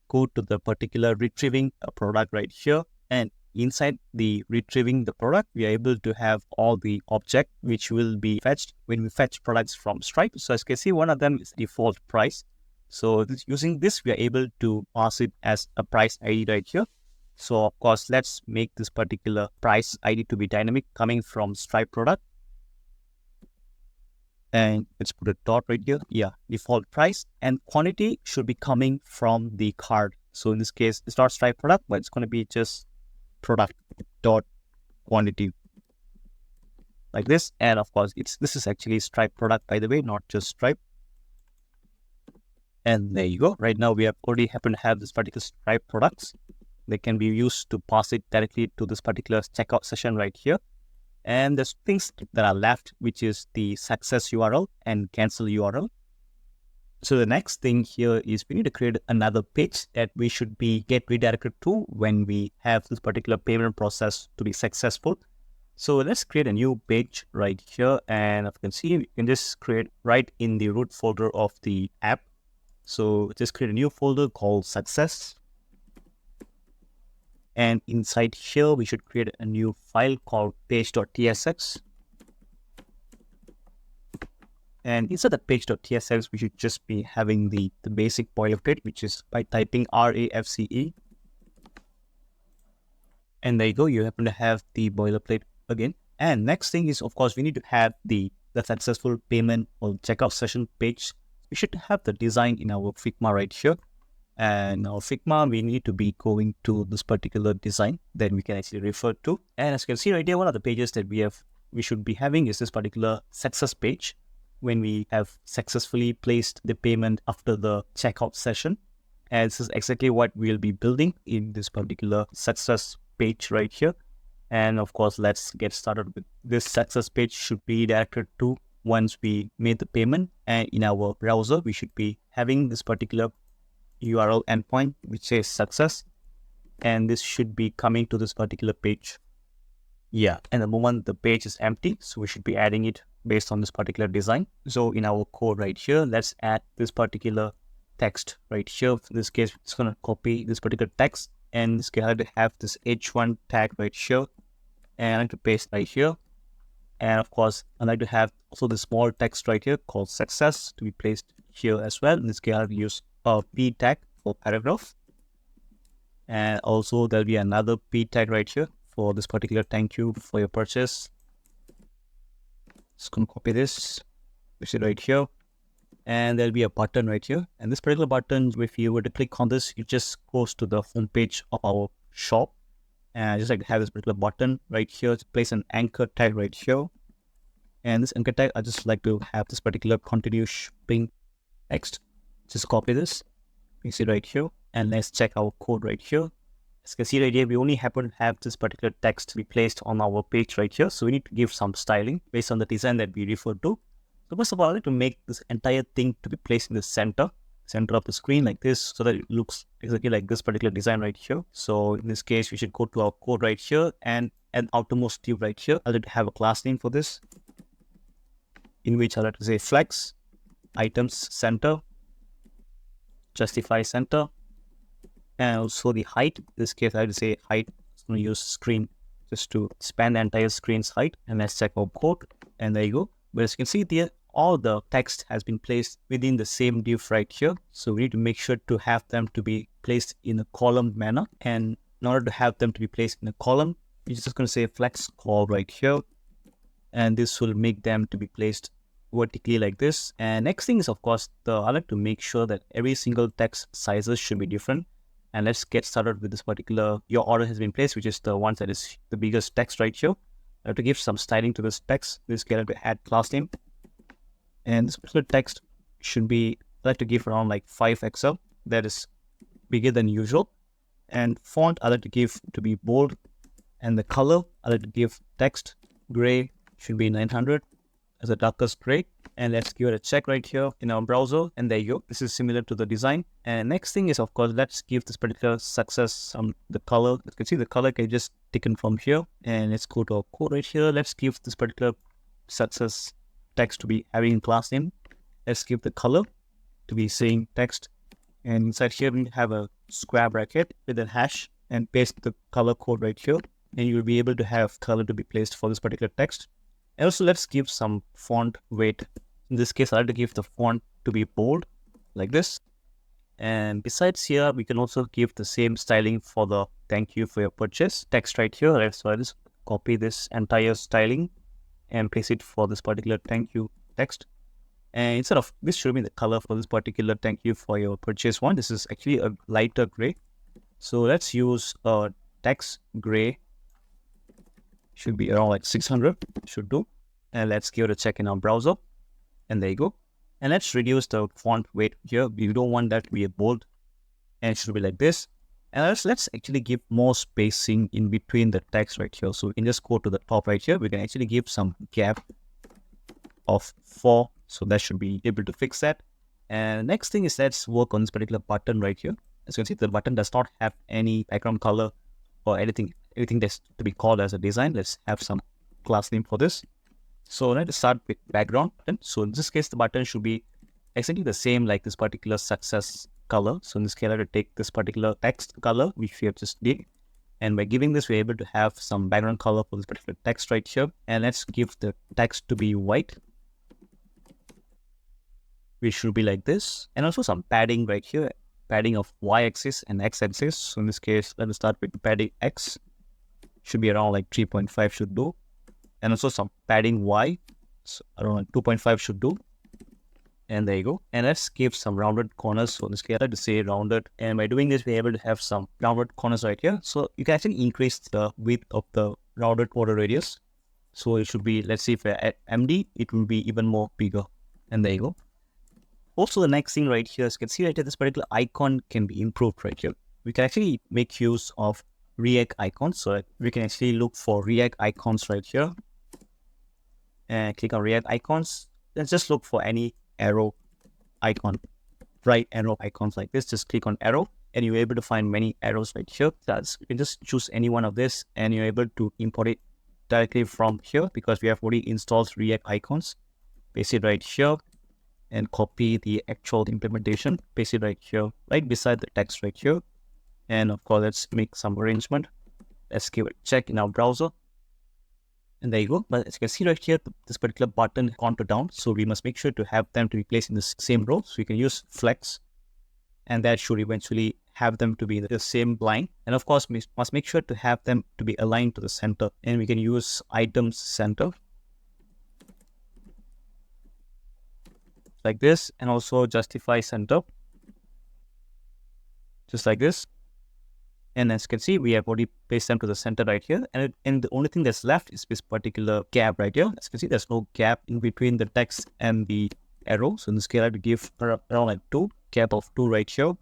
go to the particular retrieving a product right here. And inside the retrieving the product, we are able to have all the object which will be fetched when we fetch products from Stripe. So as you can see, one of them is default price. So using this, we are able to pass it as a price ID right here. So of course, let's make this particular price ID to be dynamic coming from Stripe product. And let's put a dot right here. Yeah, default price and quantity should be coming from the card. So in this case, it's not Stripe product, but it's going to be just product dot quantity like this. And of course, this is actually Stripe product, by the way, not just Stripe. And there you go. Right now, we have already happen to have this particular Stripe products. They can be used to pass it directly to this particular checkout session right here. And there's things that are left, which is the success URL and cancel URL. So the next thing here is we need to create another page that we should be get redirected to when we have this particular payment process to be successful. So let's create a new page right here. And as you can see, we can just create right in the root folder of the app. So just create a new folder called success. And inside here, we should create a new file called page.tsx. And inside the page.tsx, we should just be having the basic boilerplate, which is by typing RAFCE. And there you go. You happen to have the boilerplate again. And next thing is, of course, we need to have the successful payment or checkout session page. We should have the design in our Figma right here. And our Figma, we need to be going to this particular design that we can actually refer to. And as you can see right here, one of the pages that we should be having is this particular success page when we have successfully placed the payment after the checkout session. And this is exactly what we'll be building in this particular success page right here. And of course, let's get started with this success page should be directed to once we made the payment. And in our browser, we should be having this particular URL endpoint which says success, and this should be coming to this particular page. Yeah, and the moment the page is empty, so we should be adding it based on this particular design. So in our code right here, let's add this particular text right here. In this case, it's going to copy this particular text, and this case I like to have this h1 tag right here, and I like to paste right here. And of course, I like to have also the small text right here called success to be placed here as well. In this case, I'll use a p tag for paragraph, and also there'll be another p tag right here for this particular thank you for your purchase. Just gonna copy this, paste it right here, and there'll be a button right here. And this particular button, if you were to click on this, it just goes to the home page of our shop. And I just like to have this particular button right here to place an anchor tag right here. And this anchor tag, I just like to have this particular continue shipping text. Just copy this, paste it right here, and let's check our code right here. As you can see right here, we only happen to have this particular text to be placed on our page right here. So we need to give some styling based on the design that we refer to. So first of all, I like to make this entire thing to be placed in the center of the screen like this, so that it looks exactly like this particular design right here. So in this case, we should go to our code right here and an outermost div right here. I like to have a class name for this, in which I like to say flex items center, justify center, and also the height. In this case, I have to say height. I'm going to use screen just to span the entire screen's height. And let's check our code. And there you go. But as you can see there, all the text has been placed within the same div right here. So we need to make sure to have them to be placed in a column manner. And in order to have them to be placed in a column, we're just going to say flex call right here. And this will make them to be placed vertically like this. And next thing is, of course, I like to make sure that every single text sizes should be different. And let's get started with this particular, your order has been placed, which is the one that is the biggest text right here. I have to give some styling to this text. This get to add class name. And this particular text should be, I like to give around like 5 XL. That is bigger than usual. And font, I like to give to be bold. And the color, I like to give text gray, should be 900 as a darkest gray. And let's give it a check right here in our browser. And there you go. This is similar to the design. And next thing is, of course, let's give this particular success the color. You can see the color can just taken from here. And let's go to our code right here. Let's give this particular success text to be having class name. Let's give the color to be saying text. And inside here, we have a square bracket with a hash and paste the color code right here. And you will be able to have color to be placed for this particular text. And also, let's give some font weight. In this case, I like to give the font to be bold, like this. And besides here, we can also give the same styling for the thank you for your purchase text right here. So I just copy this entire styling and paste it for this particular thank you text. And instead of this should be the color for this particular thank you for your purchase one. This is actually a lighter gray. So let's use a text gray. Should be around like 600, should do. And let's give it a check in our browser. And there you go. And let's reduce the font weight here. We don't want that to be a bold. And it should be like this. And let's actually give more spacing in between the text right here. So we can just go to the top right here. We can actually give some gap of 4. So that should be able to fix that. And next thing is, let's work on this particular button right here. As you can see, the button does not have any background color or anything that's to be called as a design. Let's have some class name for this. So let's start with background button. So in this case, the button should be exactly the same like this particular success color. So in this case, I have to take this particular text color, which we have just did. And by giving this, we're able to have some background color for this particular text right here. And let's give the text to be white, which should be like this. And also some padding right here, padding of y-axis and x-axis. So in this case, let us start with padding x. Should be around like 3.5 should do. And also some padding y, so around 2.5 should do. And there you go. And let's give some rounded corners. So in this case, I like to say rounded. And by doing this, we're able to have some rounded corners right here. So you can actually increase the width of the rounded border radius. So it should be, let's see if I add MD, it will be even more bigger. And there you go. Also, the next thing right here, as you can see right here, this particular icon can be improved right here. We can actually make use of React icons. So we can actually look for React icons right here. And click on React icons. Let's just look for any arrow icon, right arrow icons like this. Just click on arrow and you're able to find many arrows right here. You can just choose any one of this and you're able to import it directly from here because we have already installed React icons. Paste it right here and copy the actual implementation. Paste it right here, right beside the text right here. And of course, let's make some arrangement. Let's give it a check in our browser. And there you go. But as you can see right here, this particular button contour down. So we must make sure to have them to be placed in the same row. So we can use flex. And that should eventually have them to be the same line. And of course, we must make sure to have them to be aligned to the center. And we can use items center. Like this. And also justify center. Just like this. And as you can see, we have already placed them to the center right here. And the only thing that's left is this particular gap right here. As you can see, there's no gap in between the text and the arrow. So in this case, I have to give around like 2, gap of 2 right here.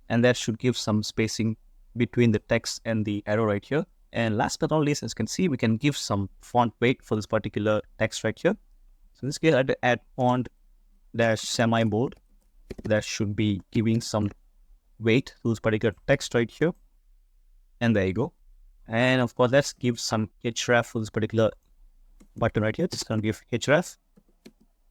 And that should give some spacing between the text and the arrow right here. And last but not least, as you can see, we can give some font weight for this particular text right here. So in this case, I have to add font dash semi-bold. That should be giving some weight to this particular text right here. And there you go. And of course, let's give some href for this particular button right here. Just gonna give href.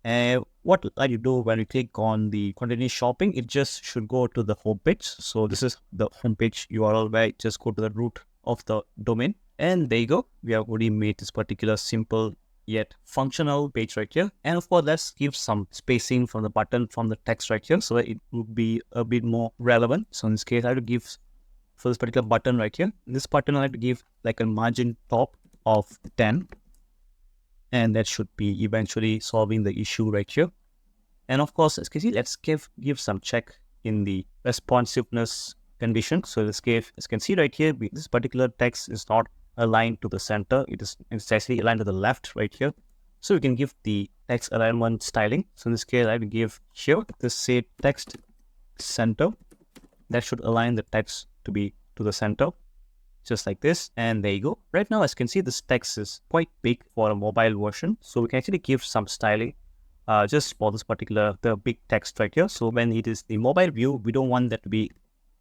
And what I do when we click on the continue shopping, it just should go to the home page. So this is the home page URL where it just go to the root of the domain. And there you go. We have already made this particular simple yet functional page right here. And of course, let's give some spacing from the button from the text right here so that it would be a bit more relevant. So in this case, I have to give for this particular button right here. This button I have to give like a margin top of 10. And that should be eventually solving the issue right here. And of course, as you can see, let's give some check in the responsiveness condition. So let's give, as you can see right here, this particular text is not aligned to the center. It's actually aligned to the left right here. So we can give the text alignment styling. So in this case, I will give here this say text center. That should align the text to be to the center, just like this. And there you go. Right now, as you can see, this text is quite big for a mobile version. So we can actually give some styling just for this particular, the big text right here. So when it is the mobile view, we don't want that to be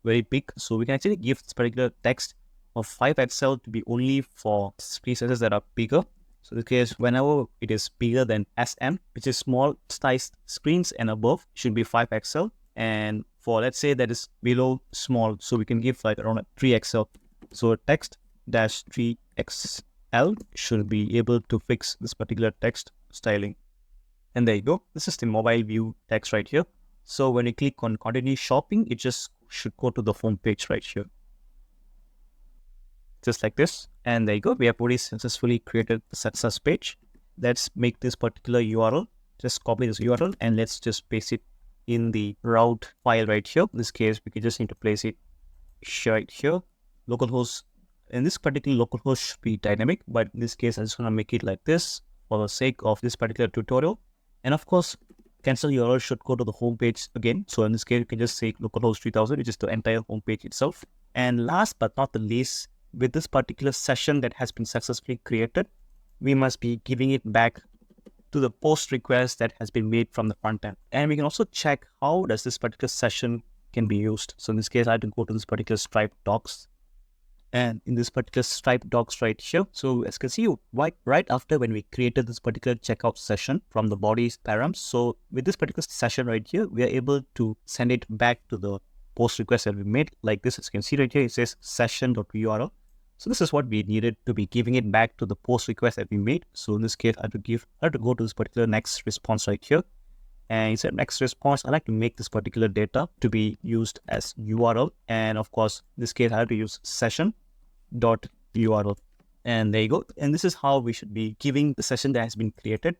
very big. So we can actually give this particular text of 5 pixel to be only for screen sizes that are bigger. So in this case, whenever it is bigger than SM, which is small sized screens and above, it should be 5 pixel. And for, let's say, that is below small, so we can give like around 3 pixel. So text dash 3XL should be able to fix this particular text styling. And there you go. This is the mobile view text right here. So when you click on continue shopping, it just should go to the home page right here. Just like this. And there you go. We have already successfully created the success page. Let's make this particular URL. Just copy this URL and let's just paste it in the route file right here. In this case, we can just need to place it right here. Localhost. In this particular localhost should be dynamic, but in this case, I just want to make it like this for the sake of this particular tutorial. And of course, cancel URL should go to the home page again. So in this case, you can just say localhost 3000, which is the entire home page itself. And last but not the least, with this particular session that has been successfully created, we must be giving it back to the post request that has been made from the front end. And we can also check how does this particular session can be used. So in this case, I have to go to this particular Stripe docs. And in this particular Stripe docs right here, so as you can see, right after when we created this particular checkout session from the body's params, so with this particular session right here, we are able to send it back to the post request that we made like this. As you can see right here, it says session.url. So this is what we needed to be giving it back to the post request that we made. So in this case, I have to go to this particular next response right here. And it said next response, I like to make this particular data to be used as URL. And of course, in this case, I have to use session.url. And there you go. And this is how we should be giving the session that has been created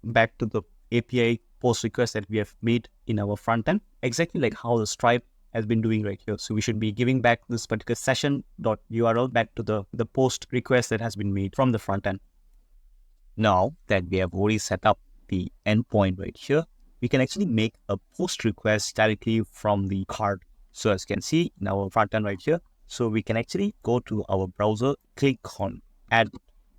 back to the API post request that we have made in our front end, exactly like how the Stripe has been doing right here. So we should be giving back this particular session.url back to the post request that has been made from the front end. Now that we have already set up the endpoint right here, we can actually make a post request directly from the card. So as you can see in our front end right here, so we can actually go to our browser, click on add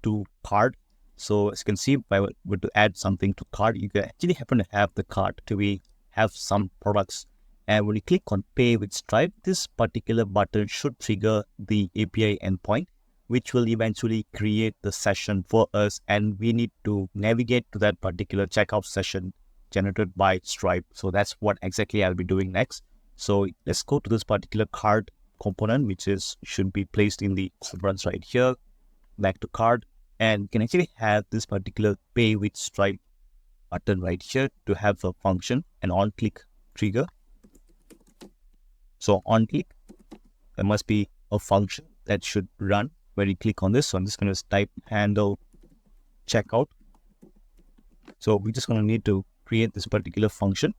to card. So as you can see, if I were to add something to cart, you can actually happen to have the cart to have some products. And when you click on pay with Stripe, this particular button should trigger the API endpoint, which will eventually create the session for us. And we need to navigate to that particular checkout session generated by Stripe. So that's what exactly I'll be doing next. So let's go to this particular card component, which should be placed in the components right here, back to card. And you can actually have this particular pay with Stripe button right here to have a function, an on click trigger. So on click, there must be a function that should run when you click on this. So I'm just going to type handle checkout. So we're just going to need to create this particular function,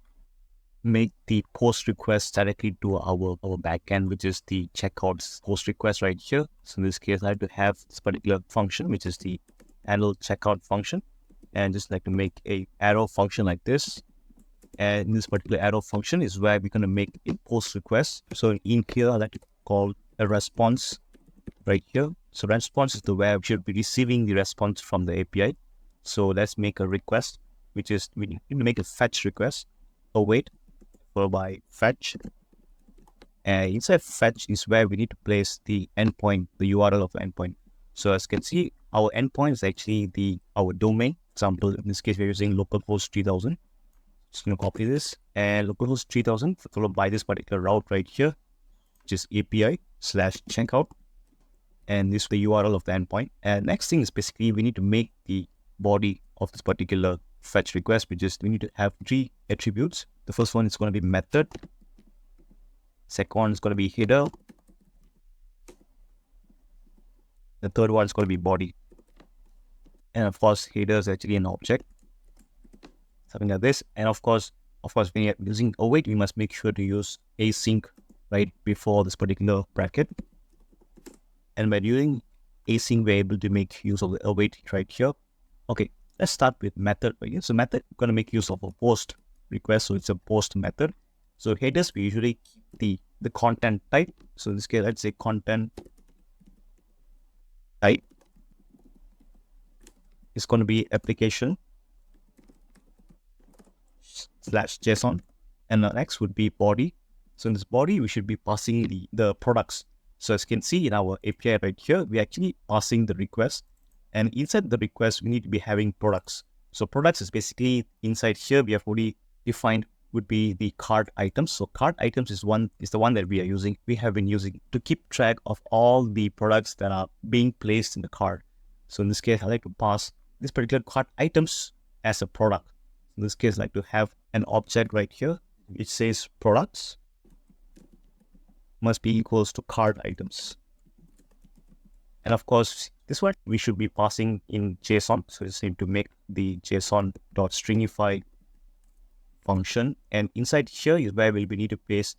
make the post request directly to our backend, which is the checkouts post request right here. So in this case, I have to have this particular function, which is the handle checkout function, and just like to make a arrow function like this. And in this particular arrow function is where we're going to make a post request. So in here, I like to call a response right here. So response is the where we should be receiving the response from the API. So let's make a request, which is we need to make a fetch request. Await followed by fetch. And inside fetch is where we need to place the endpoint, the URL of the endpoint. So as you can see, our endpoint is actually our domain. Example, in this case, we're using localhost 3000. Just going to copy this and localhost 3000 followed by this particular route right here, which is API/checkout. And this is the URL of the endpoint. And next thing is basically we need to make the body of this particular fetch request, which is we need to have 3 attributes. The first one is going to be method. Second one is going to be header. The third one is going to be body. And of course, header is actually an object, something like this. And of course, when you're using await, we must make sure to use async right before this particular bracket. And by using async, we're able to make use of the await right here. Okay, let's start with method. Right here. So method, we're going to make use of a post request. So it's a post method. So headers, we usually keep the content type. So in this case, let's say content type is going to be application /JSON, and the next would be body. So in this body, we should be passing the products. So as you can see in our API right here, we're actually passing the request, and inside the request, we need to be having products. So products is basically inside here, we have already defined would be the cart items. So cart items is the one that we are using. We have been using to keep track of all the products that are being placed in the cart. So in this case, I like to pass this particular cart items as a product. In this case, I like to have an object right here which says products must be equals to cart items. And of course, this one we should be passing in JSON. So just need to make the JSON.stringify function, and inside here is where we need to place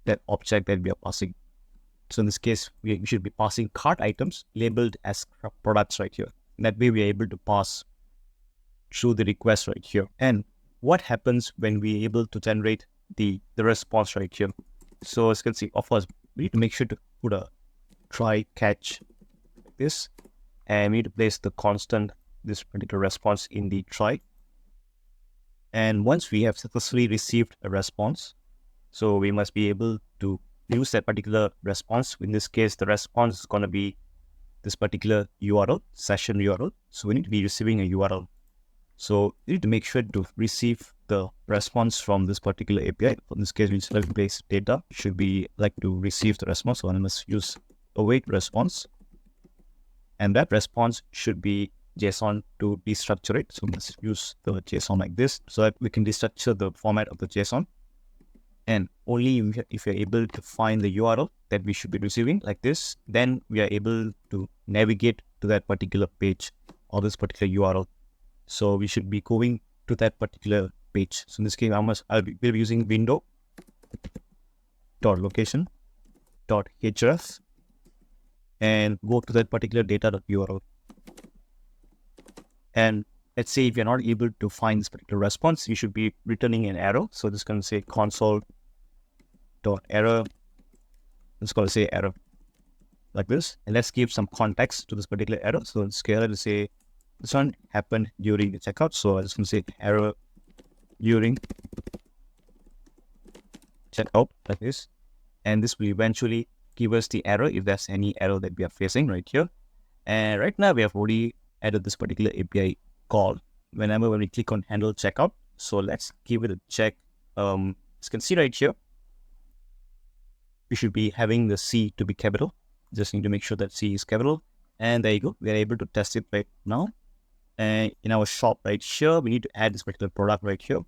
that object that we are passing. So in this case, we should be passing cart items labeled as products right here. That way we are able to pass through the request right here. And what happens when we are able to generate the response right here? So as you can see, of course, we need to make sure to put a try catch like this, and we need to place the constant, this particular response in the try. And once we have successfully received a response, so we must be able to use that particular response. In this case, the response is going to be this particular URL, session URL. So we need to be receiving a URL. So you need to make sure to receive the response from this particular API. In this case, we select place data should be like to receive the response. So I must use await response, and that response should be JSON to destructure it. So let's use the JSON like this so that we can destructure the format of the JSON. And only if you're able to find the URL that we should be receiving like this, then we are able to navigate to that particular page or this particular URL. So we should be going to that particular page. So in this case, we'll be using window.location.href and go to that particular data.url. And let's say if you're not able to find this particular response, you should be returning an error. So this is going to say console.error. It's going to say error like this. And let's give some context to this particular error. So let's scale it to say this one happened during the checkout. So I'm just going to say error during checkout like this. And this will eventually give us the error if there's any error that we are facing right here. And right now we have already added this particular API call when we click on handle checkout. So let's give it a check. As you can see right here, we should be having the C to be capital. Just need to make sure that C is capital. And there you go. We are able to test it right now. And in our shop right here, we need to add this particular product right here.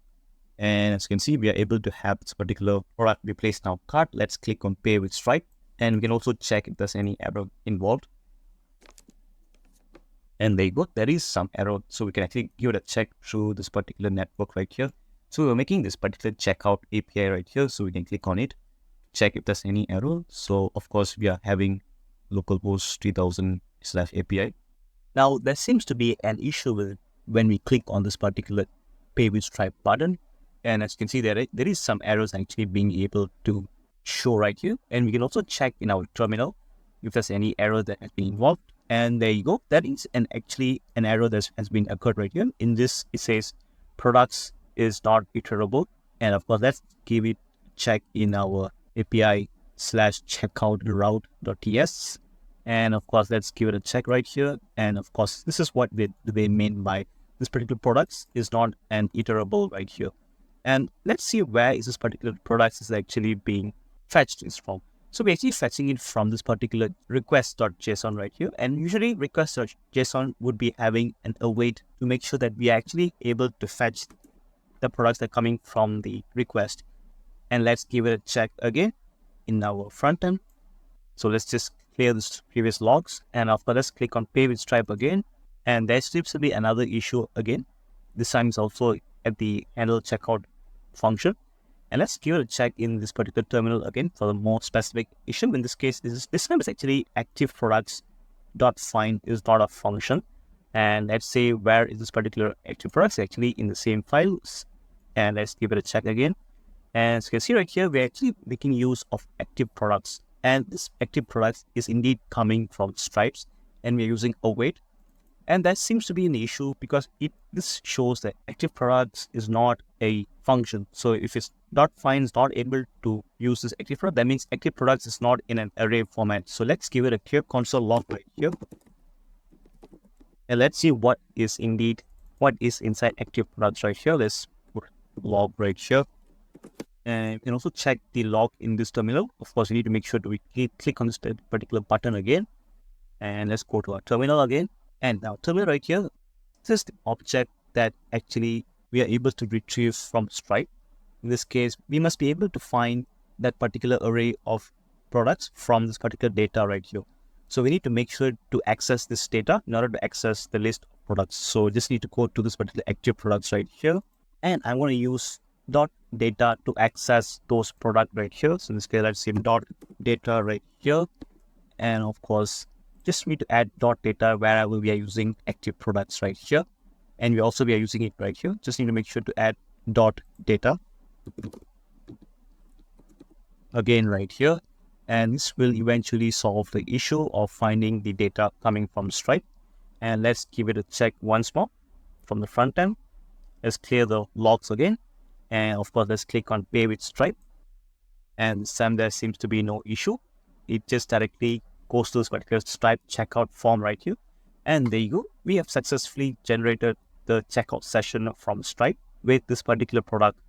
And as you can see, we are able to have this particular product be placed in our cart. Let's click on pay with Stripe. And we can also check if there's any error involved. And there you go, there is some error. So we can actually give it a check through this particular network right here. So we're making this particular checkout API right here. So we can click on it, check if there's any error. So of course, we are having localhost 3000/API. Now there seems to be an issue when we click on this particular pay with Stripe button. And as you can see, there is some errors actually being able to show right here. And we can also check in our terminal if there's any error that has been involved. And there you go. That is actually an error that has been occurred right here. In this, it says products is not iterable. And of course, let's give it a check in our API/checkout route.ts. And of course, let's give it a check right here. And of course, this is what they mean by this particular products is not an iterable right here. And let's see where is this particular product is actually being fetched is from. So we're actually fetching it from this particular request.json right here. And usually request.json would be having an await to make sure that we are actually able to fetch the products that are coming from the request. And let's give it a check again in our front end. So let's just clear this previous logs. And of course, let's click on pay with Stripe again. And there seems to be another issue again. This time is also at the handle checkout function. And let's give it a check in this particular terminal again for the more specific issue. In this case, this time is actually active products dot find is not a function. And let's say where is this particular active products actually in the same files. And let's give it a check again. And as you can see right here, we're actually making use of active products. And this active products is indeed coming from Stripes. And we're using await. And that seems to be an issue because this shows that active products is not a function. So if it's .find is not able to use this active product, that means active products is not in an array format. So let's give it a clear console log right here. And let's see what is inside active products right here. Let's put log right here. And you can also check the log in this terminal. Of course, you need to make sure to click on this particular button again. And let's go to our terminal again. And now terminal right here, this is the object that actually we are able to retrieve from Stripe. In this case, we must be able to find that particular array of products from this particular data right here. So we need to make sure to access this data in order to access the list of products. So just need to go to this particular active products right here. And I'm going to use .data to access those products right here. So in this case, let's say .data right here. And of course, just need to add .data wherever we are using active products right here. And we are using it right here. Just need to make sure to add .data again right here. And this will eventually solve the issue of finding the data coming from Stripe. And let's give it a check once more from the front end. Let's clear the logs again. And of course, let's click on Pay with Stripe. And this time there seems to be no issue. It just directly goes to this particular Stripe checkout form right here. And there you go. We have successfully generated the checkout session from Stripe with this particular product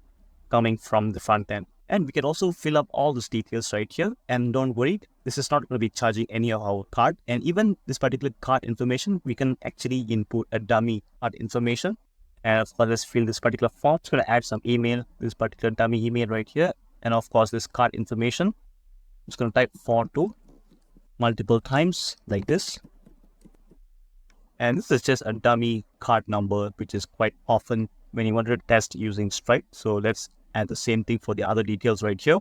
coming from the front end. And we can also fill up all these details right here. And don't worry, this is not going to be charging any of our card. And even this particular card information, we can actually input a dummy card information. And of course, let's fill this particular form. It's going to add some email, this particular dummy email right here. And of course, this card information. It's going to type for2 multiple times like this. And this is just a dummy card number, which is quite often when you want to test using Stripe. So let's add the same thing for the other details right here.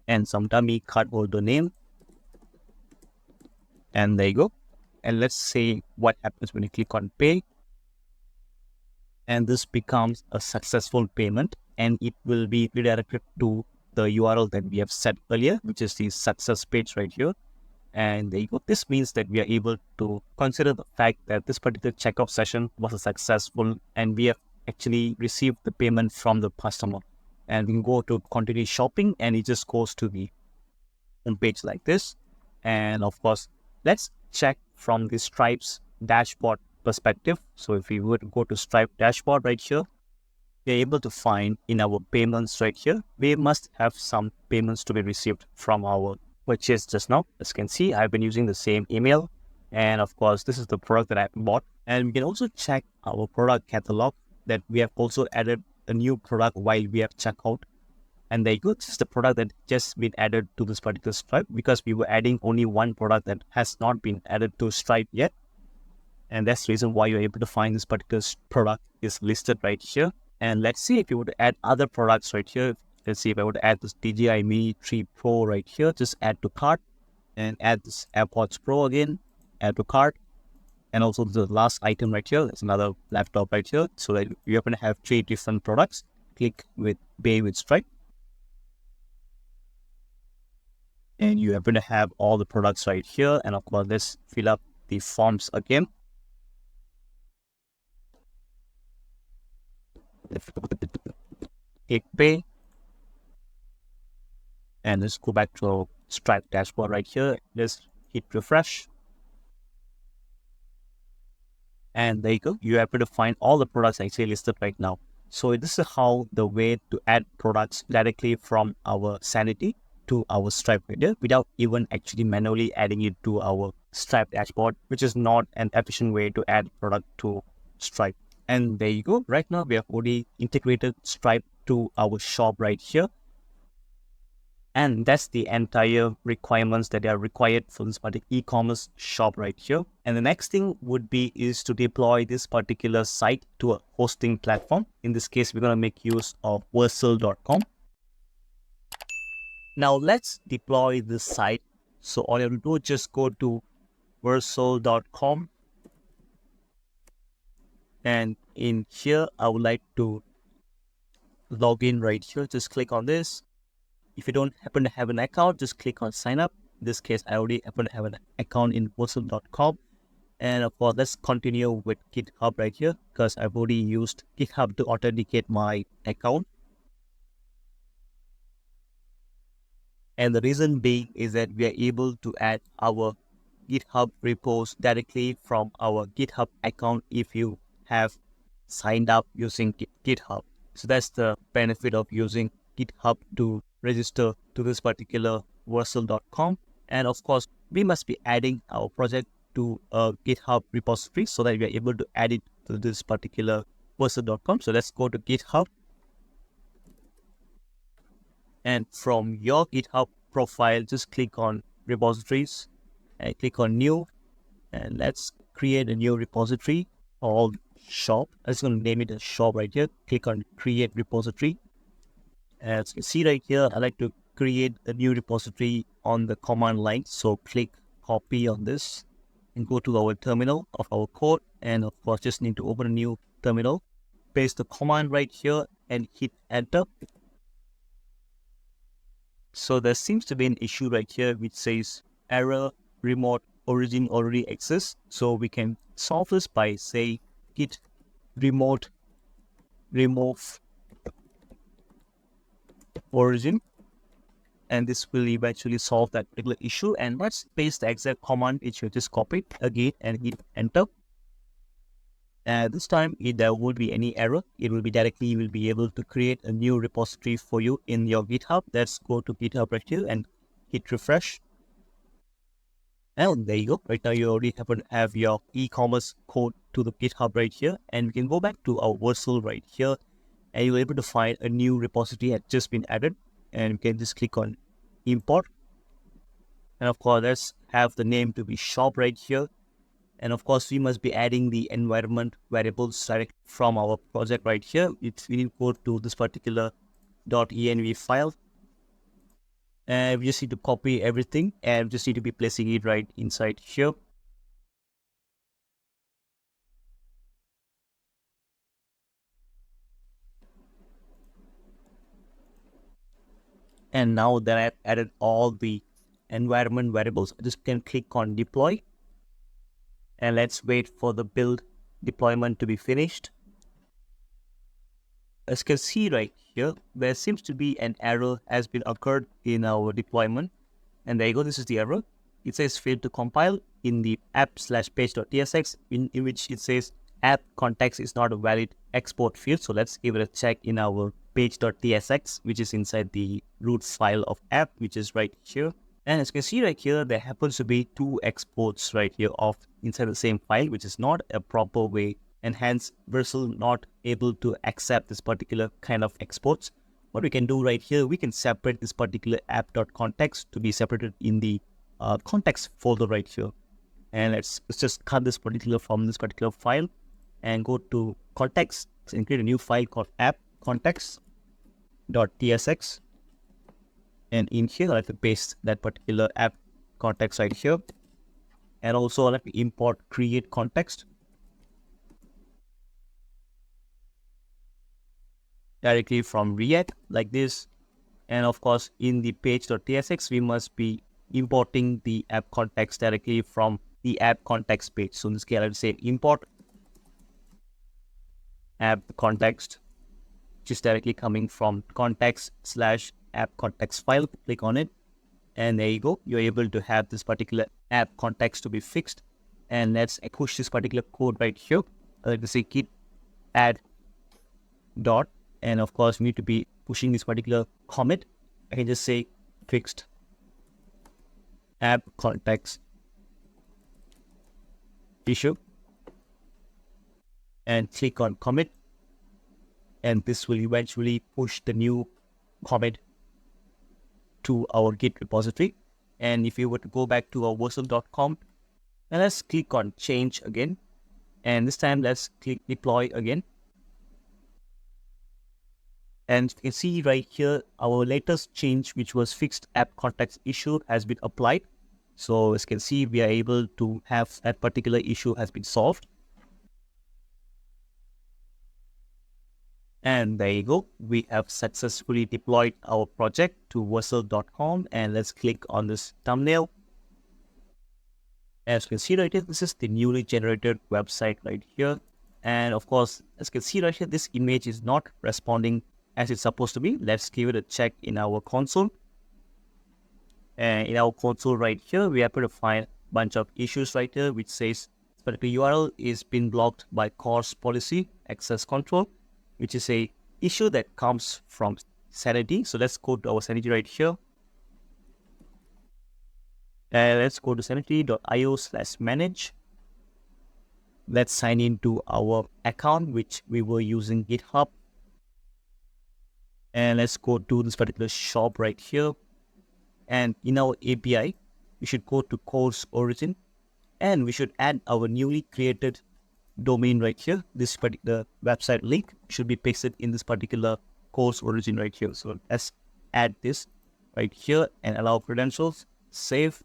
And some dummy card holder name. And there you go. And let's say what happens when you click on pay. And this becomes a successful payment, and it will be redirected to the URL that we have set earlier, which is the success page right here. And there you go. This means that we are able to consider the fact that this particular checkout session was a successful, and we have actually received the payment from the customer. And we can go to continue shopping, and it just goes to the home page like this. And of course, let's check from the Stripe's dashboard perspective. So if we would go to Stripe dashboard right here, we're able to find in our payments right here, we must have some payments to be received from our purchase just now. As you can see, I've been using the same email. And of course, this is the product that I bought. And we can also check our product catalog that we have also added a new product while we have checkout. And there you go. This is the product that just been added to this particular Stripe because we were adding only one product that has not been added to Stripe yet. And that's the reason why you're able to find this particular product is listed right here. And let's see if you were to add other products right here. Let's see if I would add this DJI Mini 3 Pro right here. Just add to cart and add this AirPods Pro again. Add to cart. And also the last item right here. There's another laptop right here. So that you're going to have 3 different products. Click with Pay with Stripe. And you are going to have all the products right here. And of course, let's fill up the forms again. Click pay. And let's go back to our Stripe dashboard right here. Let's hit refresh. And there you go. You're able to find all the products actually listed right now. So this is how the way to add products directly from our Sanity to our Stripe video without even actually manually adding it to our Stripe dashboard, which is not an efficient way to add product to Stripe. And there you go. Right now, we have already integrated Stripe to our shop right here. And that's the entire requirements that are required for this particular e-commerce shop right here. And the next thing would be is to deploy this particular site to a hosting platform. In this case, we're going to make use of Vercel.com. Now let's deploy this site. So all you have to do is just go to Vercel.com. And in here, I would like to log in right here. Just click on this. If you don't happen to have an account, just click on sign up. In this case, I already happen to have an account in Vercel.com. And of course, let's continue with GitHub right here because I've already used GitHub to authenticate my account. And the reason being is that we are able to add our GitHub repos directly from our GitHub account if you have signed up using GitHub. So that's the benefit of using GitHub to register to this particular Vercel.com. And of course, we must be adding our project to a GitHub repository so that we are able to add it to this particular Vercel.com. So let's go to GitHub. And from your GitHub profile, just click on repositories and click on new. And let's create a new repository called shop. I'm just going to name it a shop right here. Click on create repository. As you can see right here, I like to create a new repository on the command line. So click copy on this and go to our terminal of our code. And of course, just need to open a new terminal. Paste the command right here and hit enter. So there seems to be an issue right here which says error remote origin already exists. So we can solve this by say git remote remove origin, and this will eventually solve that particular issue. And let's paste the exact command which you just copied again and hit enter. This time there won't be any error. It will be directly, you will be able to create a new repository for you in your GitHub. Let's go to GitHub right here and hit refresh. And there you go. Right now you already happen to have your e-commerce code to the GitHub right here. And we can go back to our Vercel right here. And you're able to find a new repository had just been added. And we can just click on import. And of course, let's have the name to be shop right here. And of course, we must be adding the environment variables direct from our project right here. We need to go to this particular .env file. And we just need to copy everything and we just need to be placing it right inside here. And now that I've added all the environment variables, I just can click on deploy. And let's wait for the build deployment to be finished. As you can see right here, there seems to be an error has been occurred in our deployment. And there you go, this is the error. It says failed to compile in the app/page.tsx in which it says app context is not a valid export field. So let's give it a check in our page.tsx, which is inside the root file of app, which is right here. And as you can see right here, there happens to be two exports right here of inside the same file, which is not a proper way, and hence Vercel not able to accept this particular kind of exports. What we can do right here, we can separate this particular app.context to be separated in the context folder right here. And let's just cut this particular from this particular file and go to context and create a new file called app context.tsx. And in here, I have to paste that particular app context right here. And also I have to import create context directly from React like this. And of course, in the page.tsx, we must be importing the app context directly from the app context page. So in this case, I will say import app context, which is directly coming from context/app context file. Click on it. And there you go. You're able to have this particular app context to be fixed. And let's push this particular code right here. I like to say git add dot. And of course, we need to be pushing this particular commit. I can just say fixed app context issue and click on commit. And this will eventually push the new commit to our Git repository. And if you were to go back to our Vercel.com, and let's click on change again. And this time let's click deploy again. And you can see right here, our latest change, which was fixed app context issue, has been applied. So as you can see, we are able to have that particular issue has been solved. And there you go. We have successfully deployed our project to Vercel.com. And let's click on this thumbnail. As you can see right here, this is the newly generated website right here. And of course, as you can see right here, this image is not responding as it's supposed to be. Let's give it a check in our console. And in our console right here, we happen to find a bunch of issues right here, which says this particular URL is been blocked by course policy access control, which is a issue that comes from Sanity. So let's go to our Sanity right here. And let's go to sanity.io/manage. Let's sign into our account, which we were using GitHub. And let's go to this particular shop right here. And in our API, we should go to course origin. And we should add our newly created domain right here. This particular website link should be pasted in this particular course origin right here. So let's add this right here and allow credentials, save.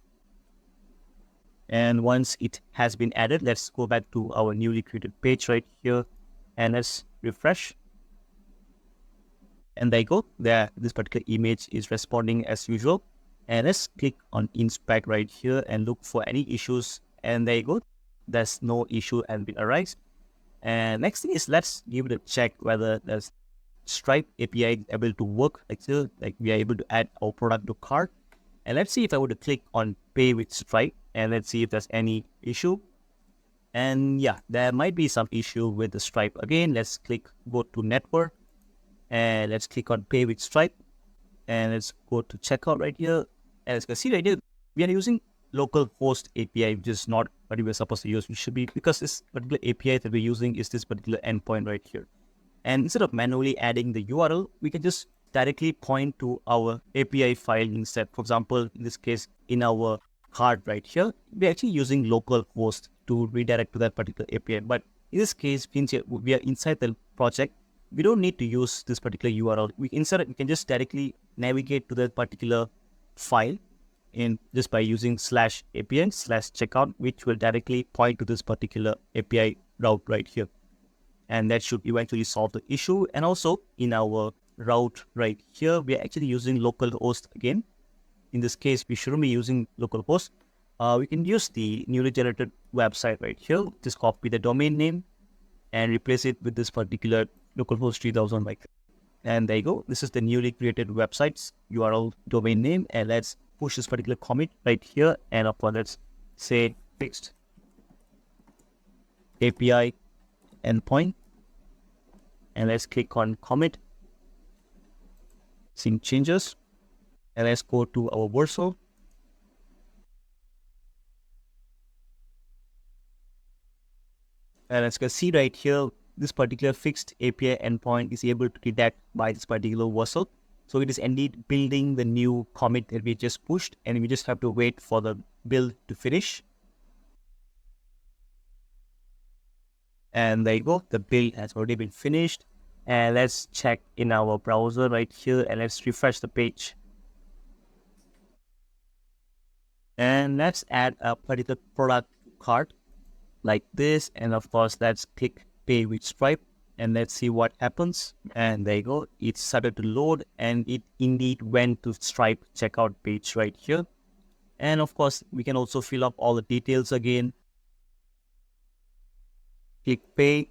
And once it has been added, let's go back to our newly created page right here and let's refresh. And there you go. There, this particular image is responding as usual. And let's click on inspect right here and look for any issues. And there you go. There's no issue has been arise. And next thing is let's give it a check whether the Stripe API is able to work. Like we are able to add our product to cart. And let's see if I were to click on pay with Stripe. And let's see if there's any issue. And yeah, there might be some issue with the Stripe. Again, let's go to network. And let's click on pay with Stripe. And let's go to checkout right here. And as you can see right here, we are using local host API, which is not what we were supposed to use. We should be, because this particular API that we're using is this particular endpoint right here. And instead of manually adding the URL, we can just directly point to our API file instead. For example, in this case, in our card right here, we're actually using local host to redirect to that particular API. But in this case, since we are inside the project, we don't need to use this particular URL. We can just directly navigate to that particular file in just by using /API/checkout, which will directly point to this particular API route right here. And that should eventually solve the issue. And also in our route right here, we are actually using localhost again. In this case, we shouldn't be using localhost. We can use the newly generated website right here. Just copy the domain name and replace it with this particular localhost 3000 like. And there you go. This is the newly created website's URL domain name. And let's push this particular commit right here. And of course, let's say fixed API endpoint. And let's click on commit, sync changes. And let's go to our Vercel. And as you can see right here, this particular fixed API endpoint is able to detect by this particular Vercel. So it is indeed building the new commit that we just pushed, and we just have to wait for the build to finish. And there you go, the build has already been finished. And let's check in our browser right here and let's refresh the page. And let's add a particular product cart like this. And of course, let's click pay with Stripe and let's see what happens. And there you go. It started to load and it indeed went to Stripe checkout page right here. And of course, we can also fill up all the details again. Click pay.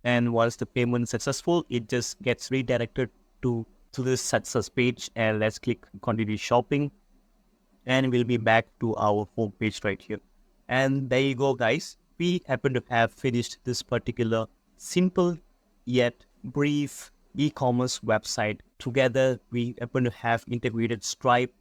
And once the payment is successful, it just gets redirected to this success page. And let's click continue shopping. And we'll be back to our home page right here. And there you go, guys. We happen to have finished this particular simple yet brief e-commerce website. Together, we happen to have integrated Stripe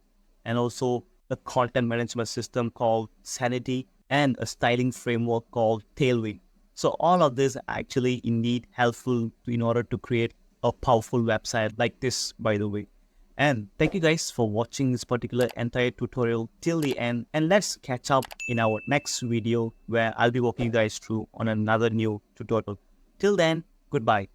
and also a content management system called Sanity and a styling framework called Tailwind. So all of this are actually indeed helpful in order to create a powerful website like this, by the way. And thank you guys for watching this particular entire tutorial till the end. And let's catch up in our next video where I'll be walking you guys through on another new tutorial. Till then, goodbye.